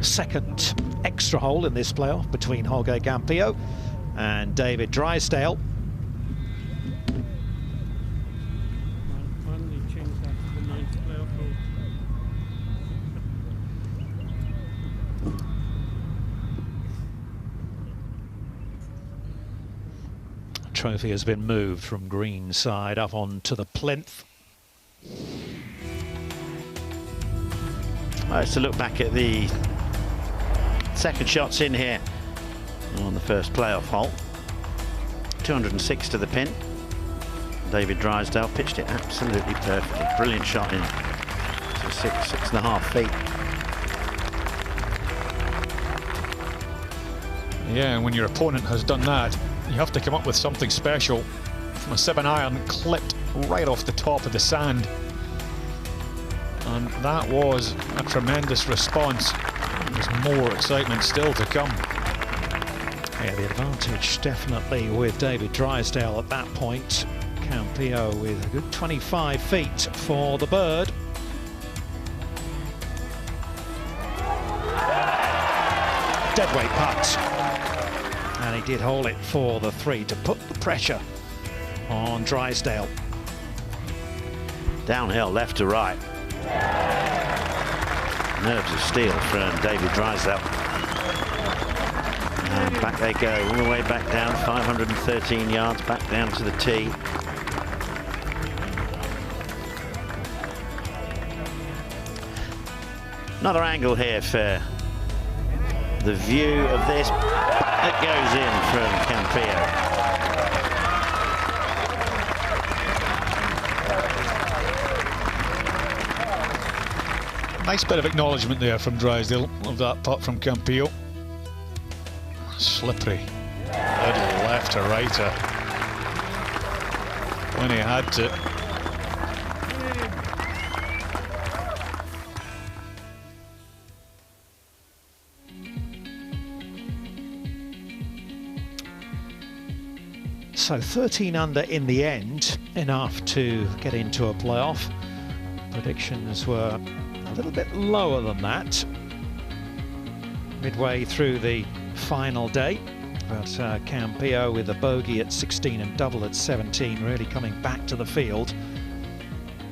Second extra hole in this playoff between Jorge Campillo and David Drysdale. Trophy has been moved from green side up onto the plinth. Let's look back at the second shots in here on the first playoff hole. 206 to the pin. David Drysdale pitched it absolutely perfectly. Brilliant shot in to 6.5 feet. Yeah, and when your opponent has done that, you have to come up with something special. From a 7-iron clipped right off the top of the sand. And that was a tremendous response. There's more excitement still to come. Yeah, the advantage definitely with David Drysdale at that point. Campillo with a good 25 feet for the bird. Deadweight putt. And he did hole it for the 3 to put the pressure on Drysdale. Downhill, left to right. Nerves of steel from David Drysdale. And back they go, all the way back down, 513 yards back down to the tee. Another angle here for the view of this that goes in from Campillo. Nice bit of acknowledgement there from Drysdale of that putt from Campillo. Slippery. Little left to righter. When he had to. So 13 under in the end, enough to get into a playoff. Predictions were a little bit lower than that midway through the final day, but Campillo with a bogey at 16 and double at 17 really coming back to the field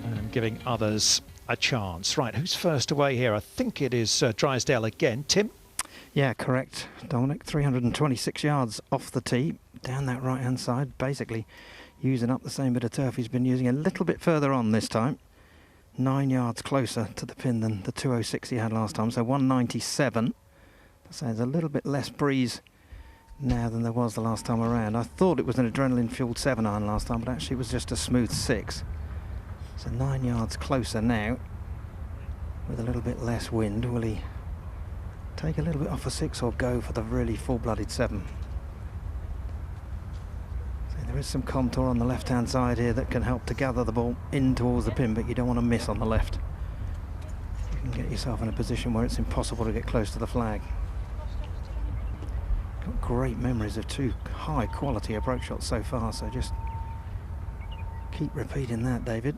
and giving others a chance. Right, who's first away here? I think it is Drysdale again. Tim? Yeah, correct, Dominic. 326 yards off the tee, down that right-hand side, basically using up the same bit of turf he's been using, a little bit further on this time. 9 yards closer to the pin than the 206 he had last time, so 197. So there's a little bit less breeze now than there was the last time around. I thought it was an adrenaline-fueled 7-iron last time, but actually it was just a smooth 6. So 9 yards closer now, with a little bit less wind. Will he take a little bit off a 6 or go for the really full-blooded 7? So there is some contour on the left-hand side here that can help to gather the ball in towards the pin, but you don't want to miss on the left. You can get yourself in a position where it's impossible to get close to the flag. Got great memories of 2 high-quality approach shots so far, so just keep repeating that, David.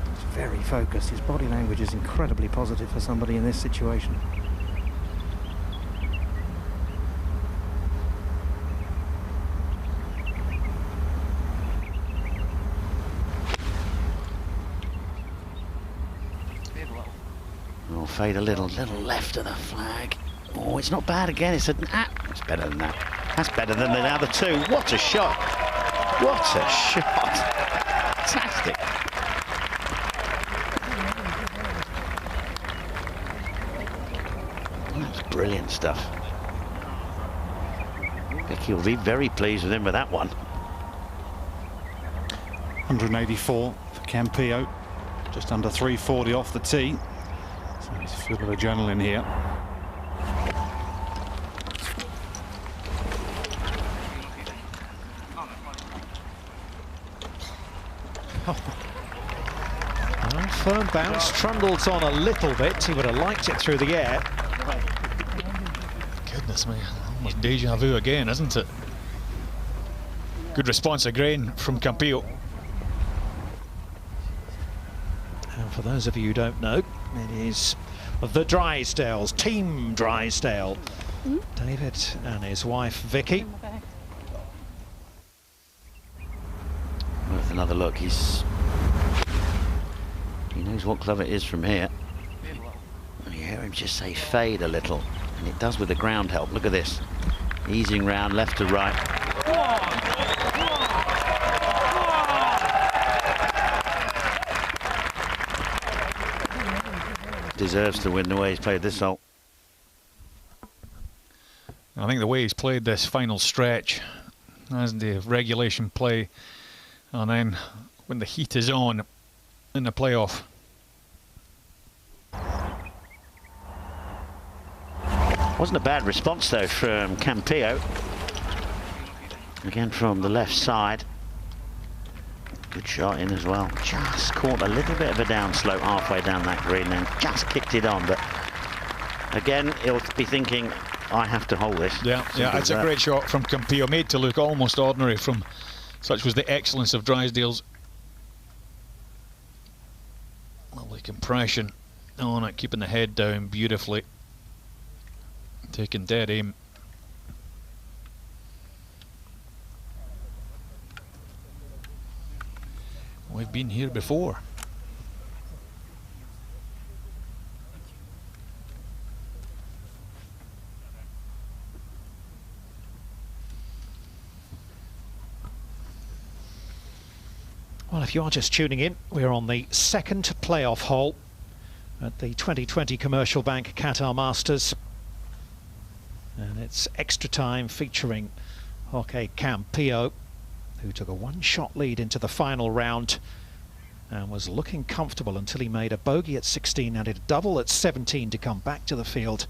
He's very focused. His body language is incredibly positive for somebody in this situation. Oh, fade a little left of the flag. Oh, it's not bad again. It's it's better than that. That's better than the other 2. What a shot! What a shot! Fantastic. That's brilliant stuff. Vicky will be very pleased with him with that one. 184 for Campillo, just under 340 off the tee. So he's full of adrenaline here. Firm bounce, trundles on a little bit. He would have liked it through the air. Goodness me, almost deja vu again, isn't it? Good response again from Campillo. And for those of you who don't know, it is the Drysdales, Team Drysdale. David and his wife Vicky. Worth another look. He knows what club it is from here. And you hear him just say fade a little, and it does with the ground help. Look at this, easing round left to right. Deserves to win the way he's played this hole. I think the way he's played this final stretch as the regulation play, and then when the heat is on in the playoff. Wasn't a bad response though from Campillo. Again from the left side. Good shot in as well. Just caught a little bit of a downslope halfway down that green and just kicked it on. But again, he'll be thinking, I have to hold this. Yeah, it's a great shot from Campillo, made to look almost ordinary from such was the excellence of Drysdale's. Lovely compression on it, keeping the head down beautifully. Taking dead aim. We've been here before. Well, if you are just tuning in, we're on the second playoff hole at the 2020 Commercial Bank Qatar Masters. And it's extra time featuring Jorge Campillo, who took a one-shot lead into the final round and was looking comfortable until he made a bogey at 16 and a double at 17 to come back to the field.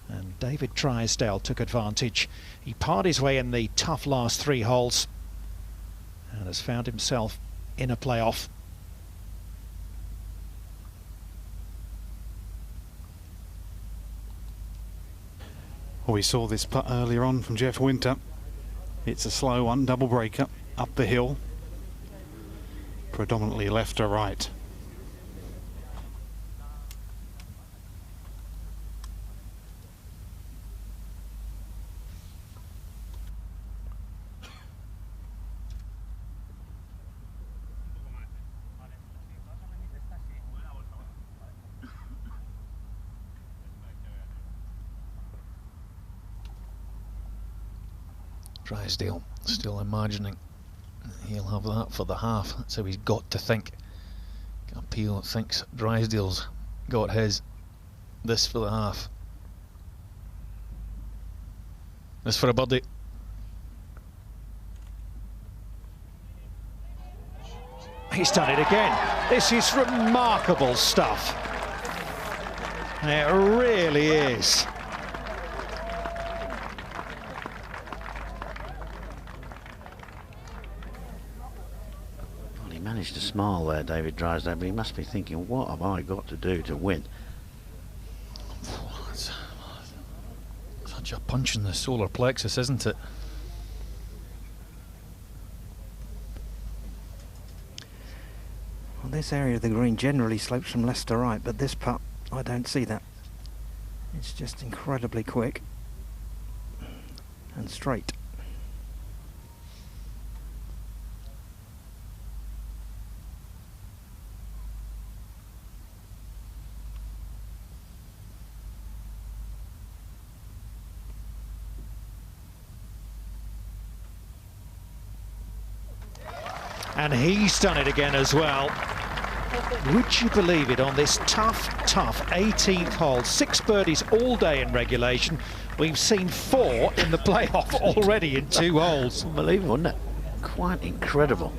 And David Drysdale took advantage. He parred his way in the tough last 3 holes and has found himself in a playoff. Well, we saw this putt earlier on from Jeff Winter. It's a slow one, double breaker, up the hill. Predominantly left to right. Drysdale still imagining he'll have that for the half. That's how he's got to think. Peel thinks Drysdale's got his. This for the half. This for a birdie. He's done it again. This is remarkable stuff. It really is. He managed to smile there, David Drysdale, but he must be thinking, what have I got to do to win? It's such a punch in the solar plexus, isn't it? Well, this area of the green generally slopes from left to right, but this putt, I don't see that. It's just incredibly quick and straight. And he's done it again as well. Would you believe it, on this tough 18th hole, 6 birdies all day in regulation, we've seen 4 in the playoff already in 2 holes. Unbelievable, isn't it? Quite incredible.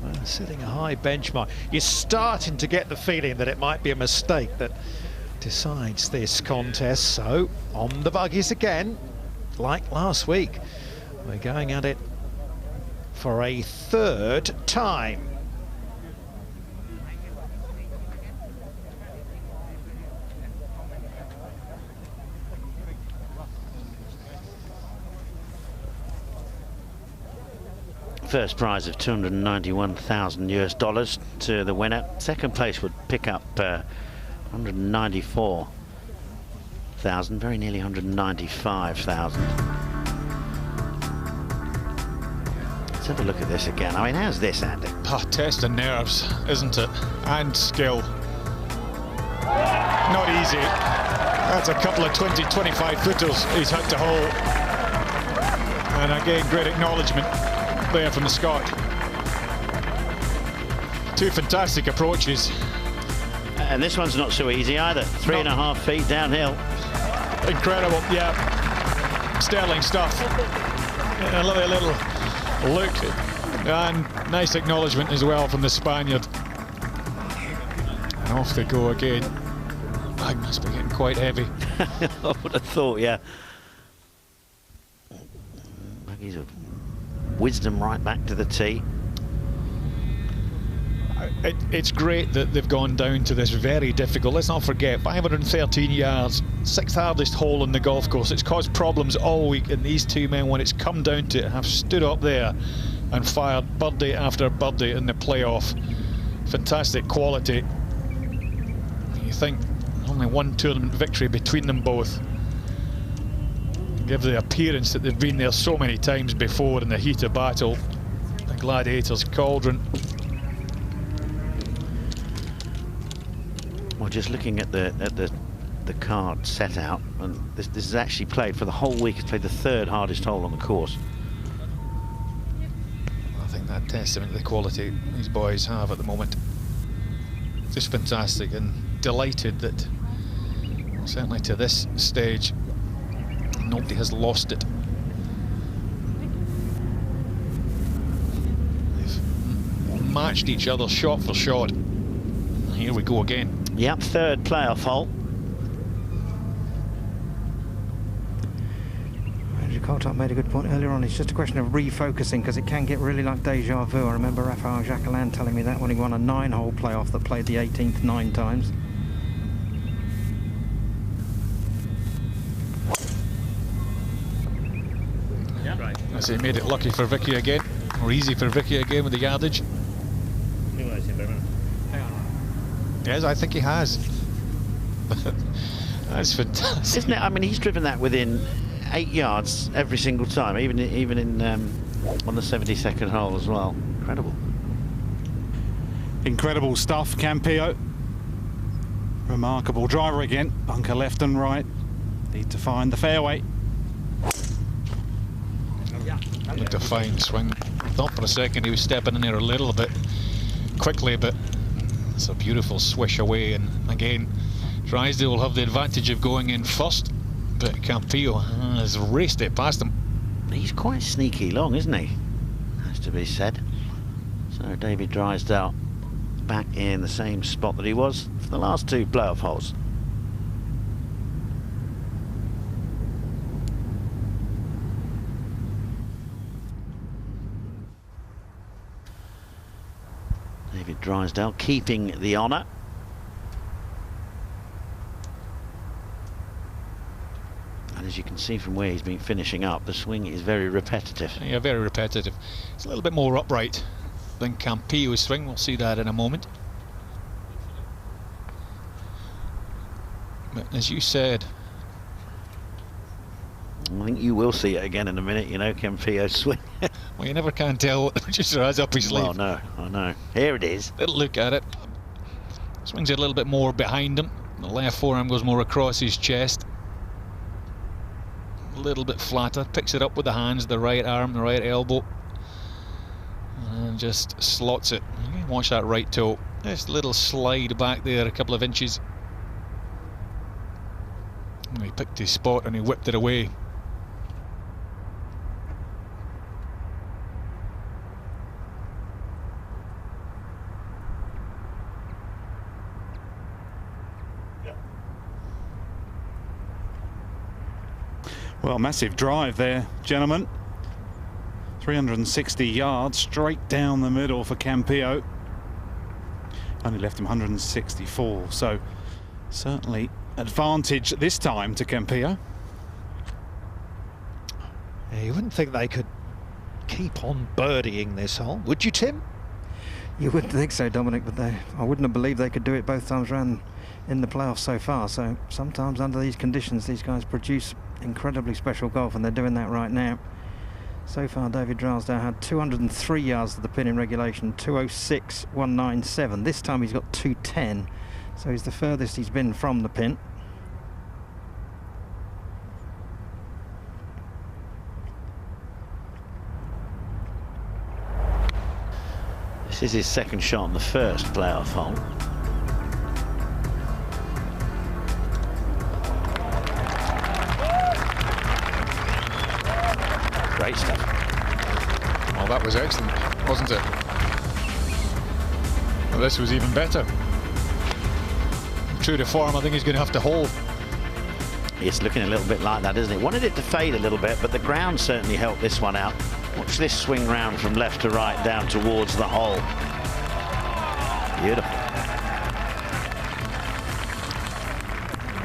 Well, setting a high benchmark. You're starting to get the feeling that it might be a mistake that decides this contest. So, on the buggies again, like last week. We're going at it for a 3rd time. First prize of $291,000 to the winner. Second place would pick up 194,000, very nearly 195,000. Let's have a look at this again. I mean, how's this, Andy? Test of nerves, isn't it? And skill. Not easy. That's a couple of 20-25 footers he's had to hold. And again, great acknowledgement there from the Scot. 2 fantastic approaches. And this one's not so easy either. 3.5 feet downhill. Incredible, yeah. Sterling stuff. A little look and nice acknowledgement as well from the Spaniard. And off they go again. Bag must be getting quite heavy. I would have thought, yeah. Baggies of wisdom right back to the tee. It's great that they've gone down to this very difficult, let's not forget, 513 yards, 6th hardest hole on the golf course. It's caused problems all week, and these 2 men, when it's come down to it, have stood up there and fired birdie after birdie in the playoff. Fantastic quality. You think only 1 tournament victory between them both. Give the appearance that they've been there so many times before in the heat of battle. The Gladiators Cauldron. Well, just looking at the card set out, and this is actually played for the whole week. It's played the 3rd hardest hole on the course. I think that testament to the quality these boys have at the moment. Just fantastic, and delighted that certainly to this stage nobody has lost it. They've matched each other shot for shot. Here we go again. Yep, 3rd playoff hole. Qatar made a good point earlier on. It's just a question of refocusing, because it can get really like deja vu. I remember Rafael Jacquelin telling me that when he won a 9-hole playoff that played the 18th 9 times. So he made it lucky for Vicky again, or easy for Vicky again with the yardage. Yes, I think he has. That's fantastic. Isn't it? I mean, he's driven that within 8 yards every single time, even in on the 72nd hole as well. Incredible. Incredible stuff, Campillo. Remarkable driver again. Bunker left and right. Need to find the fairway. Looked a fine swing. I thought for a second he was stepping in there a little bit quickly, but it's a beautiful swish away. And again, Drysdale will have the advantage of going in first, but Campillo has raced it past him. He's quite sneaky long, isn't he? Has to be said. So David Drysdale back in the same spot that he was for the last 2 playoff holes. David Drysdale keeping the honour. And as you can see from where he's been finishing up, the swing is very repetitive. Yeah, very repetitive. It's a little bit more upright than Campillo's swing. We'll see that in a moment. But as you said, I think you will see it again in a minute, you know, Campillo's swing. Well, you never can tell. Just has up his sleeve. Well, no, I know. Here it is. Little look at it. Swings it a little bit more behind him. The left forearm goes more across his chest. A little bit flatter. Picks it up with the hands, the right arm, the right elbow, and just slots it. You can watch that right toe. Just a little slide back there, a couple of inches. And he picked his spot and he whipped it away. Well, massive drive there, gentlemen. 360 yards straight down the middle for Campillo. Only left him 164, so certainly advantage this time to Campillo. Yeah, you wouldn't think they could keep on birdieing this hole, would you, Tim? You wouldn't think so, Dominic, but I wouldn't have believed they could do it both times round in the playoffs so far. So sometimes under these conditions, these guys produce incredibly special golf, and they're doing that right now. So far, David Drysdale had 203 yards to the pin in regulation, 206.197. This time he's got 210, so he's the furthest he's been from the pin. This is his second shot on the first playoff hole. Great stuff. Well, that was excellent, wasn't it? Well, this was even better. True to form, I think he's going to have to hold. It's looking a little bit like that, isn't it? Wanted it to fade a little bit, but the ground certainly helped this one out. Watch this swing round from left to right down towards the hole. Beautiful.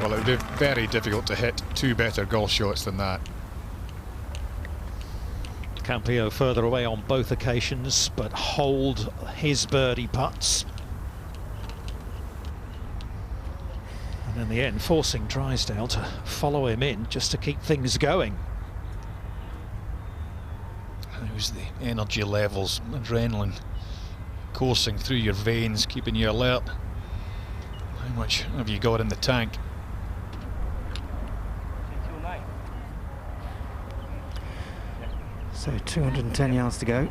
Well, it would be very difficult to hit 2 better golf shots than that. Campillo further away on both occasions, but hold his birdie putts. And in the end, forcing Drysdale to follow him in just to keep things going. How's the energy levels, adrenaline coursing through your veins, keeping you alert? How much have you got in the tank? So 210 yards to go.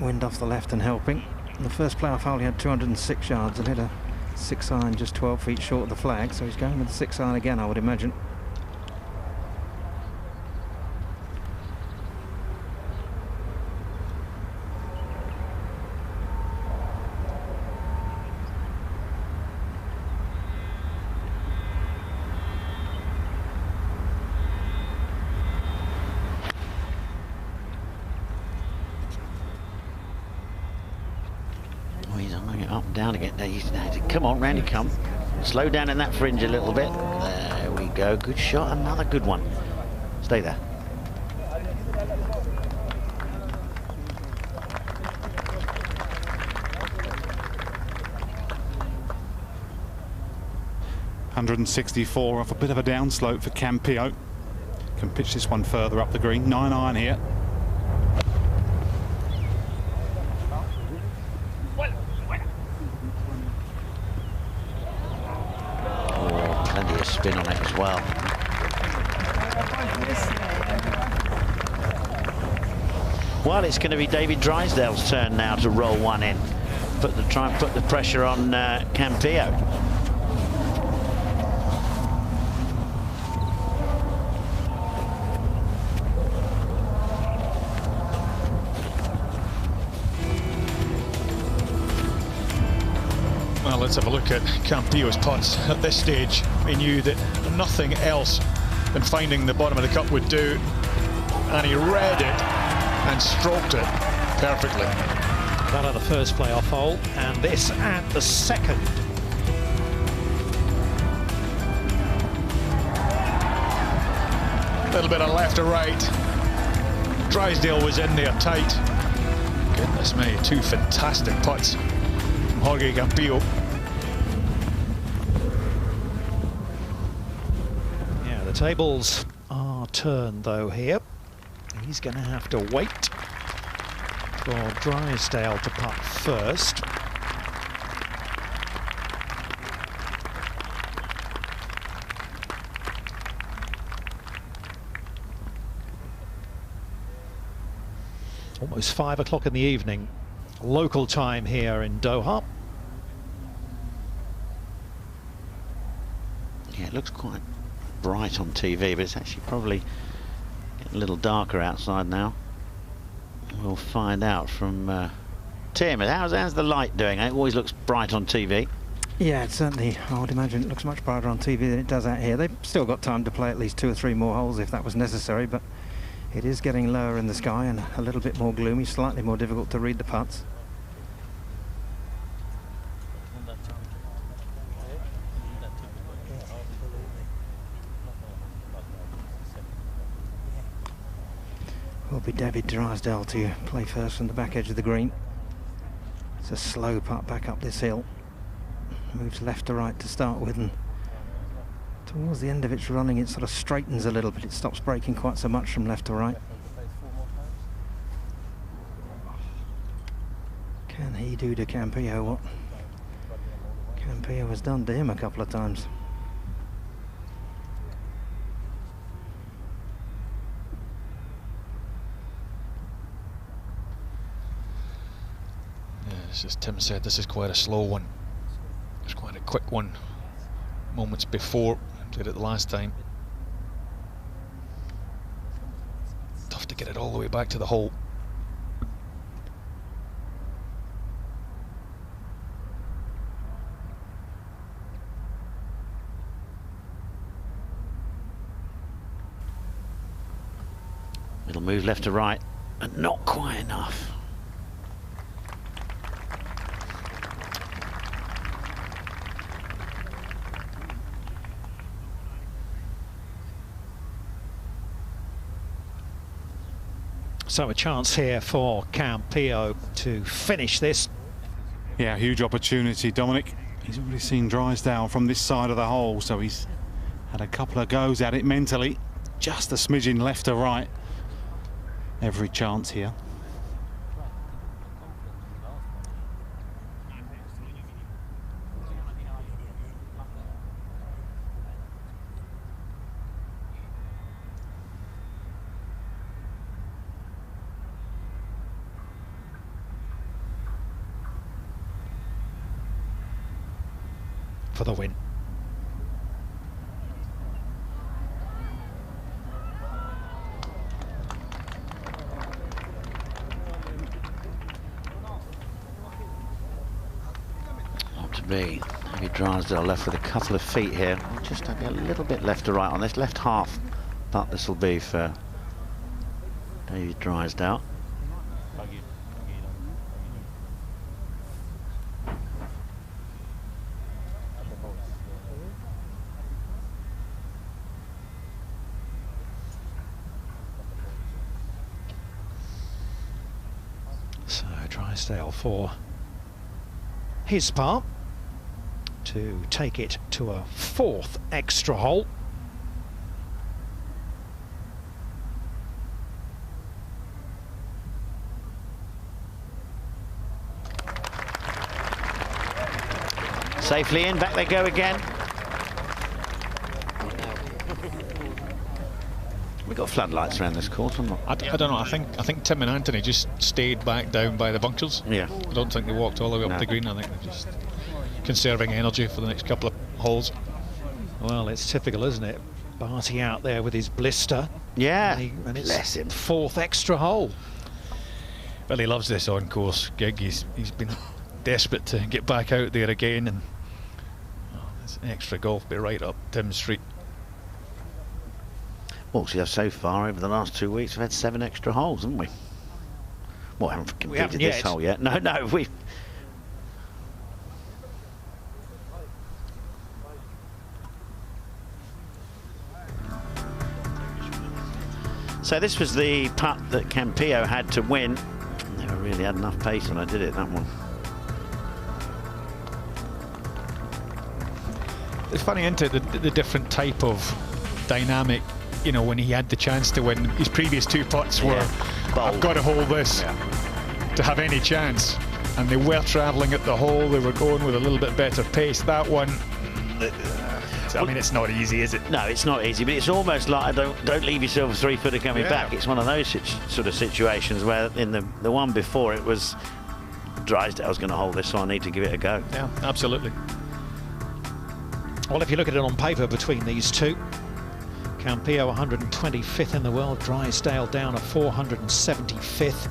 Wind off the left and helping. In the first playoff hole he had 206 yards and hit a 6-iron just 12 feet short of the flag, so he's going with the 6-iron again, I would imagine. Up and down again. Come on, round you come. Slow down in that fringe a little bit. There we go. Good shot. Another good one. Stay there. .164 off a bit of a downslope for Campillo. Can pitch this one further up the green. 9-iron here. Oh, plenty of spin on it as well. Well, it's going to be David Drysdale's turn now to roll one in. Try and put the pressure on Campillo. Well, let's have a look at Campillo's putts. At this stage, he knew that nothing else than finding the bottom of the cup would do, and he read it and stroked it perfectly. That at the first playoff hole, and this at the second. A little bit of left to right. Drysdale was in there tight. Goodness me, two fantastic putts from Jorge Campillo. Yeah, the tables are turned though here. He's going to have to wait for Drysdale to putt first. Almost 5 o'clock in the evening, local time here in Doha. Yeah, it looks quite bright on TV, but it's actually probably getting a little darker outside now. We'll find out from Tim. How's the light doing? It always looks bright on TV. Yeah, it certainly, I would imagine it looks much brighter on TV than it does out here. They've still got time to play at least 2 or 3 more holes if that was necessary, but it is getting lower in the sky and a little bit more gloomy, slightly more difficult to read the putts. Will be David Drysdale to play first from the back edge of the green. It's a slow putt back up this hill. Moves left to right to start with, and towards the end of its running it sort of straightens a little, but it stops breaking quite so much from left to right. Can he do to Campillo what Campillo has done to him a couple of times? As Tim said, this is quite a slow one. It's quite a quick one. Moments before, did it the last time. Tough to get it all the way back to the hole. It'll move left to right, and not quite enough. So a chance here for Campillo to finish this. Yeah, huge opportunity, Dominic. He's already seen Drysdale from this side of the hole, so he's had a couple of goes at it mentally. Just a smidgen left to right. Every chance here. For the win. Not to be. Maybe Drysdale left with a couple of feet here. Just maybe a little bit left to right on this left half. But this will be for David Drysdale. So Drysdale for his part to take it to a 4th extra hole. Safely in, back they go again. We've got floodlights around this course. I don't know. I think Tim and Anthony just stayed back down by the bunkers. Yeah. I don't think they walked all the way up the green. I think they're just conserving energy for the next couple of holes. Well, it's typical, isn't it? Barty out there with his blister. Yeah. And it's 4th extra hole. Well, he loves this on-course gig. He's been desperate to get back out there again, and this extra golf bit right up Tim Street. Well, so far over the last 2 weeks we've had 7 extra holes, haven't we? Well, I haven't completed this hole yet. No, we. So this was the putt that Campillo had to win. Never really had enough pace when I did it, that one. It's funny, isn't it, the different type of dynamic. You know, when he had the chance to win, his previous 2 putts were, I've got to hold this to have any chance. And they were travelling at the hole, they were going with a little bit better pace. That one, I mean, it's not easy, is it? No, it's not easy, but it's almost like don't leave yourself a 3-footer coming back. It's one of those sort of situations where in the one before it was Drysdale's going to hold this, so I need to give it a go. Yeah, absolutely. Well, if you look at it on paper between these two, Campillo 125th in the world, Drysdale down at 475th.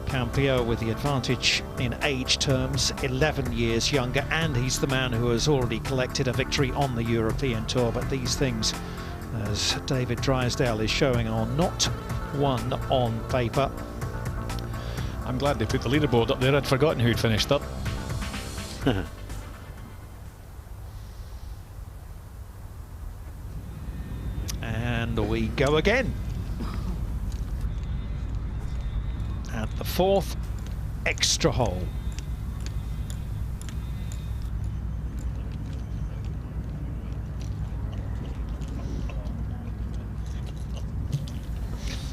Campillo with the advantage in age terms, 11 years younger, and he's the man who has already collected a victory on the European Tour. But these things, as David Drysdale is showing, are not one on paper. I'm glad they put the leaderboard up there. I'd forgotten who'd finished up. And we go again at the 4th extra hole.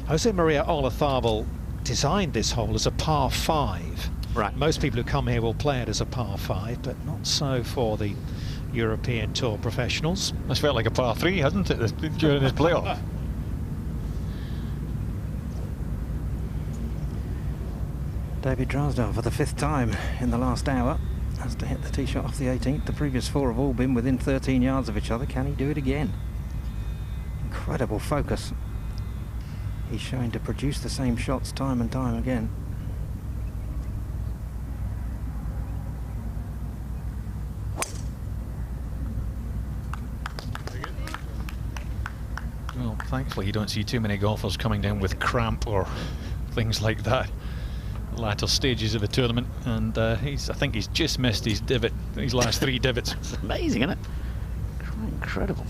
Jose Maria Olazabal designed this hole as a par 5. Right. Most people who come here will play it as a par 5, but not so for the European Tour professionals. This felt like a par 3, hasn't it, during this playoff? David Drysdale for the 5th time in the last hour has to hit the tee shot off the 18th. The previous 4 have all been within 13 yards of each other. Can he do it again? Incredible focus. He's showing to produce the same shots time and time again. Well, thankfully you don't see too many golfers coming down with cramp or things like that latter stages of the tournament, and I think he's just missed his divot, his last 3 divots. It's amazing, isn't it? Incredible.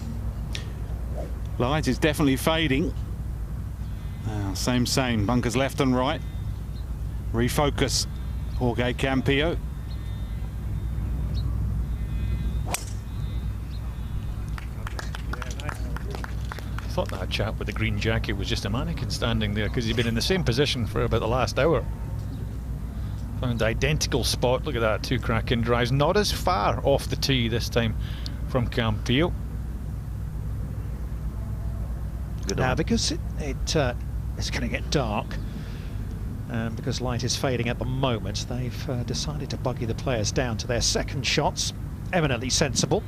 Light is definitely fading. Same. Bunkers left and right. Refocus. Jorge Campillo. I thought that chap with the green jacket was just a mannequin standing there, because he'd been in the same position for about the last hour. Found the identical spot. Look at that, 2 cracking drives. Not as far off the tee this time from Campillo. Now, because it's going to get dark, and because light is fading at the moment, they've decided to buggy the players down to their second shots. Eminently sensible.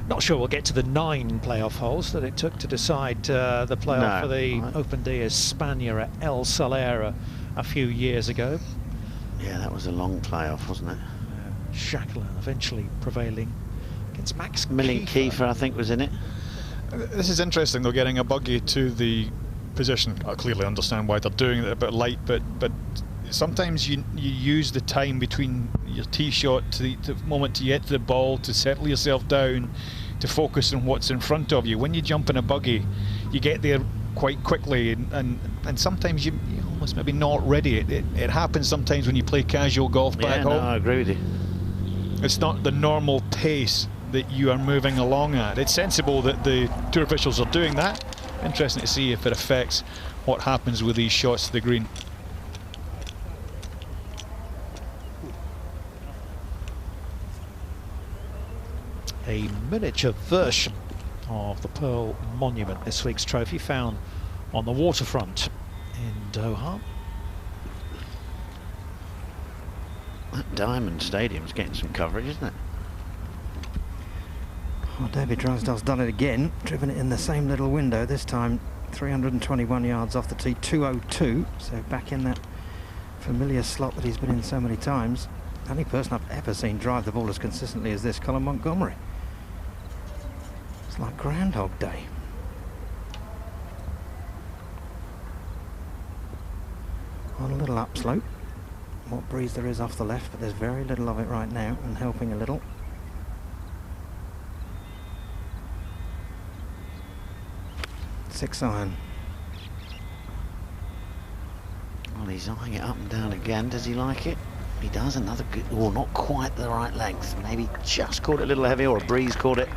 Not sure we'll get to the 9 playoff holes that it took to decide the playoff for the Open de España at El Soler a few years ago. Yeah, that was a long playoff, wasn't it? Shackleton eventually prevailing against Max Kiefer, I think, was in it. This is interesting, though, getting a buggy to the position. I clearly understand why they're doing it a bit light, but sometimes you use the time between your tee shot to the moment you get to the ball, to settle yourself down, to focus on what's in front of you. When you jump in a buggy, you get there quite quickly, and sometimes you're almost maybe not ready. It happens sometimes when you play casual golf back home. No, I agree with you. It's not the normal pace that you are moving along at. It's sensible that the tour officials are doing that. Interesting to see if it affects what happens with these shots to the green. A miniature version of the Pearl Monument, this week's trophy, found on the waterfront in Doha. That Diamond Stadium's getting some coverage, isn't it? Well, David Drysdale's done it again, driven it in the same little window, this time 321 yards off the tee, 202, so back in that familiar slot that he's been in so many times. The only person I've ever seen drive the ball as consistently as this, Colin Montgomery. It's like Groundhog Day. On a little upslope. What breeze there is off the left, but there's very little of it right now, and helping a little. Six iron. Well, he's eyeing it up and down again. Does he like it? He does. Another good, or not quite the right length. Maybe just caught it a little heavy, or a breeze caught it.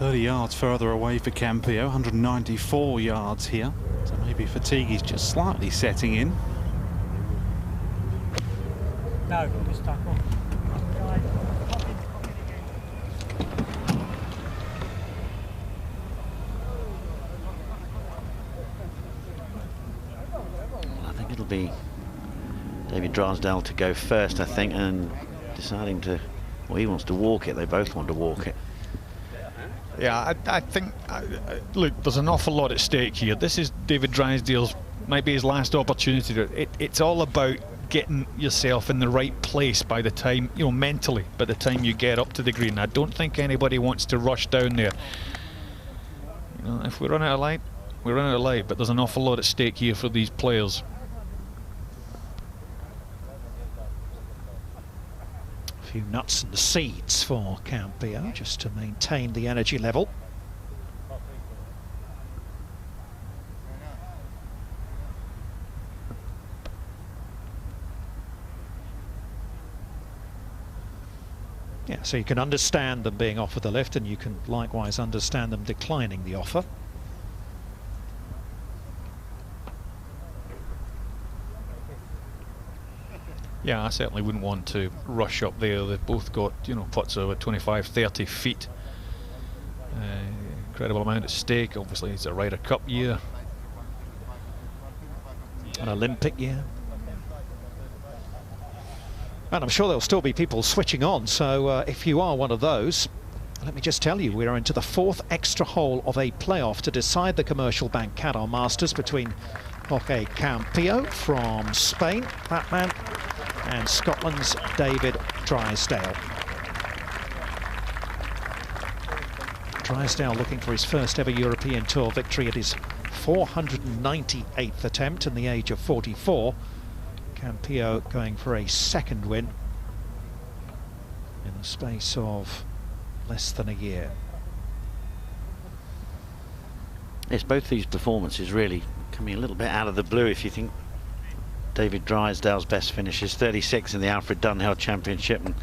Yards further away for Campillo, 194 yards here, so maybe fatigue is just slightly setting in. No, just tuck on. Well, I think it'll be David Drysdale to go first, I think, and deciding to, well, he wants to walk it. They both want to walk it. Yeah, I think, look, there's an awful lot at stake here. This is David Drysdale's, might be his last opportunity. It's all about getting yourself in the right place by the time, you know, mentally, by the time you get up to the green. I don't think anybody wants to rush down there. You know, if we run out of light, we run out of light, but there's an awful lot at stake here for these players. Few nuts and seeds for Campillo just to maintain the energy level. Yeah, so you can understand them being offered the lift, and you can likewise understand them declining the offer. Yeah, I certainly wouldn't want to rush up there. They've both got, you know, putts over 25, 30 feet. Incredible amount at stake. Obviously, it's a Ryder Cup year. An Olympic year. And I'm sure there'll still be people switching on, so if you are one of those, let me just tell you, we are into the fourth extra hole of a playoff to decide the Commercial Bank Qatar Masters between Jorge Campillo from Spain, that man, and Scotland's David Drysdale. Drysdale looking for his first ever European Tour victory at his 498th attempt in the age of 44. Campillo going for a second win in the space of less than a year. Yes, both these performances really coming a little bit out of the blue. If you think David Drysdale's best finish is 36 in the Alfred Dunhill Championship and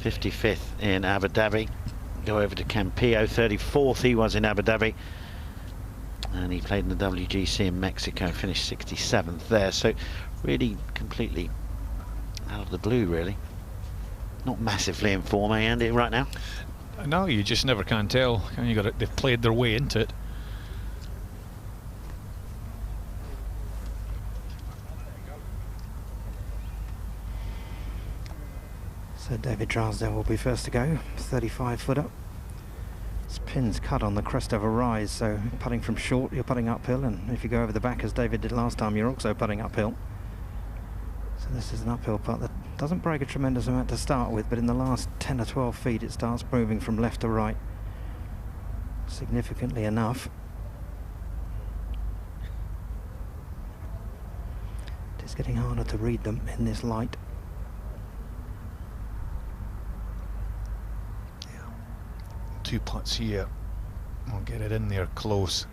55th in Abu Dhabi. Go over to Campillo, 34th he was in Abu Dhabi, and he played in the WGC in Mexico, finished 67th there. So really completely out of the blue, really. Not massively in form, Andy, right now? No, you just never can tell. They've played their way into it. So David Drysdale will be first to go, 35 footer. This pin's cut on the crest of a rise, so putting from short, you're putting uphill, and if you go over the back as David did last time, you're also putting uphill. So this is an uphill putt that doesn't break a tremendous amount to start with, but in the last 10 or 12 feet it starts moving from left to right significantly enough. It's getting harder to read them in this light. Yeah. 2 putts here. I'll get it in there close.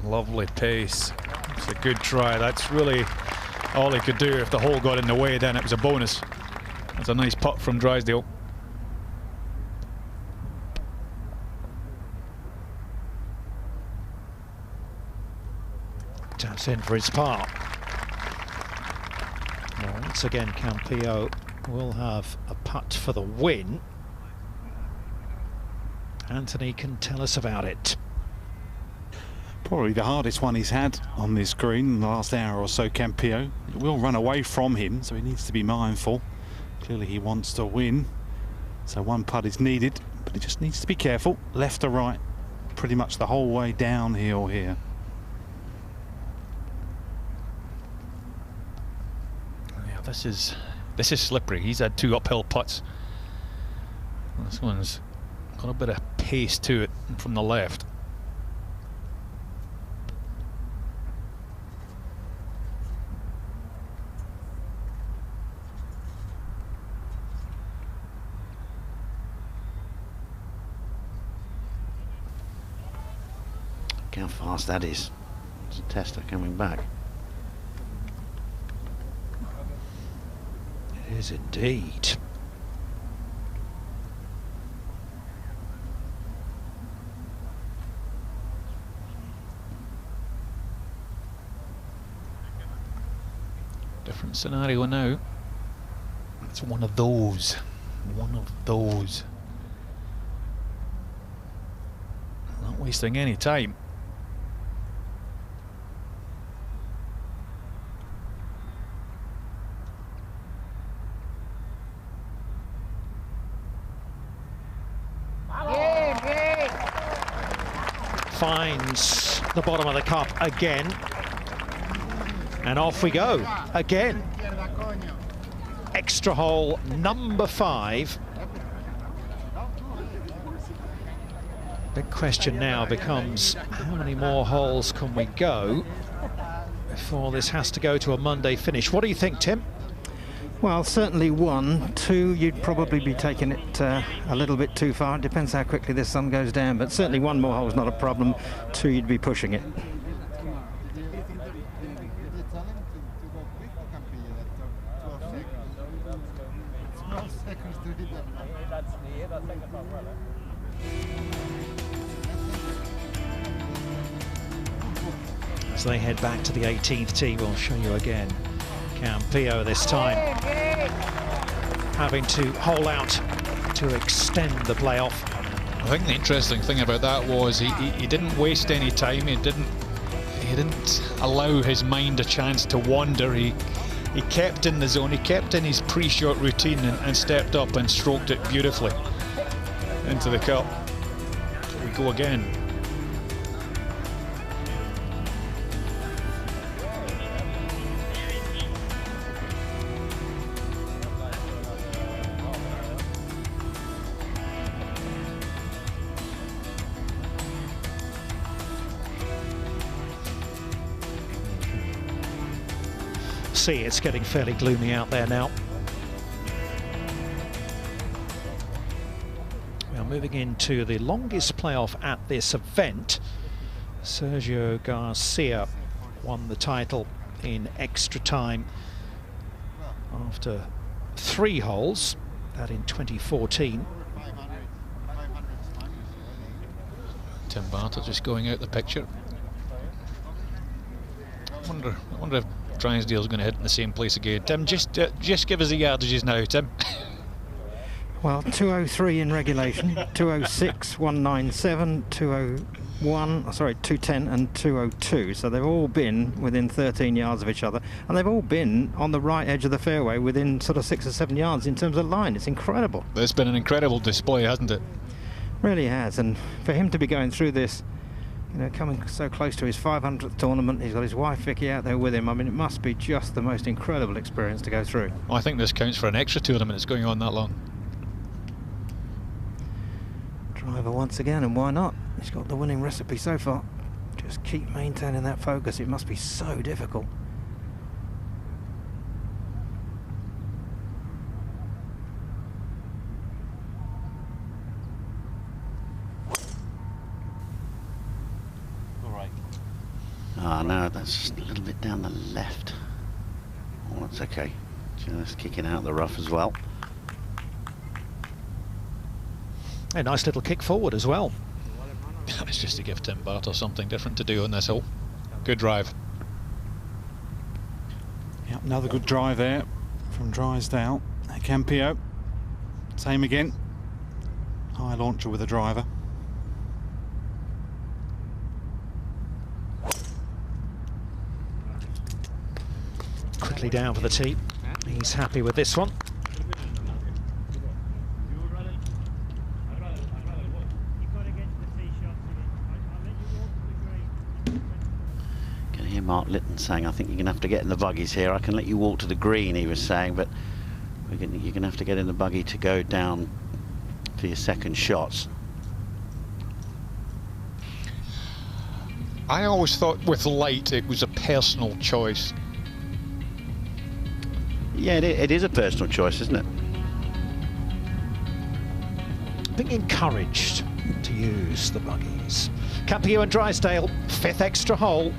Lovely pace. It's a good try. That's really all he could do. If the hole got in the way, then it was a bonus. That's a nice putt from Drysdale. Taps in for his par. Well, once again, Campillo will have a putt for the win. Anthony can tell us about it. Probably the hardest one he's had on this green in the last hour or so, Campillo. It will run away from him, so he needs to be mindful. Clearly he wants to win, so 1 putt is needed, but he just needs to be careful. Left to right, pretty much the whole way downhill here. Yeah, this is slippery. He's had 2 uphill putts. This one's got a bit of pace to it from the left. How fast that is. It's a tester coming back. It is indeed. Different scenario now. It's one of those. One of those. Not wasting any time. Finds the bottom of the cup again, and off we go again. Extra hole number 5. Big question now becomes, how many more holes can we go before this has to go to a Monday finish? What do you think, Tim? Well, certainly 1. 2, you'd probably be taking it a little bit too far. It depends how quickly this sun goes down, but certainly 1 more hole is not a problem. 2, you'd be pushing it. As they head back to the 18th tee, we'll show you again. Campillo this time having to hole out to extend the playoff. I think the interesting thing about that was he didn't waste any time. He didn't allow his mind a chance to wander. He kept in the zone. He kept in his pre-shot routine and stepped up and stroked it beautifully into the cup. We go again. See, it's getting fairly gloomy out there now. We are moving into the longest playoff at this event. Sergio Garcia won the title in extra time after 3 holes, that in 2014. Tim Bartlett just going out the picture. I wonder if Drysdale's going to hit in the same place again. Tim, just give us the yardages now, Tim. Well, 203 in regulation, 206, 197, 201, sorry, 210 and 202. So they've all been within 13 yards of each other, and they've all been on the right edge of the fairway within sort of 6 or 7 yards in terms of line. It's incredible. It's been an incredible display, hasn't it? Really has, and for him to be going through this, you know, coming so close to his 500th tournament, he's got his wife Vicky out there with him. I mean, it must be just the most incredible experience to go through. I think this counts for an extra tournament. It's going on that long. Driver once again, and why not? He's got the winning recipe so far. Just keep maintaining that focus. It must be so difficult. Ah, no, that's just a little bit down the left. Oh, that's okay. Just kicking out the rough as well. A nice little kick forward as well. It's just to give Tim Barter something different to do on this hole. Good drive. Yep, another good drive there from Drysdale. Campillo, same again. High launcher with a driver. Quickly down for the tee. He's happy with this one. Can hear Mark Litton saying, I think you're going to have to get in the buggies here. I can let you walk to the green, he was saying, but you're going to have to get in the buggy to go down for your second shots. I always thought with light it was a personal choice. Yeah, it is a personal choice, isn't it? Being encouraged to use the buggies. Campillo and Drysdale, 5th extra hole.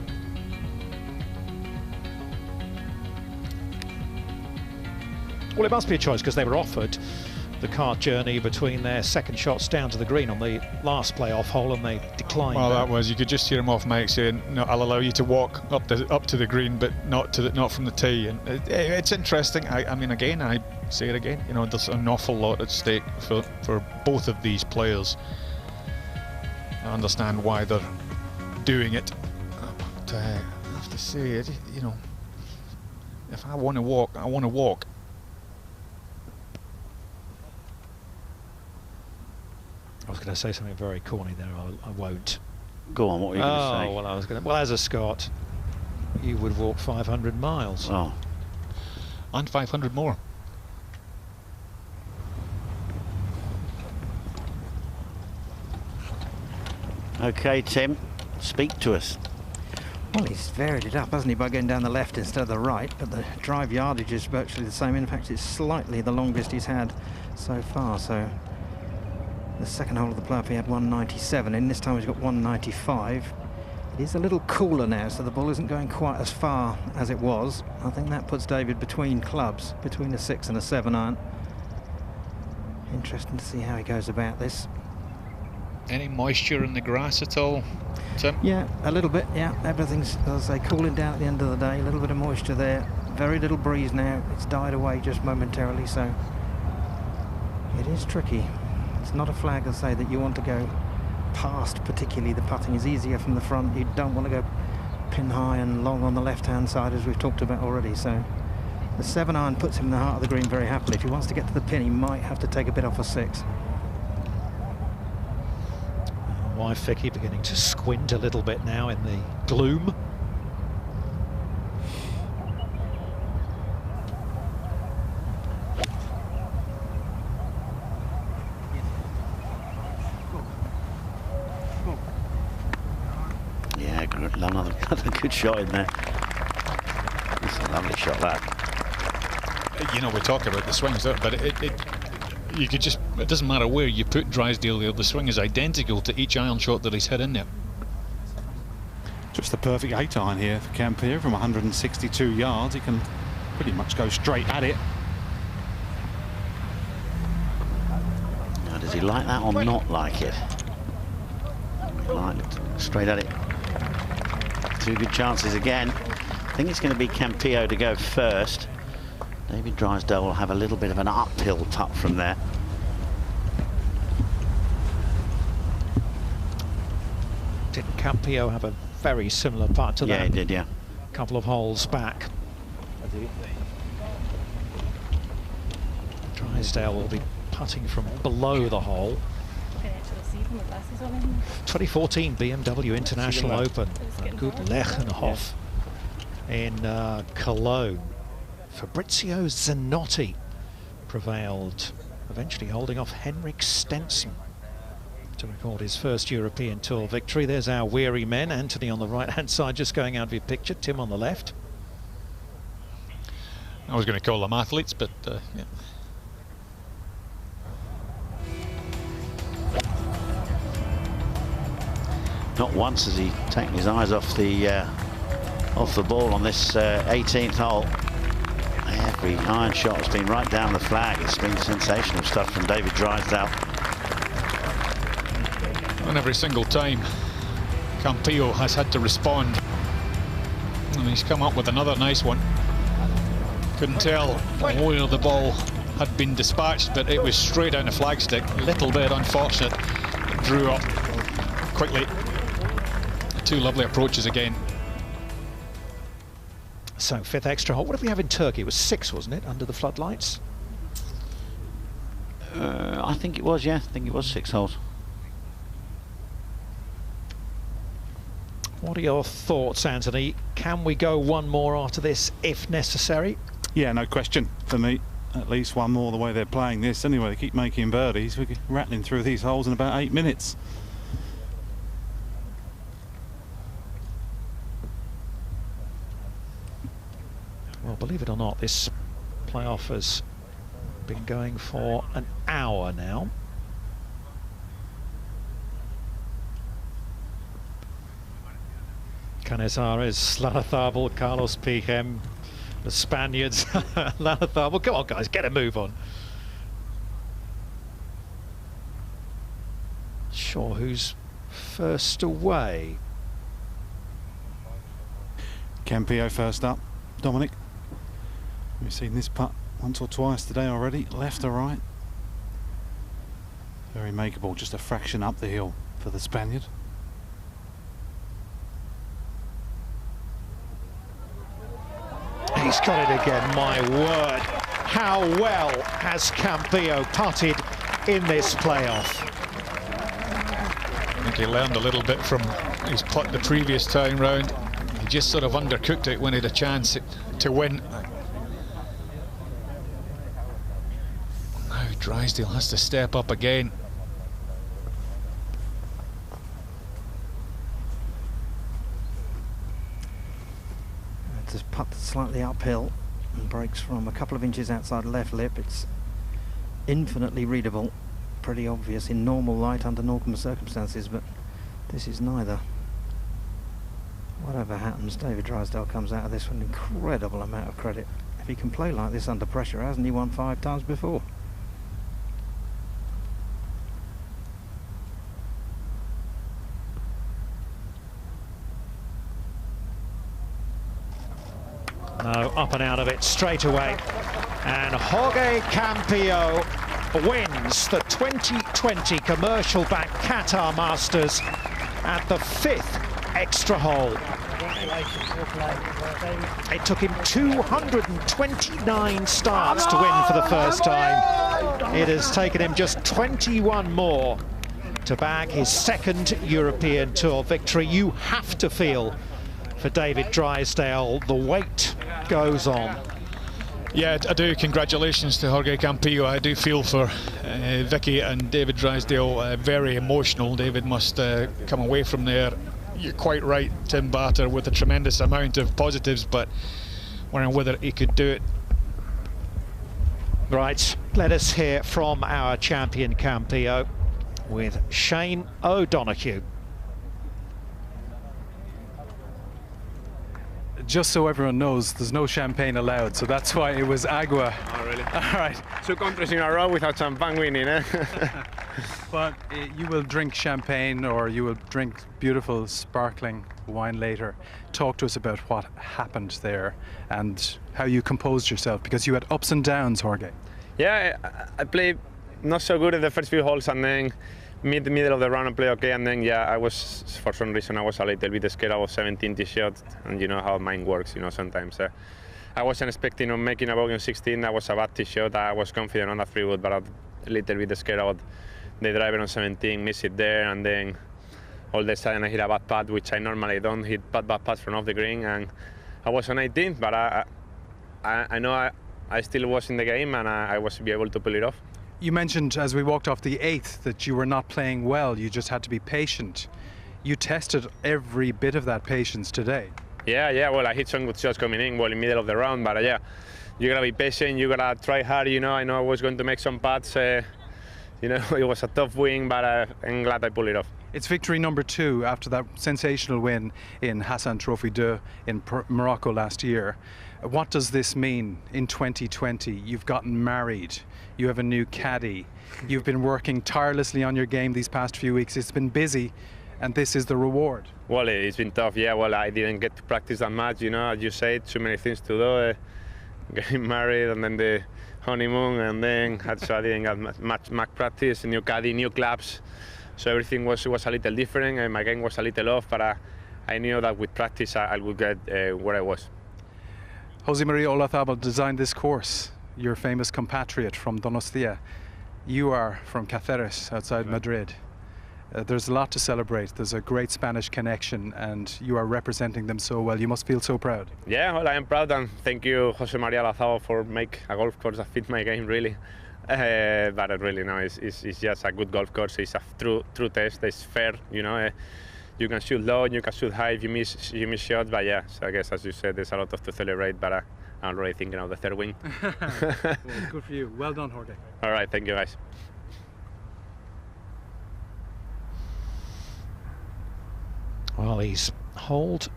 Well, it must be a choice because they were offered the cart journey between their second shots down to the green on the last playoff hole, and they declined. Well, that was, you could just hear him off mic saying, "No, I'll allow you to walk up to the green, but not from the tee." And it's interesting. I mean, again, I say it again. You know, there's an awful lot at stake for both of these players. I understand why they're doing it, but I have to say, you know, if I want to walk, I want to walk. I was going to say something very corny there. I won't. Go on. What were you going to say? Well, I was going to. Well, as a Scot, you would walk 500 miles. Oh, and 500 more. Okay, Tim, speak to us. Well, he's varied it up, hasn't he, by going down the left instead of the right, but the drive yardage is virtually the same. In fact, it's slightly the longest he's had so far. So the second hole of the playoff, he had 197, and this time he's got 195. It is a little cooler now, so the ball isn't going quite as far as it was. I think that puts David between clubs, between a 6 and a 7 iron. Interesting to see how he goes about this. Any moisture in the grass at all, Tim? Yeah, a little bit, yeah. Everything's, as I say, cooling down at the end of the day. A little bit of moisture there. Very little breeze now. It's died away just momentarily, so it is tricky. It's not a flag, as I say, that you want to go past, particularly. The putting is easier from the front. You don't want to go pin high and long on the left-hand side, as we've talked about already. So the 7 iron puts him in the heart of the green very happily. If he wants to get to the pin, he might have to take a bit off a 6. Wife Vicky beginning to squint a little bit now in the gloom. Yeah, another good shot in there. It's a lovely shot, that. You know, we talk about the swings there, but you could just, it doesn't matter where you put Drysdale there, the swing is identical to each iron shot that he's hit in there. Just the perfect 8 iron here for Campillo from 162 yards. He can pretty much go straight at it. Now, does he like that or not like it? He liked it. Straight at it. 2 good chances again. I think it's going to be Campillo to go first. David Drysdale will have a little bit of an uphill putt from there. Didn't Campillo have a very similar putt to that? Yeah, he did, yeah. A couple of holes back. Drysdale will be putting from below the hole. 2014 BMW International Open. Good Lechenhof in Cologne. Fabrizio Zanotti prevailed, eventually holding off Henrik Stenson to to record his first European Tour victory. There's our weary men. Anthony on the right-hand side, just going out of your picture. Tim on the left. I was going to call them athletes, but yeah. Not once has he taken his eyes off the ball on this 18th hole. Every iron shot has been right down the flag. It's been sensational stuff from David Drysdale. And every single time Campillo has had to respond, and he's come up with another nice one. Couldn't tell where the ball had been dispatched, but it was straight down the flagstick. A little bit unfortunate. It drew up quickly. Two lovely approaches again. So, fifth extra hole. What did we have in Turkey? It was 6, wasn't it, under the floodlights? I think it was, yeah. I think it was 6 holes. What are your thoughts, Anthony? Can we go one more after this, if necessary? Yeah, no question for me. At least one more the way they're playing this. Anyway, they keep making birdies. We're rattling through these holes in about 8 minutes. Well, believe it or not, this playoff has been going for an hour now. Canizares, Larrazabal, Carlos Pijem, the Spaniards, Larrazabal. Come on, guys, get a move on. Sure, who's first away? Campillo first up. Dominic, we've seen this putt once or twice today already, left or right. Very makeable, just a fraction up the hill for the Spaniard. He's got it again, my word. How well has Campillo putted in this playoff? I think he learned a little bit from his putt the previous time round. He just sort of undercooked it when he had a chance to win. Now Drysdale has to step up again. It's a putt slightly uphill and breaks from a couple of inches outside left lip. It's infinitely readable, pretty obvious in normal light under normal circumstances, but this is neither. Whatever happens, David Drysdale comes out of this with an incredible amount of credit. If he can play like this under pressure, hasn't he won 5 times before? No, up and out of it straight away. And Jorge Campillo wins the 2020 commercial bank Qatar Masters at the 5th extra hole. It took him 229 starts to win for the first time. It has taken him just 21 more to bag his 2nd European Tour victory. You have to feel for David Drysdale. The weight goes on. Yeah, I do. Congratulations to Jorge Campillo. I do feel for Vicky and David Drysdale. Very emotional. David must come away from there. You're quite right, Tim Batter, with a tremendous amount of positives, but wondering whether he could do it. Right, let us hear from our champion Campillo with Shane O'Donoghue. Just so everyone knows, there's no champagne allowed, so that's why it was agua. Oh, really? All right. 2 countries in a row without champagne winning, eh? But you will drink champagne, or you will drink beautiful sparkling wine later. Talk to us about what happened there and how you composed yourself, because you had ups and downs, Jorge. Yeah, I played not so good at the first few holes, and then middle of the round I played okay, and then yeah, I was, for some reason I was a little bit scared of 17 tee shot, and you know how mine works, you know, sometimes. I wasn't expecting on making a bogey on 16. That was a bad tee shot. I was confident on the 3-wood, but a little bit scared about the driver on 17, miss it there, and then all of a sudden I hit a bad putt, which I normally don't hit bad putts from off the green, and I was on 18, but I know I still was in the game, and I was be able to pull it off. You mentioned as we walked off the 8th that you were not playing well, you just had to be patient. You tested every bit of that patience today. Yeah, well, I hit some good shots coming in, well, in the middle of the round, but yeah, you gotta be patient, you gotta try hard, you know. I know I was going to make some putts, you know, it was a tough win, but I'm glad I pulled it off. It's victory number 2 after that sensational win in Hassan Trophy 2 in Morocco last year. What does this mean in 2020? You've gotten married, you have a new caddy, you've been working tirelessly on your game these past few weeks. It's been busy, and this is the reward. Well, it's been tough, yeah. Well, I didn't get to practice that much, you know, as you said, too many things to do. Getting married and then the honeymoon, and then so I didn't get much practice, new caddy, new clubs. So everything was a little different, and my game was a little off, but I knew that with practice I would get where I was. Jose Maria Olazábal designed this course, your famous compatriot from Donostia. You are from Cáceres, outside Madrid. There's a lot to celebrate. There's a great Spanish connection, and you are representing them so well. You must feel so proud. Yeah, well, I am proud, and thank you, Jose Maria Olazábal, for making a golf course that fits my game, really. But really, no, it's just a good golf course. It's a true test. It's fair, you know. You can shoot low, you can shoot high if you miss shots. But yeah, so I guess, as you said, there's a lot to celebrate. But I'm already thinking of the third win. Well, good for you. Well done, Jorge. All right, thank you, guys. Well, he's holed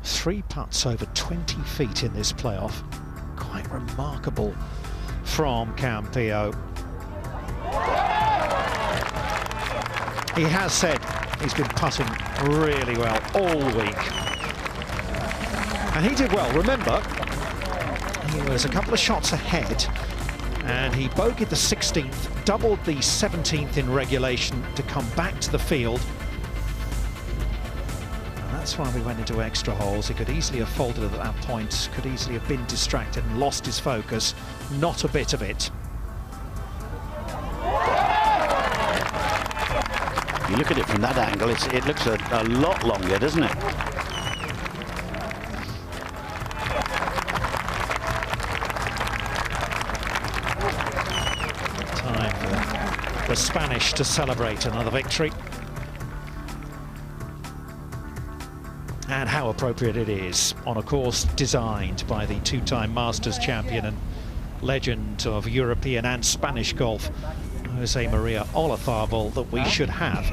3 putts over 20 feet in this playoff. Quite remarkable from Campillo. He has said he's been putting really well all week. And he did well. Remember, he was a couple of shots ahead, and he bogeyed the 16th, doubled the 17th in regulation to come back to the field. That's why we went into extra holes. He could easily have folded at that point, could easily have been distracted and lost his focus. Not a bit of it. You look at it from that angle, it looks a lot longer, doesn't it? Time for the Spanish to celebrate another victory. And how appropriate it is on a course designed by the 2-time Masters champion and legend of European and Spanish golf, Jose Maria Olazábal, that we should have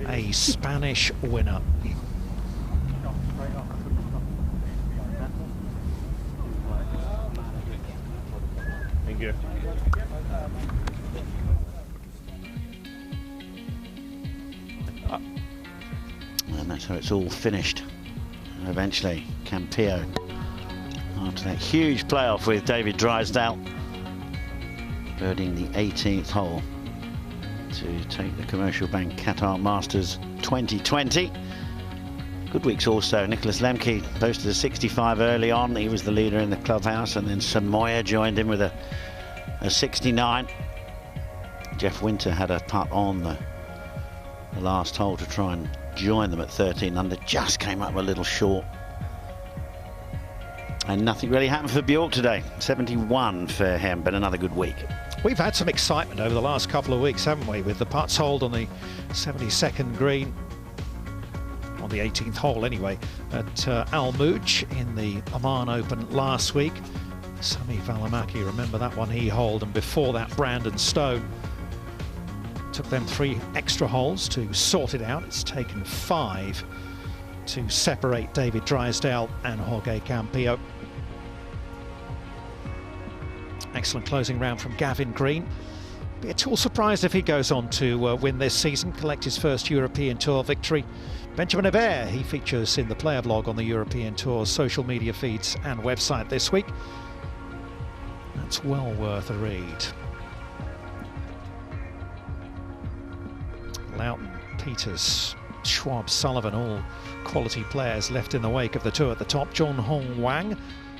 a Spanish winner. Thank you. And that's how it's all finished. Eventually, Campillo, after that huge playoff with David Drysdale, birding the 18th hole to take the Commercial Bank Qatar Masters 2020. Good weeks also. Nicholas Lemke posted a 65 early on. He was the leader in the clubhouse, and then Samoya joined him with a 69. Jeff Winter had a putt on the last hole to try and join them at 13 under, just came up a little short. And nothing really happened for Bjork today. 71 for him, but another good week. We've had some excitement over the last couple of weeks, haven't we, with the putts hold on the 72nd green, on the 18th hole anyway, at Al Mouj in the Oman Open last week. Sami Välimäki, remember that one he holed, and before that Brandon Stone. Took them 3 extra holes to sort it out. It's taken 5 to separate David Drysdale and Jorge Campillo. Excellent closing round from Gavin Green. Be at all surprised if he goes on to win this season, collect his first European Tour victory. Benjamin Hebert, he features in the player blog on the European Tour's social media feeds and website this week. That's well worth a read. Loughton, Peters, Schwab, Sullivan, all quality players left in the wake of the two at the top. John Hong Wang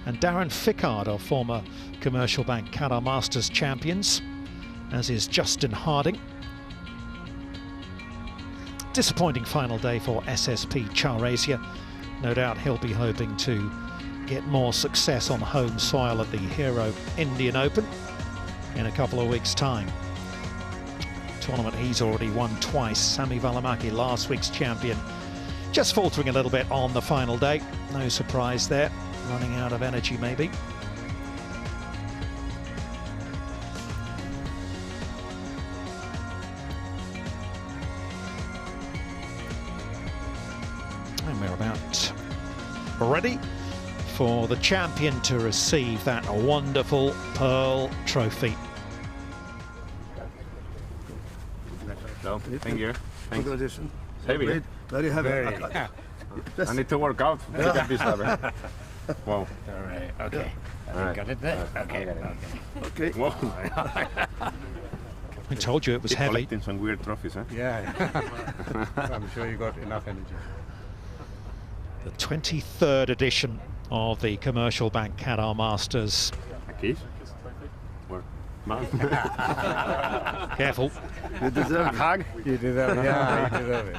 and Darren Fickard are former Commercial Bank Qatar Masters champions, as is Justin Harding. Disappointing final day for SSP Chaurasia. No doubt he'll be hoping to get more success on home soil at the Hero Indian Open in a couple of weeks' time. tournament he's already won twice. Sami Välimäki, last week's champion, just faltering a little bit on the final day. No surprise there, running out of energy maybe. And we're about ready for the champion to receive that wonderful Pearl Trophy. So, thank you. Thanks. Congratulations. Heavy. Very heavy. I need to work out to get this heavy. Wow. All right. Okay. All right. Got it there? Okay. Okay. Wow. I told you it was Keep heavy. collecting some weird trophies, huh? Yeah. I'm sure you got enough energy. The 23rd edition of the Commercial Bank Qatar Masters. Keys? Or mouth? Careful. You deserve it. Hug? You deserve it. Yeah, you deserve it.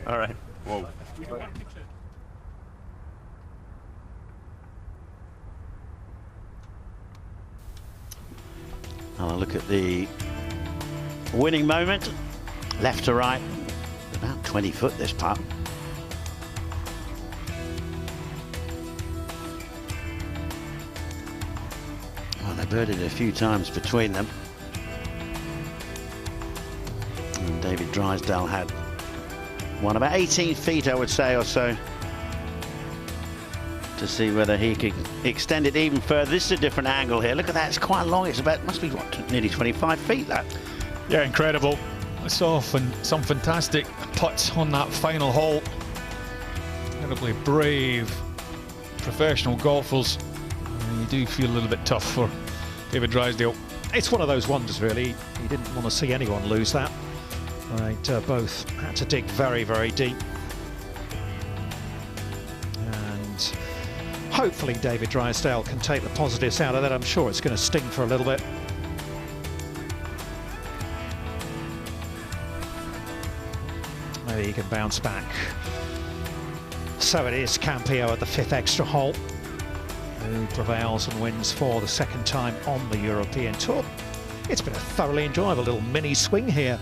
All right. Whoa. I'll have a look at the winning moment. Left to right. About 20 foot this putt. Well, they birdied a few times between them. And David Drysdale had one about 18 feet, I would say, or so, to see whether he could extend it even further. This is a different angle here. Look at that, it's quite long. It's about, must be what, nearly 25 feet, that. Yeah, incredible. I saw some fantastic putts on that final hole. Incredibly brave professional golfers. You do feel a little bit tough for David Drysdale. It's one of those wonders, really. He didn't want to see anyone lose that. They both had to dig very, very deep. And hopefully David Drysdale can take the positives out of that. I'm sure it's going to sting for a little bit. Maybe he can bounce back. So it is Campillo at the 5th extra hole, who prevails and wins for the 2nd time on the European Tour. It's been a thoroughly enjoyable little mini swing here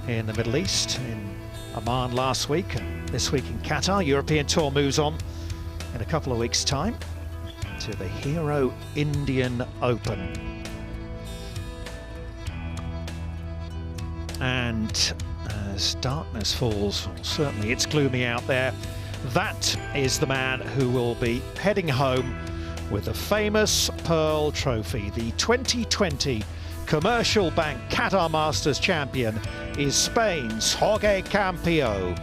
in the Middle East, in Oman last week and this week in Qatar. European Tour moves on in a couple of weeks' time to the Hero Indian Open. And as darkness falls, certainly it's gloomy out there, that is the man who will be heading home with the famous Pearl Trophy. The 2020 Commercial Bank Qatar Masters champion is Spain's Jorge Campillo.